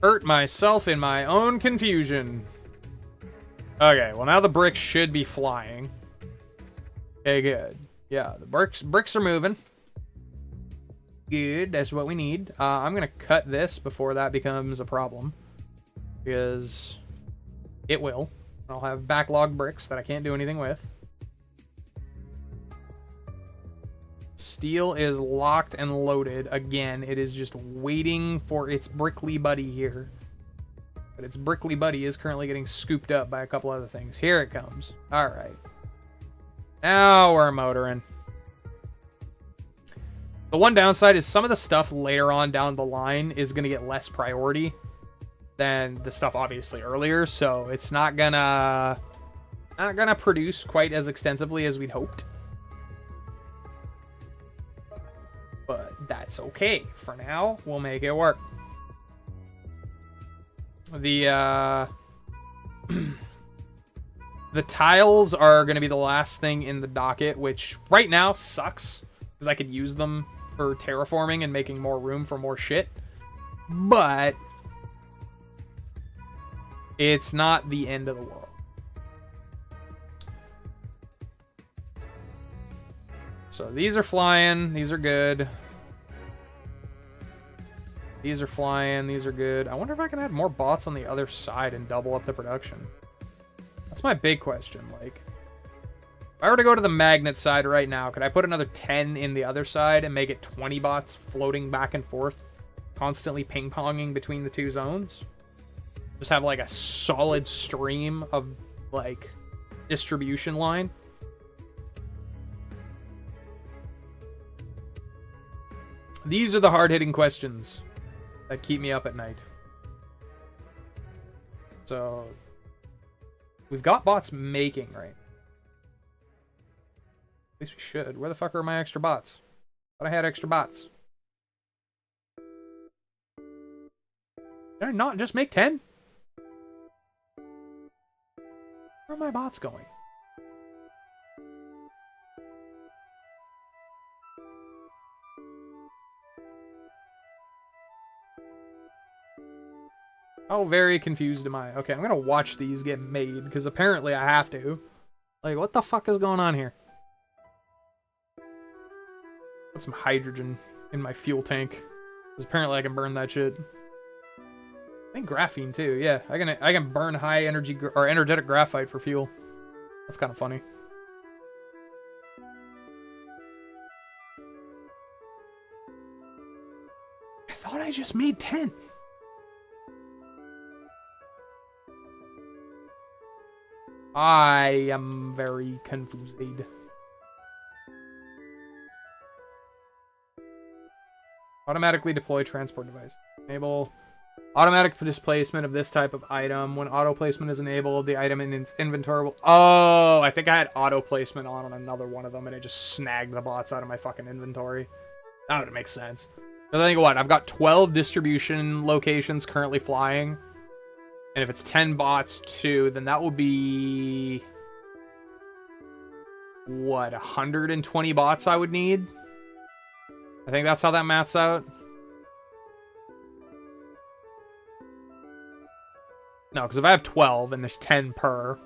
Hurt myself in my own confusion. Okay, well now the bricks should be flying. Okay, good. Yeah, the bricks are moving. Good, that's what we need. I'm gonna cut this before that becomes a problem. Because it will. I'll have backlog bricks that I can't do anything with. Steel is locked and loaded. Again, it is just waiting for its brickly buddy here. But its brickly buddy is currently getting scooped up by a couple other things. Here it comes. Alright. Now we're motoring. The one downside is some of the stuff later on down the line is going to get less priority than the stuff obviously earlier, so it's not gonna produce quite as extensively as we'd hoped. But that's okay. For now, we'll make it work. The the tiles are going to be the last thing in the docket, which right now sucks because I could use them for terraforming and making more room for more shit. But it's not the end of the world. So these are flying. These are good. These are flying. These are good. I wonder if I can add more bots on the other side and double up the production. That's my big question. Like, if I were to go to the magnet side right now, could I put another 10 in the other side and make it 20 bots floating back and forth, constantly ping-ponging between the two zones? Just have like a solid stream of like distribution line. These are the hard-hitting questions that keep me up at night. So we've got bots making, right? At least we should. Where the fuck are my extra bots? Thought I had extra bots. Did I not just make 10? Where are my bots going? How very confused am I? Okay, I'm gonna watch these get made, because apparently I have to. Like, what the fuck is going on here? Put some hydrogen in my fuel tank, because apparently I can burn that shit. I think graphene too, yeah. I can burn high energy, or energetic graphite for fuel. That's kind of funny. I thought I just made 10. I am very confused. Automatically deploy transport device. Enable automatic displacement of this type of item. When auto placement is enabled, the item in its inventory will... Oh, I think I had auto placement on another one of them, and it just snagged the bots out of my fucking inventory. That would make sense. But I think what? I've got 12 distribution locations currently flying. And if it's 10 bots too, then that will be... What, 120 bots I would need? I think that's how that maths out. No, because if I have 12 and there's 10 per...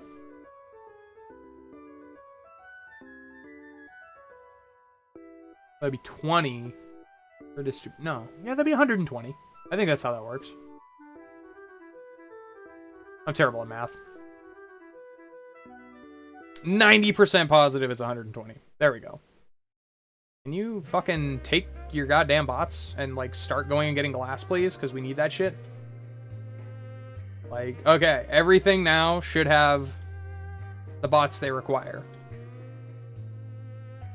That'd be 20 per No, yeah, that'd be 120. I think that's how that works. I'm terrible at math. 90% positive it's 120. There we go. Can you fucking take your goddamn bots and, like, start going and getting glass, please? Because we need that shit. Like, okay, everything now should have the bots they require.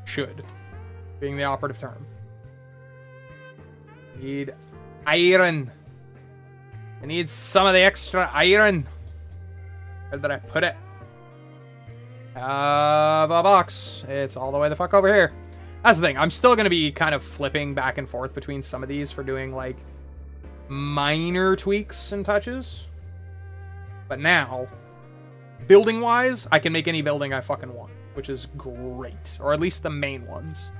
Should. Being the operative term. Need iron. I need some of the extra iron. Where did I put it? Have a box. It's all the way the fuck over here. That's the thing. I'm still going to be kind of flipping back and forth between some of these for doing, like, minor tweaks and touches. But now, building-wise, I can make any building I fucking want, which is great. Or at least the main ones.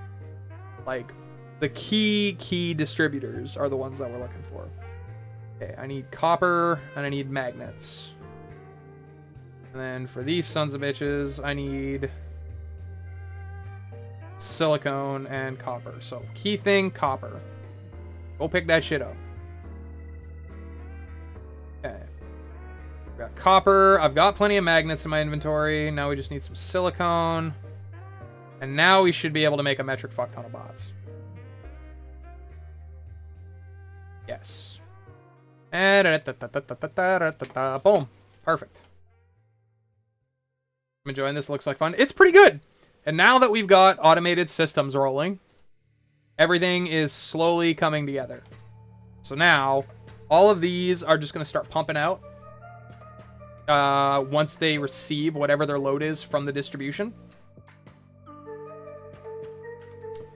Like, the key distributors are the ones that we're looking for. Okay, I need copper, and I need magnets. And then for these sons of bitches, I need silicone and copper. So, key thing, copper. Go pick that shit up. Okay. We've got copper. I've got plenty of magnets in my inventory. Now we just need some silicone. And now we should be able to make a metric fuck ton of bots. Yes. And boom. Perfect. I'm enjoying this. Looks like fun. It's pretty good. And now that we've got automated systems rolling, everything is slowly coming together. So now, all of these are just going to start pumping out once they receive whatever their load is from the distribution.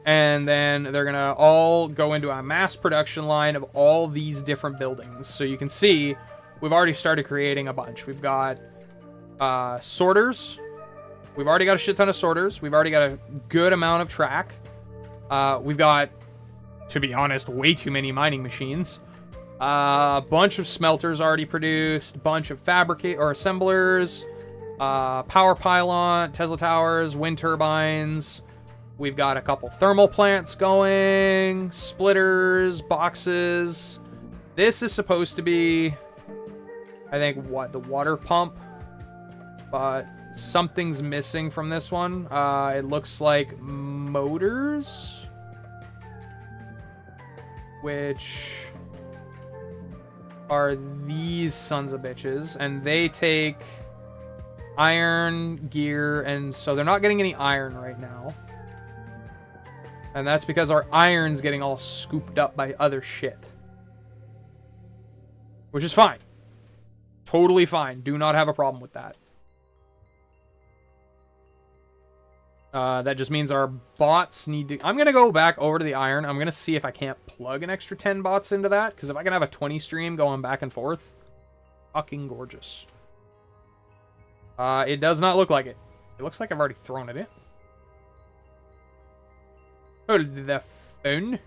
And then they're going to all go into a mass production line of all these different buildings. So you can see, we've already started creating a bunch. We've got sorters. We've already got a shit ton of sorters. We've already got a good amount of track. We've got, to be honest, way too many mining machines. A bunch of smelters already produced. Bunch of assemblers. Power pylon, Tesla towers, wind turbines. We've got a couple thermal plants going. Splitters, boxes. This is supposed to be, I think, what, the water pump? But something's missing from this one. It looks like motors, which are these sons of bitches, and they take iron, gear, and so they're not getting any iron right now. And that's because our iron's getting all scooped up by other shit. Which is fine. Totally fine. Do not have a problem with that. That just means our bots need to... I'm going to go back over to the iron. I'm going to see if I can't plug an extra 10 bots into that. Because if I can have a 20 stream going back and forth, fucking gorgeous. It does not look like it. It looks like I've already thrown it in. Hold the phone.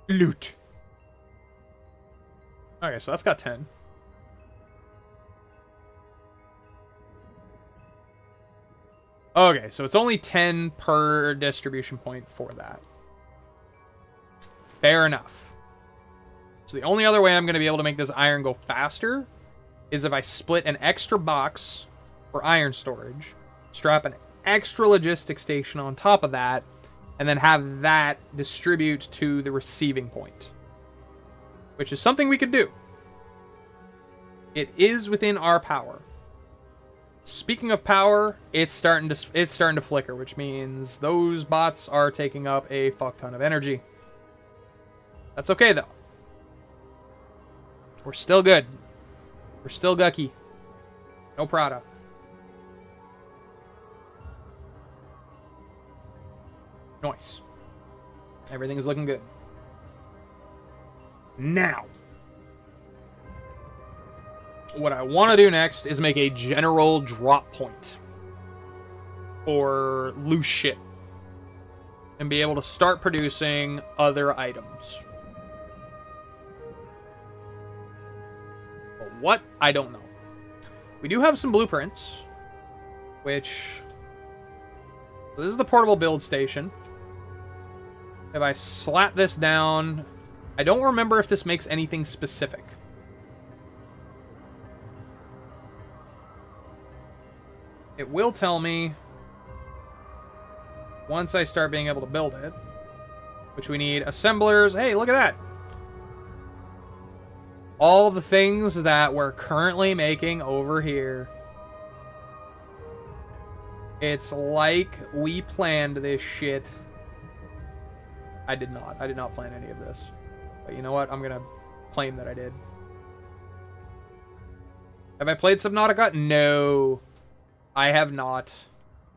Loot. Okay, so that's got 10. Okay, so it's only 10 per distribution point for that. Fair enough. So the only other way I'm going to be able to make this iron go faster is if I split an extra box for iron storage, strap an extra logistics station on top of that, and then have that distribute to the receiving point. Which is something we could do. It is within our power. speaking of power, it's starting to flicker, which means those bots are taking up a fuck ton of energy. That's okay though. We're still good. We're still gucky. No Prada. Nice. Everything is looking good. Now, what I want to do next is make a general drop point for loose shit and be able to start producing other items. But what? I don't know. We do have some blueprints, which... So this is the portable build station. If I slap this down... I don't remember if this makes anything specific. It will tell me once I start being able to build it, which we need assemblers. Hey, look at that. All the things that we're currently making over here. It's like we planned this shit. I did not. I did not plan any of this. But you know what? I'm going to claim that I did. Have I played Subnautica? No. I have not.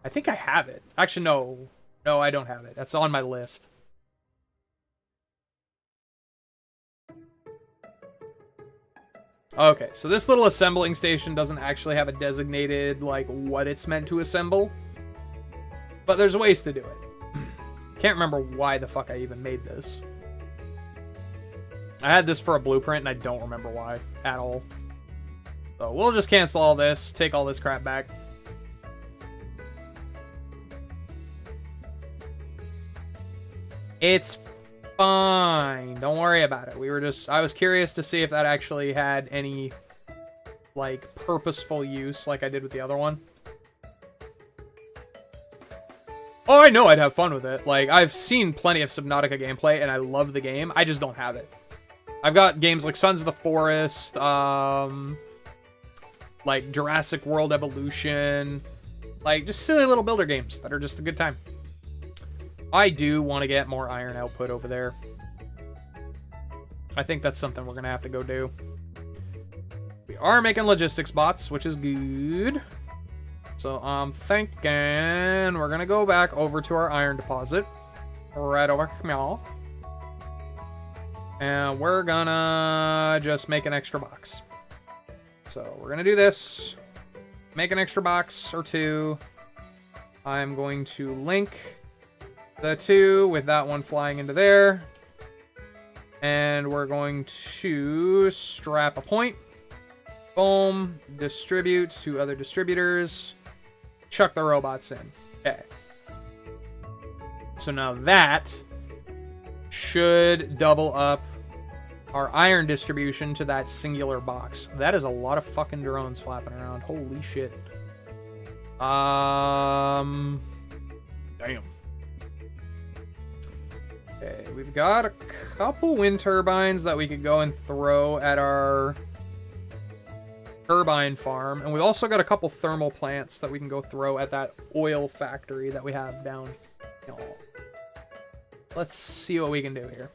I think I have it. Actually, no. No, I don't have it. That's on my list. Okay, so this little assembling station doesn't actually have a designated, like, what it's meant to assemble. But there's ways to do it. Can't remember why the fuck I even made this. I had this for a blueprint, and I don't remember why at all. So we'll just cancel all this, take all this crap back. It's fine. Don't worry about it. I was curious to see if that actually had any, like, purposeful use like I did with the other one. Oh, I know I'd have fun with it. Like, I've seen plenty of Subnautica gameplay, and I love the game. I just don't have it. I've got games like Sons of the Forest, like Jurassic World Evolution, like just silly little builder games that are just a good time. I do want to get more iron output over there. I think that's something we're going to have to go do. We are making logistics bots, which is good. So I'm thinking we're going to go back over to our iron deposit. Right over here. And we're gonna just make an extra box. So we're gonna do this. Make an extra box or two. I'm going to link the two with that one flying into there. And we're going to strap a point. Boom. Distribute to other distributors. Chuck the robots in. Okay. So now that should double up our iron distribution to that singular box. That is a lot of fucking drones flapping around. Holy shit. Damn. Okay, we've got a couple wind turbines that we could go and throw at our turbine farm. And we've also got a couple thermal plants that we can go throw at that oil factory that we have down. Let's see what we can do here.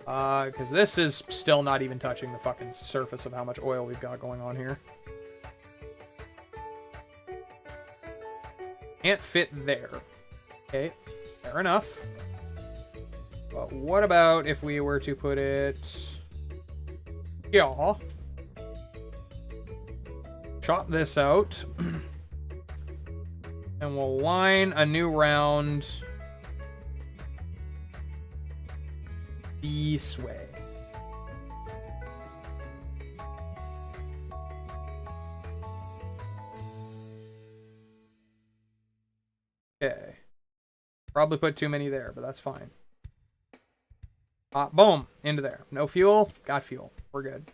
Because this is still not even touching the fucking surface of how much oil we've got going on here. Can't fit there. Okay, fair enough. But what about if we were to put it... Yeah. Chop this out. And we'll line a new round... this way. Okay. Probably put too many there, but that's fine. Boom. Into there. No fuel. Got fuel. We're good.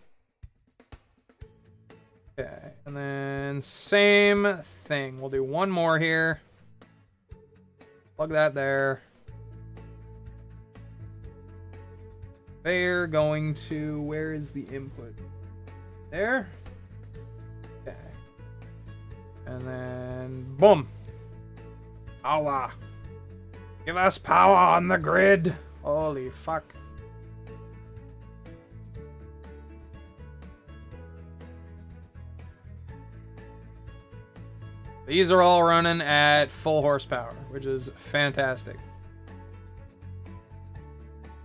Okay. And then same thing. We'll do one more here. Plug that there. They're going to... Where is the input? There? Okay. And then, boom. Power. Give us power on the grid. Holy fuck. These are all running at full horsepower, which is fantastic.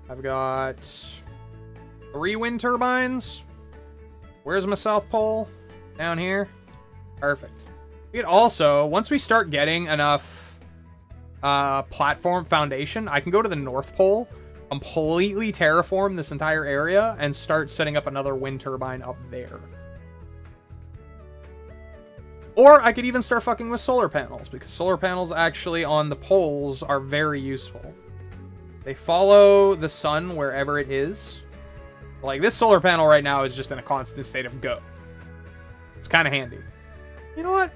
I've got 3 wind turbines. Where's my south pole? Down here. Perfect. We could also, once we start getting enough platform foundation, I can go to the north pole, completely terraform this entire area, and start setting up another wind turbine up there. Or I could even start fucking with solar panels, because solar panels actually on the poles are very useful. They follow the sun wherever it is. Like, this solar panel right now is just in a constant state of go. It's kind of handy. You know what?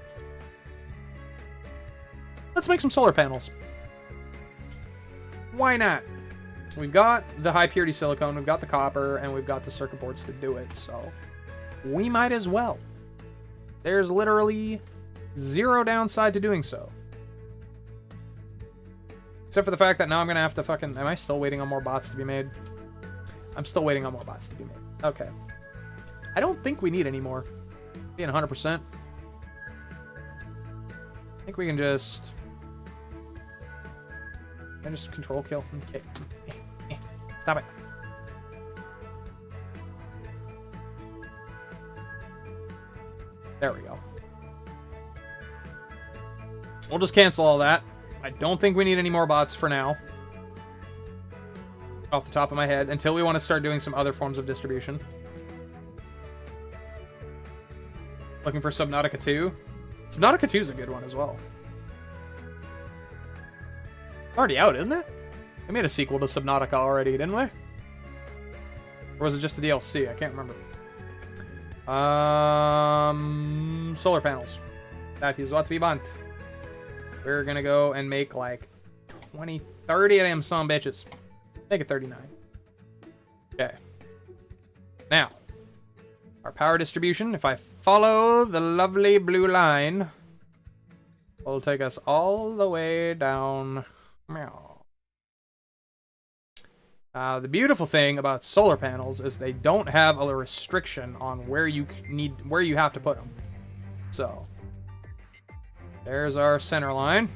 Let's make some solar panels. Why not? We've got the high purity silicone, we've got the copper, and we've got the circuit boards to do it, so we might as well. There's literally 0 downside to doing so. Except for the fact that now I'm going to have to fucking... Am I still waiting on more bots to be made? I'm still waiting on more bots to be made. Okay. I don't think we need any more. Being 100%. I think we can just... Can I just control kill? Okay. Stop it. There we go. We'll just cancel all that. I don't think we need any more bots for now. Off the top of my head. Until we want to start doing some other forms of distribution. Looking for Subnautica 2. Subnautica 2 is a good one as well. Already out, isn't it? We made a sequel to Subnautica already, didn't we? Or was it just the DLC? I can't remember. Solar panels. That is what we want. We're gonna go and make like 20, 30 of them son bitches. Make it 39. Okay. Now, our power distribution, if I follow the lovely blue line, will take us all the way down. Meow. The beautiful thing about solar panels is they don't have a restriction on where you have to put them. So, there's our center line.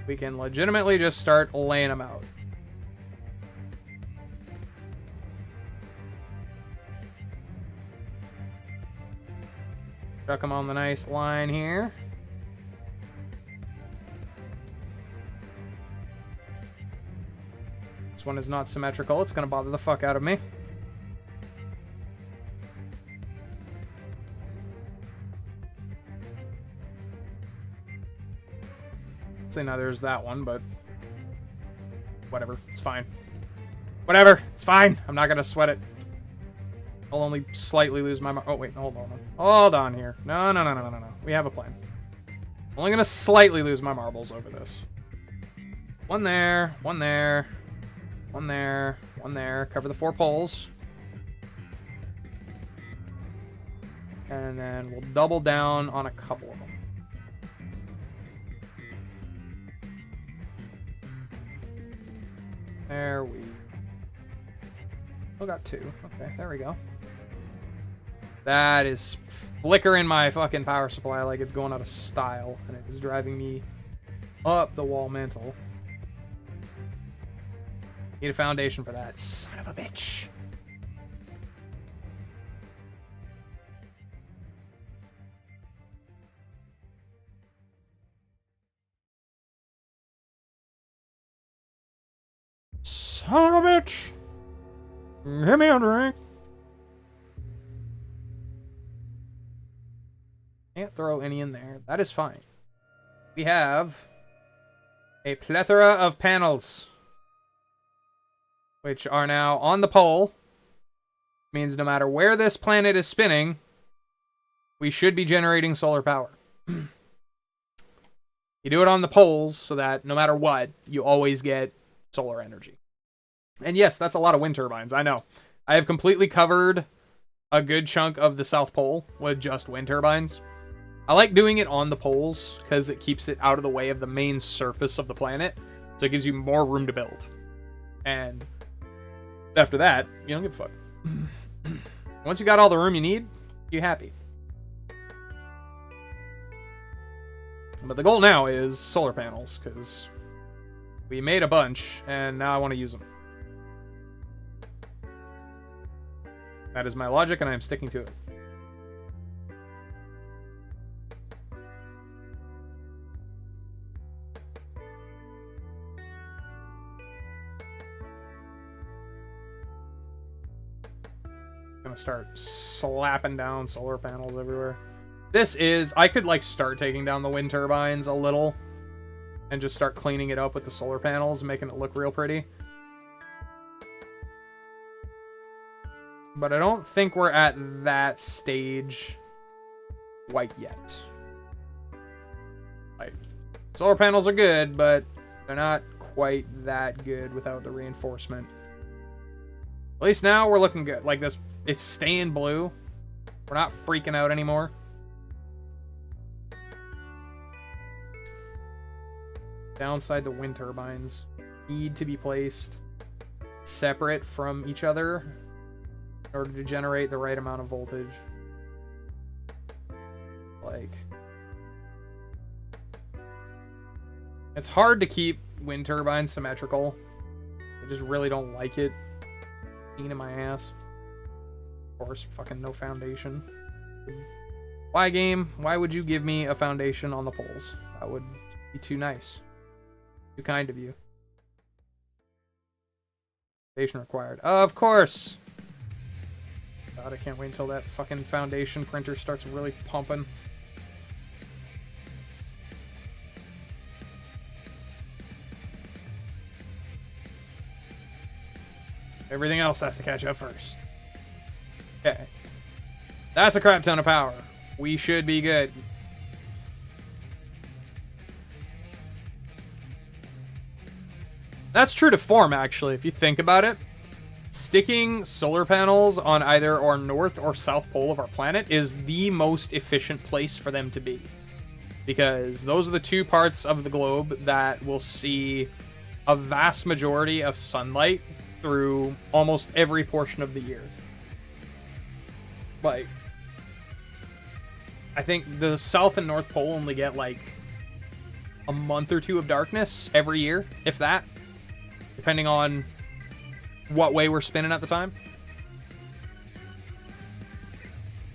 We can legitimately just start laying them out. Chuck them on the nice line here. This one is not symmetrical. It's going to bother the fuck out of me. See, now there's that one, but whatever. It's fine. Whatever. It's fine. I'm not going to sweat it. I'll only slightly lose my... Oh, wait. Hold on. Hold on here. No. We have a plan. I'm only going to slightly lose my marbles over this. One there. One there. One there. One there. Cover the 4 poles. And then we'll double down on a couple of them. There we... Oh, got 2. Okay, there we go. That is flickering my fucking power supply like it's going out of style, and it is driving me up the wall mantle. Need a foundation for that. Son of a bitch. Son of a bitch. Give me a drink. Can't throw any in there. That is fine. We have a plethora of panels, which are now on the pole. Means no matter where this planet is spinning, we should be generating solar power. You do it on the poles so that no matter what, you always get solar energy. And yes, that's a lot of wind turbines, I know. I have completely covered a good chunk of the South Pole with just wind turbines. I like doing it on the poles because it keeps it out of the way of the main surface of the planet, so it gives you more room to build. And after that, you don't give a fuck. Once you got all the room you need, you're happy. But the goal now is solar panels, because we made a bunch, and now I want to use them. That is my logic, and I am sticking to it. Gonna start slapping down solar panels everywhere. This is, I could like start taking down the wind turbines a little and just start cleaning it up with the solar panels and making it look real pretty. But I don't think we're at that stage quite yet. Like, solar panels are good, but they're not quite that good without the reinforcement. At least now we're looking good. Like this, it's staying blue. We're not freaking out anymore. Downside, the wind turbines need to be placed separate from each other in order to generate the right amount of voltage. Like, it's hard to keep wind turbines symmetrical. I just really don't like it. Pain in my ass. Of course, fucking no foundation. Why, game? Why would you give me a foundation on the poles? That would be too nice. Too kind of you. Foundation required. Of course! God, I can't wait until that fucking foundation printer starts really pumping. Everything else has to catch up first. Okay. That's a crap ton of power. We should be good. That's true to form, actually, if you think about it. Sticking solar panels on either our north or south pole of our planet is the most efficient place for them to be. Because those are the two parts of the globe that will see a vast majority of sunlight through almost every portion of the year. Like, I think the south and north pole only get like a month or two of darkness every year, if that. Depending on what way we're spinning at the time.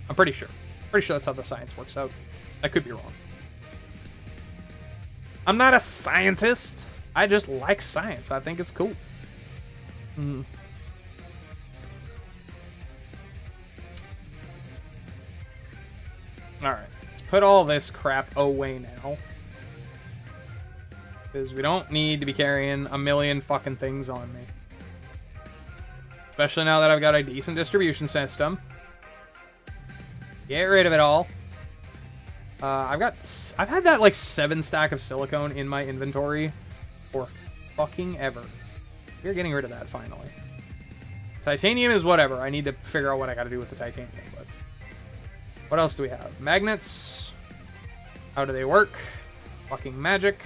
I'm pretty sure. Pretty sure that's how the science works out. I could be wrong. I'm not a scientist. I just like science. I think it's cool. Alright. Let's put all this crap away now. Because we don't need to be carrying a million fucking things on me. Especially now that I've got a decent distribution system. Get rid of it all. I've had that like 7 stack of silicone in my inventory for fucking ever. We're getting rid of that finally. Titanium is whatever. I need to figure out what I gotta do with the titanium. But what else do we have? Magnets. How do they work? Fucking magic.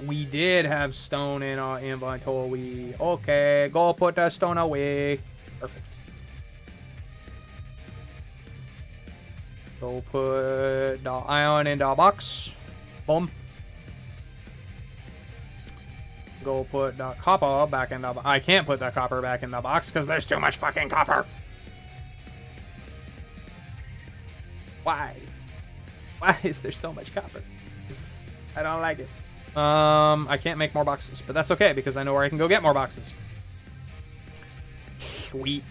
We did have stone in our inventory. Okay, go put that stone away. Perfect. Go put the iron in the box. Boom. Go put the copper back in the box. I can't put the copper back in the box because there's too much fucking copper. Why? Why is there so much copper? I don't like it. I can't make more boxes, but that's okay because I know where I can go get more boxes. Sweet.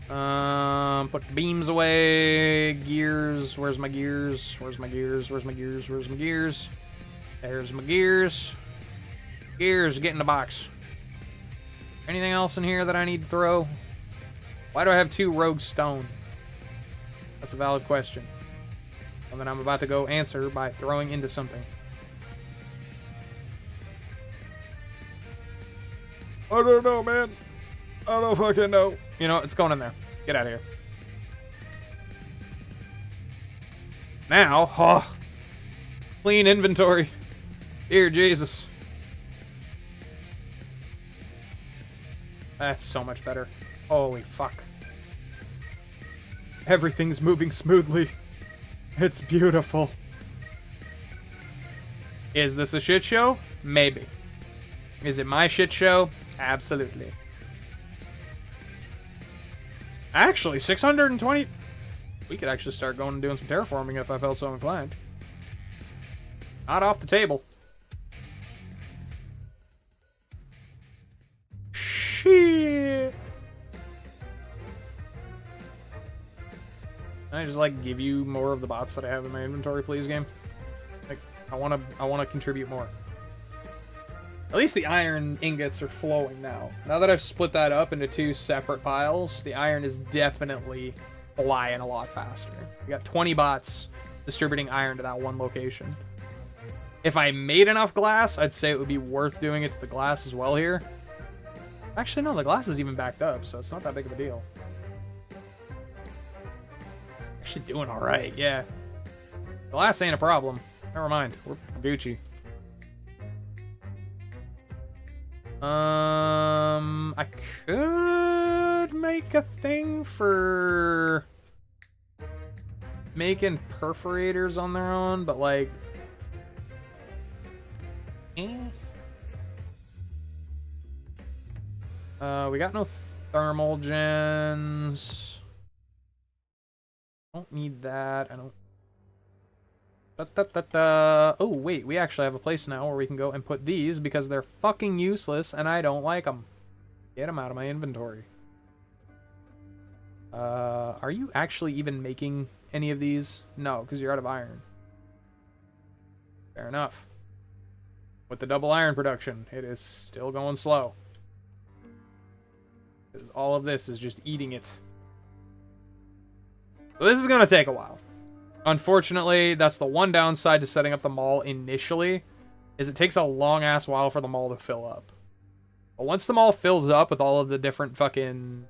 Put the beams away. Gears. Where's my gears? Where's my gears? Where's my gears? Where's my gears? There's my gears. Gears, get in the box. Anything else in here that I need to throw? Why do I have 2 rogue stone? That's a valid question. And then I'm about to go answer by throwing into something. I don't know, man. I don't fucking know. You know, it's going in there. Get out of here. Now, oh, clean inventory. Dear Jesus. That's so much better. Holy fuck. Everything's moving smoothly. It's beautiful. Is this a shit show? Maybe. Is it my shit show? Absolutely. Actually, 620... We could actually start going and doing some terraforming if I felt so inclined. Not off the table. Shit. Can I just like give you more of the bots that I have in my inventory, please, game? Like, I wanna contribute more. At least the iron ingots are flowing now. Now that I've split that up into 2 separate piles, the iron is definitely flying a lot faster. We got 20 bots distributing iron to that one location. If I made enough glass, I'd say it would be worth doing it to the glass as well here. Actually, no, the glass is even backed up, so it's not that big of a deal. Actually doing alright, yeah. Glass ain't a problem. Never mind, we're Gucci. I could make a thing for making perforators on their own, but like, we got no thermal gens. Don't need that. I don't. Oh, wait, we actually have a place now where we can go and put these because they're fucking useless and I don't like them. Get them out of my inventory. Are you actually even making any of these? No, because you're out of iron. Fair enough. With the double iron production, it is still going slow. Because all of this is just eating it. So this is going to take a while. Unfortunately, that's the one downside to setting up the mall initially, is it takes a long-ass while for the mall to fill up. But once the mall fills up with all of the different fucking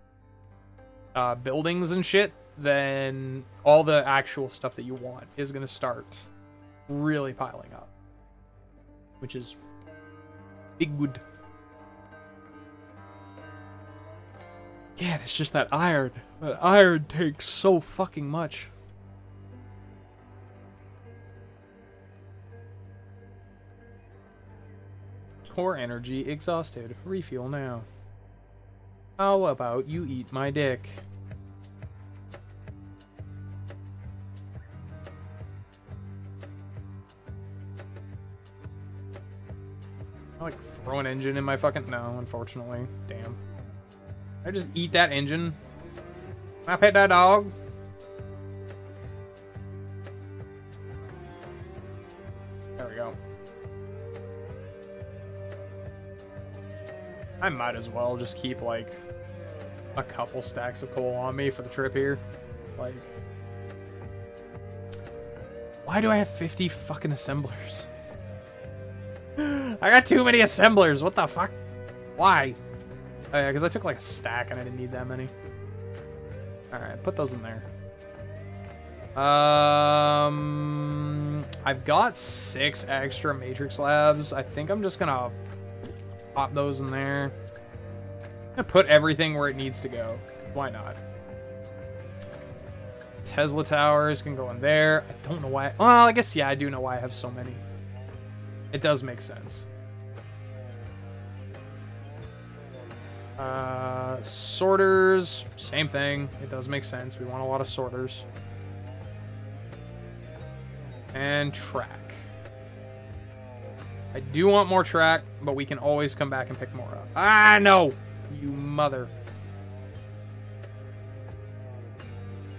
buildings and shit, then all the actual stuff that you want is going to start really piling up. Which is big good. Yeah, it's just that iron. That iron takes so fucking much. Core energy exhausted. Refuel now. How about you eat my dick? I like throw an engine in my fucking... No, unfortunately. Damn. I just eat that engine. Can I pet that dog? There we go. I might as well just keep, like, a couple stacks of coal on me for the trip here. Like, why do I have 50 fucking assemblers? I got too many assemblers. What the fuck? Why? Oh yeah, because I took like a stack and I didn't need that many. Alright, put those in there. I've got 6 extra matrix labs. I think I'm just gonna pop those in there. I'm gonna put everything where it needs to go. Why not? Tesla towers can go in there. I don't know why. Well, I guess, yeah, I do know why I have so many. It does make sense. Sorters, same thing. It does make sense. We want a lot of sorters. And track. I do want more track, but we can always come back and pick more up. Ah, no! You mother.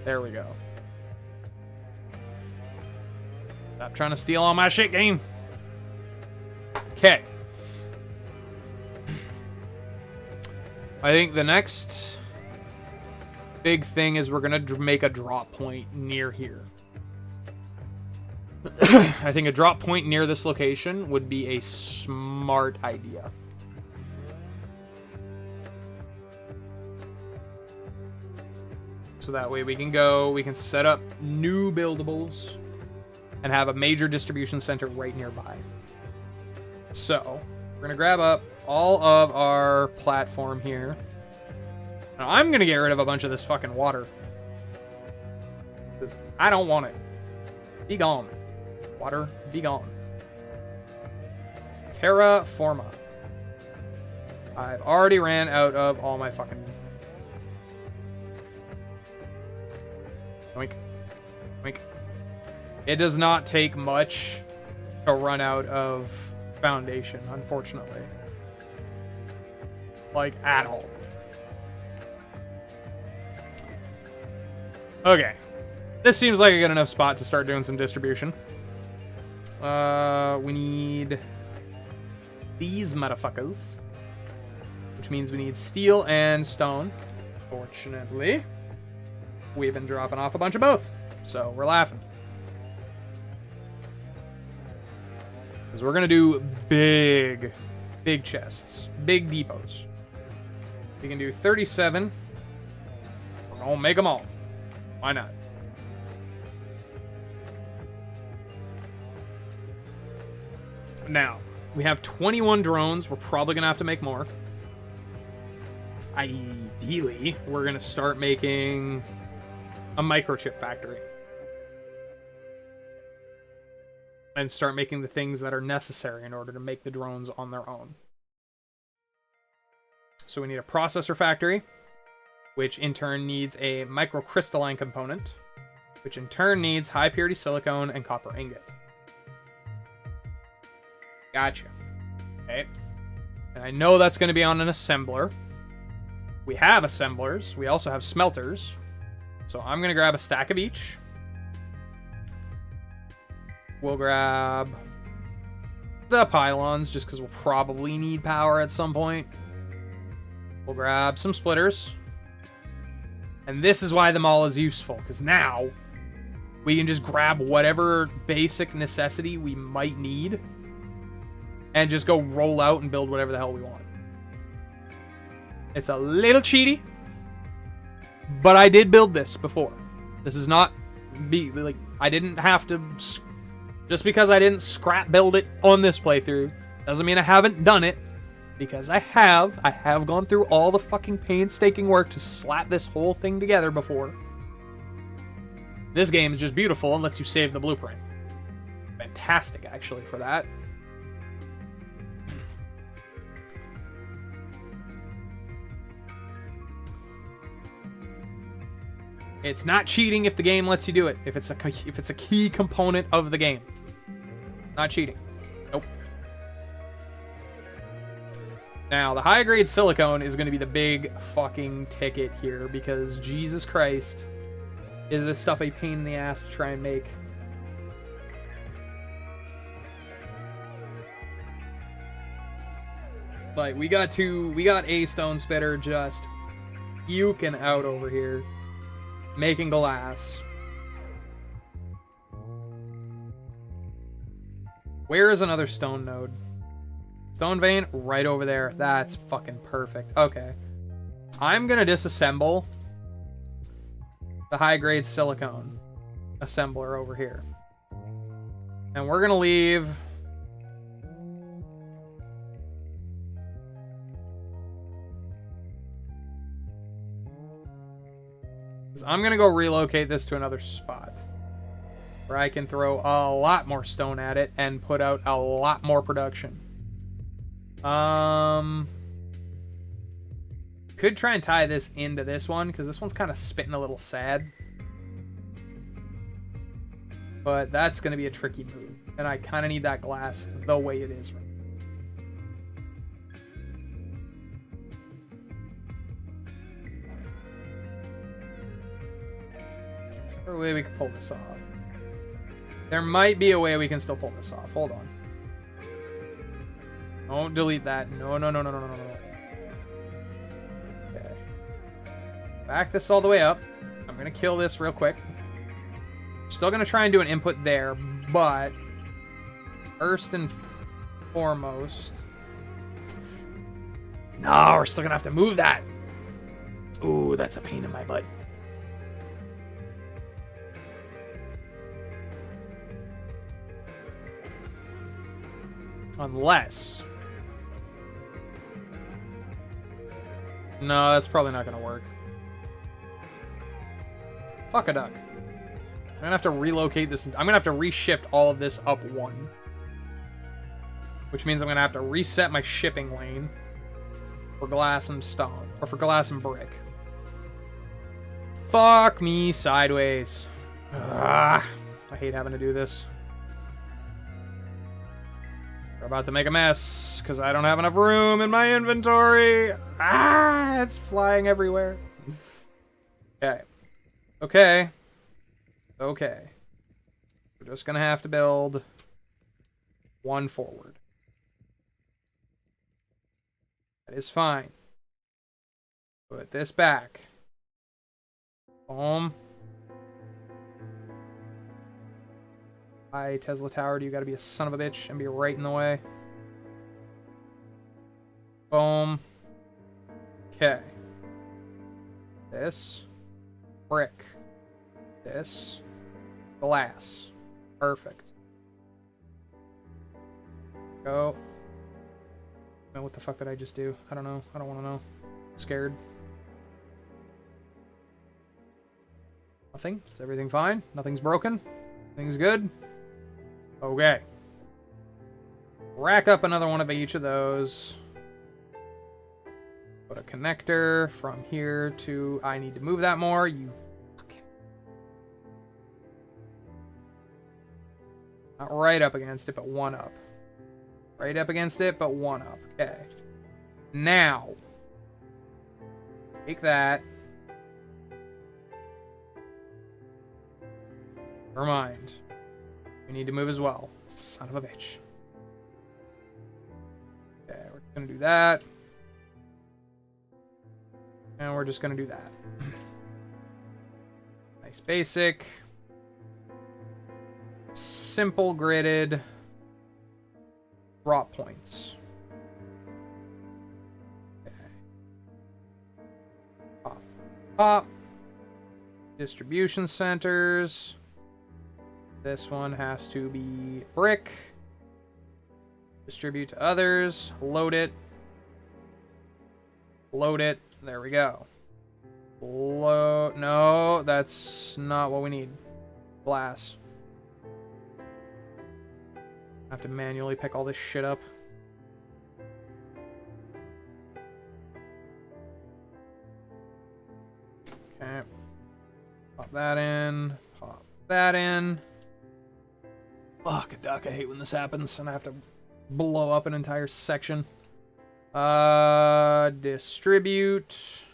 There we go. Stop trying to steal all my shit, game. Okay. I think the next big thing is we're going to make a drop point near here. I think a drop point near this location would be a smart idea. So that way we can set up new buildables and have a major distribution center right nearby. So we're gonna grab up all of our platform here. Now I'm gonna get rid of a bunch of this fucking water. I don't want it. Be gone. Water, be gone. Terra Forma. I've already ran out of all my fucking... Oink. Oink. It does not take much to run out of foundation, unfortunately. Like, at all. Okay. This seems like a good enough spot to start doing some distribution. We need these motherfuckers. Which means we need steel and stone. Fortunately, we've been dropping off a bunch of both. So we're laughing. Because we're going to do big chests. Big depots. We can do 37. We're going to make them all. Why not? Now, we have 21 drones. We're probably going to have to make more. Ideally, we're going to start making a microchip factory. And start making the things that are necessary in order to make the drones on their own. So we need a processor factory, which in turn needs a microcrystalline component, which in turn needs high purity silicone and copper ingot. Gotcha. Okay. And I know that's going to be on an assembler. We have assemblers. We also have smelters. So I'm going to grab a stack of each. We'll grab the pylons, just because we'll probably need power at some point. We'll grab some splitters. And this is why the mall is useful, because now we can just grab whatever basic necessity we might need and just go roll out and build whatever the hell we want. It's a little cheaty, but I did build this before. This is not I didn't have to, just because I didn't scrap build it on this playthrough doesn't mean I haven't done it, because I have gone through all the fucking painstaking work to slap this whole thing together before. This game is just beautiful and lets you save the blueprint. Fantastic, actually, for that. It's not cheating if the game lets you do it. If it's a key component of the game. Not cheating. Nope. Now, the high-grade silicone is going to be the big fucking ticket here, because Jesus Christ, is this stuff a pain in the ass to try and make. Like, we got a stone spitter just puking out over here, making glass. Where is another stone node? Stone vein right over there. That's fucking perfect. Okay. I'm gonna disassemble the high-grade silicone assembler over here. And we're gonna leave I'm gonna go relocate this to another spot where I can throw a lot more stone at it and put out a lot more production. Could try and tie this into this one, because this one's kind of spitting a little sad. But that's going to be a tricky move. And I kind of need that glass the way it is right now. Is there a way we can pull this off? There might be a way we can still pull this off. Hold on. Don't delete that. No. Okay. Back this all the way up. I'm going to kill this real quick. Still going to try and do an input there, but first and foremost... No, we're still going to have to move that. Ooh, that's a pain in my butt. Unless... No, that's probably not gonna work. Fuck a duck. I'm gonna have to relocate this. I'm gonna have to reshift all of this up one. Which means I'm gonna have to reset my shipping lane for glass and stone. Or for glass and brick. Fuck me sideways. Ugh, I hate having to do this. We're about to make a mess because I don't have enough room in my inventory. Ah, it's flying everywhere. Okay. Okay. Okay. We're just gonna have to build one forward. That is fine. Put this back. Boom. Hi, Tesla Tower. Do you gotta be a son of a bitch and be right in the way? Boom. Okay. This. Brick. This. Glass. Perfect. Go. No, what the fuck did I just do? I don't know. I don't want to know. I'm scared. Nothing? Is everything fine? Nothing's broken? Things good? Okay. Rack up another one of each of those. Put a connector from here to... I need to move that more. You fucking... Not right up against it, but one up. Right up against it, but one up. Okay. Now. Take that. Never mind. We need to move as well. Son of a bitch. Okay, we're gonna do that. And we're just gonna do that. Nice basic. Simple gridded. Drop points. Okay. Pop. Pop. Distribution centers. This one has to be brick. Distribute to others. Load it. Load it. There we go. Load. No, that's not what we need. Glass. I have to manually pick all this shit up. Okay. Pop that in. Pop that in. Fuck a duck, I hate when this happens and I have to blow up an entire section. Distribute.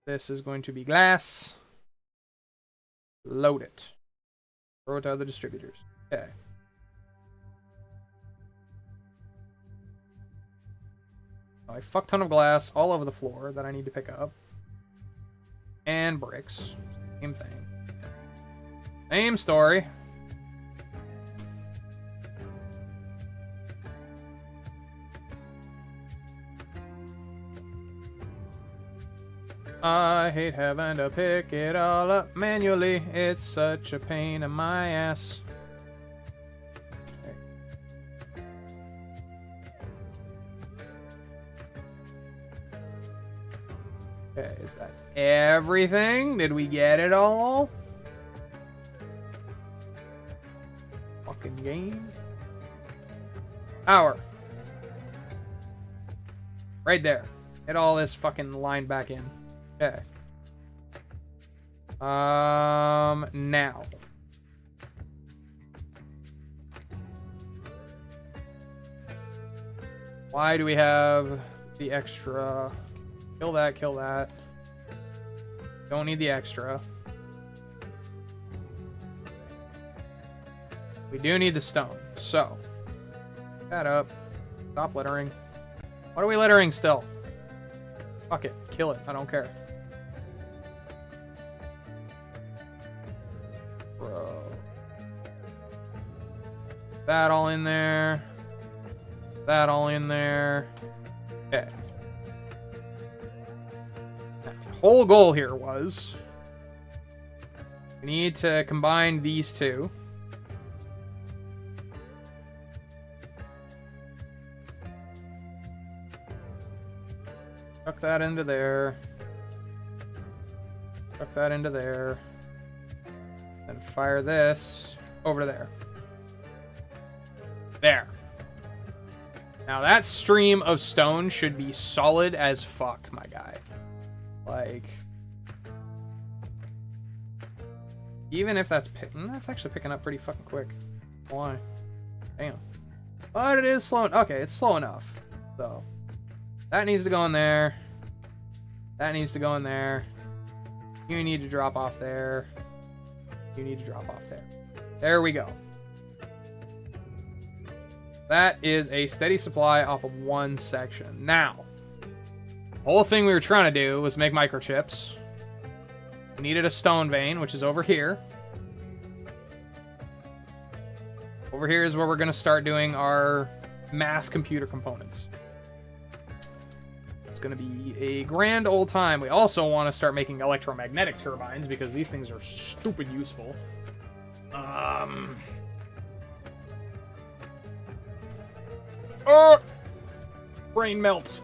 This is going to be glass. Load it. Throw it to other distributors. Okay. A fuck ton of glass all over the floor that I need to pick up. And bricks. Same thing. Same story. I hate having to pick it all up manually. It's such a pain in my ass. Okay, is that everything? Did we get it all? Fucking game. Power. Right there. Get all this fucking line back in. Okay. Now. Why do we have the extra? Kill that, kill that. Don't need the extra. We do need the stone, so. Pick that up. Stop littering. What are we littering still? Fuck it. Kill it. I don't care. Bro. That all in there. That all in there. Okay. The whole goal here was we need to combine these two. Tuck that into there. Tuck that into there. And fire this over to there. There. Now that stream of stone should be solid as fuck, my guy. Like, even if that's that's actually picking up pretty fucking quick. Why? Damn. But it is slow. Okay, it's slow enough. So that needs to go in there. That needs to go in there. You need to drop off there. You need to drop off there. There we go. That is a steady supply off of one section. Now, the whole thing we were trying to do was make microchips. We needed a stone vein, which is over here. Over here is where we're going to start doing our mass computer components. It's going to be a grand old time. We also want to start making electromagnetic turbines because these things are stupid useful. Oh! Brain melt.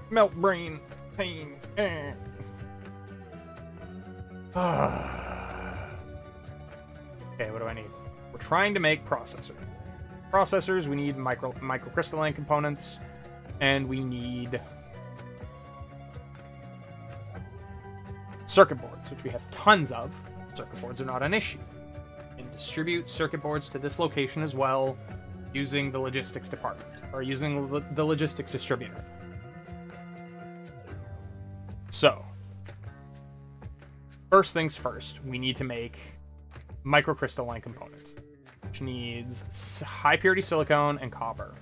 Melt brain. Pain. Okay, what do I need? We're trying to make processors. Processors, we need microcrystalline components, and we need circuit boards, which we have tons of. Circuit boards are not an issue. And distribute circuit boards to this location as well, using the logistics department, or using the logistics distributor. So, first things first, we need to make microcrystalline component, which needs high purity silicone and copper.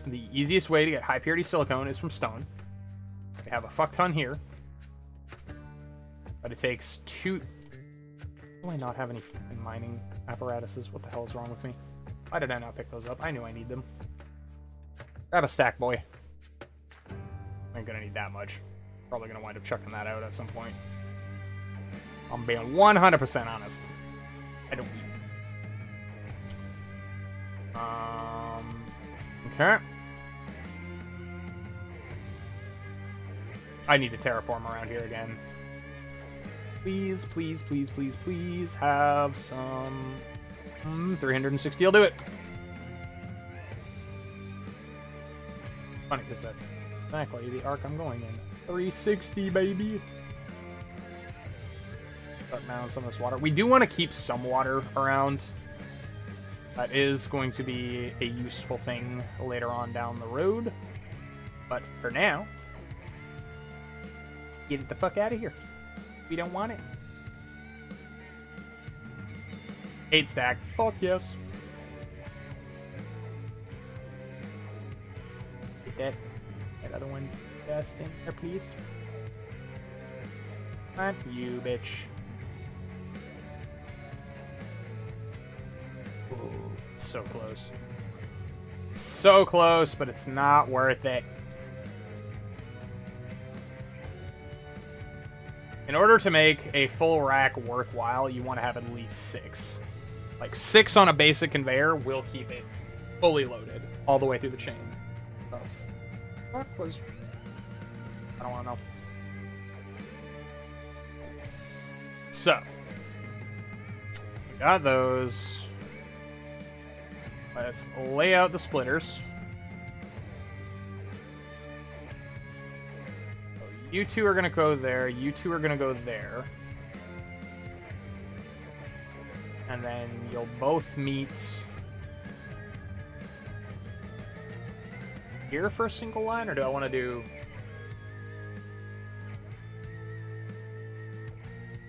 The easiest way to get high purity silicone is from stone. We have a fuck ton here, but it takes two. Do I not have any fucking mining apparatuses? What the hell is wrong with me? Why did I not pick those up? I knew I need them. Grab a stack, boy. I ain't gonna need that much. Probably gonna wind up chucking that out at some point. I'm being 100% honest. I don't need it. Okay. I need to terraform around here again. Please, please, please, please, please have some 360. I'll do it. Funny, because that's exactly the arc I'm going in. 360, baby. Start down some of this water. We do want to keep some water around. That is going to be a useful thing later on down the road. But for now, get it the fuck out of here. We don't want it. 8 stack. Fuck yes. Get that other one just in there, please. Not you, bitch. Ooh, so close. So close, but it's not worth it. In order to make a full rack worthwhile, you want to have at least 6. Like 6 on a basic conveyor will keep it fully loaded all the way through the chain. The fuck was... I don't want to know. So, got those. Let's lay out the splitters. You two are going to go there. You two are going to go there. And then you'll both meet here for a single line, or do I want to do...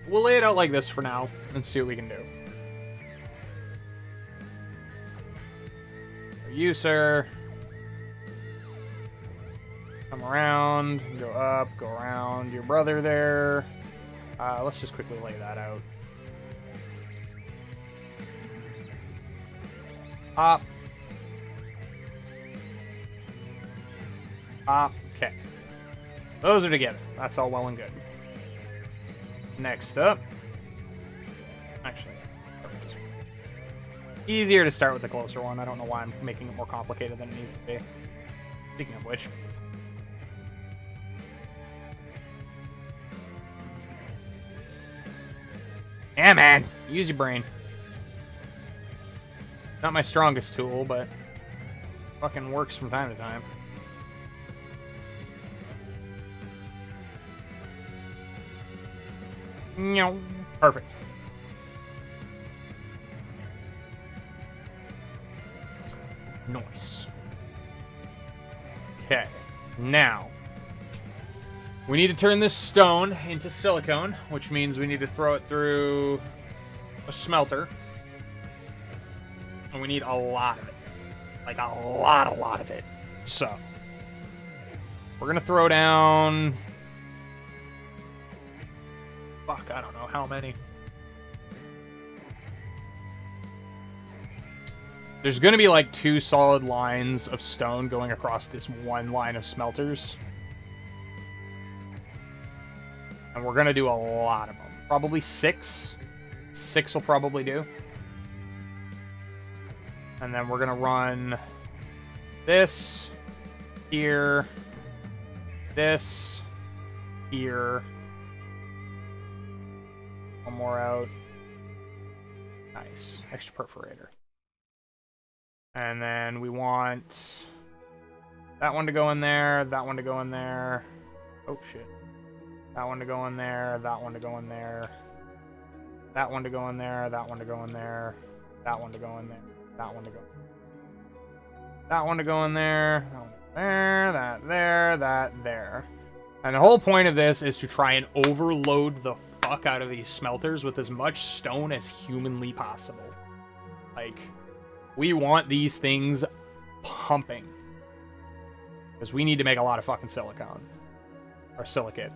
We'll lay it out like this for now and see what we can do. You, sir. Come around, go up, go around. Your brother there. Let's just quickly lay that out. Pop. Pop. Okay. Those are together. That's all well and good. Next up. Actually, easier to start with the closer one. I don't know why I'm making it more complicated than it needs to be. Speaking of which. Yeah, man. Use your brain. Not my strongest tool, but fucking works from time to time. No. Perfect. Nice. Okay. Now, we need to turn this stone into silicone, which means we need to throw it through a smelter. And we need a lot of it. Like a lot of it. So, we're gonna throw down... Fuck, I don't know how many. There's gonna be like 2 solid lines of stone going across this one line of smelters. And we're gonna do a lot of them. Probably 6. 6 will probably do. And then we're gonna run this here, this here. One more out. Nice. Extra perforator. And then we want that one to go in there, that one to go in there. Oh, shit. That one to go in there, that one to go in there. That one to go in there, that one to go in there. That one to go in there, that one to go. That one to go in there, that one there, that there, that there. And the whole point of this is to try and overload the fuck out of these smelters with as much stone as humanly possible. Like, we want these things pumping. Because we need to make a lot of fucking silicone. Or silicate.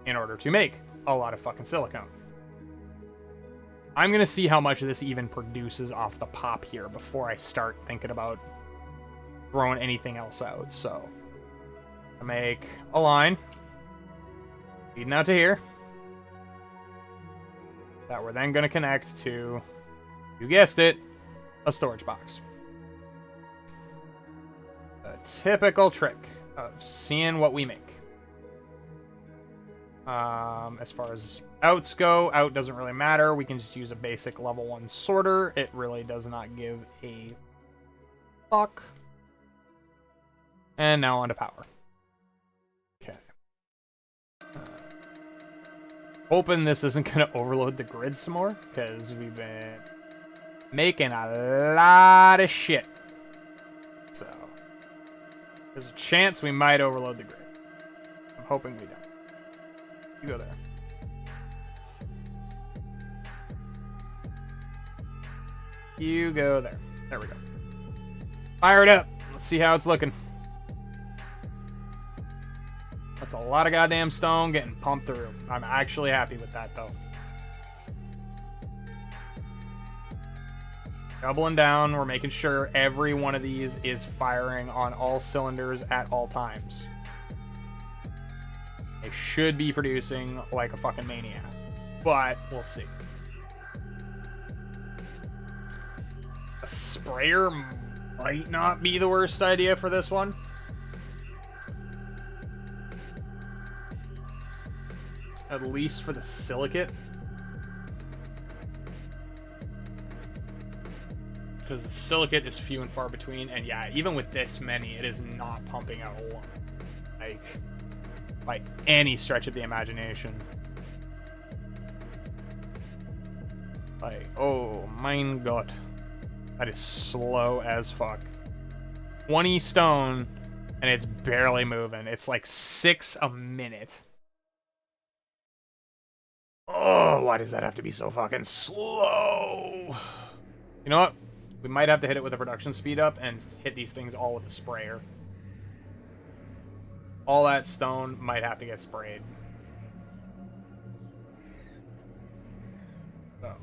In order to make a lot of fucking silicone. I'm going to see how much of this even produces off the pop here before I start thinking about throwing anything else out. So, I make a line. Leading out to here. That we're then going to connect to, you guessed it, a storage box. A typical trick of seeing what we make. As far as outs go, out doesn't really matter. We can just use a basic level 1 sorter. It really does not give a fuck. And now on to power. Okay. Hoping this isn't going to overload the grid some more, because we've been making a lot of shit. So, there's a chance we might overload the grid. I'm hoping we don't. You go there. You go there. There we go. Fire it up. Let's see how it's looking. That's a lot of goddamn stone getting pumped through. I'm actually happy with that, though. Doubling down. We're making sure every one of these is firing on all cylinders at all times. They should be producing like a fucking maniac. But we'll see. A sprayer might not be the worst idea for this one. At least for the silicate. Because the silicate is few and far between. And yeah, even with this many, it is not pumping out a lot. Like, by any stretch of the imagination. Like, oh mein God. That is slow as fuck. 20 stone, and it's barely moving. It's like 6 a minute. Oh, why does that have to be so fucking slow? You know what? We might have to hit it with a production speed up and hit these things all with a sprayer. All that stone might have to get sprayed. So,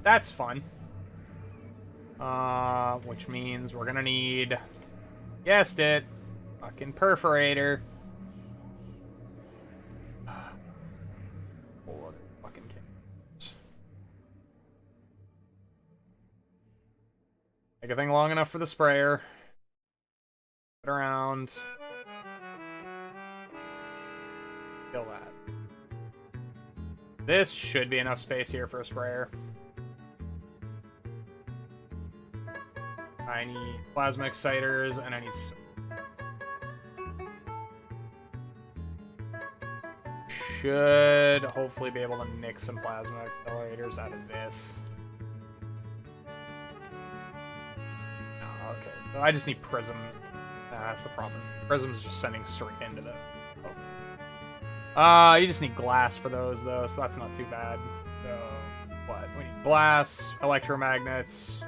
that's fun. Which means we're gonna need, guessed it, fucking perforator. Or fucking kids. Make a thing long enough for the sprayer. around. Kill that. This should be enough space here for a sprayer. I need plasma exciters, and I need... Should hopefully be able to nick some plasma accelerators out of this. Oh, okay, so I just need prisms. That's the problem. Is the prisms just sending straight into the... Oh. You just need glass for those, though, so that's not too bad. So, what? We need glass, electromagnets.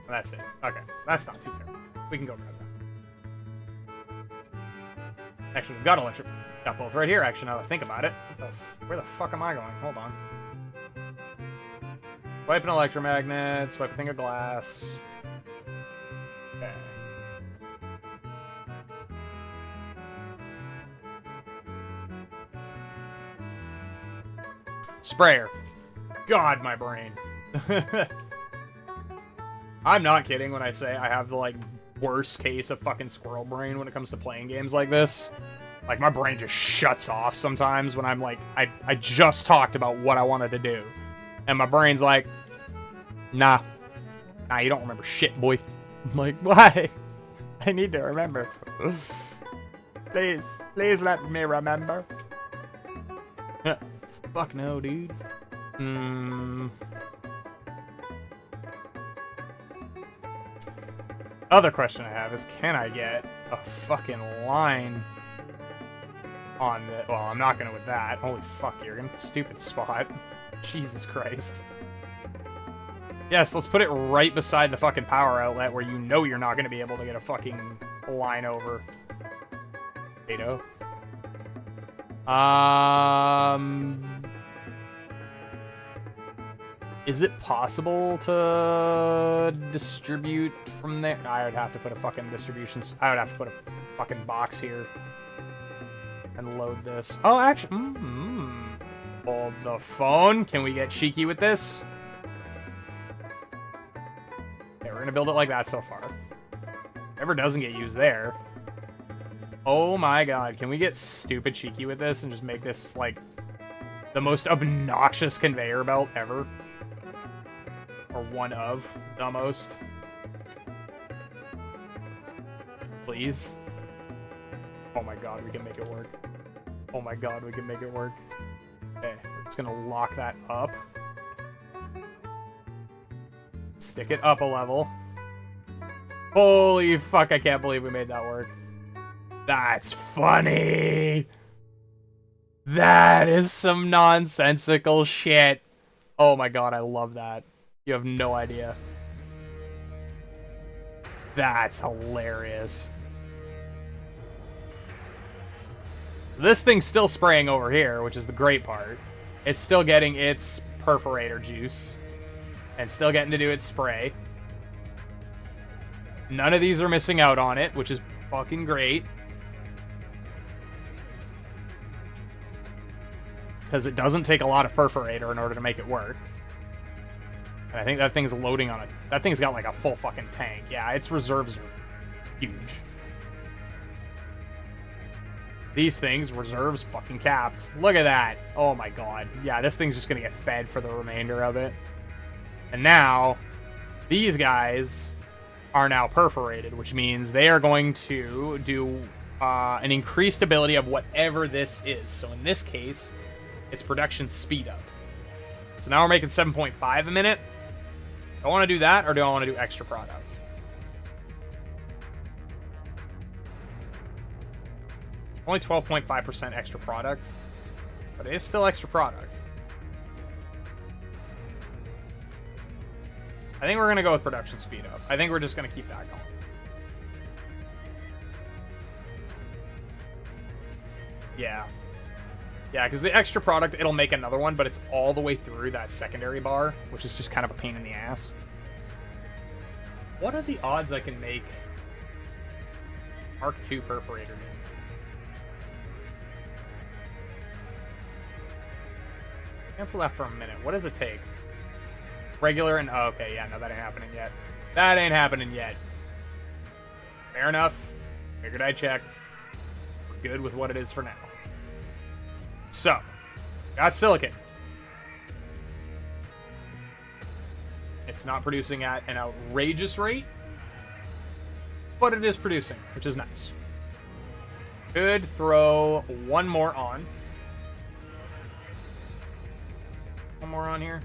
That's it. Okay, that's not too terrible. We can go grab that. Actually, we've got got both right here, actually, now that I think about it. Where the fuck am I going? Hold on. Wipe an electromagnet, swipe a thing of glass. Okay. Sprayer. God, my brain. I'm not kidding when I say I have the, like, worst case of fucking squirrel brain when it comes to playing games like this. Like, my brain just shuts off sometimes when I'm like, I just talked about what I wanted to do. And my brain's like, nah, you don't remember shit, boy. I'm like, why? I need to remember. Please let me remember. Fuck no, dude. Other question I have is, can I get a fucking line on the... Well, I'm not gonna with that. Holy fuck, Jurgen. Stupid spot. Jesus Christ. Yes, let's put it right beside the fucking power outlet where you know you're not gonna be able to get a fucking line over. Potato. Is it possible to distribute from there? I would have to put a fucking I would have to put a fucking box here and load this. Oh, actually, hold the phone. Can we get cheeky with this? Okay, we're gonna build it like that so far. Whatever doesn't get used there. Oh my god, can we get stupid cheeky with this and just make this, like, the most obnoxious conveyor belt ever? Or one of the most. Please. Oh my god, we can make it work. Oh my god, we can make it work. Okay, we're just gonna lock that up. Stick it up a level. Holy fuck, I can't believe we made that work. That's funny! That is some nonsensical shit. Oh my god, I love that. You have no idea. That's hilarious. This thing's still spraying over here, which is the great part. It's still getting its perforator juice. And still getting to do its spray. None of these are missing out on it, which is fucking great. Because it doesn't take a lot of perforator in order to make it work. And I think that thing's loading on it. That thing's got like a full fucking tank. Yeah, its reserves are huge. These things, reserves fucking capped. Look at that. Oh my god. Yeah, this thing's just gonna get fed for the remainder of it. And now, these guys are now perforated, which means they are going to do an increased ability of whatever this is. So in this case, it's production speed up. So now we're making 7.5 a minute. Do I want to do that, or do I want to do extra product? Only 12.5% extra product, but it is still extra product. I think we're going to go with production speed up. I think we're just going to keep that going. Yeah. Yeah, because the extra product, it'll make another one, but it's all the way through that secondary bar, which is just kind of a pain in the ass. What are the odds I can make Mark II perforator? Cancel that for a minute. What does it take? Regular and... Oh, okay, yeah, no, that ain't happening yet. That ain't happening yet. Fair enough. Figured I'd check. We're good with what it is for now. So, got silicon. It's not producing at an outrageous rate, but it is producing, which is nice. Could throw one more on. One more on here.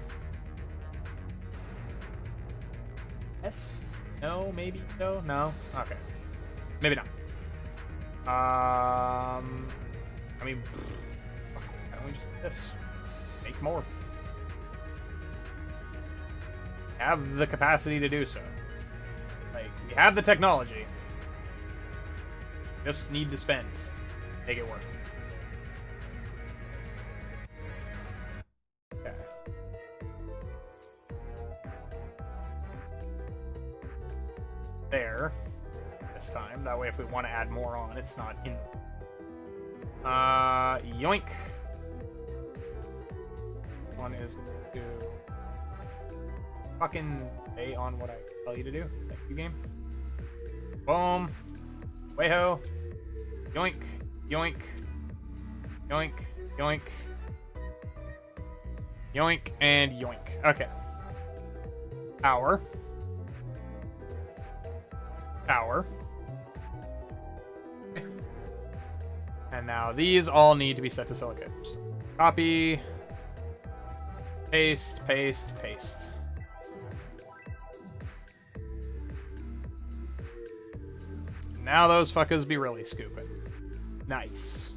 Yes? No? Maybe? No? No? Okay. Maybe not. I mean, why don't we just do this? Make more. Have the capacity to do so. Like, we have the technology. Just need to spend. Make it work. Okay. There. This time. That way if we want to add more on, it's not in. Yoink. One is to fucking stay on what I tell you to do. Thank you, game. Boom. Way-ho. Yoink. Yoink. Yoink. Yoink. Yoink. And yoink. Okay. Power. Power. And now these all need to be set to silicon. Copy. Paste, paste, paste. Now those fuckers be really scooping. Nice.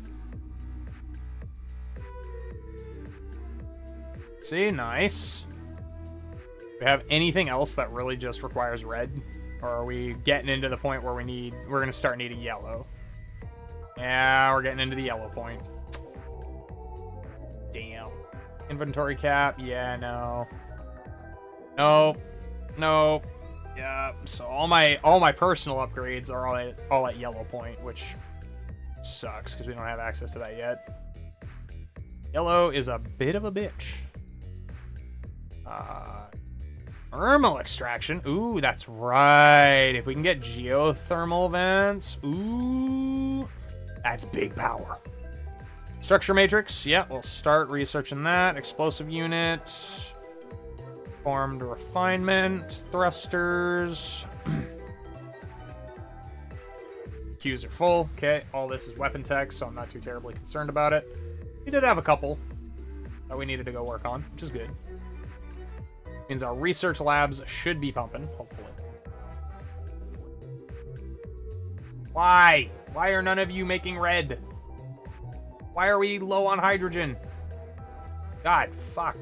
See, nice. Do we have anything else that really just requires red? Or are we getting into the point where we're gonna start needing yellow? Yeah, we're getting into the yellow point. Damn. Inventory cap, yeah, no. Nope. Nope. Yeah, so all my personal upgrades are all at yellow point, which sucks because we don't have access to that yet. Yellow is a bit of a bitch. Thermal extraction. Ooh, that's right. If we can get geothermal vents, ooh, that's big power. Structure matrix. Yeah, we'll start researching that. Explosive units. Formed refinement. Thrusters. Queues are full. Okay, all this is weapon tech, so I'm not too terribly concerned about it. We did have a couple that we needed to go work on, which is good. Means our research labs should be pumping, hopefully. Why? Why are none of you making red? Why are we low on hydrogen? God, fuck.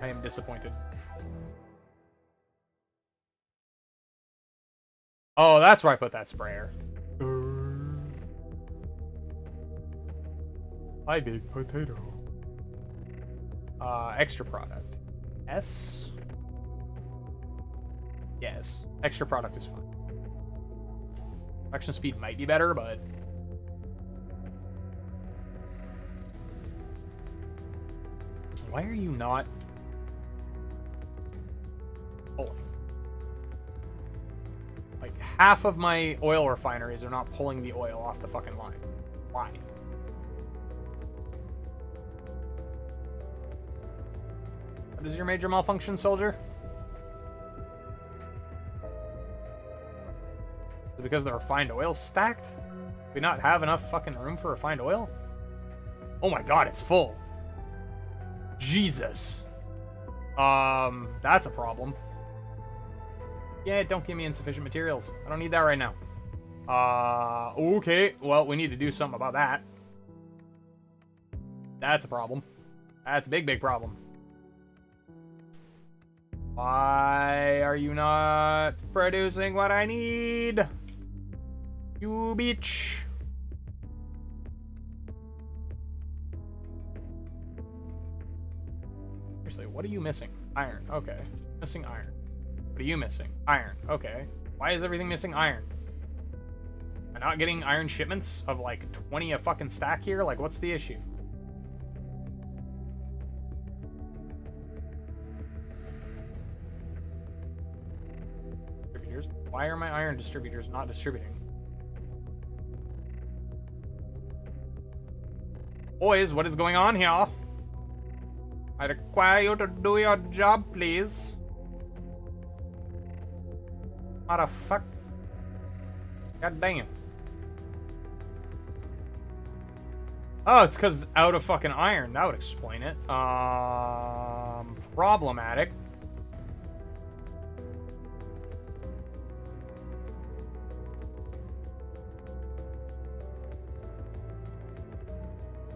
I am disappointed. Oh, that's where I put that sprayer. I did potato. Extra product. Yes. Yes. Extra product is fine. Action speed might be better, but why are you not pulling? Like, half of my oil refineries are not pulling the oil off the fucking line. Why? What is your major malfunction, soldier? Is it because the refined oil's stacked? Do we not have enough fucking room for refined oil? Oh my god, it's full. Jesus. That's a problem. Yeah, don't give me insufficient materials. I don't need that right now. Okay. Well, we need to do something about that. That's a problem. That's a big, big problem. Why are you not producing what I need? You bitch. Seriously, what are you missing? Iron. Okay. Missing iron. What are you missing? Iron. Okay. Why is everything missing iron? Am I not getting iron shipments of like 20 a fucking stack here? Like, what's the issue? Why are my iron distributors not distributing? Boys, what is going on here? I require you to do your job, please. Motherfucker. God dang it. Oh, it's because it's out of fucking iron. That would explain it. Problematic.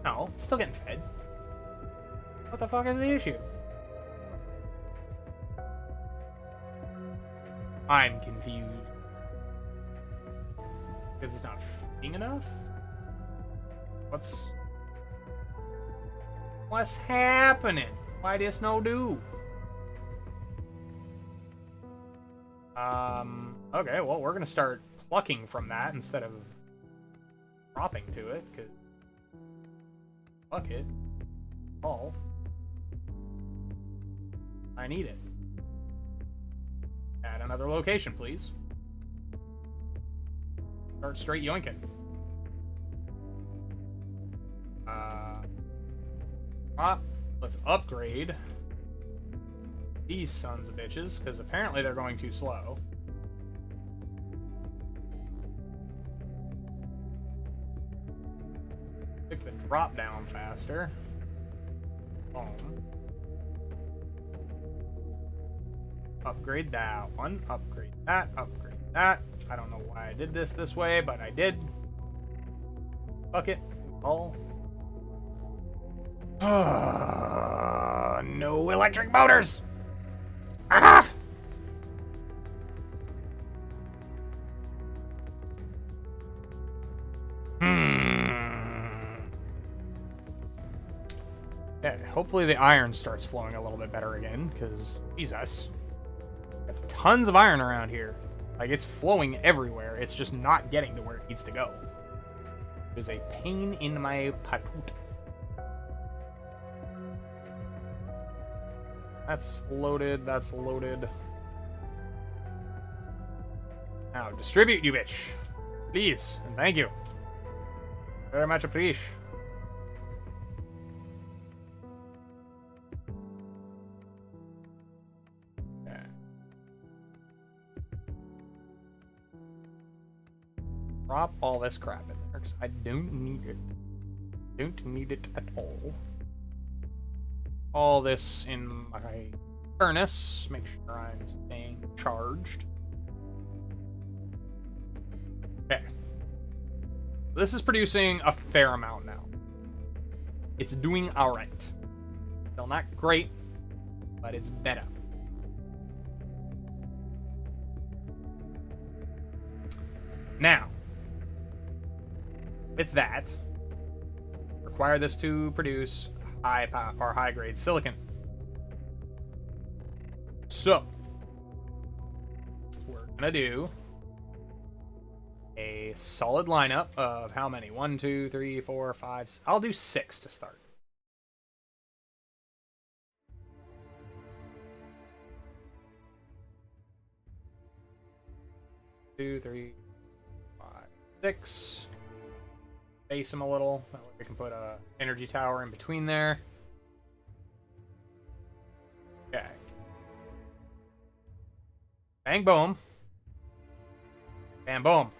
No, it's still getting fed. What the fuck is the issue? I'm confused. Because it's not feeding enough? What's happening? Why this no do? Okay, well, we're gonna start plucking from that instead of dropping to it, because fuck it. All. I need it. Add another location, please. Start straight yoinking. Let's upgrade these sons of bitches, because apparently they're going too slow. Pick the drop down faster. Boom. Upgrade that one. Upgrade that. Upgrade that. I don't know why I did this way, but I did. Fuck it. All. No electric motors! Ah! Yeah, hopefully the iron starts flowing a little bit better again, because, Jesus. I have tons of iron around here. Like, it's flowing everywhere. It's just not getting to where it needs to go. There's a pain in my patoot. That's loaded. That's loaded. Now, distribute, you bitch. Please. And thank you. Very much appreciate. Okay. Drop all this crap in there, because I don't need it. Don't need it at all. All this in my furnace. Make sure I'm staying charged. Okay. This is producing a fair amount now. It's doing alright. Still not great, but it's better. Now, with that, require this to produce high power or high grade silicon. So we're gonna do a solid lineup of how many? 1, 2, 3, 4, 5. I'll do 6 to start. Two, 3, 5, 6. Base them a little. That way we can put a energy tower in between there. Okay. Bang boom. Bam boom.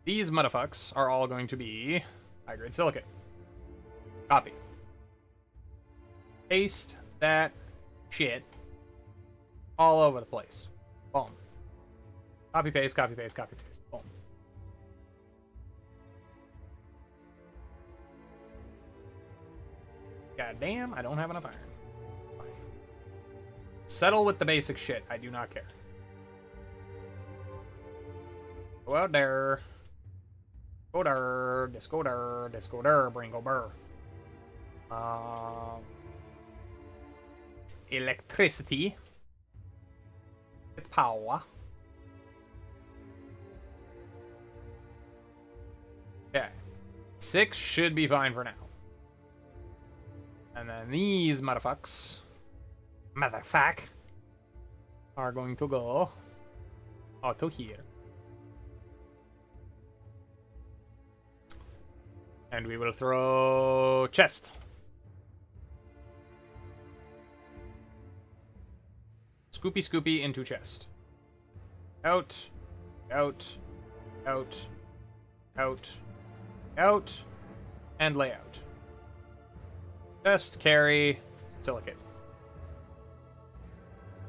These motherfucks are all going to be high grade silicate. Copy. Paste that shit all over the place. Boom. Copy paste, copy paste, copy paste. Boom. God damn, I don't have enough iron. Fine. Settle with the basic shit. I do not care. Go out there. Go there. Just go there. Just go there. Bringo burr. Electricity. With power. Okay. 6 should be fine for now. And then these motherfucks. Motherfuck. are going to go to here. And we will throw chest. Scoopy scoopy into chest. Out, out, out, out, out, and layout. Chest, carry, silicate.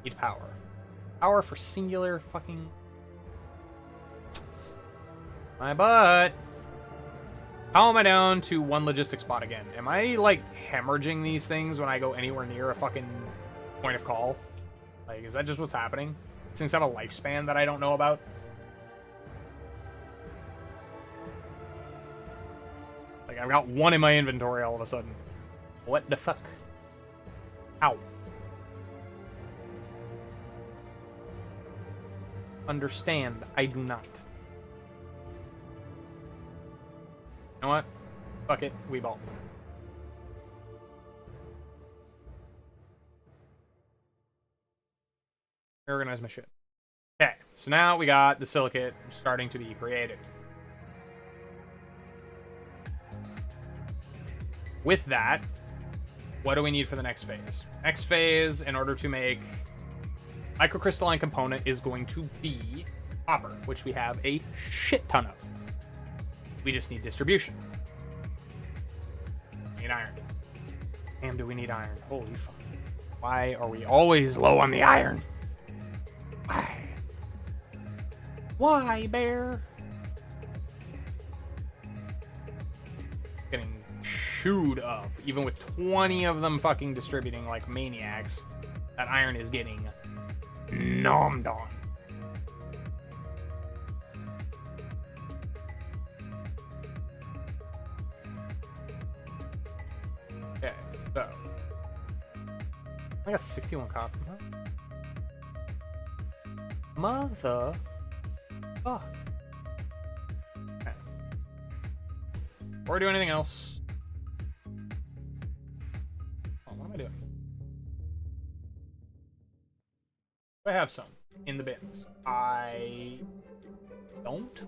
Need power. Power for singular fucking... My butt. How am I down to one logistic spot again? Am I, like, hemorrhaging these things when I go anywhere near a fucking point of call? Like, is that just what's happening? These things have a lifespan that I don't know about? Like, I've got one in my inventory all of a sudden. What the fuck? Ow. Understand, I do not. You know what? Fuck it, we ball. Organize my shit. Okay, so now we got the silicate starting to be created. With that, what do we need for the next phase? Next phase, in order to make microcrystalline component, is going to be copper, which we have a shit ton of. We just need distribution. We need iron. Damn, do we need iron? Holy fuck. Why are we always low on the iron? Why? Why, bear? Getting chewed up. Even with 20 of them fucking distributing like maniacs, that iron is getting nommed on. Okay, so I got 61 copper. Mother fuck. Okay. Before I do anything else. Oh, what am I doing? I have some in the bins. I don't.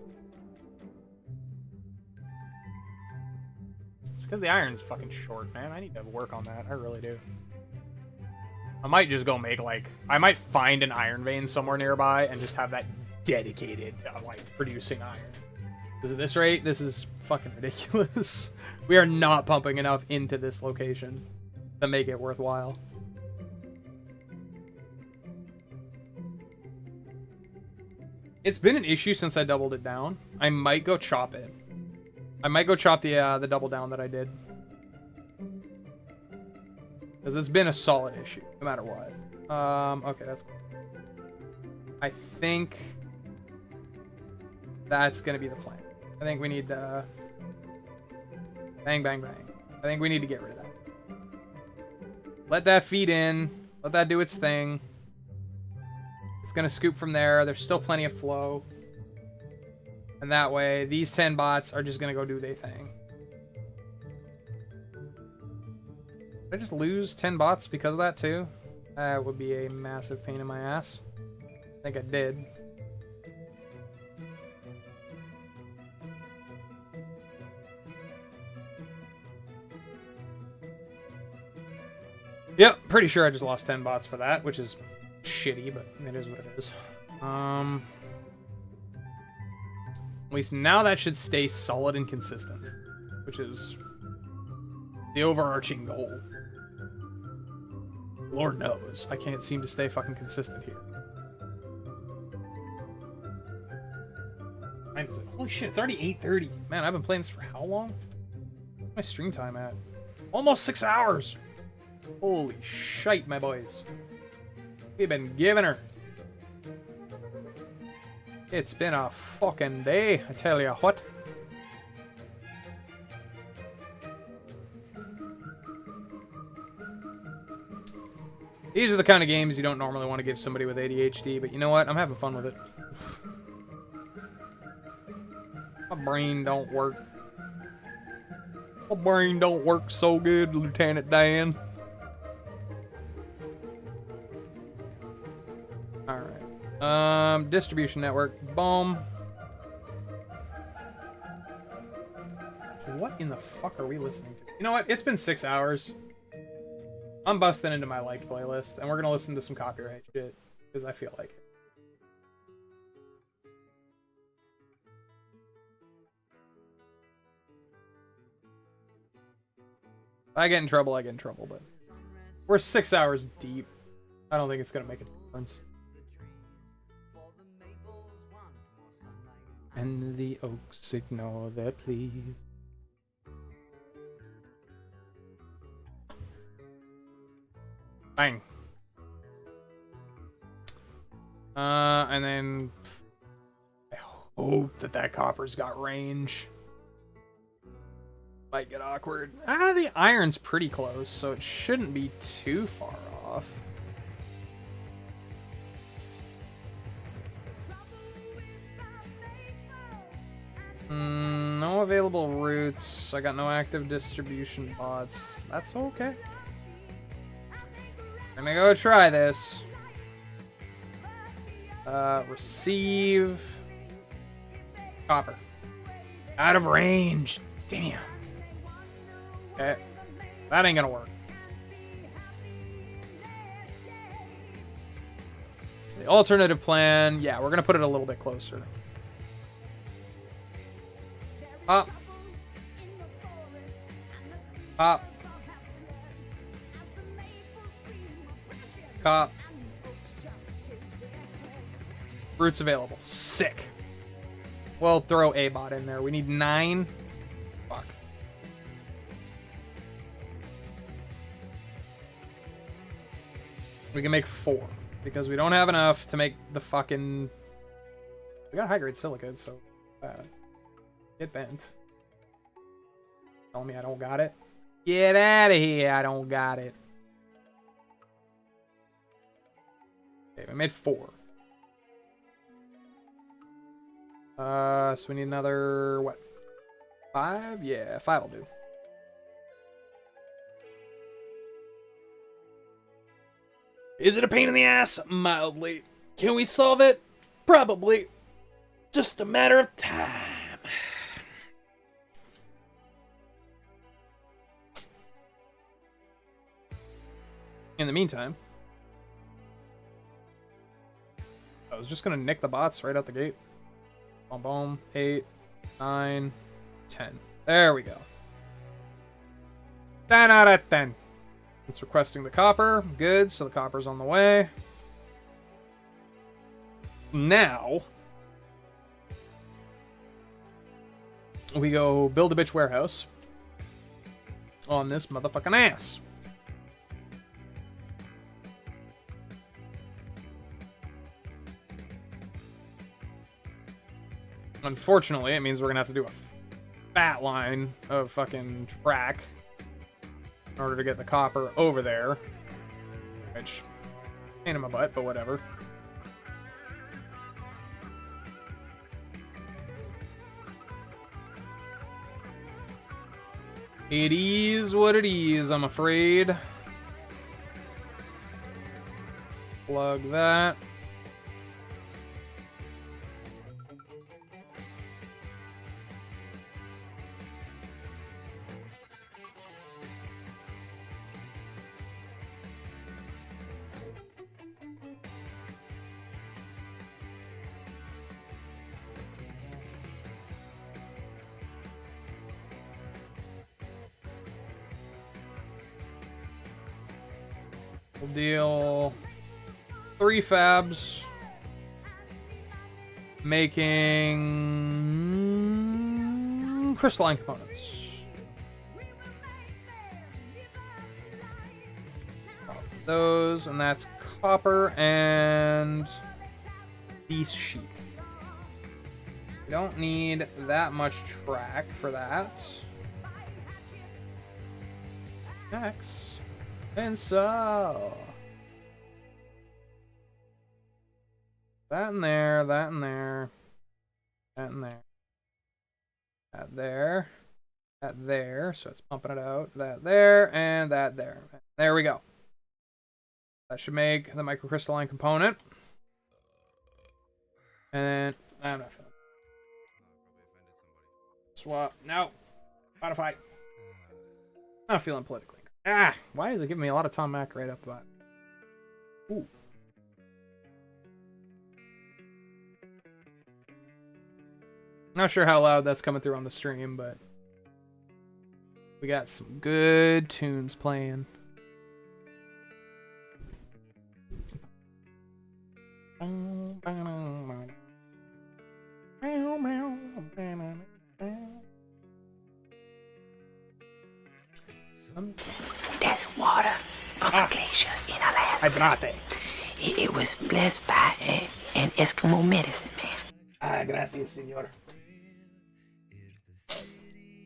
It's because the iron's fucking short, man. I need to work on that. I really do. I might just go make, like... I might find an iron vein somewhere nearby and just have that dedicated to, like, producing iron. Because at this rate, this is fucking ridiculous. We are not pumping enough into this location to make it worthwhile. It's been an issue since I doubled it down. I might go chop it. I might go chop the double down that I did. Because it's been a solid issue, no matter what. Okay, that's cool. I think that's going to be the plan. I think we need to... Bang, bang, bang. I think we need to get rid of that. Let that feed in. Let that do its thing. It's going to scoop from there. There's still plenty of flow. And that way, these 10 bots are just going to go do their thing. Did I just lose 10 bots because of that too? That would be a massive pain in my ass. I think I did. Yep, pretty sure I just lost 10 bots for that, which is shitty, but it is what it is. At least now that should stay solid and consistent, which is the overarching goal. Lord knows, I can't seem to stay fucking consistent here. Holy shit, it's already 8:30. Man, I've been playing this for how long? What's my stream time at? Almost 6 hours! Holy shite, my boys. We've been giving her. It's been a fucking day, I tell ya what. These are the kind of games you don't normally want to give somebody with ADHD, but you know what? I'm having fun with it. My brain don't work. My brain don't work so good, Lieutenant Dan. Distribution network. Boom. What in the fuck are we listening to? You know what? It's been 6 hours. I'm busting into my liked playlist, and we're gonna listen to some copyright shit because I feel like it. If I get in trouble, I get in trouble, but we're 6 hours deep. I don't think it's gonna make a difference. And the oaks ignore their pleas. Bang. And then I hope that copper's got range. Might get awkward. The iron's pretty close, so it shouldn't be too far off. No available routes. I got no active distribution bots. That's okay. I'm gonna go try this. Receive. Copper. Out of range. Damn. Okay. That ain't gonna work. The alternative plan, yeah, we're gonna put it a little bit closer. Pop. Pop. Cop. Roots available. Sick. We'll throw a bot in there. We need 9. Fuck. We can make 4 because we don't have enough to make the fucking. We got high grade silicate, so bad. Get bent. Tell me I don't got it. Get out of here! I don't got it. Okay, we made 4. So we need another, what, 5? Yeah, 5 will do. Is it a pain in the ass? Mildly. Can we solve it? Probably. Just a matter of time. In the meantime, I was just gonna nick the bots right out the gate. Boom, boom. 8, 9, 10. There we go. 10 out of 10. It's requesting the copper. Good, so the copper's on the way. Now, we go build a bitch warehouse on this motherfucking ass. Unfortunately, it means we're gonna have to do a fat line of fucking track in order to get the copper over there. Which, pain in my butt, but whatever. It is what it is, I'm afraid. Plug that. We'll deal 3 fabs, making crystalline components. Those, and that's copper and these sheep. We don't need that much track for that. Next. And so that in there, that in there, that in there, that there, that there, so it's pumping it out, that there, and that there. There we go. That should make the microcrystalline component. And then I'm not feeling. Swap. No. Modify. Not feeling politically. Ah, why is it giving me a lot of Tom Mack right up that? Ooh. Not sure how loud that's coming through on the stream, but we got some good tunes playing. That's water from a glacier in Alaska. Hydrate. It was blessed by an Eskimo medicine man. Ah, gracias, señor.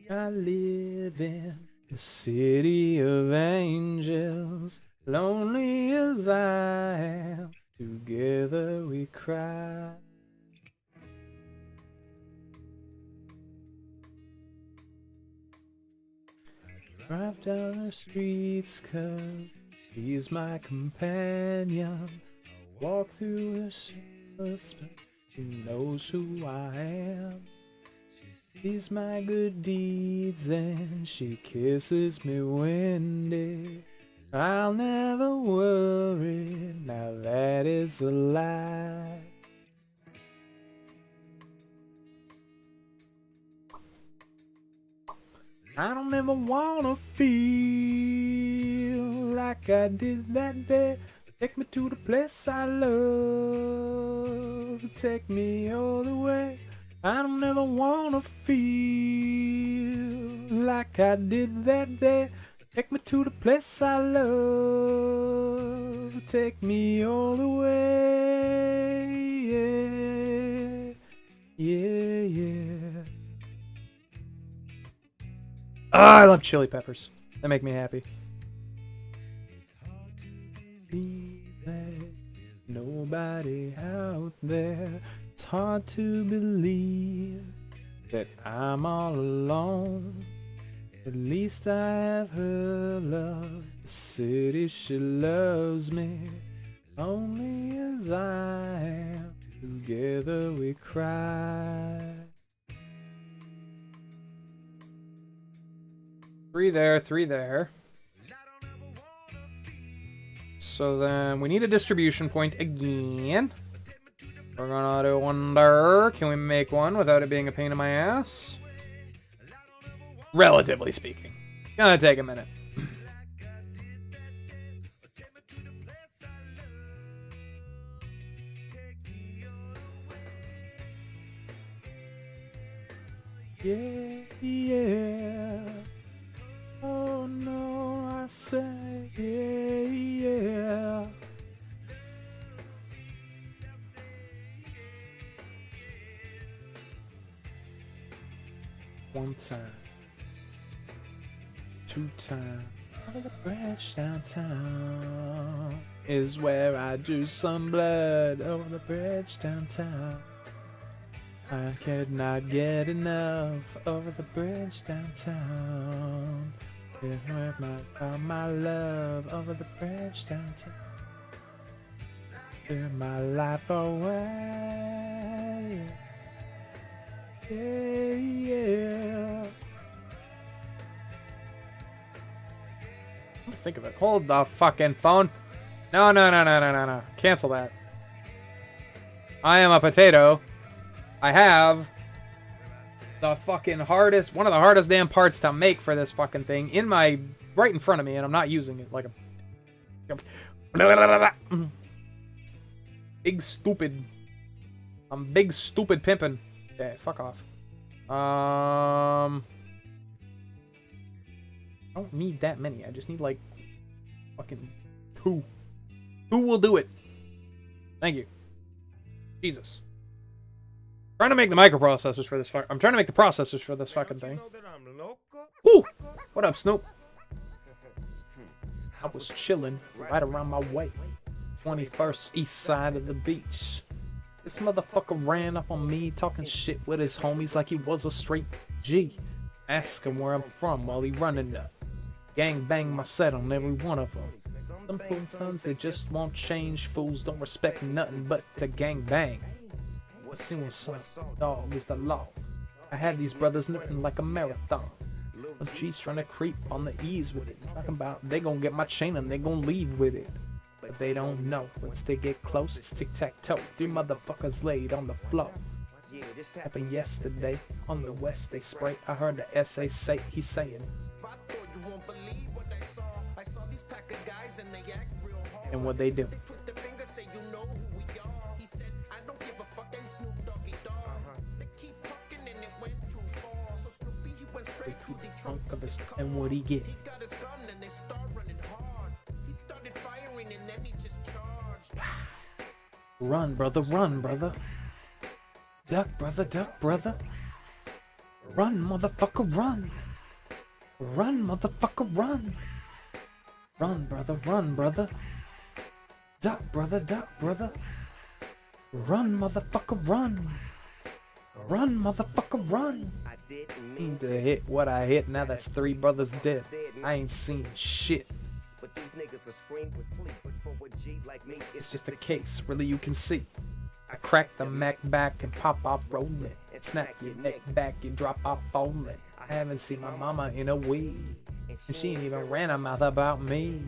I live in the city of angels, lonely as I am, together we cry. Drive down the streets 'cause she's my companion. Walk through the shadows, but she knows who I am. She's my good deeds and she kisses me windy. I'll never worry, now that is a lie. I don't ever wanna feel like I did that day. Take me to the place I love, take me all the way. I don't ever wanna feel like I did that day. Take me to the place I love, take me all the way. Yeah, yeah. Oh, I love chili peppers. They make me happy. There's nobody out there. It's hard to believe that I'm all alone. At least I have her love. The city, she loves me. Only as I am. Together we cry. Three there, three there. So then we need a distribution point again. We're gonna do one there. Can we make one without it being a pain in my ass? Relatively speaking. Gonna take a minute. Yeah, yeah. Oh no, I say yeah, yeah. One time, two times. Over the bridge downtown is where I drew some blood. Over the bridge downtown, I could not get enough. Over the bridge downtown, it hurt my love. Over the bridge downtown, threw my life away. Yeah, yeah. Think of it. Hold the fucking phone. No, no, no, no, no, no, no. Cancel that. I am a potato. I have the fucking hardest, one of the hardest damn parts to make for this fucking thing in my, right in front of me, and I'm not using it like a big stupid. I'm big stupid pimpin'. Okay, fuck off. I don't need that many. I just need like fucking two. Two will do it. Thank you. Jesus. Trying to make the microprocessors for this I'm trying to make the processors for this fucking thing. Ooh! What up, Snoop? I was chilling right around my way. 21st east side of the beach. This motherfucker ran up on me talking shit with his homies like he was a straight G. Ask him where I'm from while he running up. Gang bang my set on every one of them. Some fool tons they just won't change. Fools don't respect nothing but to gang bang. See what's up, dog is the law. I had these brothers nipping like a marathon. Oh, G's trying to creep on the ease with it. Talking about they gonna get my chain and they gonna leave with it. But they don't know. Once they get close, it's tic-tac-toe. 3 motherfuckers laid on the floor. Happened yesterday. On the west they spray. I heard the SA say, he's saying. And what they do. And what he get? Run, brother, run, brother. Duck, brother, duck, brother. Run, motherfucker, run. Run, motherfucker, run. Run, brother, run, brother. Duck, brother, duck, brother. Run, motherfucker, run. Run, motherfucker, run. Mean to hit what I hit, now that's 3 brothers dead. I ain't seen shit. It's just a case, really you can see. I crack the Mac back and pop off rolling. Snap your neck back and drop off falling. I haven't seen my mama in a week, and she ain't even ran her mouth about me.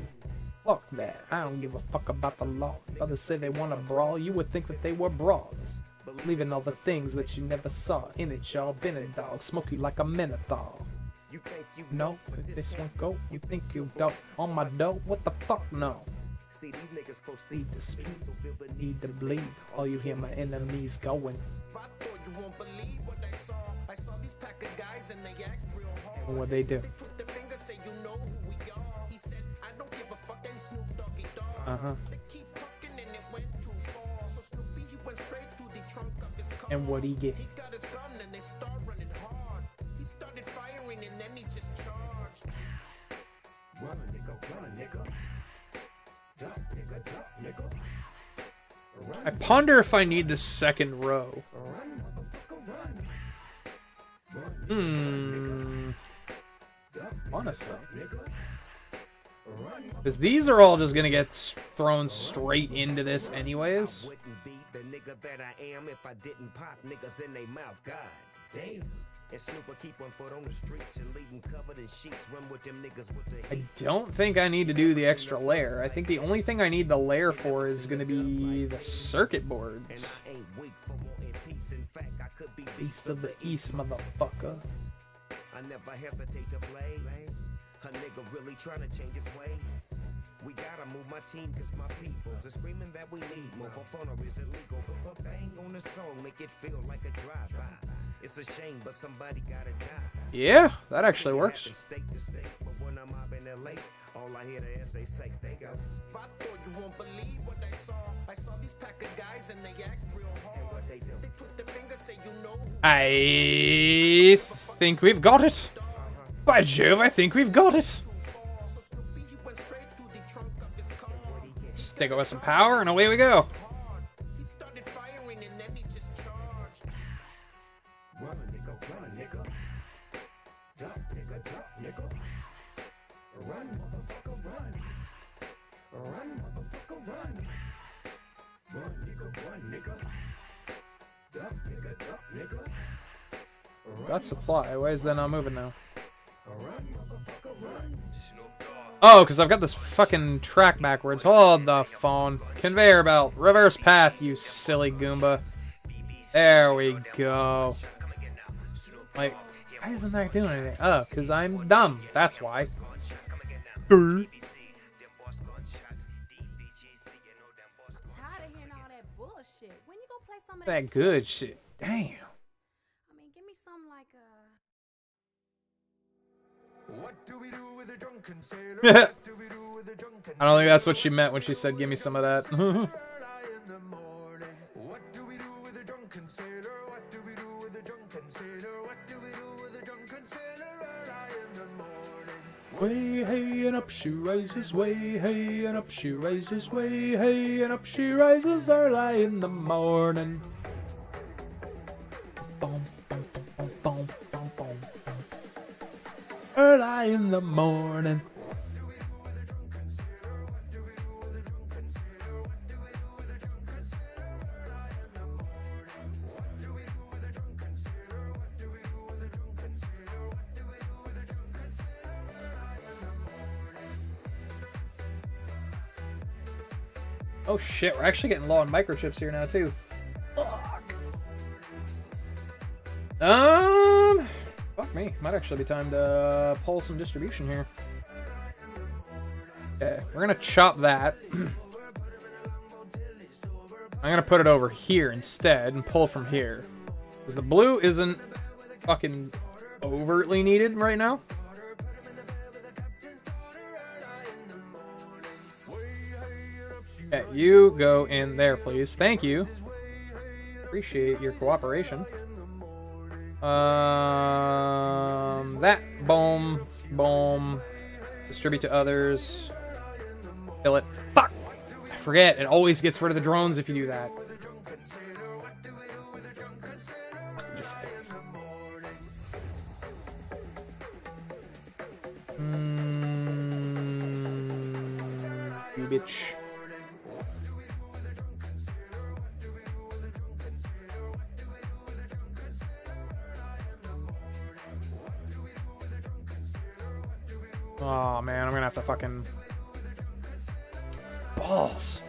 Fuck that, I don't give a fuck about the law. Brothers say they wanna brawl, you would think that they were brawls. Leaving all the things that you never saw. In it, y'all been a dog, smoke you like a menthol. No, this one go, you think you don't. On my dough, what the fuck, no. Proceed to speed, need to bleed. All you hear my enemies going. And what they do. And what he get? I ponder if I need the second row. Honestly. Because these are all just gonna get thrown straight into this anyways. I don't think I need to do the extra layer. I think the only thing I need the layer for is going to be the circuit boards. East of the East, motherfucker. I never hesitate to play. A nigga really trying to change his ways. We gotta move my team cause my peoples are screaming that we need more. For fun or is illegal, but bang on the song, make it feel like a drive-by. It's a shame, but somebody gotta die. Yeah, that actually works. All I hear the essay say, they go. I thought you won't believe what I saw. I saw these pack of guys and they act real hard. They twist their fingers, say you know who. I think we've got it. By Jove, I think we've got it. Stick it with some power and away we go. Got supply. Why is that not moving now? Oh, because I've got this fucking track backwards. Hold the phone. Conveyor belt. Reverse path, you silly Goomba. There we go. Like, why isn't that doing anything? Oh, because I'm dumb. That's why. That good shit. Damn. I mean, give me some like What do we do with a drunken sailor? What do we do with a drunken I don't think that's what she meant when she said, give me some of that. What do we do with a drunken sailor? What do we do with a drunken sailor? What do we do with a drunken sailor early in the morning? Way hey and up she rises, way hey and up she rises, way hey and up she rises early in the morning. Boom, boom, boom, boom, boom, boom. Early in the morning. Oh shit, we're actually getting low on microchips here now too. Fuck. Fuck me. Might actually be time to pull some distribution here. Okay, we're gonna chop that. I'm gonna put it over here instead and pull from here. Because the blue isn't fucking overtly needed right now. Okay, you go in there, please. Thank you. Appreciate your cooperation. That. Boom. Boom. Distribute to others. Kill it. Fuck! I forget. It always gets rid of the drones if you do that. You bitch. Oh man, I'm gonna have to fucking balls.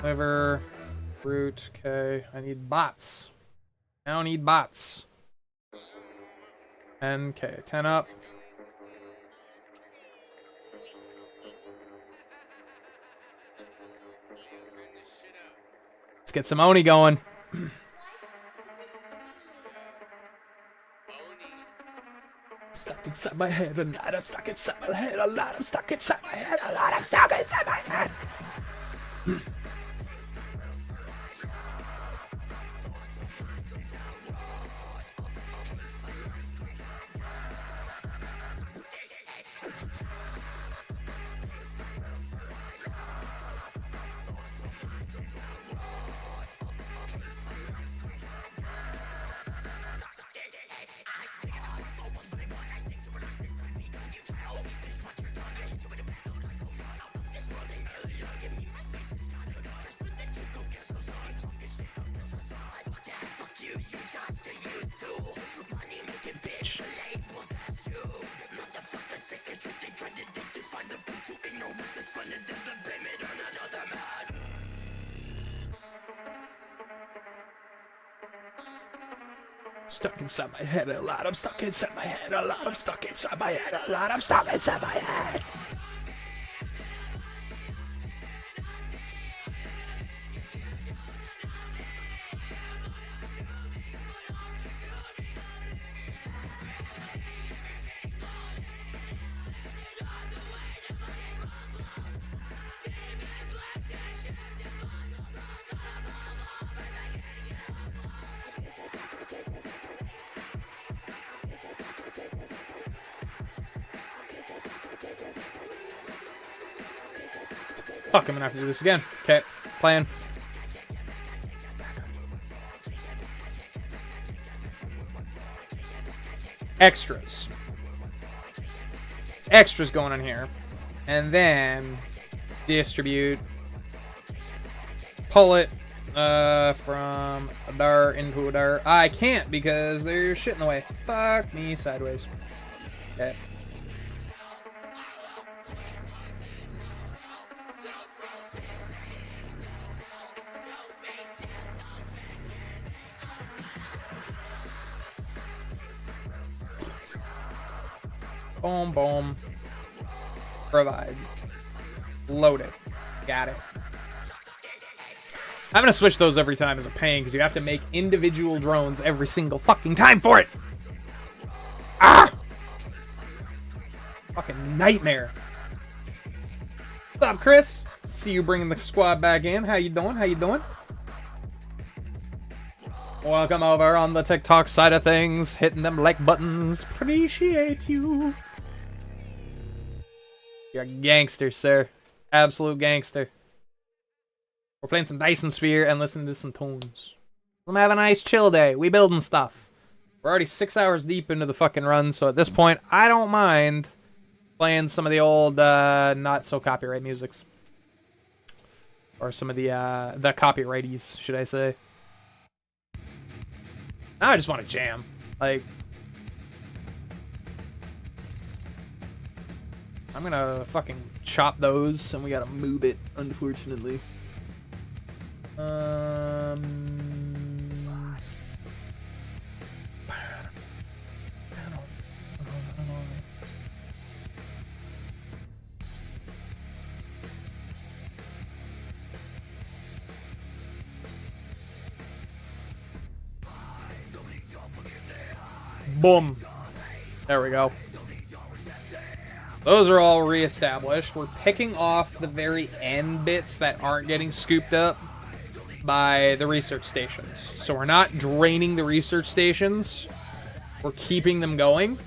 Liver, root, okay. I need bots. I don't need bots. 10k, 10 up. Let's get some Oni going. Stuck inside my head, a lot I'm stuck inside my head, a lot I'm stuck inside my head, a lot I'm stuck inside my head. Stuck inside my head a lot, I'm stuck inside my head a lot, I'm stuck inside my head a lot, I'm stuck inside my head. Fuck, I'm gonna have to do this again. Okay, plan. Extras. Extras going on here. And then distribute. Pull it from a dart into a dart. I can't because there's shit in the way. Fuck me sideways. Okay. Boom, boom. Provide. Load it. Got it. I'm gonna switch those every time as a pain because you have to make individual drones every single fucking time for it. Ah! Fucking nightmare. What's up, Chris? See you bringing the squad back in. How you doing? How you doing? Welcome over on the TikTok side of things. Hitting them like buttons. Appreciate you. You're a gangster, sir. Absolute gangster. We're playing some Dyson Sphere and listening to some tunes. We're having a nice chill day. We building stuff. We're already 6 hours deep into the fucking run, so at this point, I don't mind playing some of the old, not so copyright musics. Or some of the copyrighties, should I say. Now I just want to jam. Like, I'm gonna fucking chop those, and we gotta move it, unfortunately. Boom. There we go. Those are all reestablished. We're picking off the very end bits that aren't getting scooped up by the research stations. So we're not draining the research stations. We're keeping them going.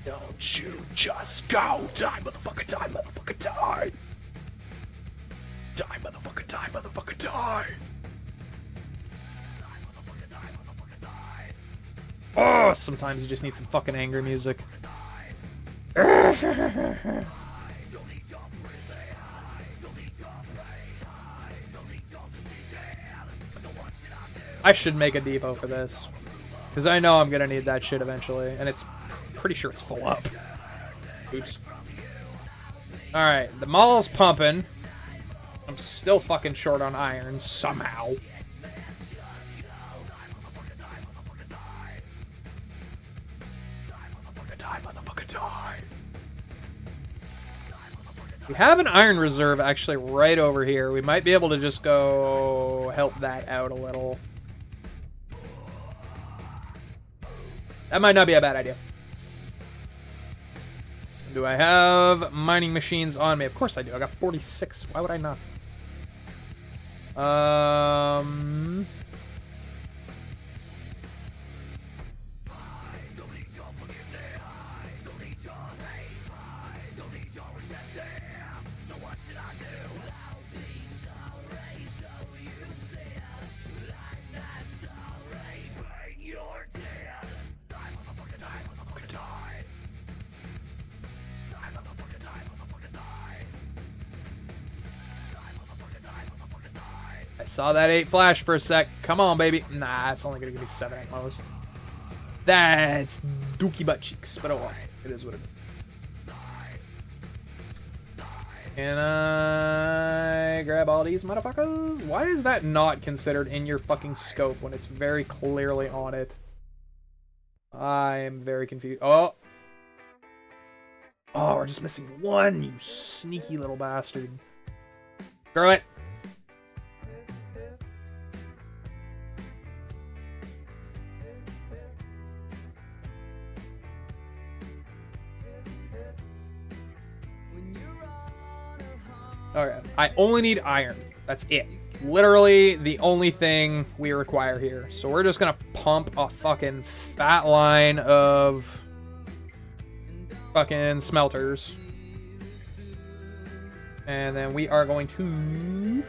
Don't you just go. Die, motherfucker, die, motherfucker, die. Die, motherfucker, die, motherfucker, die. Oh, sometimes you just need some fucking angry music. I should make a depot for this. Because I know I'm going to need that shit eventually. And it's pretty sure it's full up. Oops. Alright, the mall's pumping. I'm still fucking short on iron somehow. We have an iron reserve actually right over here. We might be able to just go help that out a little. That might not be a bad idea. Do I have mining machines on me? Of course I do. I got 46. Why would I not? I saw that 8 flash for a sec. Come on, baby. Nah, it's only gonna give me 7 at most. That's dookie butt cheeks, but oh well. It is what it is. Can I grab all these motherfuckers? Why is that not considered in your fucking scope when it's very clearly on it? I am very confused. Oh, we're just missing 1, you sneaky little bastard. Screw it. Okay, I only need iron. That's it. Literally the only thing we require here. So we're just gonna pump a fucking fat line of fucking smelters. And then we are going to...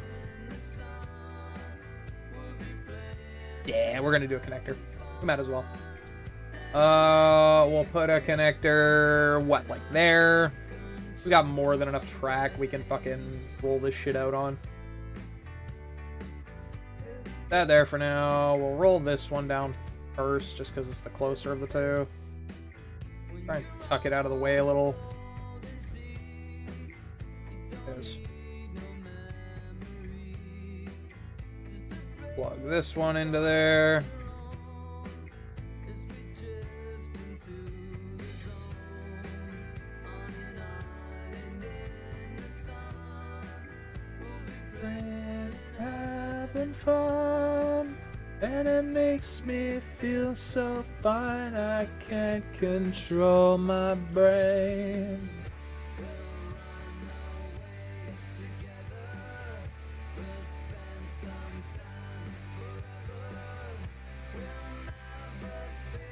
Yeah, we're gonna do a connector. We might as well. We'll put a connector, what, like there? We got more than enough track we can fucking roll this shit out on. That there for now. We'll roll this one down first, just because it's the closer of the two. Try and tuck it out of the way a little. Yes. Plug this one into there. Having fun, and it makes me feel so fine. I can't control my brain.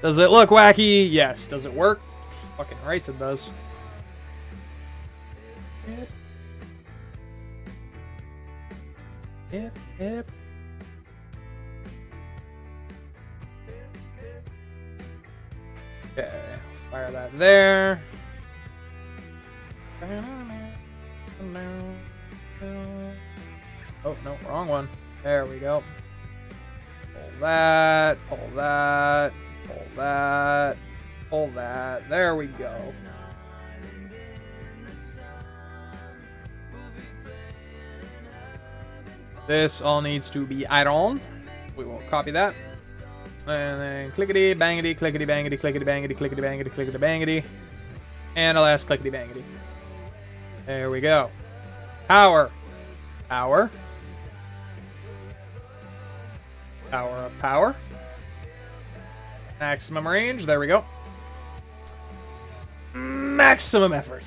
Does it look wacky? Yes. Does it work? Fucking right it does. Yep. Okay, fire that there. Oh, no, wrong one. There we go. Pull that, pull that, pull that, pull that. There we go. This all needs to be ironed. We will copy that. And then clickety, bangety, clickety, bangety, clickety, bangety, clickety, bangety, clickety, bangety. And a last clickety, bangety. There we go. Power. Power. Power of power. Maximum range. There we go. Maximum effort.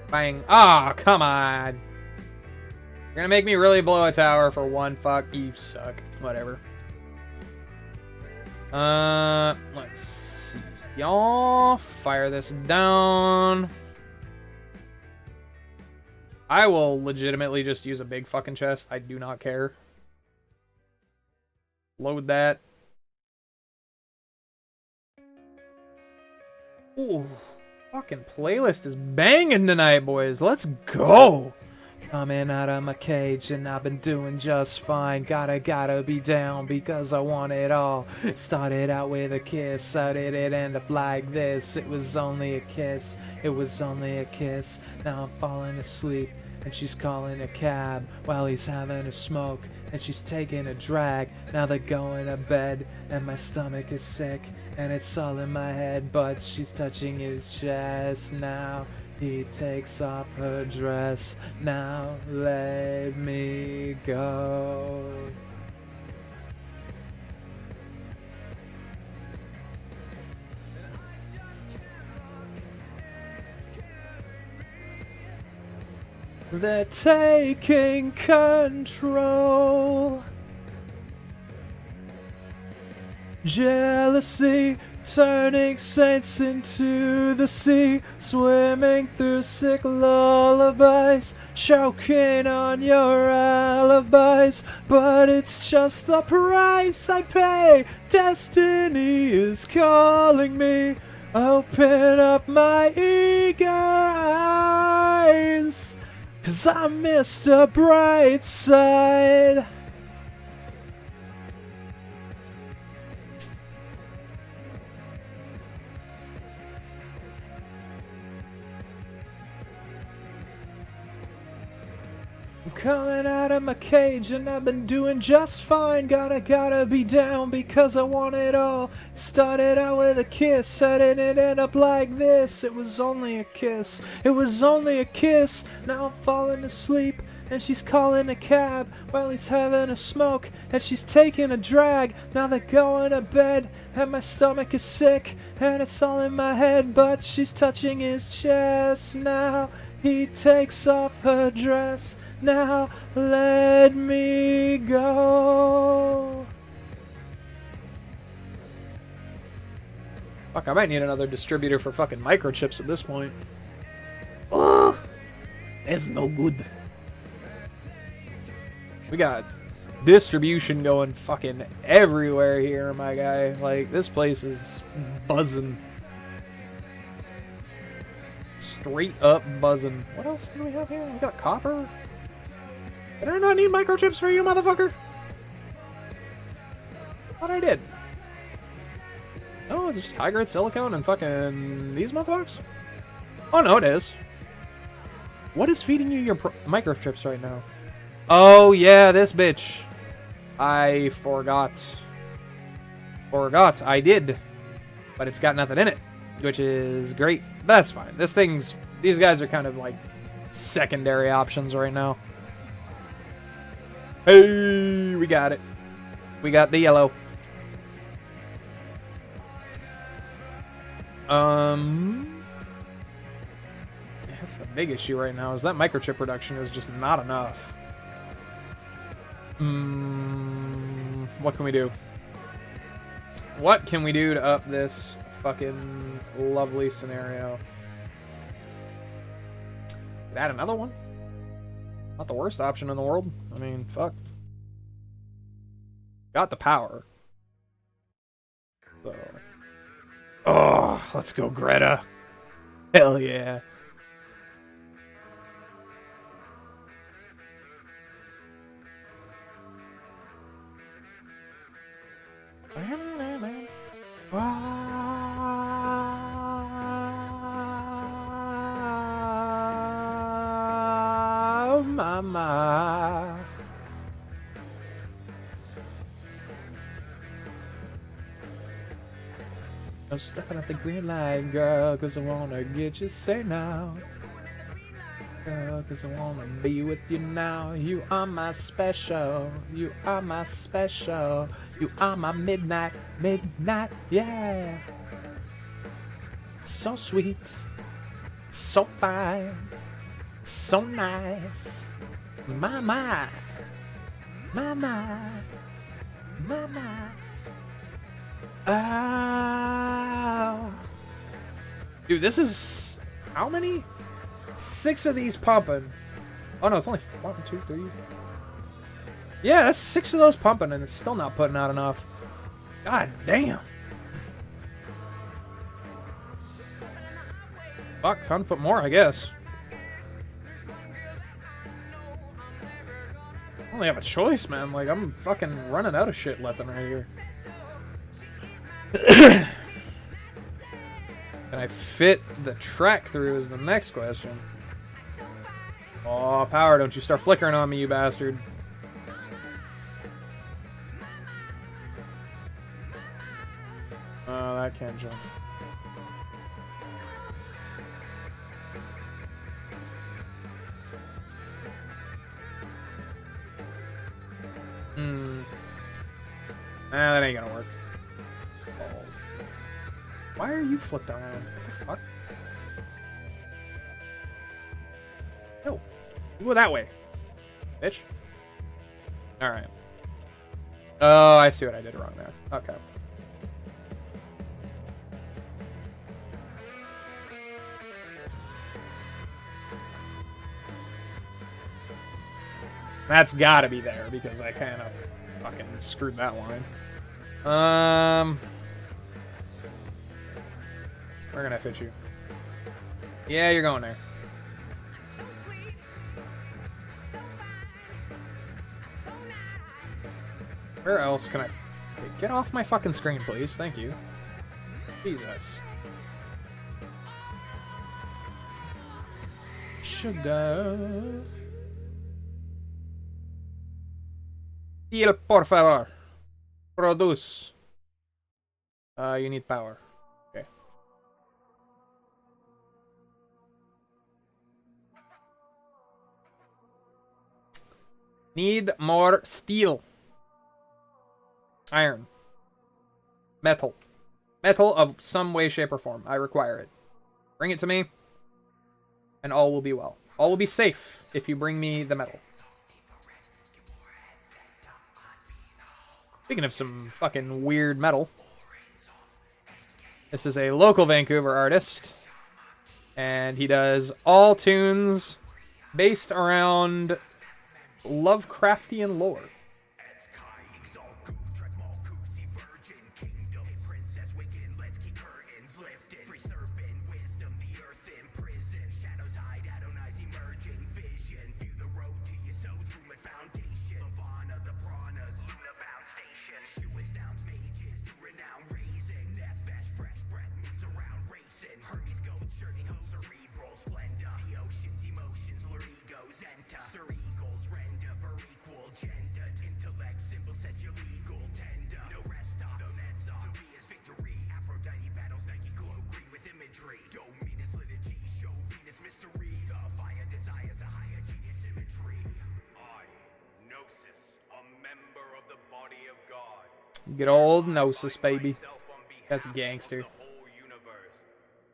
Bang. Ah, oh, come on. You're gonna make me really blow a tower for one fuck. You suck. Whatever. Let's see. Y'all fire this down. I will legitimately just use a big fucking chest. I do not care. Load that. Ooh. Fucking playlist is banging tonight, boys. Let's go. Coming out of my cage and I've been doing just fine. Gotta be down because I want it all. Started out with a kiss, how did it end up like this? It was only a kiss, it was only a kiss. Now I'm falling asleep and she's calling a cab while he's having a smoke and she's taking a drag. Now they're going to bed and my stomach is sick and it's all in my head, but she's touching his chest. Now he takes off her dress. Now let me go. They're taking control. Jealousy turning saints into the sea, swimming through sick lullabies, choking on your alibis, but it's just the price I pay. Destiny is calling me. Open up my eager eyes, 'cause I missed a bright side. Coming out of my cage and I've been doing just fine. Gotta be down because I want it all. Started out with a kiss, how did it end up like this? It was only a kiss, it was only a kiss. Now I'm falling asleep and she's calling a cab while he's having a smoke and she's taking a drag. Now they're going to bed and my stomach is sick and it's all in my head, but she's touching his chest. Now he takes off her dress. Now let me go. Fuck, I might need another distributor for fucking microchips at this point. Oh, that's no good. We got distribution going fucking everywhere here, my guy. Like, this place is buzzing. Straight up buzzing. What else do we have here? We got copper. Did I not need microchips for you, motherfucker? Thought I did. Oh, is it just high-grade silicone and fucking these motherfuckers? Oh, no, it is. What is feeding you your microchips right now? Oh, yeah, this bitch. I forgot. I did. But it's got nothing in it, which is great. That's fine. These guys are kind of like secondary options right now. Hey, we got it. We got the yellow. That's the big issue right now, is that microchip production is just not enough. What can we do? What can we do to up this fucking lovely scenario? Add another one? Not the worst option in the world. I mean, fuck. Got the power. So, Oh, let's go, Greta. Hell yeah. Wow, mama. I'm stepping at the green light, girl, 'cause I wanna get you say now. Girl, 'cause I wanna be with you now. You are my special. You are my special. You are my midnight, midnight, yeah. So sweet, so fine, so nice. My, my, my, my, my, my. Oh. Dude, this is how many? 6 of these pumping. Oh no, it's only 1, 2, 3. Yeah, that's 6 of those pumping, and it's still not putting out enough. God damn. Fuck, time to put more, I guess. I only have a choice, man. Like, I'm fucking running out of shit left and right here. Can I fit the track through is the next question. Oh, power, don't you start flickering on me, you bastard. Oh, that can't jump. Nah, that ain't gonna work. Balls. Why are you flipped around? What the fuck? No. You go that way. Bitch. Alright. Oh, I see what I did wrong there. Okay. That's gotta be there because I kind of fucking screwed that line. Where can I fit you? Yeah, you're going there. Where else can I... Get off my fucking screen, please. Thank you. Jesus. Sugar. Steel, por favor. Produce. You need power. Okay. Need more steel. Iron. Metal. Metal of some way, shape, or form. I require it. Bring it to me, and all will be well. All will be safe if you bring me the metal. Speaking of some fucking weird metal, this is a local Vancouver artist, and he does all tunes based around Lovecraftian lore. Good old Gnosis, baby. That's a gangster.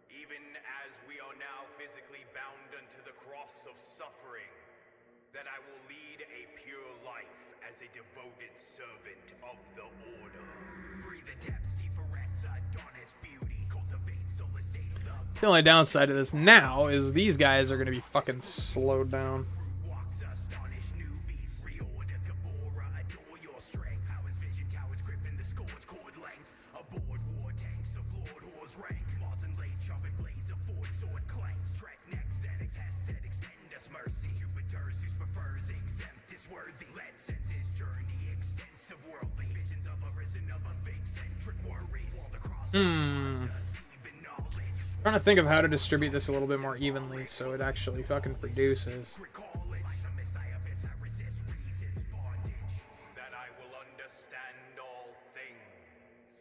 Even as we are now physically bound unto the cross of suffering, that I will lead a pure life as a devoted servant of the order. Breathe the depths, Adonis beauty, cultivate soul estate. The only downside of this now is these guys are gonna be fucking slowed down. Trying to think of how to distribute this a little bit more evenly so it actually fucking produces. That I will understand all things.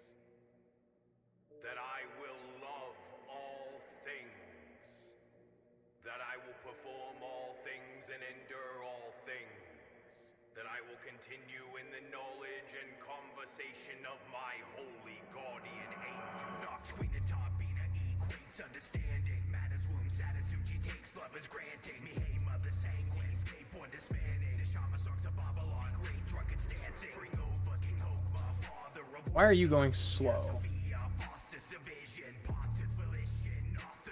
That I will love all things. That I will perform all things and endure all things. That I will continue in the knowledge and conversation of my holy guardian angel. Nox Queen of Tabina equates understanding. Matters womb satisfaction she takes love is granting. Me hey mother sanguine escape one disbanding. The Shama songs of Babylon great drunken dancing. Bring over King Hogma father of Why are you going slow?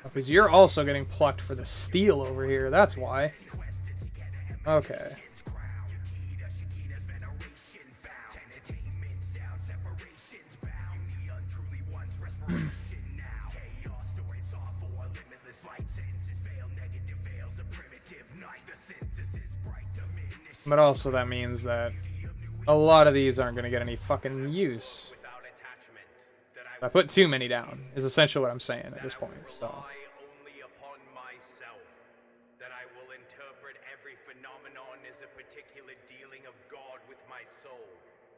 Because you're also getting plucked for the steel over here, that's why. Okay. But also that means that a lot of these aren't going to get any fucking use. I put too many down, is essentially what I'm saying at this point, so. Only upon myself. That I will interpret every phenomenon as a particular dealing of God with my soul.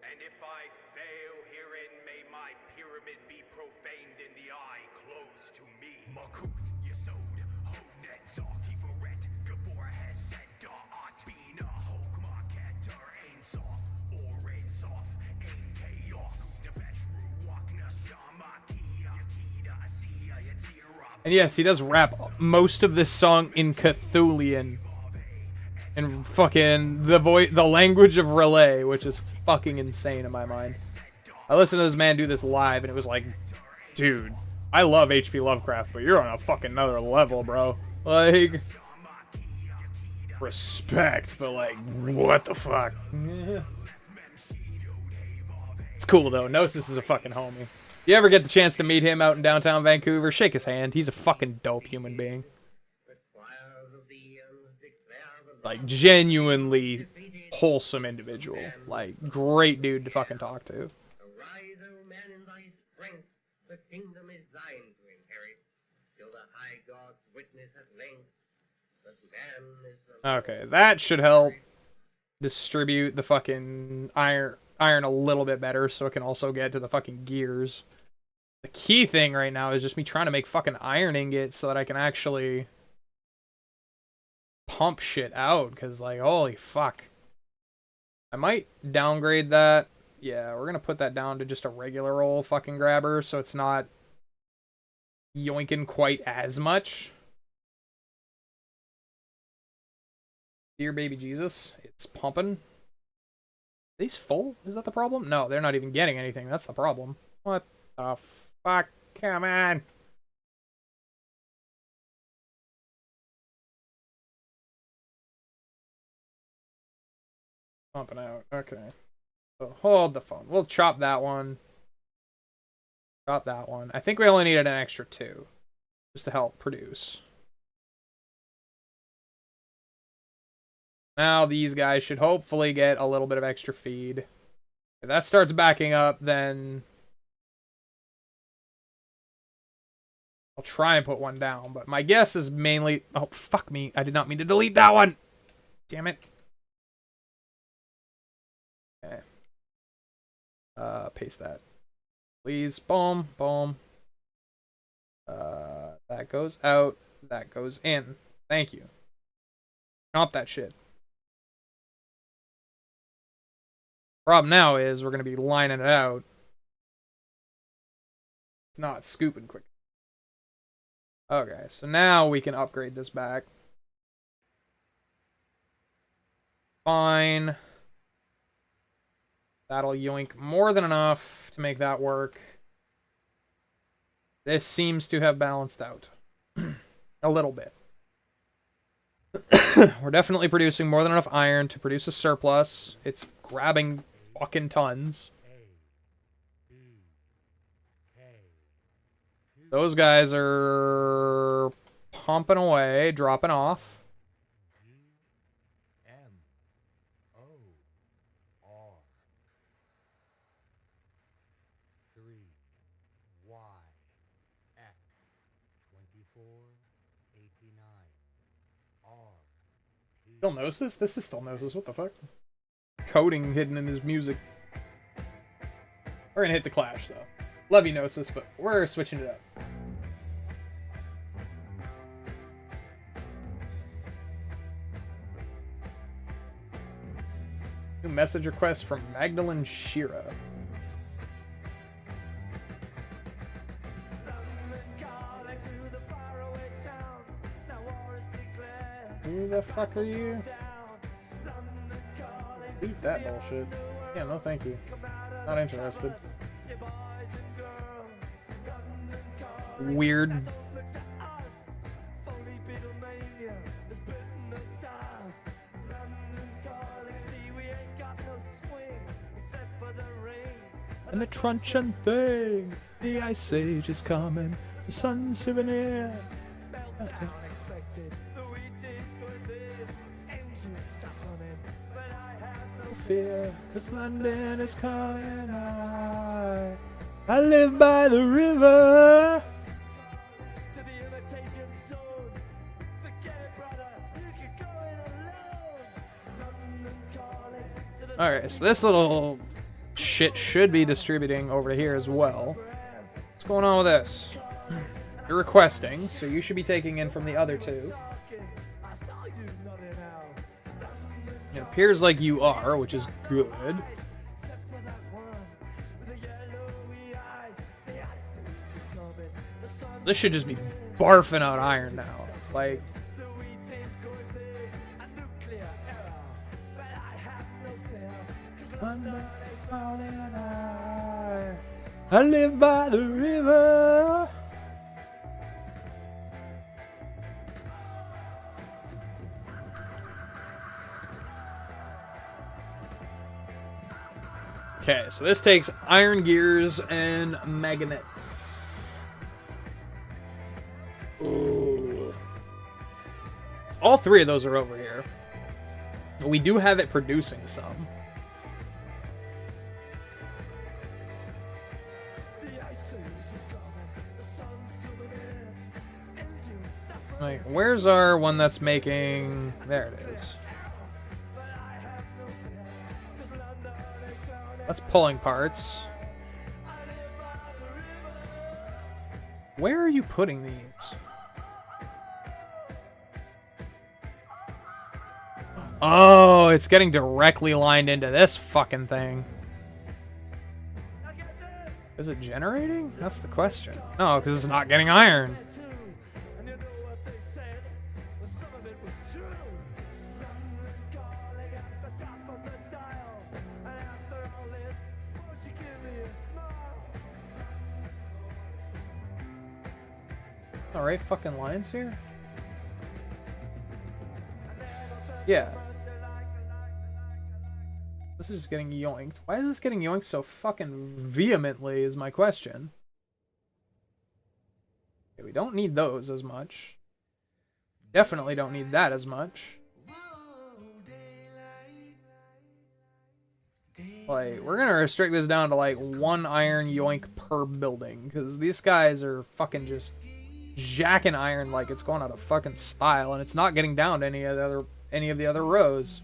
And if I fail herein, may my pyramid be profaned in the eye close to me. Makuth, Yesod, Honet, Zaltivaret, Gabor Hesed, Da'at, Bina, Hogma, Keter, Ein Sof, Oren Sof, Ein Chaos, Nefesh, Ruach, Nashama, Kia, Yakida, Asiya, Yetzira. And yes, he does rap most of this song in Cthulian. And fucking the language of Relay, which is fucking insane in my mind. I listened to this man do this live, and it was like, dude, I love H.P. Lovecraft, but you're on a fucking another level, bro. Like, respect, but like, what the fuck? It's cool though. Gnosis is a fucking homie. If you ever get the chance to meet him out in downtown Vancouver, shake his hand. He's a fucking dope human being. Like, genuinely wholesome individual. Like, great dude to fucking talk to. Arise, O man, in thy strength. The kingdom is thine to inherit. Till the high gods witness at length that man is the Okay, that should help distribute the fucking iron a little bit better so it can also get to the fucking gears. The key thing right now is just me trying to make fucking iron ingots so that I can actually pump shit out, because like, holy fuck. I might downgrade that. Yeah, we're gonna put that down to just a regular old fucking grabber so it's not yoinking quite as much. Dear baby Jesus, it's pumping. Are these full? Is that the problem? No, they're not even getting anything. That's the problem. What the fuck? Come on. Pumping out. Okay. So hold the phone. We'll chop that one. Chop that one. I think we only needed an extra 2 just to help produce. Now these guys should hopefully get a little bit of extra feed. If that starts backing up, then I'll try and put one down. But my guess is mainly... Oh, fuck me. I did not mean to delete that one. Damn it. Okay. Paste that. Please. Boom. Boom. That goes out. That goes in. Thank you. Chomp that shit. Problem now is we're going to be lining it out. It's not scooping quick. Okay, so now we can upgrade this back. Fine. That'll yoink more than enough to make that work. This seems to have balanced out. A little bit. We're definitely producing more than enough iron to produce a surplus. It's grabbing fucking tons. Those guys are pumping away, dropping off. M-O-R 3 Y Still Gnosis? This is still Gnosis. What the fuck? Coding hidden in his music. We're gonna hit the Clash, though. Love you, Gnosis, but we're switching it up. New message request from Magdalene Shira. Who the fuck are you? Beat that bullshit. Yeah, no thank you. Not interested. Weird. And the truncheon thing, the ice age is coming, the sun's souvenir. Fear, this London is calling. I live by the river. Alright, so this little shit should be distributing over here as well. What's going on with this? You're requesting, so you should be taking in from the other two. It appears like you are, which is good. This should just be barfing out iron now. Like, I live by the river. Okay, so this takes iron gears and magnets. Ooh. All three of those are over here. We do have it producing some. Like, where's our one that's making... There it is. That's pulling parts. Where are you putting these? Oh, it's getting directly lined into this fucking thing. Is it generating? That's the question. No, because it's not getting iron. Alright, fucking lines here? Yeah. This is getting yoinked. Why is this getting yoinked so fucking vehemently is my question. Okay, we don't need those as much. Definitely don't need that as much. Like, we're gonna restrict this down to like 1 iron yoink per building, because these guys are fucking just jacking iron like it's going out of fucking style, and it's not getting down to any of the other rows.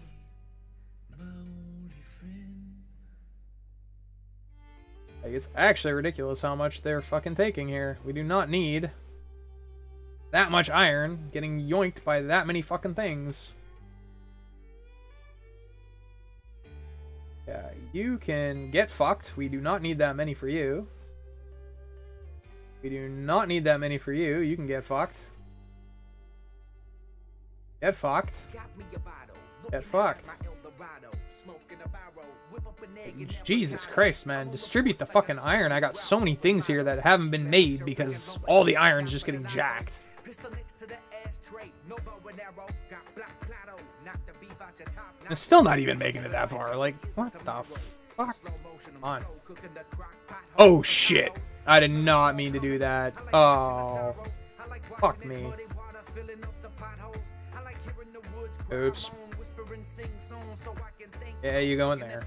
Like, it's actually ridiculous how much they're fucking taking here. We do not need that much iron getting yoinked by that many fucking things. Yeah, you can get fucked. We do not need that many for you. We do not need that many for you. You can get fucked. Get fucked. Get fucked. Jesus Christ, man. Distribute the fucking iron. I got so many things here that haven't been made because all the iron's just getting jacked. It's still not even making it that far. Like, what the fuck? Come on. Oh, shit. I did not mean to do that. Oh. Fuck me. Oops. Yeah, you go in there.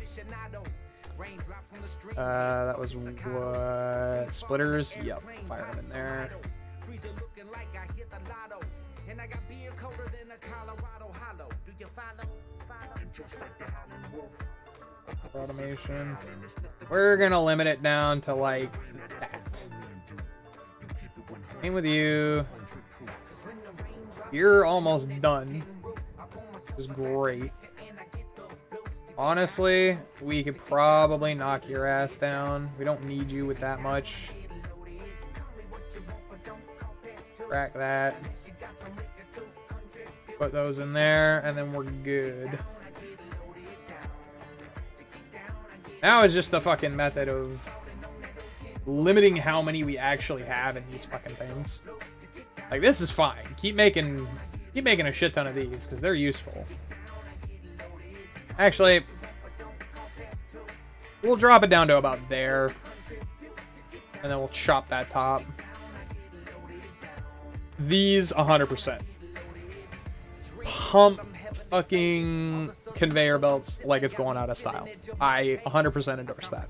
That was what? Splitters? Yep. Fire them in there. And I got beer colder than a Colorado hollow. Do you follow? Automation. We're gonna limit it down to like that. Same with you. You're almost done. Which is great. Honestly, we could probably knock your ass down. We don't need you with that much. Crack that. Put those in there, and then we're good. Now it's just the fucking method of limiting how many we actually have in these fucking things. Like, this is fine. Keep making a shit ton of these, because they're useful. Actually, we'll drop it down to about there. And then we'll chop that top. These, 100%. Pump fucking conveyor belts like it's going out of style. I 100% endorse that.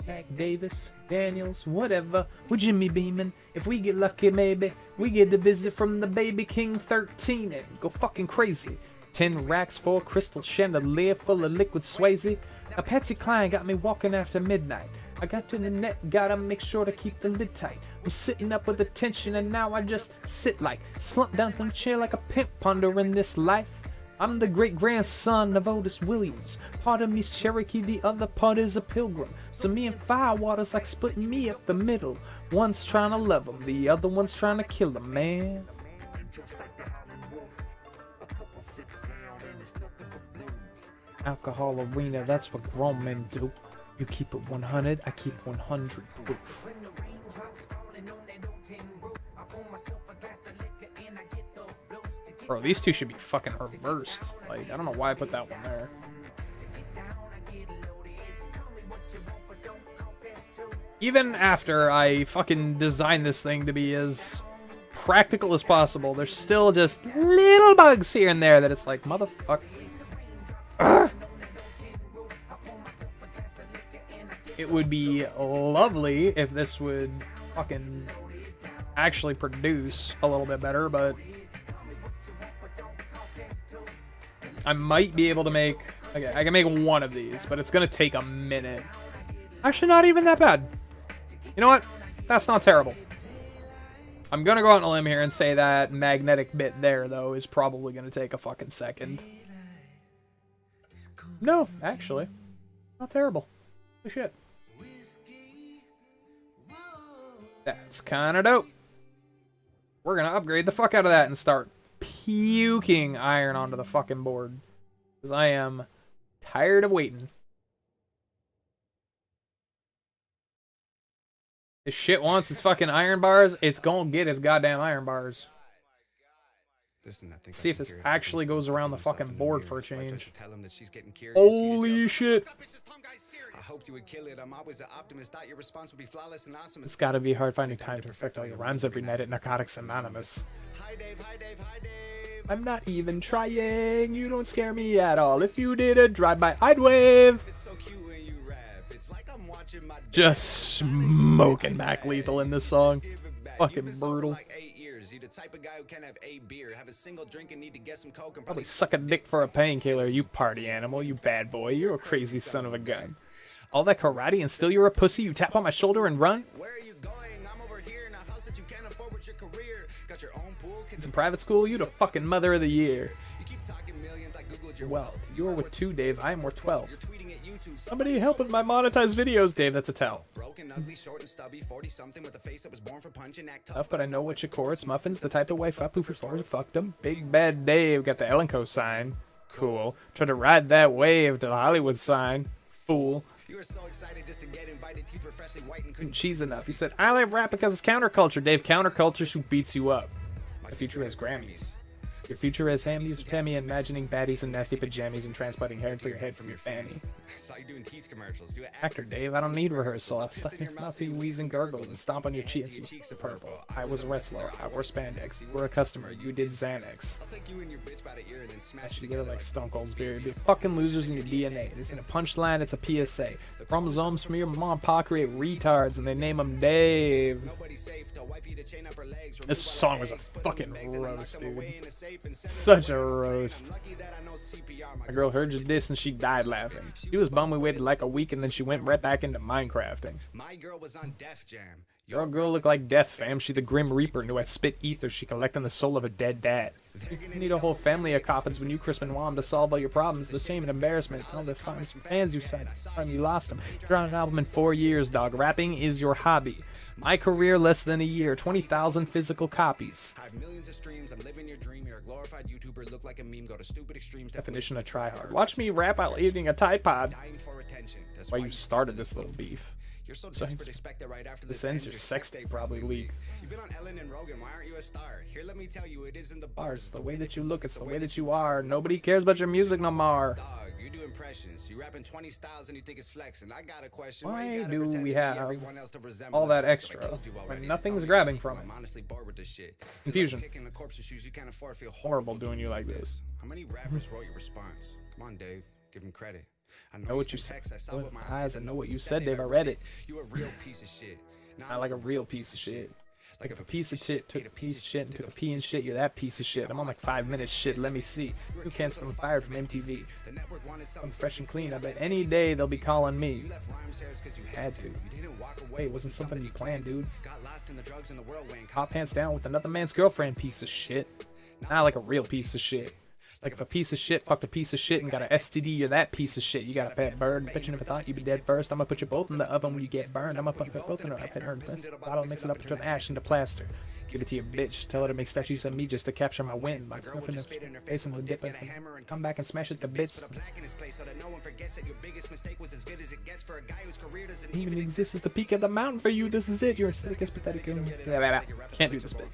Jack Davis, Daniels, whatever. With Jimmy beaming. If we get lucky, maybe we get a visit from the baby King 13 and go fucking crazy. 10 racks full, crystal chandelier full of liquid Swayze. A Patsy Cline got me walking after midnight. I got to the net, gotta make sure to keep the lid tight. I'm sitting up with attention and now I just sit like slump down from the chair like a pimp pondering this life. I'm the great-grandson of Otis Williams. Part of me's Cherokee, the other part is a pilgrim. So me and Firewater's like splitting me up the middle. One's trying to love him, the other one's trying to kill him, man. Alcohol arena, that's what grown men do. You keep it 100, I keep 100 proof. Bro, these two should be fucking reversed. Like, I don't know why I put that one there. Even after I fucking designed this thing to be as practical as possible, there's still just little bugs here and there that it's like, motherfucker. Ugh. It would be lovely if this would fucking actually produce a little bit better, but I might be able to make... Okay, I can make one of these, but it's going to take a minute. Actually, not even that bad. You know what? That's not terrible. I'm going to go out on a limb here and say that magnetic bit there, though, is probably going to take a fucking second. No, actually. Not terrible. Holy shit. That's kind of dope. We're going to upgrade the fuck out of that and start puking iron onto the fucking board. Because I am tired of waiting. This shit wants its fucking iron bars. It's gonna get its goddamn iron bars. Let's see if this actually goes around the fucking board for a change. Holy shit. It's gotta be hard finding time to perfect all your rhymes every night at Narcotics Anonymous. I'm not even trying. You don't scare me at all. If you did a drive-by, I'd wave. Just smoking Mac Lethal in this song. Fucking brutal. Probably suck a dick for a painkiller, you party animal, you bad boy. You're a crazy son of a gun. All that karate and still you're a pussy? You tap on my shoulder and run? It's in private school, you the fucking mother of the year. Well, you're with 2, Dave. I am worth 12. Somebody help with my monetized videos, Dave. That's a tell. Tough, but I know what you courts. Muffins, the type of wife up who fucked them. Big Bad Dave got the Elenco sign. Cool. Try to ride that wave to the Hollywood sign. Fool. Couldn't cheese enough. He said, I like rap because it's counterculture, Dave. Counterculture's who beats you up. My future has Grammys. Your future has Hammies, Tammy, imagining baddies in nasty pajamas and transplanting hair for your head from your fanny. like doing teeth commercials. Do it Actor Dave, I don't need rehearsal. I'll stuff your mouth, you wheeze and gurgle, and stomp on your cheeks purple. I was a wrestler. I wore spandex. You were a customer. You did Xanax. I'll take you and your bitch by the ear and then smash Smash you together like Stone Cold's beard. Be fucking losers in your DNA. This ain't a punchline, it's a PSA. The chromosomes from your mom and pa create retards, and they name them Dave. Nobody's safe till wifey to chain up her legs. This song was a fucking roast, dude. Such a roast. My girl heard your diss and she died laughing. She was bummed we waited like a week and then she went right back into Minecrafting. My girl was on Def Jam. Your girl looked like death, fam. She the Grim Reaper, knew I'd spit ether. She collecting the soul of a dead dad. You need a whole family of coffins when you crisp and Wom to solve all your problems. The shame and embarrassment. All the fans you said. You lost them. You're on an album in 4 years, dog. Rapping is your hobby. My career less than a year. 20,000 physical copies. I have millions of streams. I'm living your dream. You're a glorified YouTuber. Look like a meme. Go to stupid extremes. Definition of try hard. Watch me rap while eating a Tide Pod. Dying for attention. That's Why you started this little beef. You're so desperate, expect that right after This ends your sex tape probably leak. You've been on Ellen and Rogan, why aren't you a star? Here, let me tell you, it isn't the Bars, the way that you look, it's the way that you are. Nobody cares about your music no more. Dog, you do impressions. You rap in 20 styles and you think it's flexing. I got a question. Why do we have all that extra when nothing's grabbing from it? I'm honestly bored with this shit. Confusion. Kicking the corpse of shoes you can't afford feel Horrible doing you like this. How many rappers wrote your response? Come on, Dave. Give him credit. I Know what you said. I saw with my eyes. I know what you said, Dave. I read it. You a real piece of shit. Not like a real piece of shit. Like if a piece of tit took a piece of shit and took a pee and shit, you're that piece of shit. I'm on like 5 minutes shit. Let me see. Who canceled and fired from MTV? I'm fresh and clean. I bet any day they'll be calling me. You had to. Wait, it wasn't something you planned, dude. Hot pants down with another man's girlfriend, piece of shit. Not like a real piece of shit. Like if a piece of shit fucked a piece of shit and got an STD, you're that piece of shit. You got a pet bird. Bet you never thought you'd be dead first. I'm gonna put you both in the oven when you get burned. I'm gonna put you both in a pet urn. Bottle, mix it up into an ash into plaster. Give it to your bitch. Tell her to make statues of me just to capture my win. My girlfriend is in her face and we'll dip it. Come back and smash it to bits. Even exists as the peak of the mountain for you. This is it. Your aesthetic is pathetic. Can't do this bit.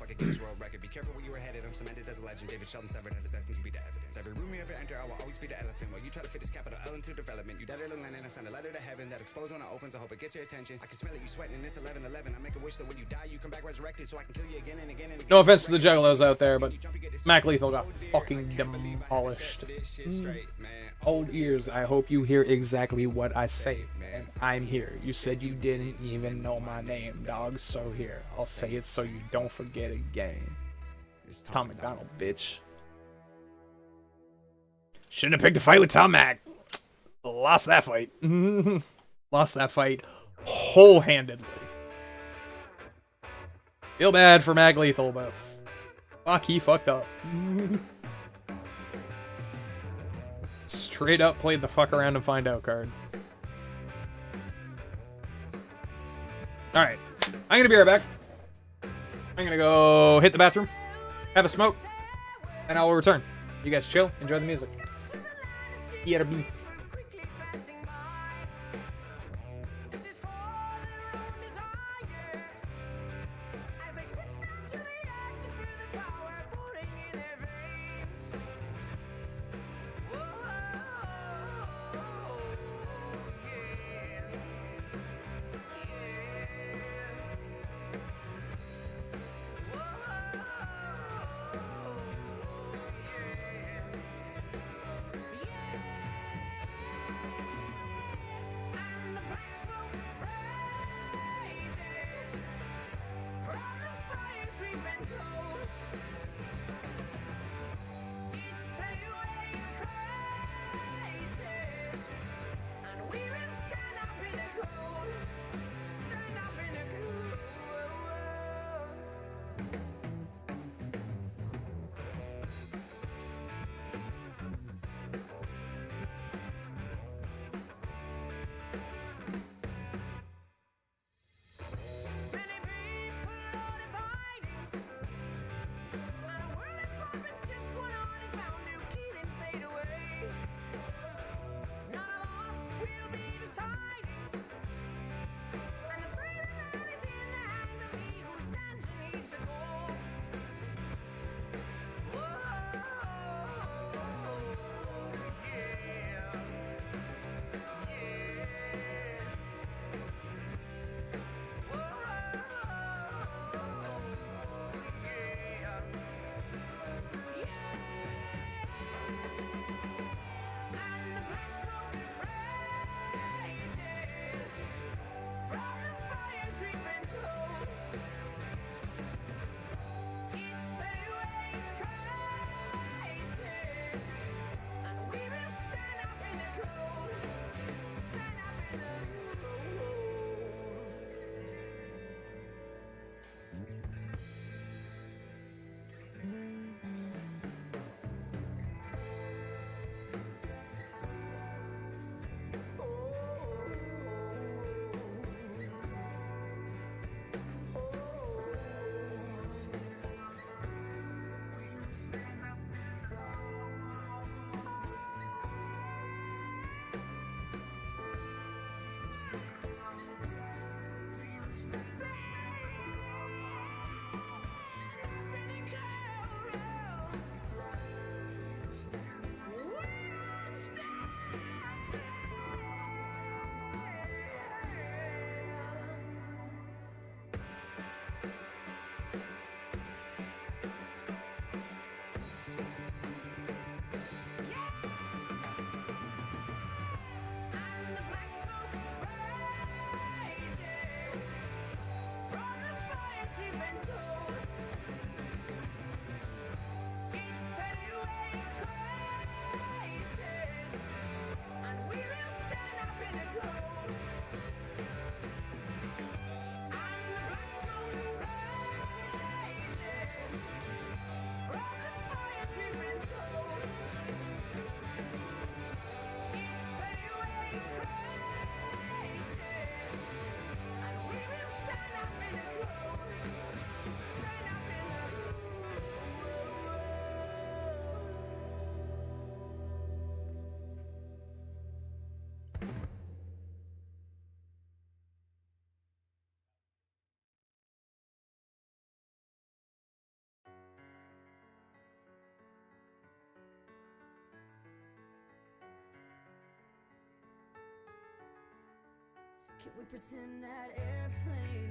Every room you ever enter, I will always be the elephant. While you try to fit this capital L into development, you that little land and I send a letter to heaven that explodes when it opens. I hope it gets your attention. I can smell it, you sweating, and it's 11:11. I make a wish that when you die, you come back resurrected, so I can kill you again and again and again. No offense to the juggalos out there, but Mac Lethal got fucking demolished. Old ears, I hope you hear exactly what I say. And I'm here. You said you didn't even know my name, dog. So here, I'll say it so you don't forget again. It's Tom McDonald, bitch. Shouldn't have picked a fight with Tom Mac. Lost that fight. Lost that fight whole-handedly. Feel bad for Mac Lethal, but fuck, he fucked up. Straight up played the fuck around and find out card. Alright. I'm gonna be right back. I'm gonna go hit the bathroom, have a smoke, and I will return. You guys chill, enjoy the music. BRB.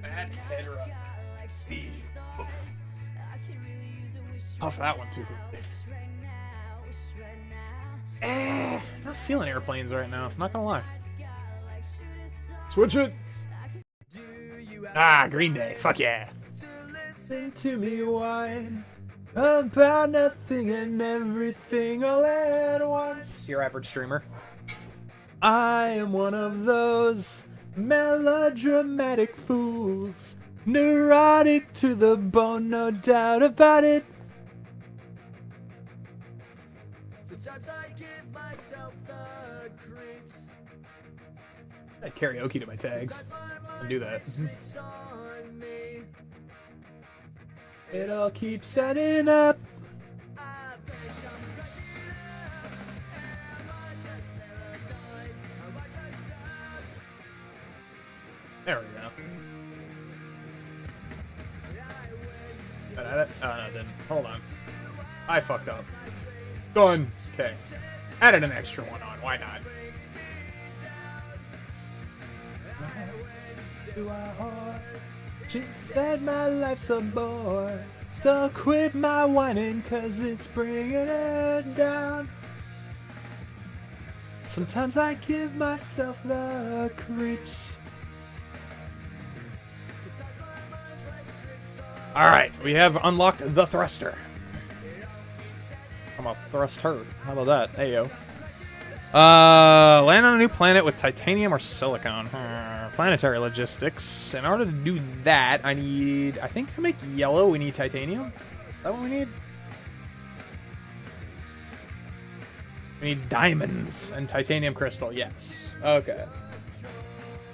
That head rub. Puff that one too. Not feeling airplanes right now. Not gonna lie. Switch it. Ah, Green Day. Fuck yeah. Listen to me whine about nothing and everything all at once. Your average streamer. I am one of those melodramatic fools, neurotic to the bone, no doubt about it. Sometimes I give myself the creeps. Add karaoke to my tags. I'll do that. Tricks on me. It all keeps adding up. I think I'm cracking up. Am I just paranoid? Am I just stuck? There we go. Did I add it? Oh, no, it didn't. Hold on. I fucked up. Done. Okay. Added an extra one on. Why not? She said my life's a bore. So quit my whining, cause it's bringing it down. Sometimes I give myself the creeps. Alright, we have unlocked the thruster. I'm a thrust herd. How about that? Hey yo. Land on a new planet with titanium or silicon. Planetary logistics. In order to do that, I think to make yellow, we need titanium. Is that what we need? We need diamonds and titanium crystal. Yes. Okay.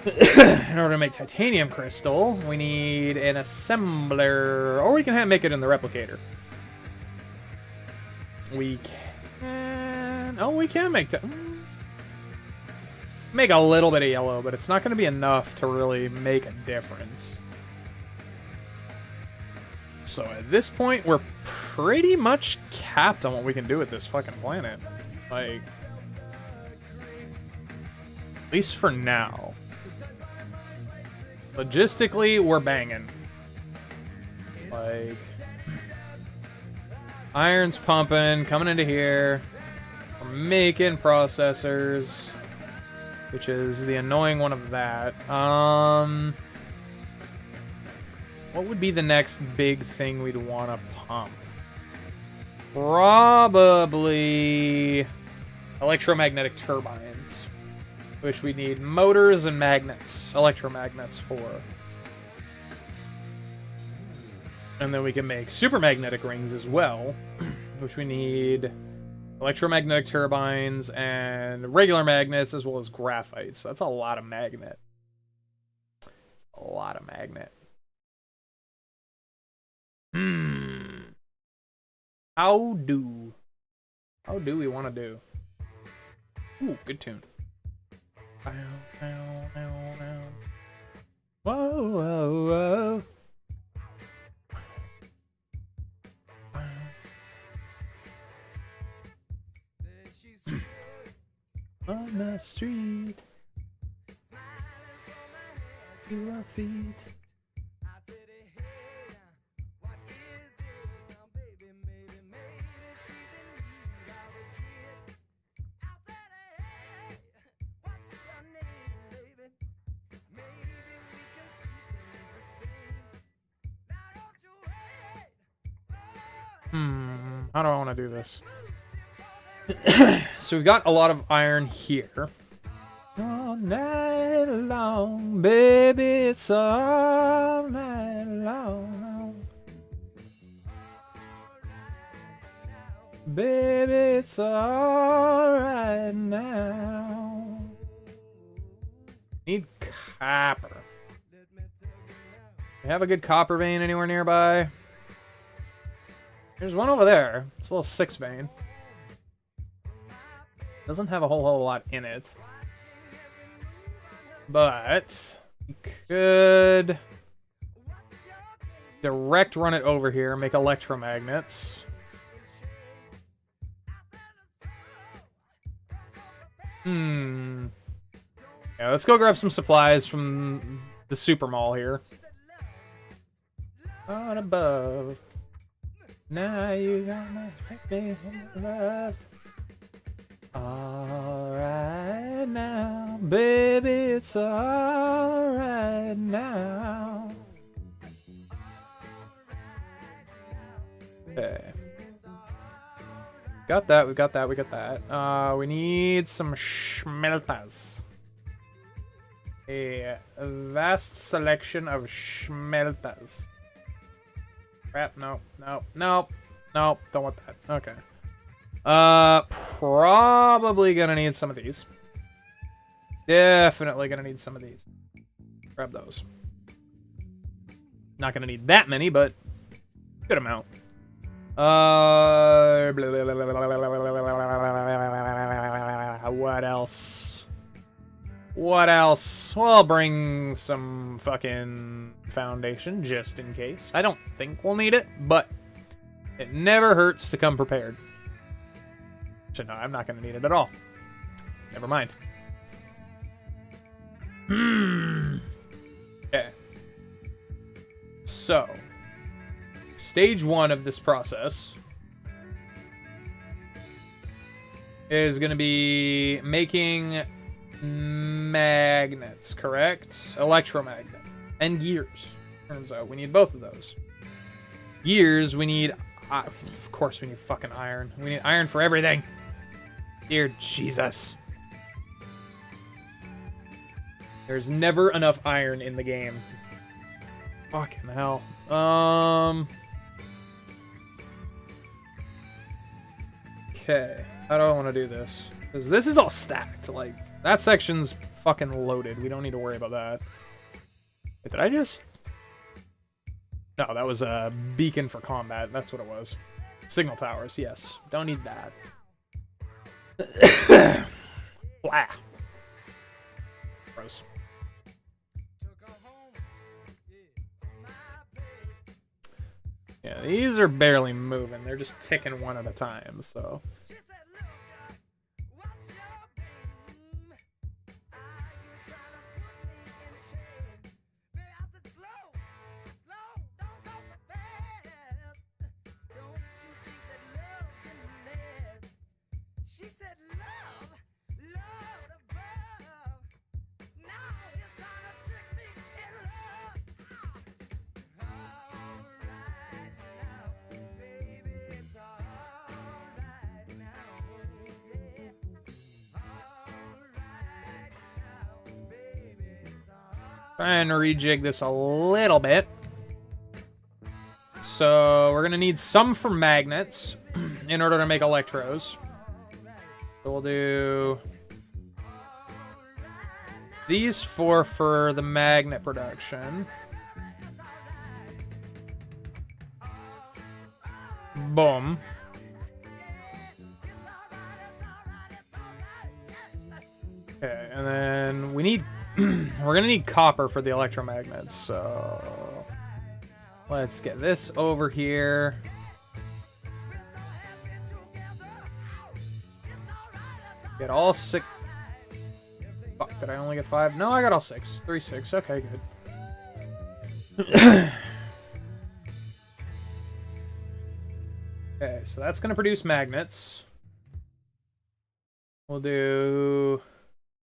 In order to make titanium crystal, we need an assembler, or we can make it in the replicator. We can. Oh, we can make a little bit of yellow, but it's not going to be enough to really make a difference. So at this point, we're pretty much capped on what we can do with this fucking planet. Like, at least for now. Logistically, we're banging. Like, iron's pumping, coming into here. We're making processors, which is the annoying one of that. What would be the next big thing we'd want to pump? Probably electromagnetic turbines, which we need motors and magnets, electromagnets for. And then we can make supermagnetic rings as well, which we need electromagnetic turbines and regular magnets as well as graphite. So that's a lot of magnet. It's a lot of magnet. How do we want to do? Ooh, good tune. Whoa, whoa, whoa. On the street, to our feet. How do I want to do this? So we got a lot of iron here. All night long, baby, it's all night long. Baby, it's all right now. Need copper. You have a good copper vein anywhere nearby? There's one over there. It's a little 6 vein. Doesn't have a whole lot in it. But we could direct run it over here, make electromagnets. Yeah, let's go grab some supplies from the super mall here. On above. Now you got my me love. Alright now, baby, it's alright now. Okay. Got that, we got that, we got that. We need some schmeltas. A vast selection of schmeltas. Crap, no, no, no, no, don't want that. Okay. Probably gonna need some of these. Definitely gonna need some of these. Grab those. Not gonna need that many, but good amount. What else? What else? We'll bring some fucking foundation just in case. I don't think we'll need it, but it never hurts to come prepared. So no, I'm not going to need it at all. Never mind. Okay. So, stage 1 of this process is going to be making magnets, correct? Electromagnet. And gears. Turns out we need both of those. Gears, we need... of course we need fucking iron. We need iron for everything. Dear Jesus. There's never enough iron in the game. Fucking hell. Okay. How do I want to do this? Because this is all stacked. Like, that section's fucking loaded. We don't need to worry about that. Wait, did I just... No, that was a beacon for combat. That's what it was. Signal towers, yes. Don't need that. Blah. Gross. Yeah, these are barely moving. They're just ticking one at a time, so... She said love, love above. Now it's gonna trick me in love. Alright now, baby, it's alright now, yeah. Alright now, baby, it's alright. Trying to rejig this a little bit. So we're gonna need some for magnets in order to make electrodes. So we'll do these 4 for the magnet production. Boom. Okay, and then we need we're gonna need copper for the electromagnets, so let's get this over here. Get all 6. Fuck, did I only get 5? No, I got all 6. 3, 6. Okay, good. Okay, so that's gonna produce magnets. We'll do...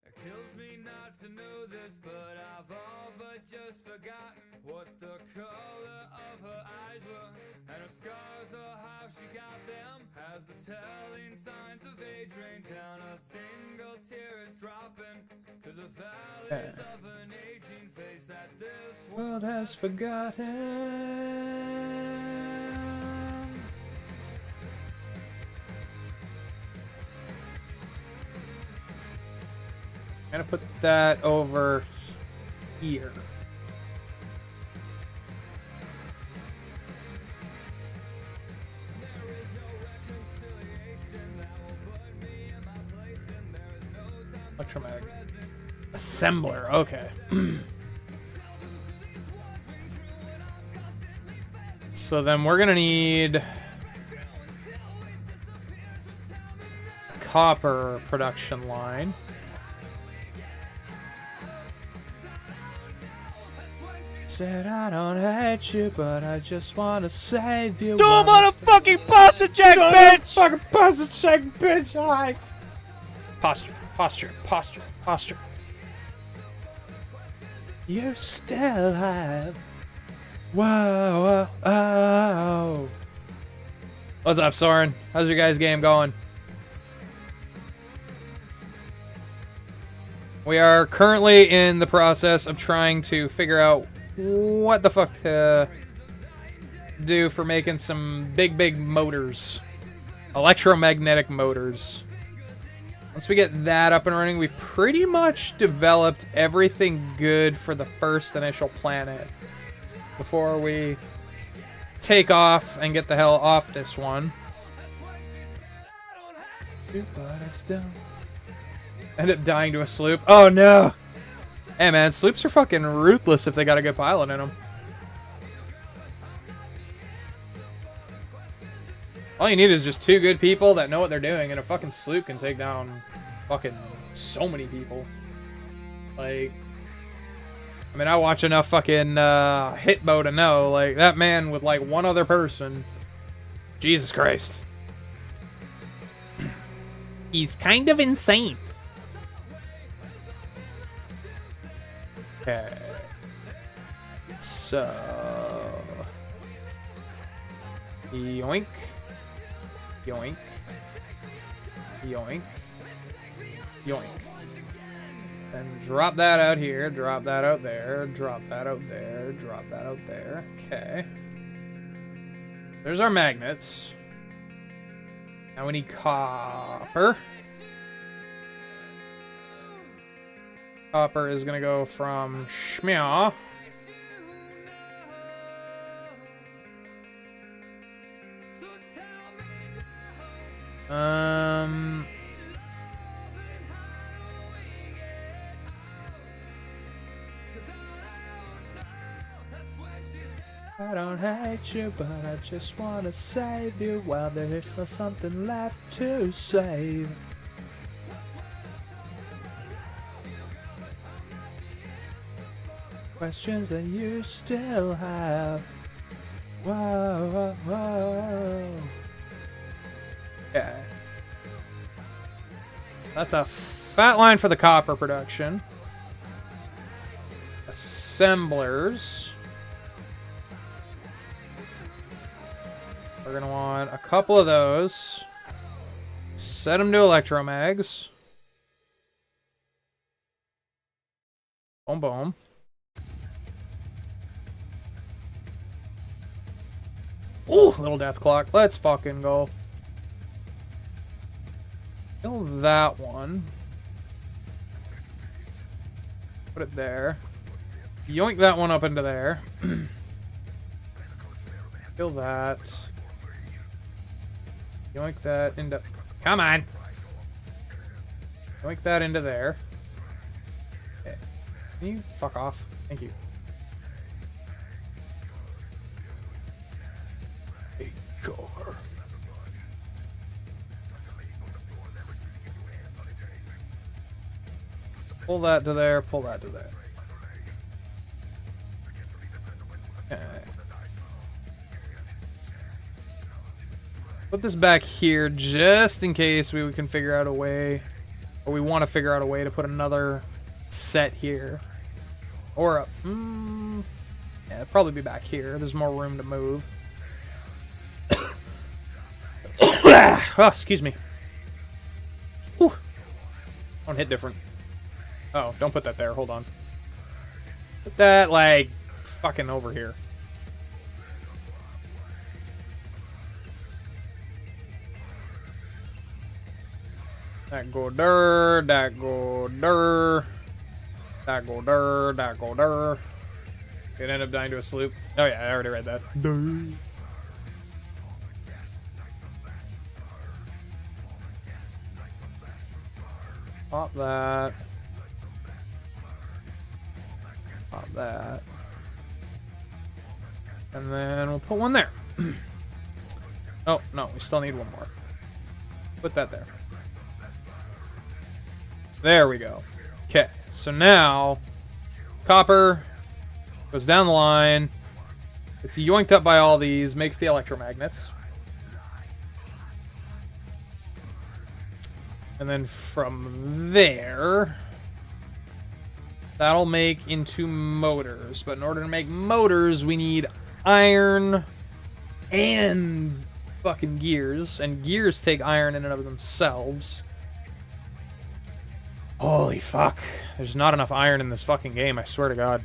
It kills me not to know this, but I've all but just forgotten what the color of her eyes were, and her scars or how she got them. Has the telling signs of age rain down, a single tear is dropping through the valleys of an aging face that this world has forgotten. I'm gonna put that over here. Electromagnet. Assembler, okay. So then we're gonna need a copper production line. said I don't hate you, but I just want to save you. Do a motherfucking posture check, bitch! Fucking posture check, bitch! Alright. Posture, posture, posture, posture. You still have. Whoa, whoa, oh. What's up, Soren? How's your guys' game going? We are currently in the process of trying to figure out what the fuck to do for making some big motors. Electromagnetic motors. Once we get that up and running, we've pretty much developed everything good for the first initial planet before we take off and get the hell off this one. But I still end up dying to a sloop. Oh no! Hey man, sloops are fucking ruthless if they got a good pilot in them. All you need is just two good people that know what they're doing, and a fucking sloop can take down fucking so many people. Like, I mean, I watch enough fucking Hitbo to know, like, that man with like one other person, Jesus Christ. He's kind of insane. Okay. So, yoink. Yoink. Yoink. Yoink. And drop that out here, drop that out there, drop that out there, drop that out there. Okay. There's our magnets. Now we need copper. Copper is gonna go from Shmeaw. I don't hate you, but I just want to save you. Well, there's still something left to save. Questions that you still have. Whoa, whoa, whoa. Okay. That's a fat line for the copper production. Assemblers. We're gonna want a couple of those. Set them to electromags. Boom, boom. Ooh, little death clock. Let's fucking go. Kill that one. Put it there. Yoink that one up into there. Kill that. Yoink that into... Come on! Yoink that into there. Okay. Can you fuck off? Thank you. Car. Pull that to there, pull that to there. Okay. Put this back here just in case we can figure out a way, or we want to figure out a way to put another set here. Or up. Yeah, it'd probably be back here. There's more room to move. Oh, excuse me. Whew. Don't hit different. Oh, don't put that there. Hold on. Put that, like, fucking over here. That go der, that go der. That go der, that go der. It ended up dying to a sloop. Oh yeah, I already read that. Der. Pop that. Pop that. And then we'll put one there. Oh, no, we still need one more. Put that there. There we go. Okay, so now copper Goes down the line. It's yoinked up by all these. Makes the electromagnets. And then from there, that'll make into motors. But in order to make motors, we need iron and fucking gears. And gears take iron in and of themselves. Holy fuck. There's not enough iron in this fucking game, I swear to God.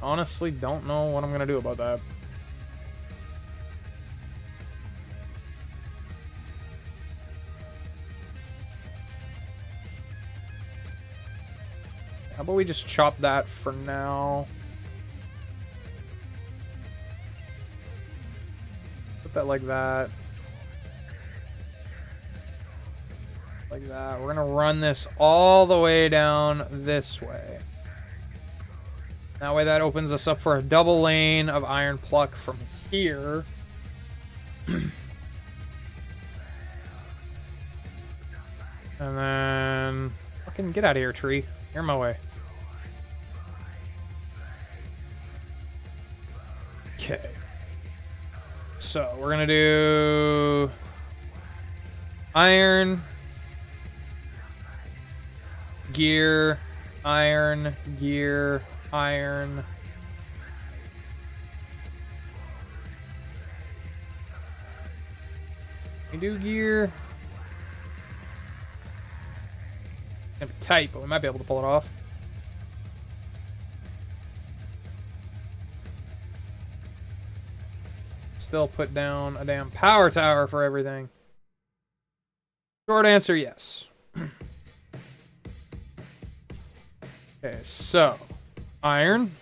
Honestly, don't know what I'm gonna do about that. How about we just chop that for now? Put that like that. Like that. We're gonna run this all the way down this way. That way that opens us up for a double lane of iron pluck from here. And then... Fucking get out of here, tree. You're in my way. Okay. So, we're gonna do... Iron... Gear... Iron... Gear... Iron. We do gear. It's gonna be tight, but we might be able to pull it off. Still put down a damn power tower for everything. Short answer, yes. Okay, so iron.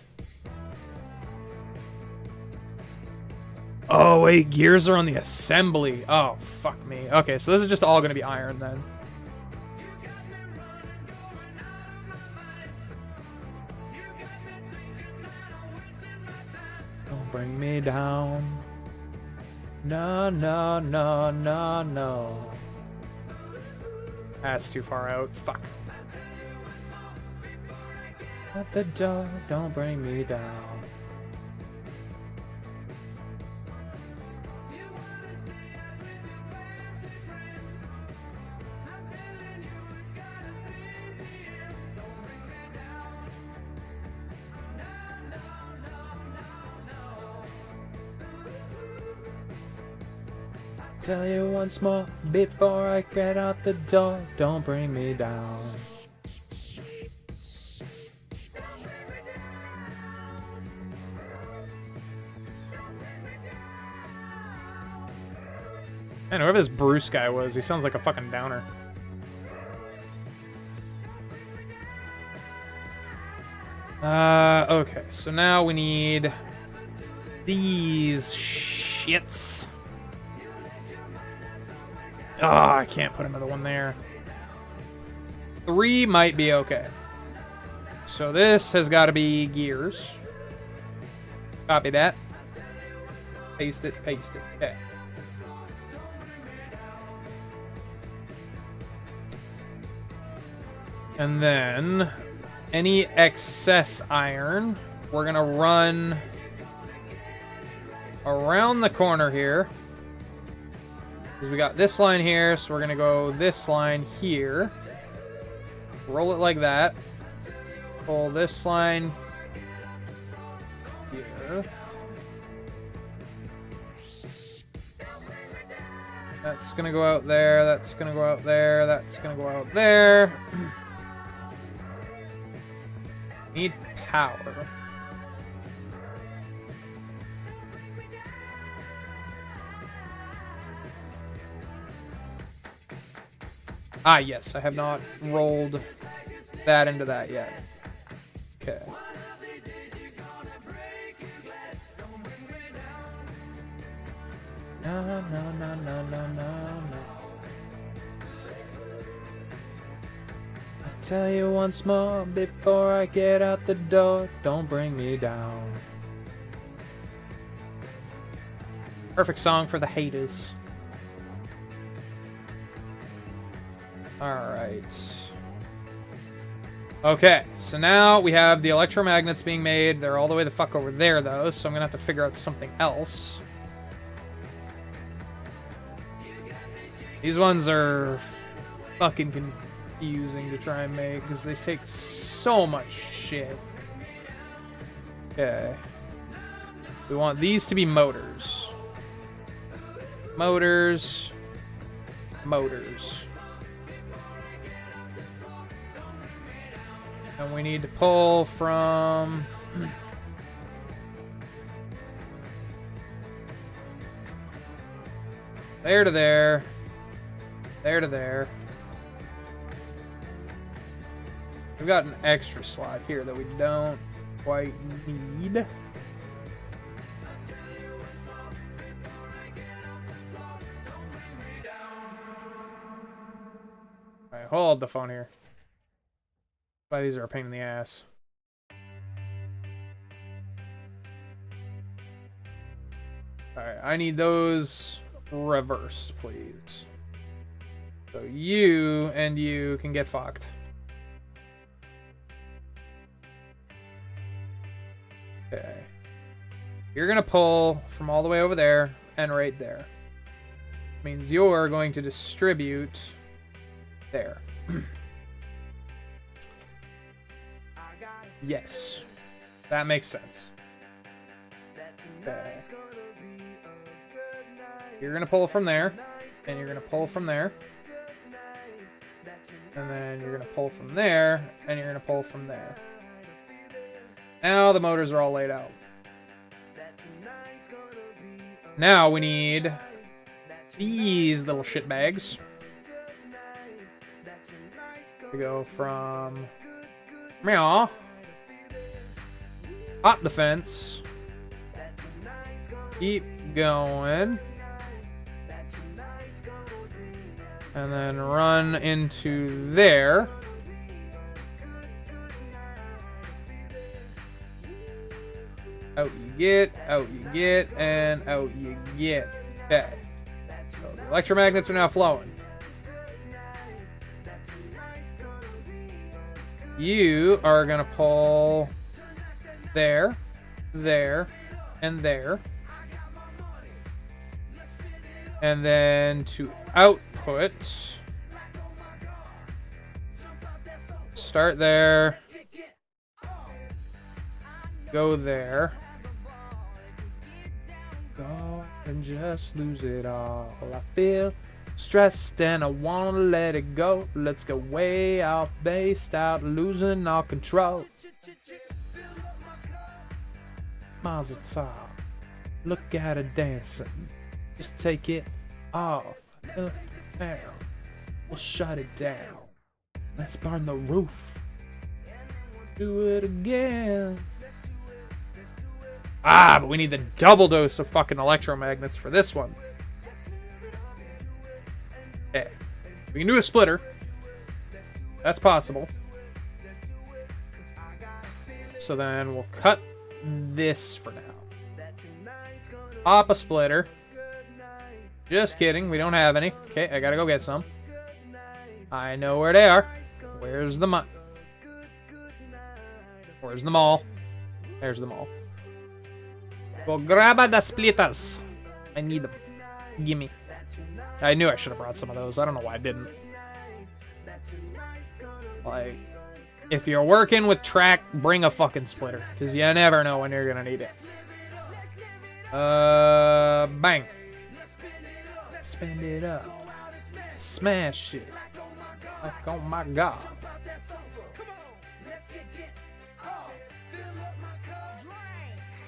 Oh, wait, gears are on the assembly. Oh, fuck me. Okay, so this is just all going to be iron then. Don't bring me down. No, no, no, no, no. That's too far out. Fuck. At the door, don't bring me down. Tell you once more before I get out the door, don't bring me down. Man, whoever this Bruce guy was, he sounds like a fucking downer. Okay, so now we need these shits. Oh, I can't put another one there. 3 might be okay. So this has got to be gears. Copy that. Paste it, paste it. Okay. And then any excess iron, we're going to run around the corner here. Because we got this line here, so we're going to go this line here. Roll it like that. Pull this line here. That's going to go out there, that's going to go out there, that's going to go out there. Need power. Ah, yes, I have not rolled that into that yet. Okay. No, no, no, no, no, no, no. I tell you once more before I get out the door, don't bring me down. Perfect song for the haters. Alright. Okay, so now we have the electromagnets being made. They're all the way the fuck over there, though, so I'm gonna have to figure out something else. These ones are fucking confusing to try and make because they take so much shit. Okay. We want these to be motors. Motors. Motors. And we need to pull from... there to there. There to there. We've got an extra slot here that we don't quite need. Alright, hold the phone here. Why these are a pain in the ass. Alright, I need those reversed, please. So you and you can get fucked. Okay. You're gonna pull from all the way over there and right there. Means you're going to distribute there. Yes. That makes sense. Okay. You're gonna pull from there, and you're gonna pull from there. And then you're gonna pull from there, and you're gonna pull from there. Now the motors are all laid out. Now we need these little shit bags to go from meow, hop the fence, keep going, and then run into there. Out you get, and out you get. Okay. So the electromagnets are now flowing. You are going to pull there, there, and there. And then to output, start there, go there, go and just lose it all. I feel stressed and I want to let it go. Let's go way out, based out, losing all control. Mazel tov, look at her dancing. Just take it off. Down. We'll shut it down. Let's burn the roof. Do it again. Ah, but we need the double dose of fucking electromagnets for this one. Okay. We can do a splitter. That's possible. So then we'll cut this for now. Pop a splitter. Just kidding, we don't have any. Okay, I gotta go get some. I know where they are. Where's the Where's the mall? There's the mall. Well, grab the splitters. I need them. Gimme. I knew I should have brought some of those. I don't know why I didn't. Like, if you're working with track, bring a fucking splitter. Because you never know when you're gonna need it. Bang. Spend it up. Smash it. Like, oh my god.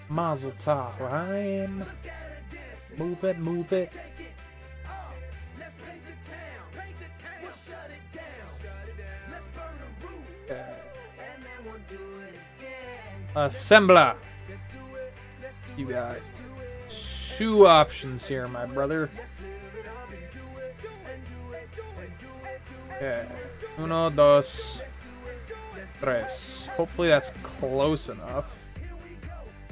Mazel tov, rhyme. Move it, move it. Assembler. You got two options here, my brother. Okay. Uno, dos, tres. Hopefully that's close enough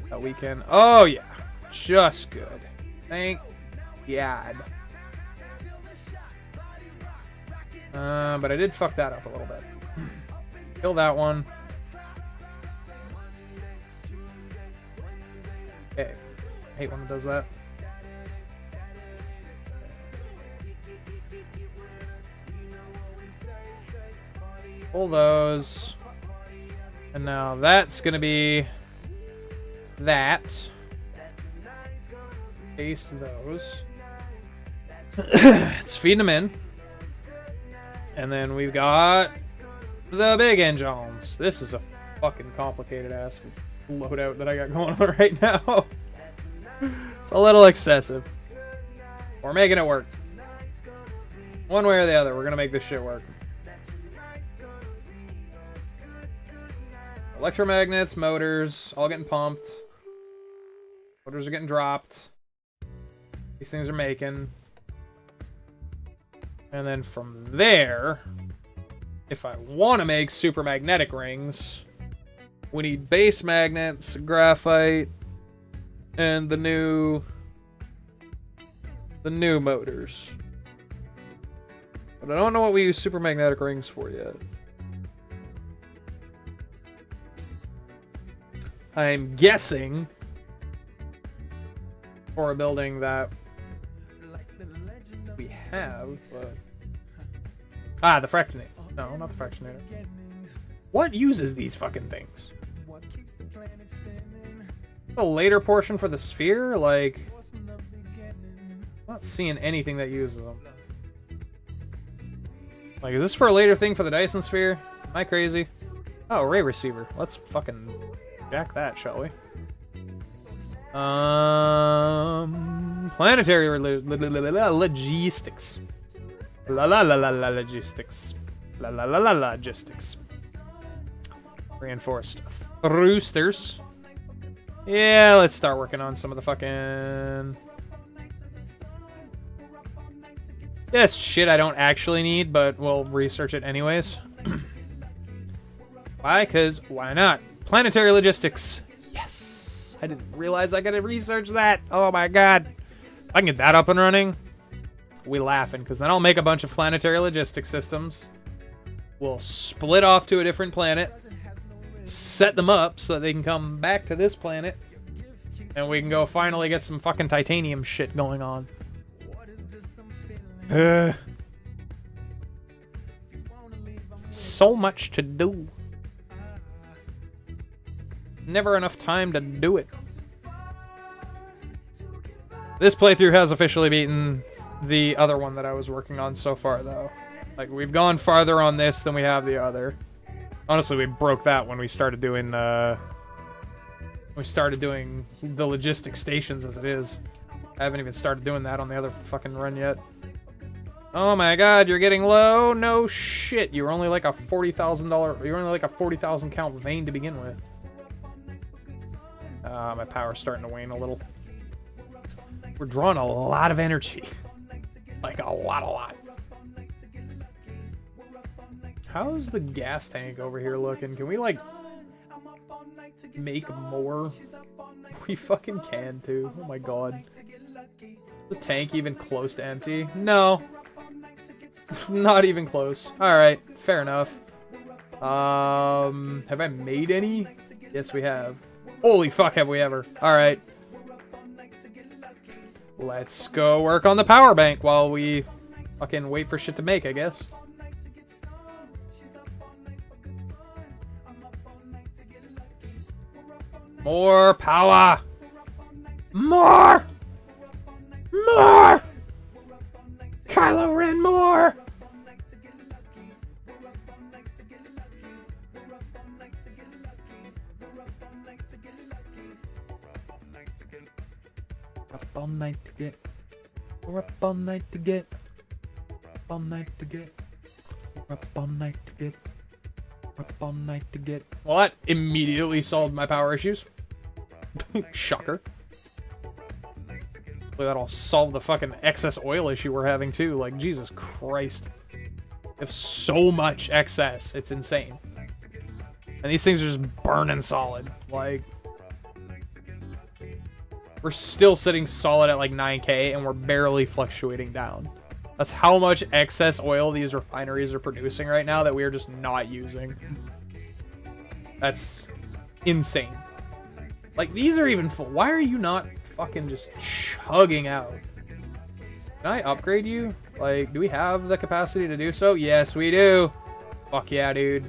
that we can... Oh, yeah. Just good. Thank God. But I did fuck that up a little bit. Kill that one. Okay. I hate when it does that. Pull those. And now that's gonna be that. Paste those. It's feeding them in. And then we've got the big engines. This is a fucking complicated ass loadout that I got going on right now. It's a little excessive. We're making it work. One way or the other, we're gonna make this shit work. Electromagnets, motors, all getting pumped. Motors are getting dropped. These things are making. And then from there, if I want to make super magnetic rings, we need base magnets, graphite, and the new motors. But I don't know what we use super magnetic rings for yet. I'm guessing for a building that we have, but... Ah, the fractionator. No, not the fractionator. What uses these fucking things? The later portion for the sphere? Like... I'm not seeing anything that uses them. Like, is this for a later thing for the Dyson sphere? Am I crazy? Oh, ray receiver. Let's fucking jack that, shall we? Planetary logistics. Logistics. Logistics. Reinforced thrusters. Yeah, let's start working on some of the fucking... This shit I don't actually need, but we'll research it anyways. Why? Because why not? Planetary logistics. Yes. I didn't realize I gotta research that. Oh my god. If I can get that up and running, we laughing, because then I'll make a bunch of planetary logistics systems. We'll split off to a different planet, set them up so that they can come back to this planet, and we can go finally get some fucking titanium shit going on. So much to do. Never enough time to do it. This playthrough has officially beaten the other one that I was working on so far, though. Like, we've gone farther on this than we have the other. Honestly, we broke that when we started doing, the logistic stations as it is. I haven't even started doing that on the other fucking run yet. Oh my god, you're getting low? No shit. You were only like a $40,000, you were only like a 40,000 count vein to begin with. My power's starting to wane a little. We're drawing a lot of energy. Like a lot. How's the gas tank over here looking? Can we like make more? We fucking can too. Oh my god. The tank even close to empty? No. Not even close. Alright, fair enough. Have I made any? Yes, we have. Holy fuck, have we ever. Alright. Let's go work on the power bank while we fucking wait for shit to make, I guess. More power! More! More! Kylo Ren, more! Up all night to get. We're up all night to get. Up all night to get. We're up all night to get. We're up all night to get. Well, that immediately solved my power issues. Shocker. That'll solve the fucking excess oil issue we're having too. Like, Jesus Christ. We have so much excess. It's insane. And these things are just burning solid. Like, we're still sitting solid at like 9K and we're barely fluctuating down. That's how much excess oil these refineries are producing right now that we are just not using. That's insane. Like, these are even full. Why are you not fucking just chugging out? Can I upgrade you? Like, do we have the capacity to do so? Yes, we do. Fuck yeah, dude.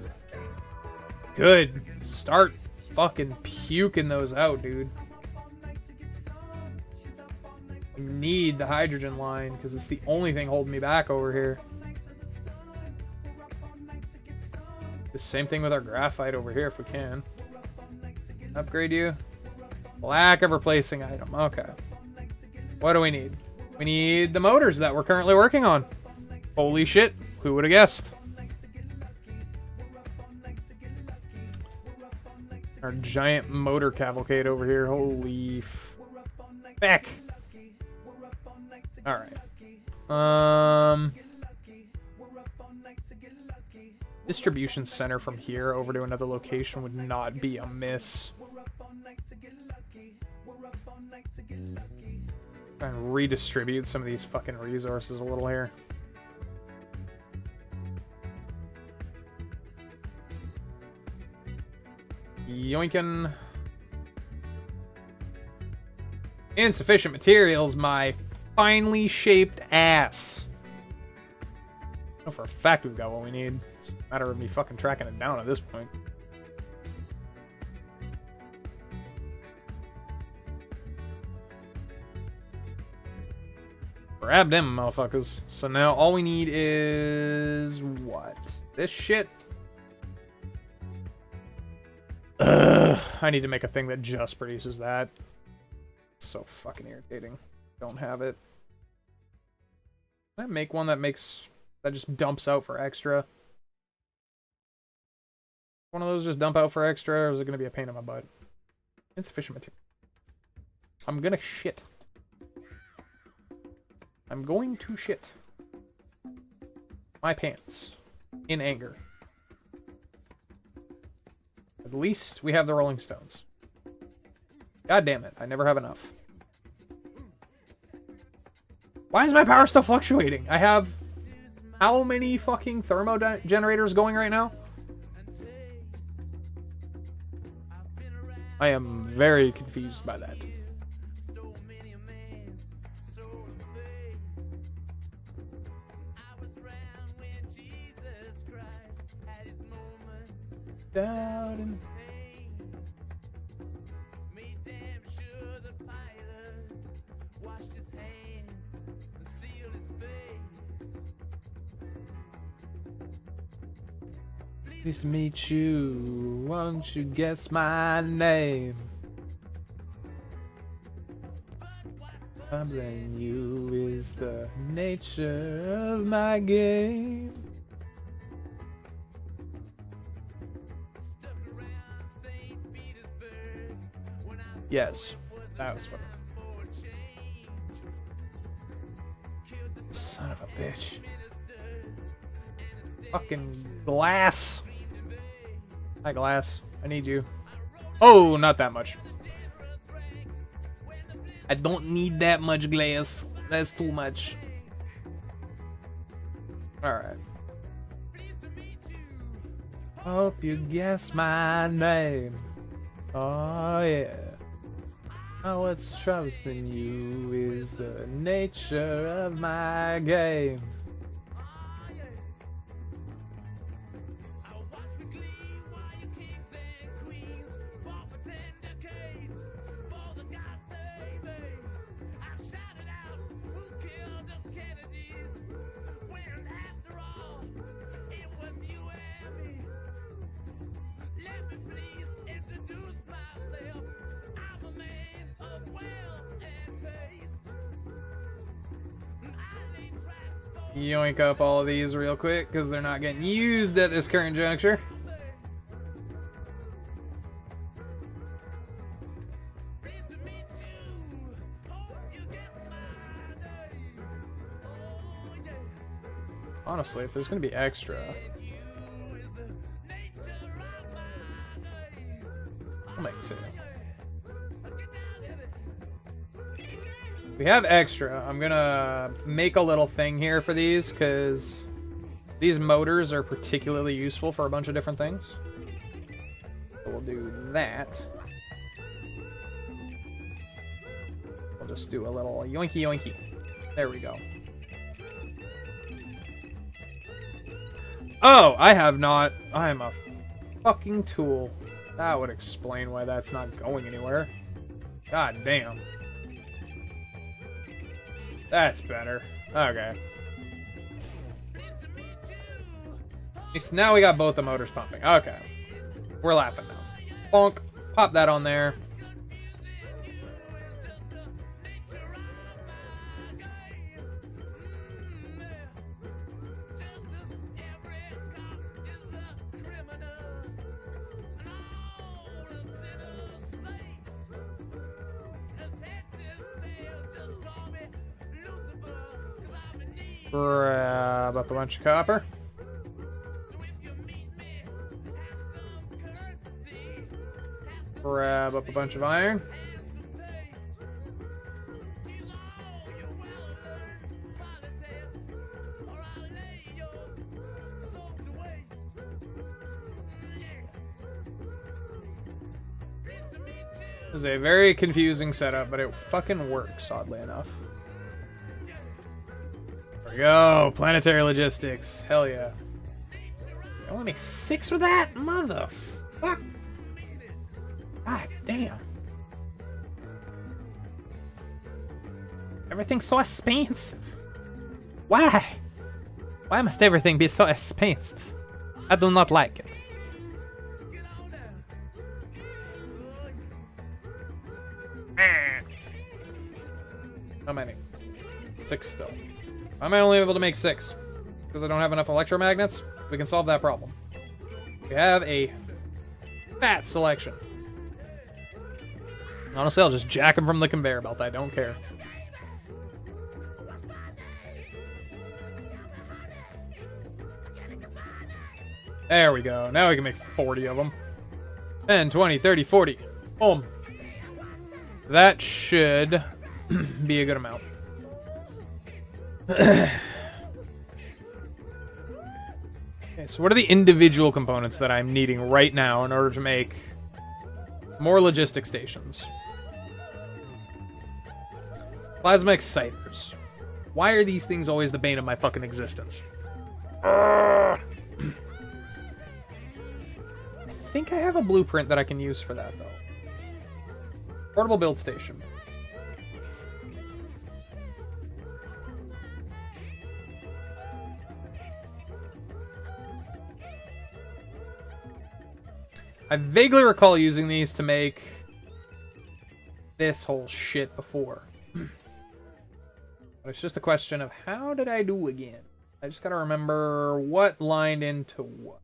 Good. Start fucking puking those out, dude. I need the hydrogen line because it's the only thing holding me back over here. The same thing with our graphite over here if we can. Upgrade you. Lack of replacing item. Okay. What do we need? We need the motors that we're currently working on. Holy shit. Who would have guessed? Our giant motor cavalcade over here. Holy feck. Alright. Distribution center from here over to another location would not be amiss. And redistribute some of these fucking resources a little here. Yoinkin'. Insufficient materials, my finely shaped ass. I know for a fact we've got what we need. It's just a matter of me fucking tracking it down at this point. Grab them motherfuckers. So now all we need is what? This shit? Ugh, I need to make a thing that just produces that. So fucking irritating. Don't have it. Can I make one that just dumps out for extra? One of those just dump out for extra, or is it gonna be a pain in my butt? Insufficient material. I'm gonna shit. I'm going to shit my pants in anger. At least we have the Rolling Stones. God damn it, I never have enough. Why is my power still fluctuating? I have how many fucking thermo generators going right now? I am very confused by that. Down in Pleased to meet you. Won't you guess my name? Troubling you is the nature of my game. Yes, that was what. Son of a bitch. Fucking glass. Hi, glass. I need you. Oh, not that much. I don't need that much glass. That's too much. Alright. Hope you guess my name. Oh, yeah. Oh, what's troubling you is the nature of my game. Yoink up all of these real quick because they're not getting used at this current juncture. Honestly, if there's going to be extra, I'll make two. We have extra. I'm gonna make a little thing here for these because these motors are particularly useful for a bunch of different things. We'll do that. We'll just do a little yoinky yoinky. There we go. Oh, I have not. I am a fucking tool. That would explain why that's not going anywhere. God damn. That's better. Okay. At least now we got both the motors pumping. Okay. We're laughing now. Bonk. Pop that on there. Grab up a bunch of copper. Grab up a bunch of iron. This is a very confusing setup, but it fucking works, oddly enough. There we go. Planetary logistics. Hell yeah. I only make 6 with that? Motherfuck. God damn. Everything's so expensive. Why? Why must everything be so expensive? I do not like it. How many? 6 still. Why am I only able to make 6? Because I don't have enough electromagnets? We can solve that problem. We have a fat selection. Honestly, I'll just jack them from the conveyor belt. I don't care. There we go. Now we can make 40 of them. 10, 20, 30, 40. Boom. That should be a good amount. Okay, so what are the individual components that I'm needing right now in order to make more logistic stations? Plasma exciters. Why are these things always the bane of my fucking existence? I think I have a blueprint that I can use for that, though. Portable build station. I vaguely recall using these to make this whole shit before. But it's just a question of how did I do again? I just gotta remember what lined into what.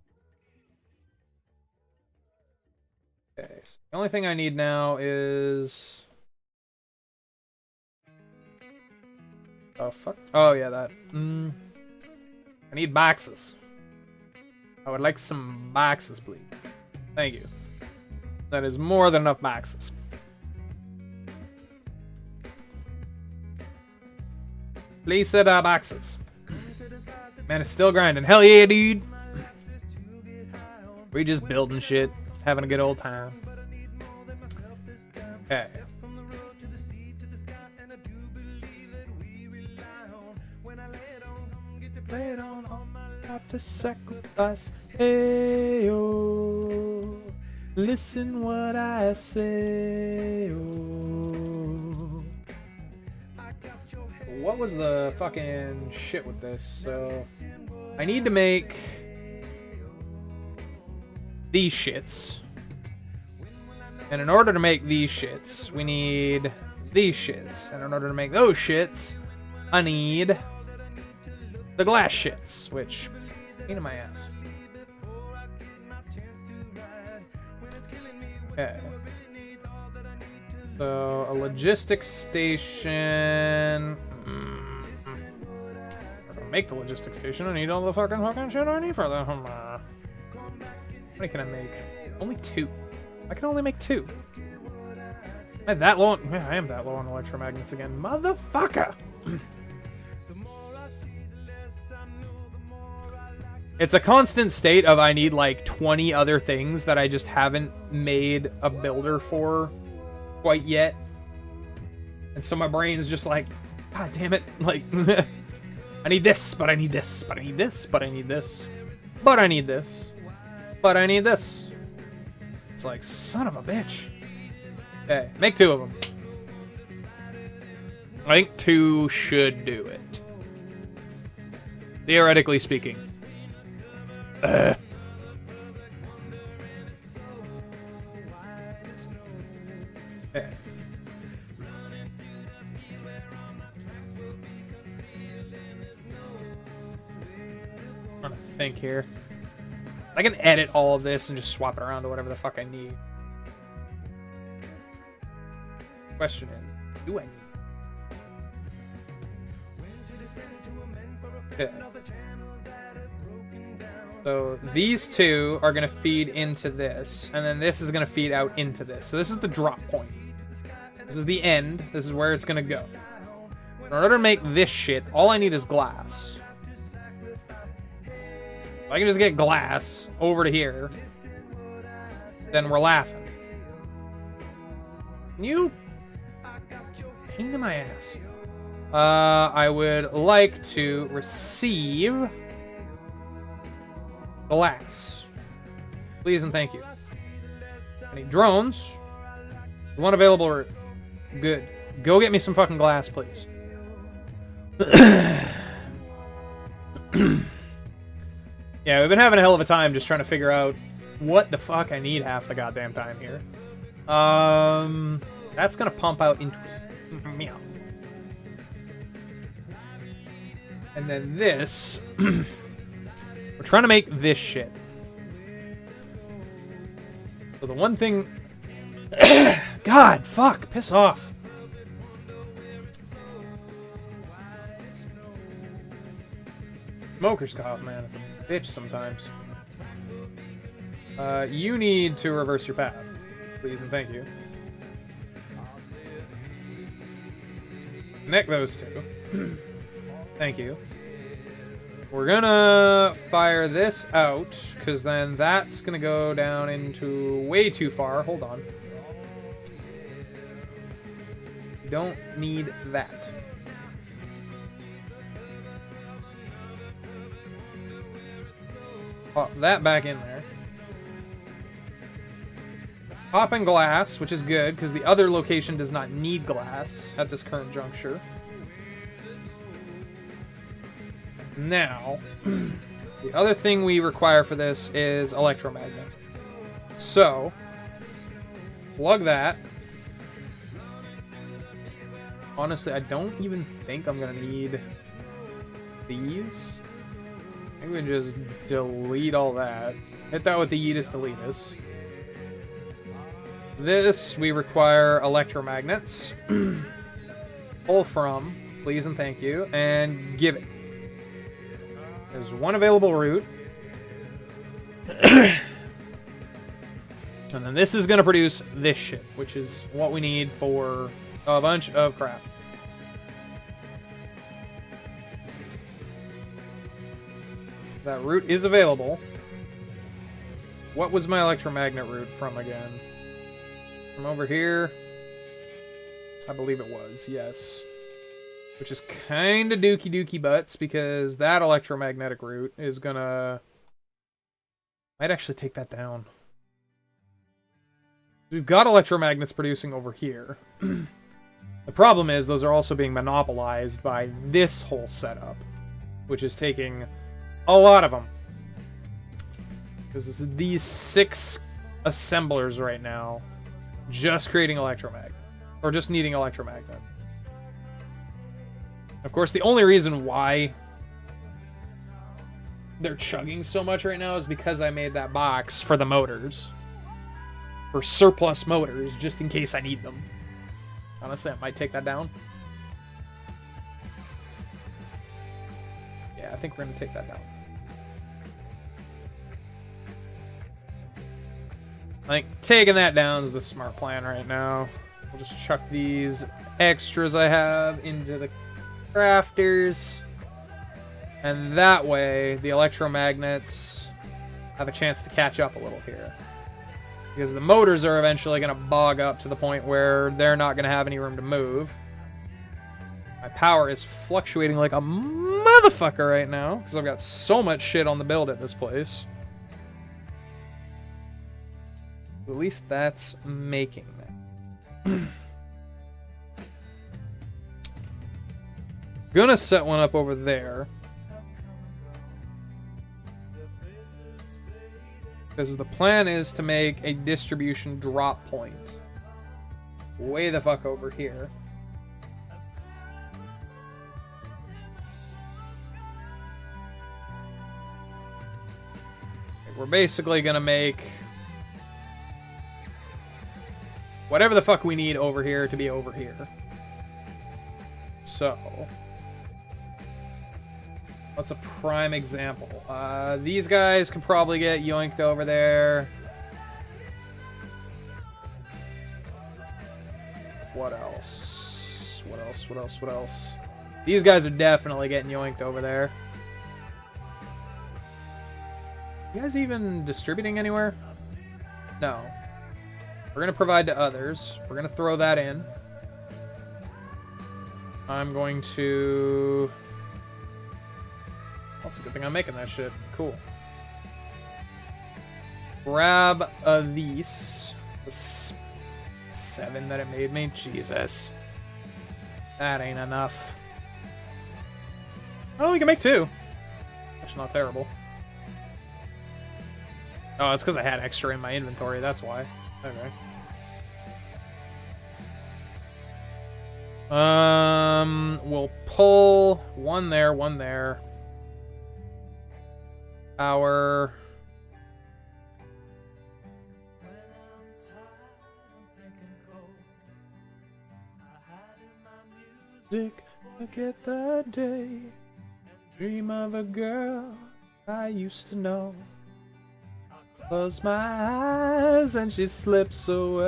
Okay, so the only thing I need now is... Oh, fuck. Oh, yeah, that. I need boxes. I would like some boxes, please. Thank you. That is more than enough boxes. Please set boxes. Man, it's still grinding. Hell yeah, dude. We just building shit. Having a good old time. Okay. Lay it on have to sacrifice. Hey, oh. Listen what I say, oh. What was the fucking shit with this? So, I need to make these shits. And in order to make these shits, we need these shits. And in order to make those shits, I need the glass shits, which pain in my ass. Okay. So, a logistics station. Make the logistics station. I need all the fucking shit I need for that. How many can I make? Only 2. I can only make 2. Am I that low on... Yeah, I am that low on electromagnets again. Motherfucker! It's a constant state of I need like 20 other things that I just haven't made a builder for quite yet. And so my brain's just like, God damn it. Like, I need this, but I need this, but I need this, but I need this, but I need this, but I need this. It's like, son of a bitch. Okay, make 2 of them. I think 2 should do it. Theoretically speaking. Okay. I'm trying to think here. I can edit all of this and just swap it around to whatever the fuck I need. Question is, do I need? Okay. So these 2 are going to feed into this, and then this is going to feed out into this. So this is the drop point. This is the end. This is where it's going to go. In order to make this shit, all I need is glass. If I can just get glass over to here, then we're laughing. You pain in my ass. I would like to receive glass. Please and thank you. I need drones. One available route. Good. Go get me some fucking glass, please. Yeah, we've been having a hell of a time just trying to figure out what the fuck I need half the goddamn time here. That's gonna pump out into meow. And then this, we're trying to make this shit. So the one thing, God, fuck, piss off. Smoker's cough, man, it's a bitch sometimes. You need to reverse your path, please and thank you. Connect those 2. Thank you. We're gonna fire this out, because then that's gonna go down into way too far. Hold on. Don't need that. Pop that back in there. Popping glass, which is good, because the other location does not need glass at this current juncture. Now, the other thing we require for this is electromagnet. So, plug that. Honestly, I don't even think I'm going to need these. I think we can just delete all that. Hit that with the Yeetus Deletus. This, we require electromagnets. Pull from, please and thank you, and give it. There's one available route. And then this is going to produce this shit, which is what we need for a bunch of crap. That route is available. What was my electromagnet route from again? From over here? I believe it was, yes. Which is kind of dookie butts, because that electromagnetic route is gonna... Might actually take that down. We've got electromagnets producing over here. The problem is those are also being monopolized by this whole setup, which is taking a lot of them. Because it's these 6 assemblers right now just creating electromagnets. Or just needing electromagnets. Of course, the only reason why they're chugging so much right now is because I made that box for the motors. For surplus motors, just in case I need them. Honestly, I might take that down. Yeah, I think we're going to take that down. I think taking that down is the smart plan right now. We'll just chuck these extras I have into the crafters. And that way, the electromagnets have a chance to catch up a little here. Because the motors are eventually going to bog up to the point where they're not going to have any room to move. My power is fluctuating like a motherfucker right now, because I've got so much shit on the build at this place. At least that's making that. Gonna set one up over there. Because the plan is to make a distribution drop point. Way the fuck over here. We're basically gonna make whatever the fuck we need over here to be over here. So, what's a prime example? These guys can probably get yoinked over there. What else? What else? What else? What else? These guys are definitely getting yoinked over there. You guys even distributing anywhere? No. We're going to provide to others. We're going to throw that in. I'm going to... Well, it's a good thing I'm making that shit. Cool. Grab these. The 7 that it made me. Jesus. That ain't enough. Oh, we can make 2. That's not terrible. Oh, it's because I had extra in my inventory. That's why. Okay. We'll pull one there, one there. Power. Music, forget the day. Dream of a girl I used to know. Close my eyes and she slips away.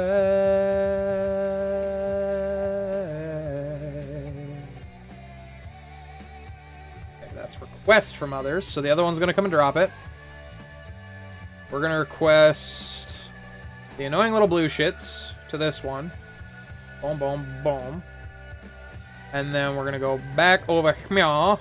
Okay, that's request from others, so the other one's gonna come and drop it. We're gonna request the annoying little blue shits to this one. Boom, boom, boom. And then we're gonna go back over here.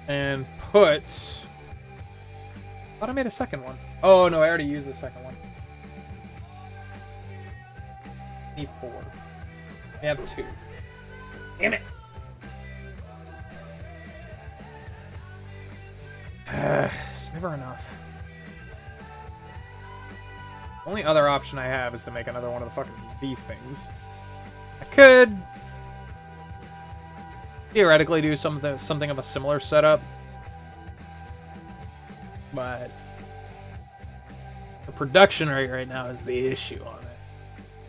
And put... I thought I made a second one. Oh, no, I already used the second one. I need 4. I have 2. Damn it! It's never enough. The only other option I have is to make another one of the fucking these things. I could... theoretically do something of a similar setup, but the production rate right now is the issue on it.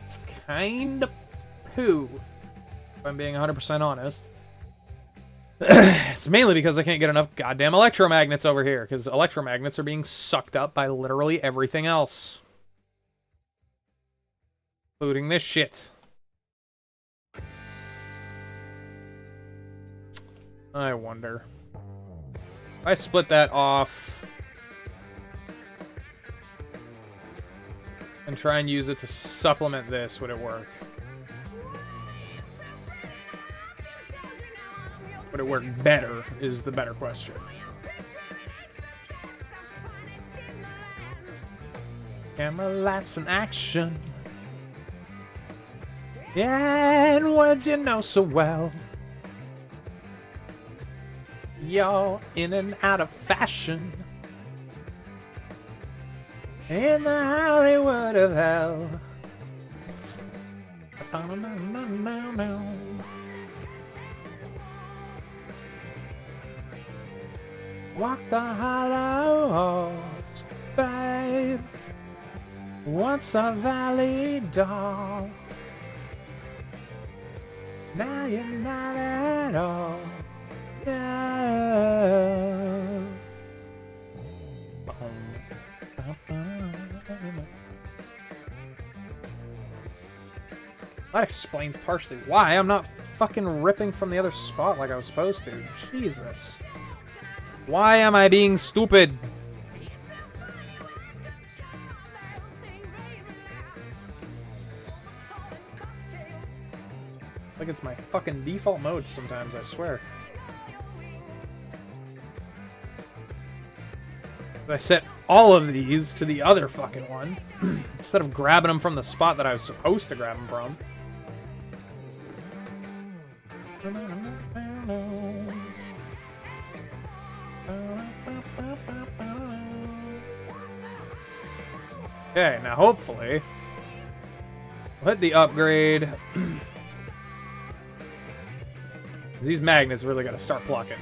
It's kind of poo, if I'm being 100% honest. It's mainly because I can't get enough goddamn electromagnets over here, because electromagnets are being sucked up by literally everything else, including this shit. I wonder. If I split that off and try and use it to supplement this, would it work? Would it work better is the better question. Camera lights in action. Yeah, and words you know so well. You're in and out of fashion in the Hollywood of hell. Walk the hollows, babe. Once a valley doll, now you're not at all. Yeah. That explains partially why I'm not fucking ripping from the other spot like I was supposed to. Jesus. Why am I being stupid? Like it's my fucking default mode sometimes, I swear. I set all of these to the other fucking one instead of grabbing them from the spot that I was supposed to grab them from. Okay, now hopefully we'll hit the upgrade. These magnets really gotta start plucking.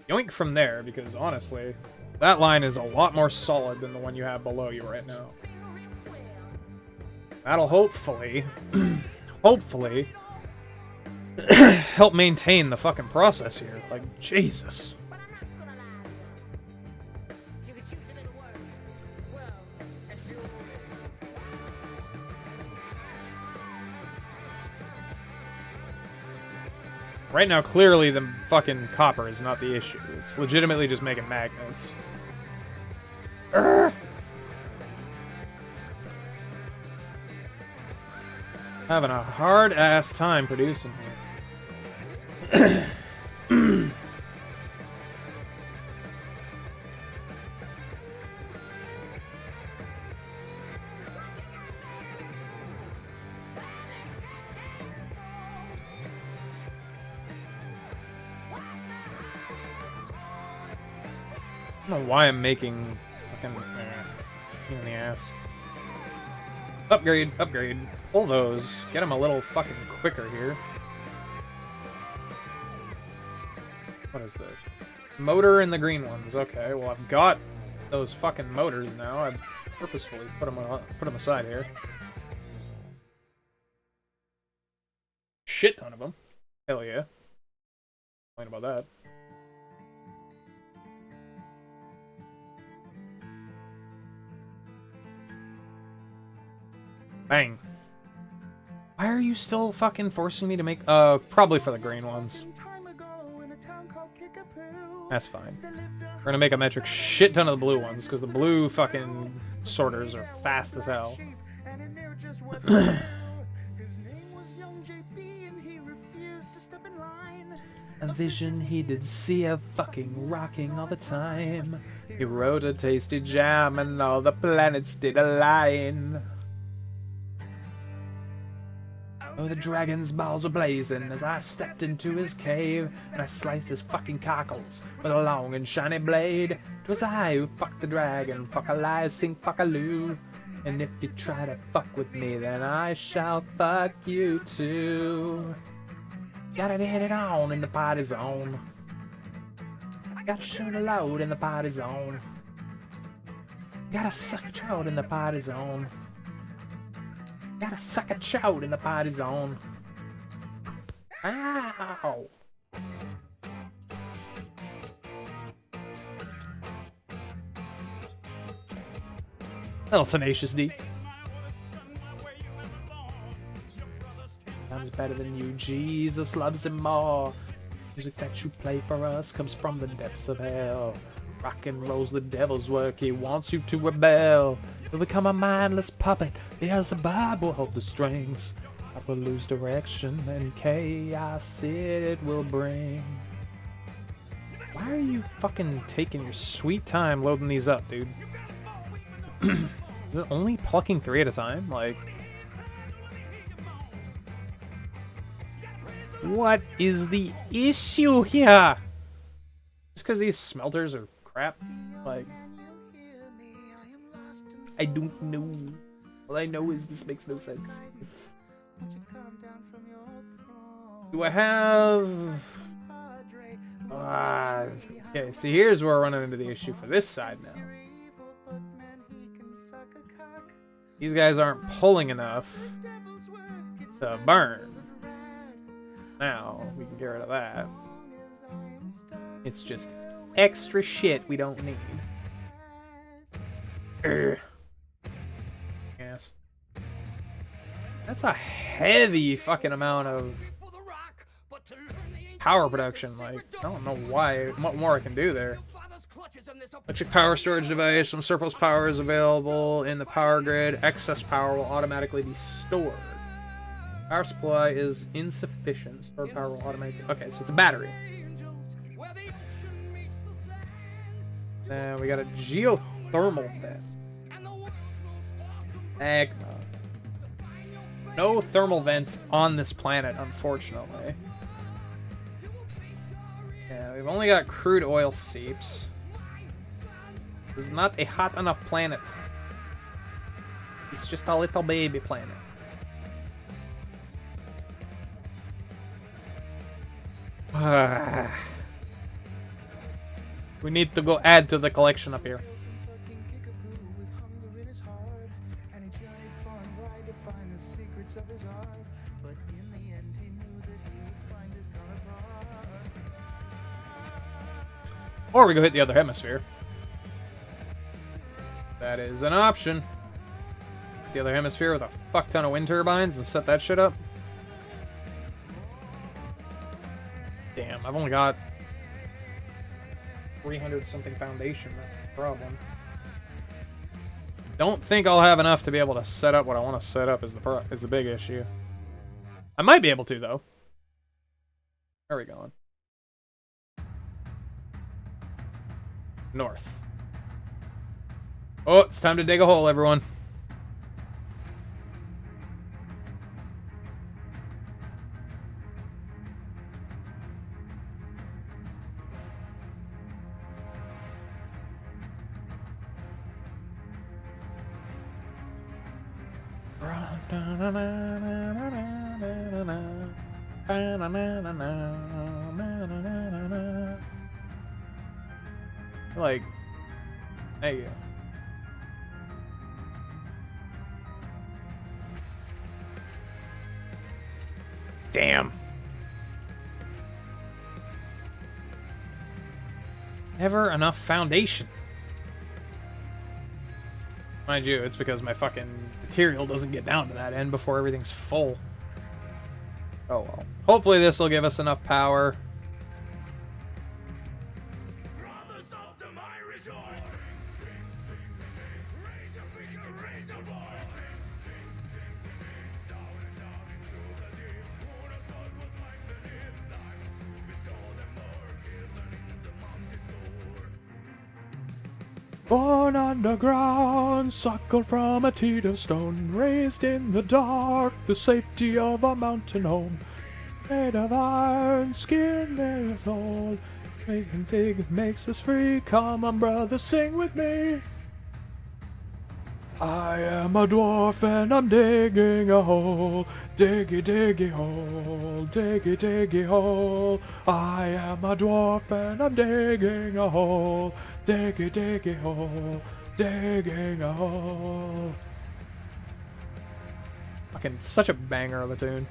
Yoink from there, because honestly, that line is a lot more solid than the one you have below you right now. That'll hopefully, hopefully, help maintain the fucking process here. Like, Jesus. Right now, clearly the fucking copper is not the issue. It's legitimately just making magnets. Urgh. Having a hard-ass time producing here. I don't know why I'm making fucking pain in the ass. Upgrade, upgrade. Pull those. Get them a little fucking quicker here. What is this? Motor in the green ones. Okay, well I've got those fucking motors now. I've purposefully put them aside here. Shit ton of them. Hell yeah. Complain about that. Bang. Why are you still fucking forcing me to make... probably for the green ones. That's fine. We're gonna make a metric shit ton of the blue ones, because the blue fucking sorters are fast as hell. A vision he did see of fucking rocking all the time. He wrote a tasty jam and all the planets did align. Oh, the dragon's balls were blazing as I stepped into his cave, and I sliced his fucking cockles with a long and shiny blade. 'Twas I who fucked the dragon, fuck a lie, sing fuck a loo. And if you try to fuck with me, then I shall fuck you too. Gotta hit it on in the party zone. Gotta shoot a load in the party zone. Gotta suck a trout in the party zone. Gotta suck a chout in the party zone. Ow! Little Tenacious D. Time's better than you, Jesus loves him more. Music that you play for us comes from the depths of hell. Rock and roll's the devil's work, he wants you to rebel. You'll become a mindless puppet, Beelzebub will hold the strings. I will lose direction and chaos it will bring. Why are you fucking taking your sweet time loading these up, dude? Is it only plucking 3 at a time? Like... what is the issue here? Just because these smelters are crap? Like... I don't know. All I know is this makes no sense. Do I have... okay, so here's where we're running into the issue for this side now. These guys aren't pulling enough to burn. Now, we can get rid of that. It's just extra shit we don't need. Urgh. Yes. That's a heavy fucking amount of power production. Like, I don't know why. What more I can do there. Electric power storage device. Some surplus power is available in the power grid. Excess power will automatically be stored. Power supply is insufficient. Stored power will automatically... Okay, so it's a battery. Then we got a geothermal vent. Heck no. No thermal vents on this planet, unfortunately. Yeah, we've only got crude oil seeps. This is not a hot enough planet. It's just a little baby planet. We need to go add to the collection up here. Or we go hit the other hemisphere. That is an option. The other hemisphere with a fuck ton of wind turbines and set that shit up. Damn, I've only got 300 something foundation. That's the problem. Don't think I'll have enough to be able to set up what I want to set up is the big issue. I might be able to though. Where are we going? North. Oh, it's time to dig a hole, everyone. Like, there you go. Damn. Never enough foundation. Mind you, it's because my fucking material doesn't get down to that end before everything's full. Oh well. Hopefully this will give us enough power. Born underground, suckled from a teat of stone, raised in the dark, the safety of a mountain home. Made of iron, skin made of gold, making fig makes us free. Come on, brother, sing with me. I am a dwarf and I'm digging a hole. Diggy, diggy hole, diggy, diggy hole. I am a dwarf and I'm digging a hole. Diggy, diggy hole, digging a hole. Fucking such a banger of a tune.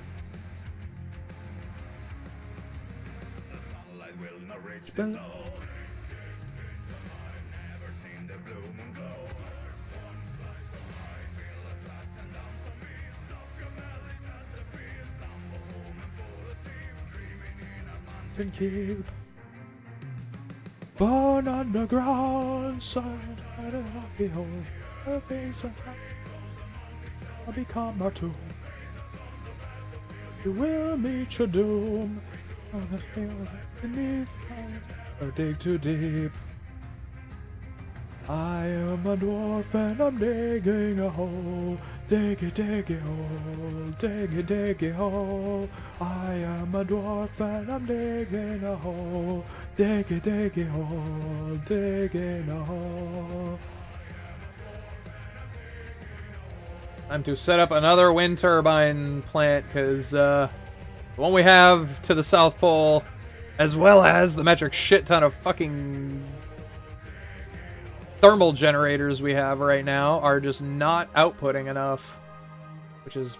And keep born underground, side at a happy home. A face of I'll become a tomb. You will meet your doom on the hill beneath or dig too deep. I am a dwarf and I'm digging a hole. Diggy, diggy hole, diggy, diggy hole. I am a dwarf and I'm digging a hole. Diggy, diggy hole, digging a hole. Time to set up another wind turbine plant, because the one we have to the South Pole, as well as the metric shit ton of fucking thermal generators we have right now, are just not outputting enough, which is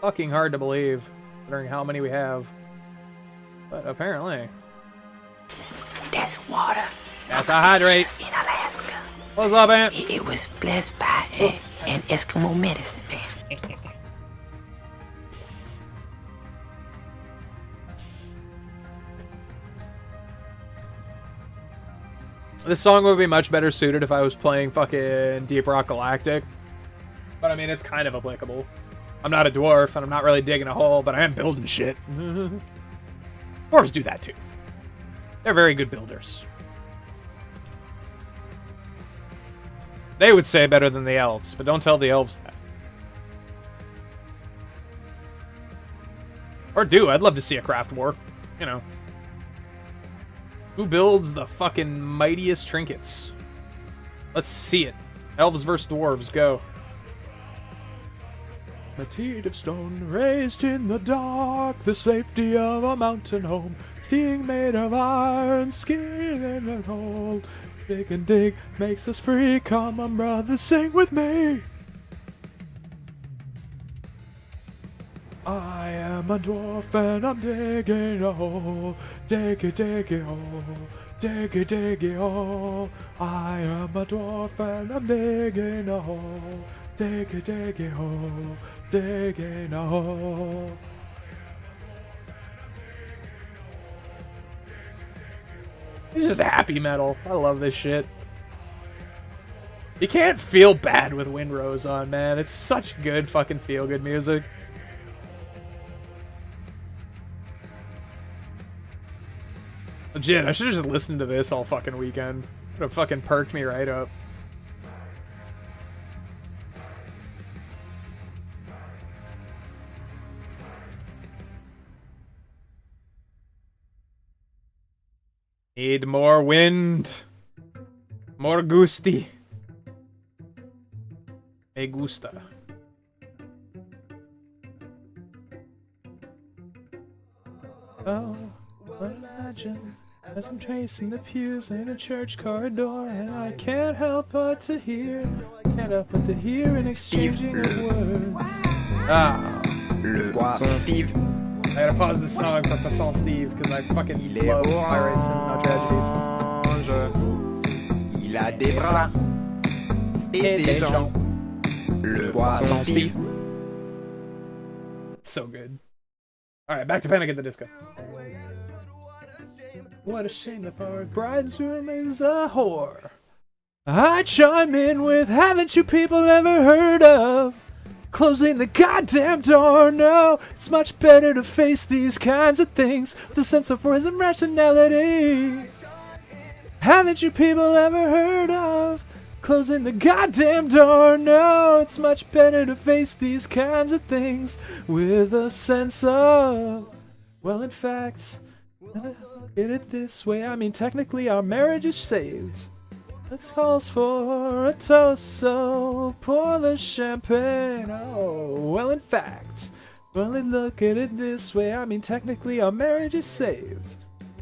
fucking hard to believe considering how many we have, but apparently. That's water. That's a hydrate. In Alaska. What's up, man? It was blessed by an Eskimo medicine man. This song would be much better suited if I was playing fucking Deep Rock Galactic. But I mean, it's kind of applicable. I'm not a dwarf, and I'm not really digging a hole, but I am building shit. Dwarves do that too. They're very good builders. They would say better than the elves, but don't tell the elves that. Or do. I'd love to see a craft war. You know. Who builds the fucking mightiest trinkets? Let's see it. Elves versus dwarves, go. A teat of stone raised in the dark, the safety of a mountain home. Steam made of iron, skin in the cold. Dig and dig makes us free. Come on, brother, sing with me. I am a dwarf and I'm digging a hole. Diggy, diggy hole. Diggy, diggy hole. I am a dwarf and I'm digging a hole. Diggy, diggy hole. Digging a hole. It's just happy metal. I love this shit. You can't feel bad with Windrose on, man. It's such good fucking feel-good music. Legit, I should have just listened to this all fucking weekend. Would have fucking perked me right up. Need more wind. More gusti. Me gusta. Oh, what imagine as I'm tracing the pews in a church corridor, and I can't help but to hear, can't help but to hear an exchanging of words. Ah. I gotta pause this song for Fasson Steve, because I fucking love Pirates Sins Not Tragedies. Il a des bras et des dents. Le Fasson Steve. So good. Alright, back to Panic at the Disco. What a shame that our bridegroom is a whore. I chime in with, haven't you people ever heard of closing the goddamn door? No, it's much better to face these kinds of things with a sense of reason, rationality. Haven't you people ever heard of closing the goddamn door? No, it's much better to face these kinds of things with a sense of, well, in fact, look at it this way. I mean, technically our marriage is saved. This calls for a toast, so pour the champagne. Oh, well, in fact, well, look at it this way. I mean, technically our marriage is saved.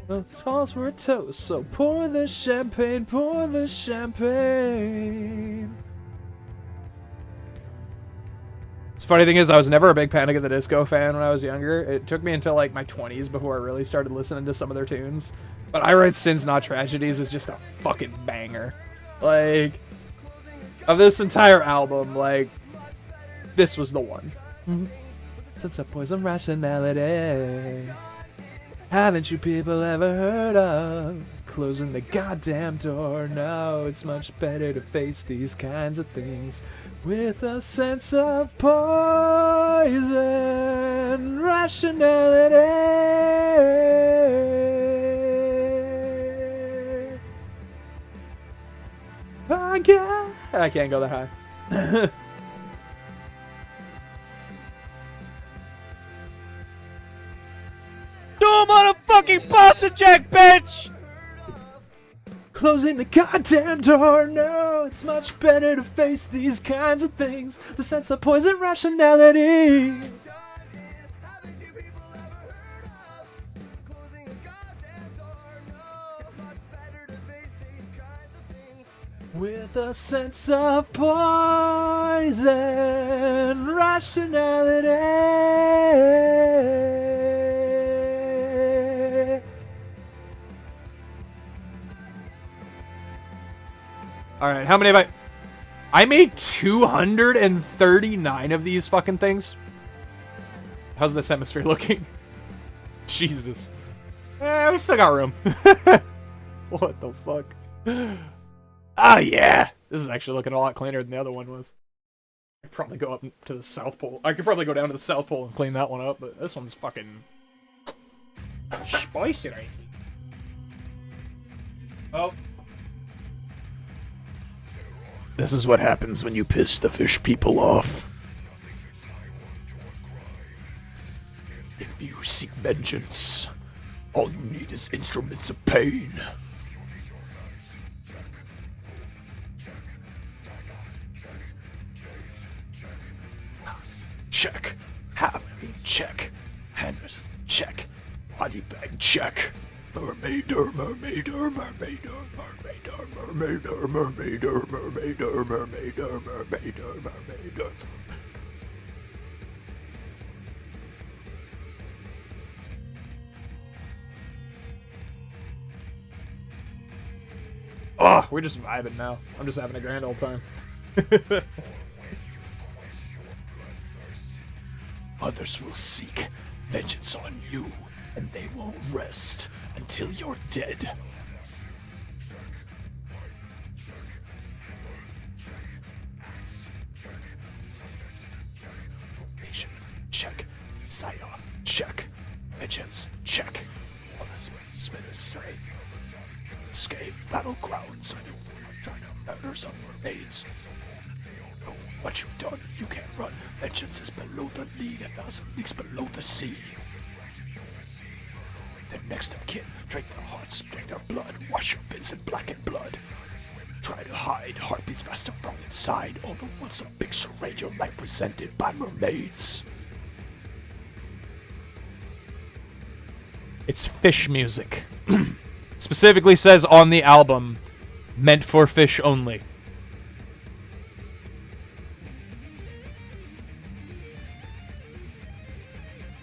This calls for a toast, so pour the champagne, pour the champagne. The funny thing is, I was never a big Panic at the Disco fan when I was younger. It took me until like my 20s before I really started listening to some of their tunes. But I Write Sins Not Tragedies is just a fucking banger. Like, of this entire album, like, this was the one. Since a poison rationality. Haven't you people ever heard of closing the goddamn door? No, it's much better to face these kinds of things with a sense of poison rationality. I can't go that high. Do a motherfucking posture check, bitch! Closing the goddamn door, no, it's much better to face these kinds of things. The sense of poison rationality. With a sense of poison rationality. Alright, how many have I made 239 of these fucking things? How's this hemisphere looking? Jesus. We still got room. What the fuck? Oh, yeah. This is actually looking a lot cleaner than the other one was. I could probably go up to the South Pole. I could probably go down to the South Pole and clean that one up, but this one's fucking spicy. Oh. This is what happens when you piss the fish people off. If you seek vengeance, all you need is instruments of pain. Check. Hammer, check. Hammers, check. Body bag, check. Mermaider, mermaider, mermaider, mermaider, mermaider, mermaider, mermaider, mermaider, mermaider, mermaider. Oh, we're just vibing now. I'm just having a grand old time. Others will seek vengeance on you, and they won't rest until you're dead. Patient, check. Saya, check. Vengeance, check. Others will spin a straight. Escape battlegrounds. Trying to murder some mermaids. Oh, what you've done, you can't run. Vengeance is below the league, 1,000 leagues below the sea. Their next of kin, drink their hearts, drink their blood, wash your fins in blackened blood. Try to hide, heartbeats faster from inside. Although once a big charade, your life presented by mermaids. It's fish music. Specifically says on the album, meant for fish only.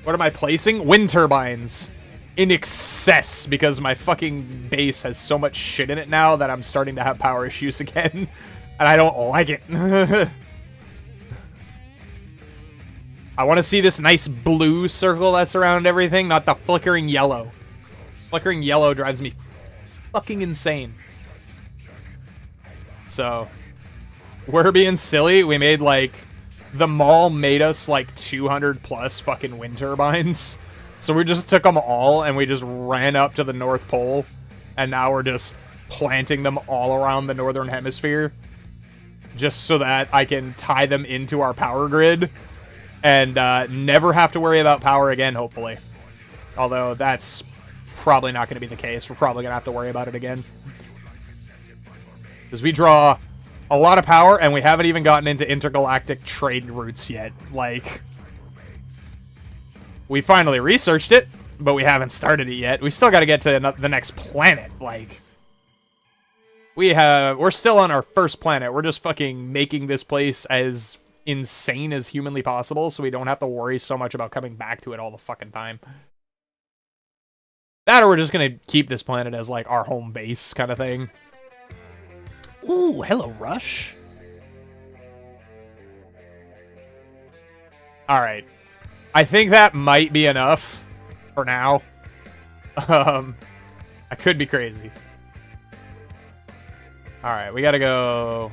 What am I placing? Wind turbines. In excess, because my fucking base has so much shit in it now that I'm starting to have power issues again. And I don't like it. I want to see this nice blue circle that's around everything, not the flickering yellow. Flickering yellow drives me fucking insane. So, we're being silly. We made like, the mall made us like 200 plus fucking wind turbines. So we just took them all and we just ran up to the North Pole. And now we're just planting them all around the Northern Hemisphere. Just so that I can tie them into our power grid. And never have to worry about power again, hopefully. Although that's probably not going to be the case. We're probably going to have to worry about it again. Because we draw a lot of power and we haven't even gotten into intergalactic trade routes yet. Like, we finally researched it, but we haven't started it yet. We still got to get to the next planet. Like, we're still on our first planet. We're just fucking making this place as insane as humanly possible so we don't have to worry so much about coming back to it all the fucking time. That or we're just gonna keep this planet as like our home base kind of thing. Ooh, hello, Rush. Alright. I think that might be enough for now. I could be crazy. Alright, we gotta go.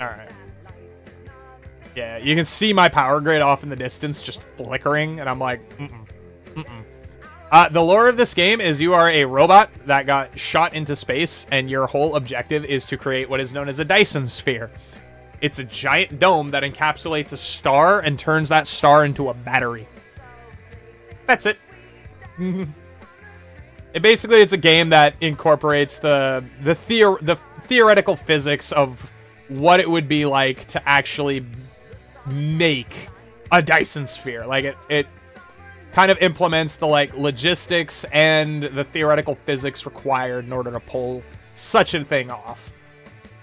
Alright. Yeah, you can see my power grid off in the distance just flickering, and I'm like, the lore of this game is you are a robot that got shot into space, and your whole objective is to create what is known as a Dyson sphere. It's a giant dome that encapsulates a star and turns that star into a battery. That's it. It's a game that incorporates the theoretical physics of what it would be like to actually make a Dyson sphere. Like, it kind of implements the, like, logistics and the theoretical physics required in order to pull such a thing off.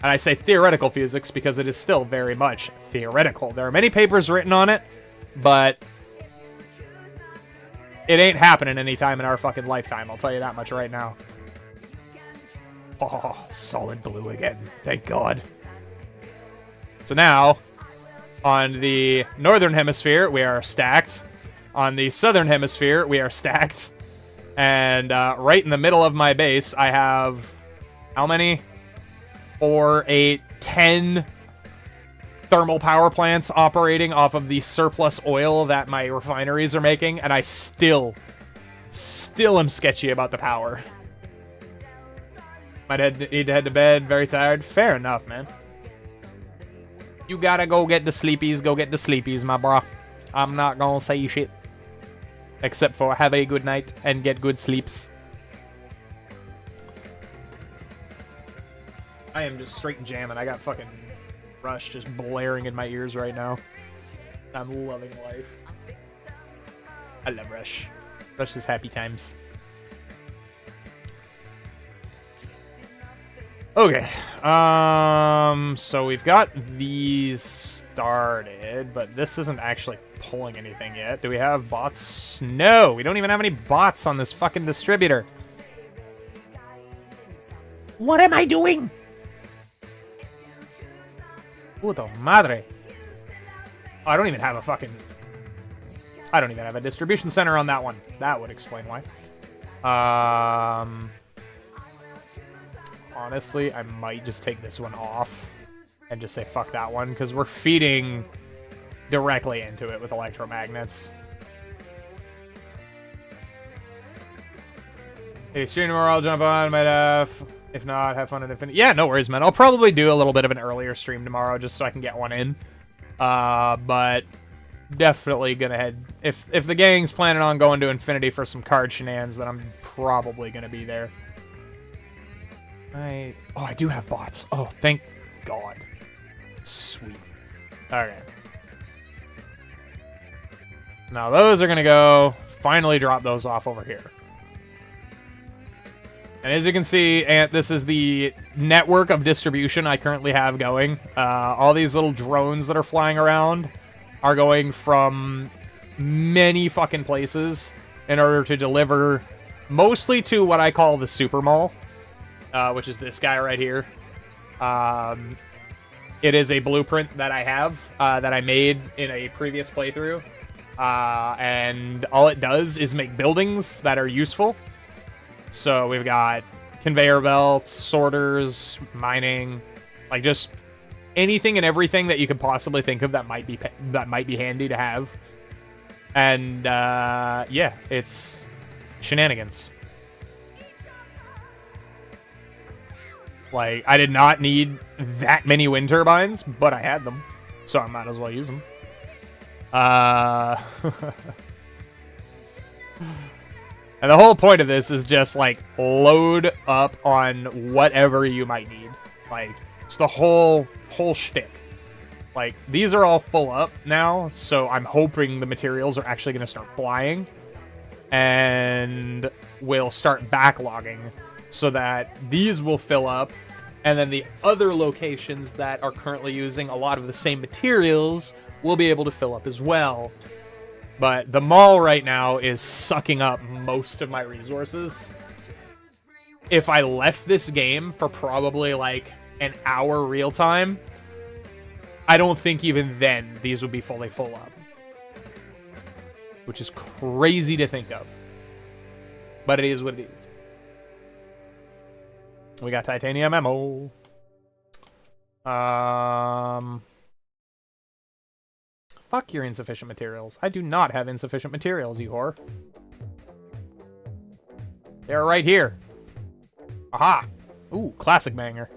And I say theoretical physics because it is still very much theoretical. There are many papers written on it, but it ain't happening anytime in our fucking lifetime. I'll tell you that much right now. Oh, solid blue again. Thank God. So now, on the northern hemisphere, we are stacked. On the southern hemisphere, we are stacked. And right in the middle of my base, I have... how many? 4, 8, 10 thermal power plants operating off of the surplus oil that my refineries are making. And I still am sketchy about the power. Might need to head to bed. Very tired. Fair enough, man. You gotta go get the sleepies. Go get the sleepies, my bro. I'm not gonna say shit. Except for have a good night and get good sleeps. I am just straight jamming. I got fucking Rush just blaring in my ears right now. I'm loving life. I love Rush. Rush is happy times. Okay, so we've got these started, but this isn't actually pulling anything yet. Do we have bots? No, we don't even have any bots on this fucking distributor. What am I doing? Puto madre. Oh, I don't even have a fucking... I don't even have a distribution center on that one. That would explain why. Honestly, I might just take this one off and just say fuck that one, because we're feeding directly into it with electromagnets. Hey, stream tomorrow, I'll jump on, might have. If not, have fun at Infinity. Yeah, no worries, man. I'll probably do a little bit of an earlier stream tomorrow just so I can get one in. But definitely gonna head... If the gang's planning on going to Infinity for some card shenanigans, then I'm probably gonna be there. Oh, I do have bots. Oh, thank God. Sweet. Okay. Now those are gonna go. Finally drop those off over here. And as you can see, this is the network of distribution I currently have going. All these little drones that are flying around are going from many fucking places in order to deliver mostly to what I call the super mall. Which is this guy right here. It is a blueprint that I have, that I made in a previous playthrough. And all it does is make buildings that are useful. So we've got conveyor belts, sorters, mining, like just anything and everything that you could possibly think of that might be handy to have. And yeah, it's shenanigans. Like, I did not need that many wind turbines, but I had them, so I might as well use them. And the whole point of this is just, like, load up on whatever you might need. Like, it's the whole shtick. Like, these are all full up now, so I'm hoping the materials are actually going to start flying. And we'll start backlogging so that these will fill up, and then the other locations that are currently using a lot of the same materials will be able to fill up as well. But the mall right now is sucking up most of my resources. If I left this game for probably like an hour real time, I don't think even then these would be fully full up. Which is crazy to think of. But it is what it is. We got titanium ammo. Fuck your insufficient materials. I do not have insufficient materials, you whore. They're right here. Aha! Ooh, classic banger.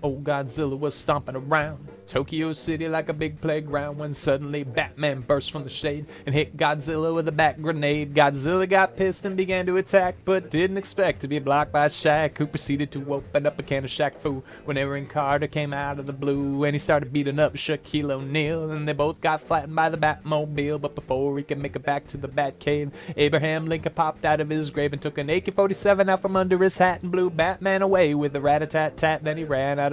Oh, Godzilla was stomping around Tokyo City like a big playground when suddenly Batman burst from the shade and hit Godzilla with a bat grenade. Godzilla got pissed and began to attack, but didn't expect to be blocked by Shaq, who proceeded to open up a can of Shaq Fu when Aaron Carter came out of the blue and he started beating up Shaquille O'Neal, and they both got flattened by the Batmobile. But before he could make it back to the Batcave, Abraham Lincoln popped out of his grave and took an AK-47 out from under his hat and blew Batman away with a rat-a-tat-tat. Then he ran out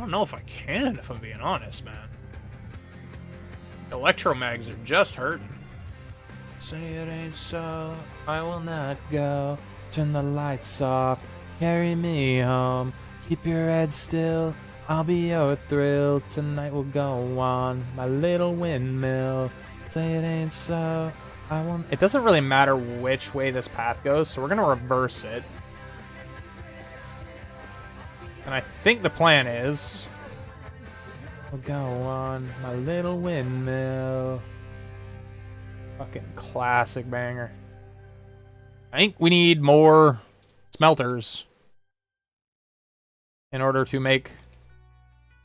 don't know if I can, if I'm being honest, man. Electromags are just hurting. Say it ain't so, I will not go. Turn the lights off, carry me home. Keep your head still, I'll be your thrill. Tonight we'll go on my little windmill. Say it ain't so, I won't. It doesn't really matter which way this path goes, so we're gonna reverse it. And I think the plan is we'll go on my little windmill. Fucking classic banger. I think we need more smelters in order to make...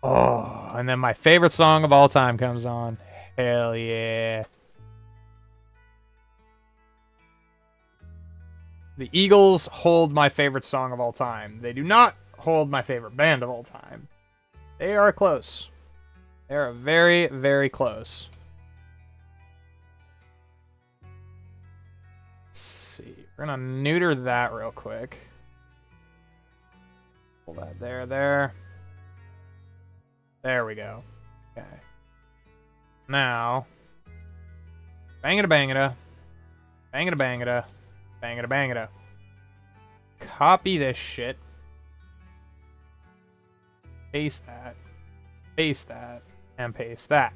Oh, and then my favorite song of all time comes on. Hell yeah. The Eagles hold my favorite song of all time. They do not hold my favorite band of all time. They are close. They are very, very close. Let's see. We're gonna neuter that real quick. Pull that there. There we go. Okay. Now, bangada bangada, bangada bangada, bangada bangada. Copy this shit. Paste that, and paste that.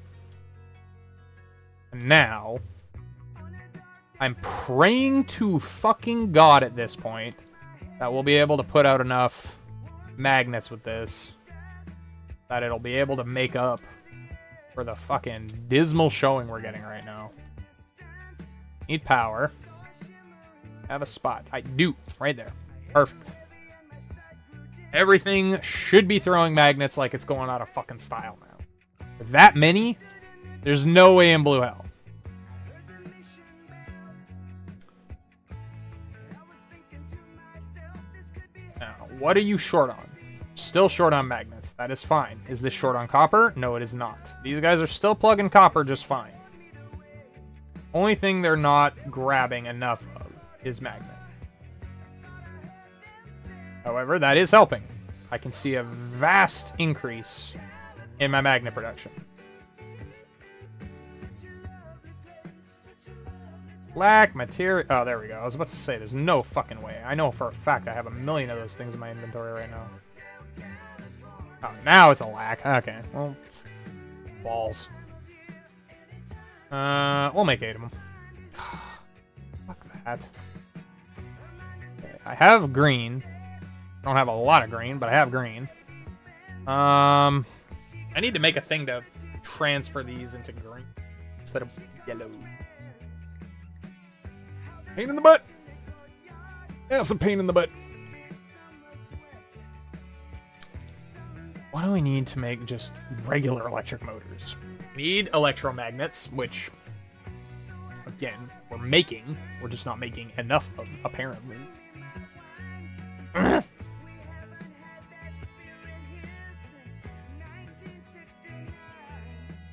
And now, I'm praying to fucking God at this point that we'll be able to put out enough magnets with this that it'll be able to make up for the fucking dismal showing we're getting right now. Need power. Have a spot. I do. Right there. Perfect. Everything should be throwing magnets like it's going out of fucking style now. With that many, there's no way in blue hell. Now, what are you short on? Still short on magnets. That is fine. Is this short on copper? No, it is not. These guys are still plugging copper just fine. Only thing they're not grabbing enough of is magnets. However, that is helping. I can see a vast increase in my magnet production. Black material. Oh, there we go. I was about to say, there's no fucking way. I know for a fact I have a million of those things in my inventory right now. Oh, now it's a lack. Okay, well, balls. We'll make 8 of them. Fuck that. Okay, I have green. I don't have a lot of green, but I have green. I need to make a thing to transfer these into green instead of yellow. Pain in the butt. Yeah, some pain in the butt. What do we need to make just regular electric motors? We need electromagnets, which, again, we're making. We're just not making enough of them, apparently.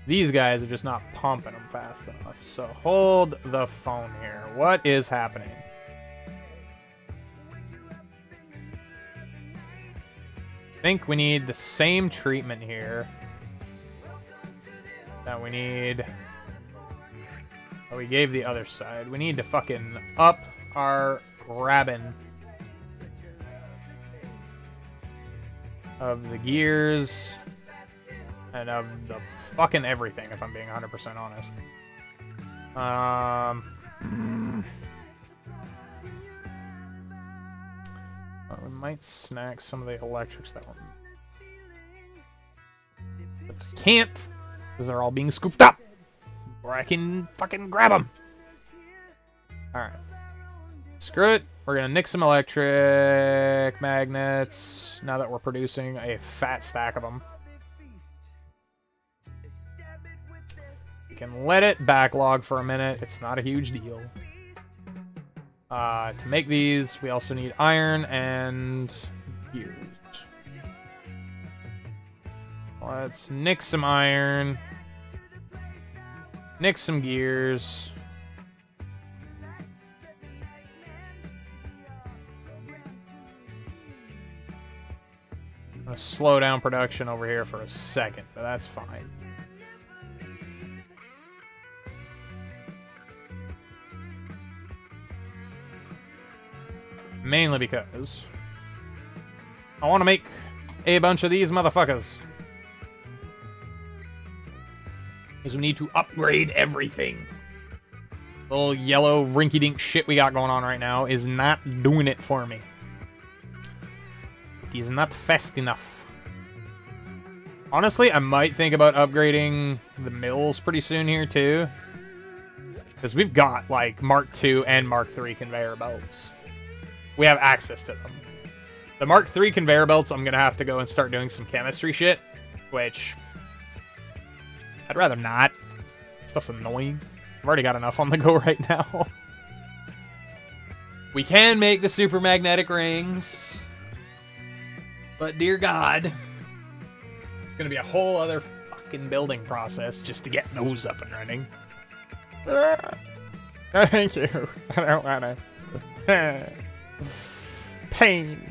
These guys are just not pumping them fast enough. So hold the phone here. What is happening? I think we need the same treatment here that we need. Oh, we gave the other side. We need to fucking up our grabbing of the gears and of the fucking everything, if I'm being 100% honest. We might snag some of the electrics that were... But can't, because they're all being scooped up. Or I can fucking grab them. Alright. Screw it. We're going to nick some electric magnets now that we're producing a fat stack of them. We can let it backlog for a minute. It's not a huge deal. To make these, we also need iron and gears. Let's nick some iron. Nick some gears. I'm gonna gonna slow down production over here for a second, but that's fine. Mainly because I want to make a bunch of these motherfuckers. Because we need to upgrade everything. Little yellow rinky-dink shit we got going on right now is not doing it for me. It is not fast enough. Honestly, I might think about upgrading the mills pretty soon here too. Because we've got like Mark II and Mark III conveyor belts. We have access to them. The Mark III conveyor belts, I'm going to have to go and start doing some chemistry shit. Which, I'd rather not. Stuff's annoying. I've already got enough on the go right now. We can make the super magnetic rings. But dear God, it's going to be a whole other fucking building process just to get those up and running. Thank you. I don't want to. Pain.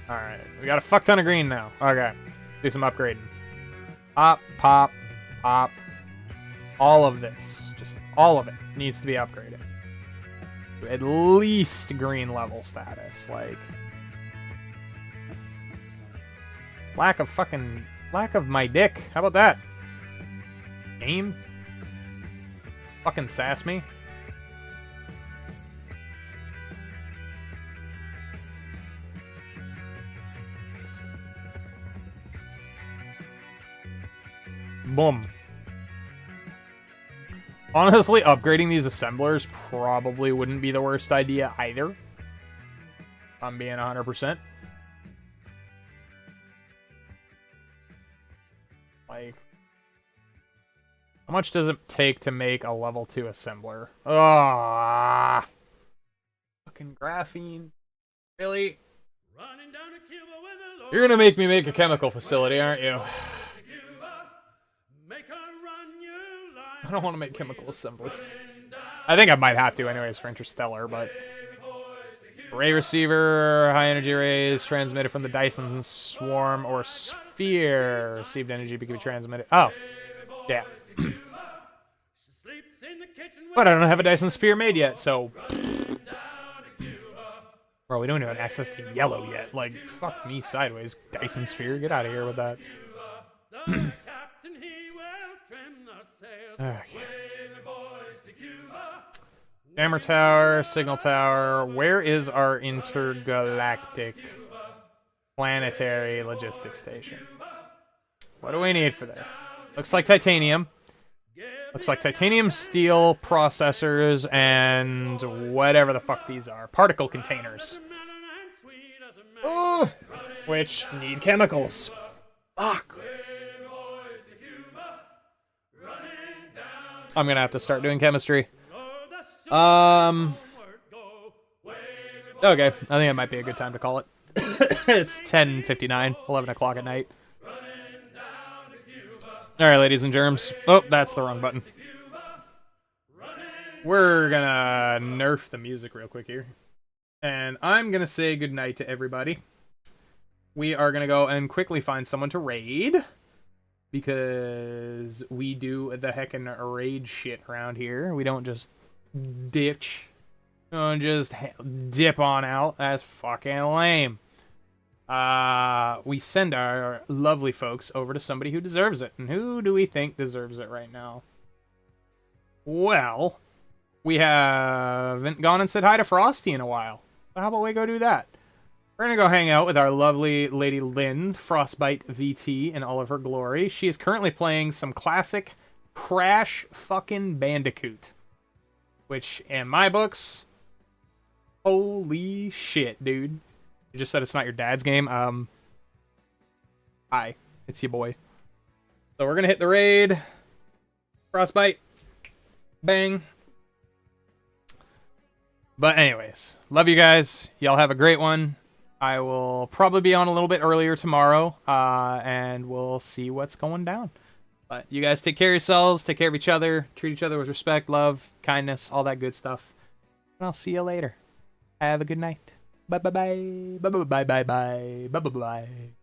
Alright, we got a fuck ton of green now. Okay, let's do some upgrading. Pop, pop, pop. All of this, just all of it, needs to be upgraded. To at least green level status, like. Lack of my dick. How about that? Game? Fucking sass me. Boom. Honestly, upgrading these assemblers probably wouldn't be the worst idea either. If I'm being 100%. Like, how much does it take to make a level 2 assembler? Ah, fucking graphene. Really? You're gonna make me make a chemical facility, aren't you? I don't want to make chemical assemblies. I think I might have to anyways for Interstellar, but... Ray receiver, high energy rays, transmitted from the Dyson swarm or sphere. Received energy can be transmitted. Oh, yeah. But I don't have a Dyson sphere made yet, so... Bro, we don't even have access to yellow yet. Like, fuck me sideways. Dyson sphere, get out of here with that. Okay. Jammer tower, signal tower. Where is our intergalactic planetary logistics station? What do we need for this? Looks like titanium. Looks like titanium, steel, processors, and whatever the fuck these are. Particle containers. Ooh, which need chemicals. Fuck. I'm gonna have to start doing chemistry. Okay, I think it might be a good time to call it. It's 10:59, 11 o'clock at night. Alright, ladies and germs. Oh, that's the wrong button. We're gonna nerf the music real quick here. And I'm gonna say goodnight to everybody. We are gonna go and quickly find someone to raid. Because we do the heckin' raid shit around here. We don't just ditch. We don't just dip on out. That's fucking lame. We send our lovely folks over to somebody who deserves it. And who do we think deserves it right now? Well, we haven't gone and said hi to Frosty in a while. So how about we go do that? We're gonna go hang out with our lovely Lady Lynn, Frostbite VT in all of her glory. She is currently playing some classic Crash fucking Bandicoot. Which, in my books, holy shit, dude. You just said it's not your dad's game. Hi, it's your boy. So we're gonna hit the raid. Frostbite. Bang. But anyways, love you guys. Y'all have a great one. I will probably be on a little bit earlier tomorrow, and we'll see what's going down. But you guys take care of yourselves, take care of each other, treat each other with respect, love, kindness, all that good stuff. And I'll see you later. Have a good night. Bye bye bye. Bye bye bye bye bye. Bye bye bye.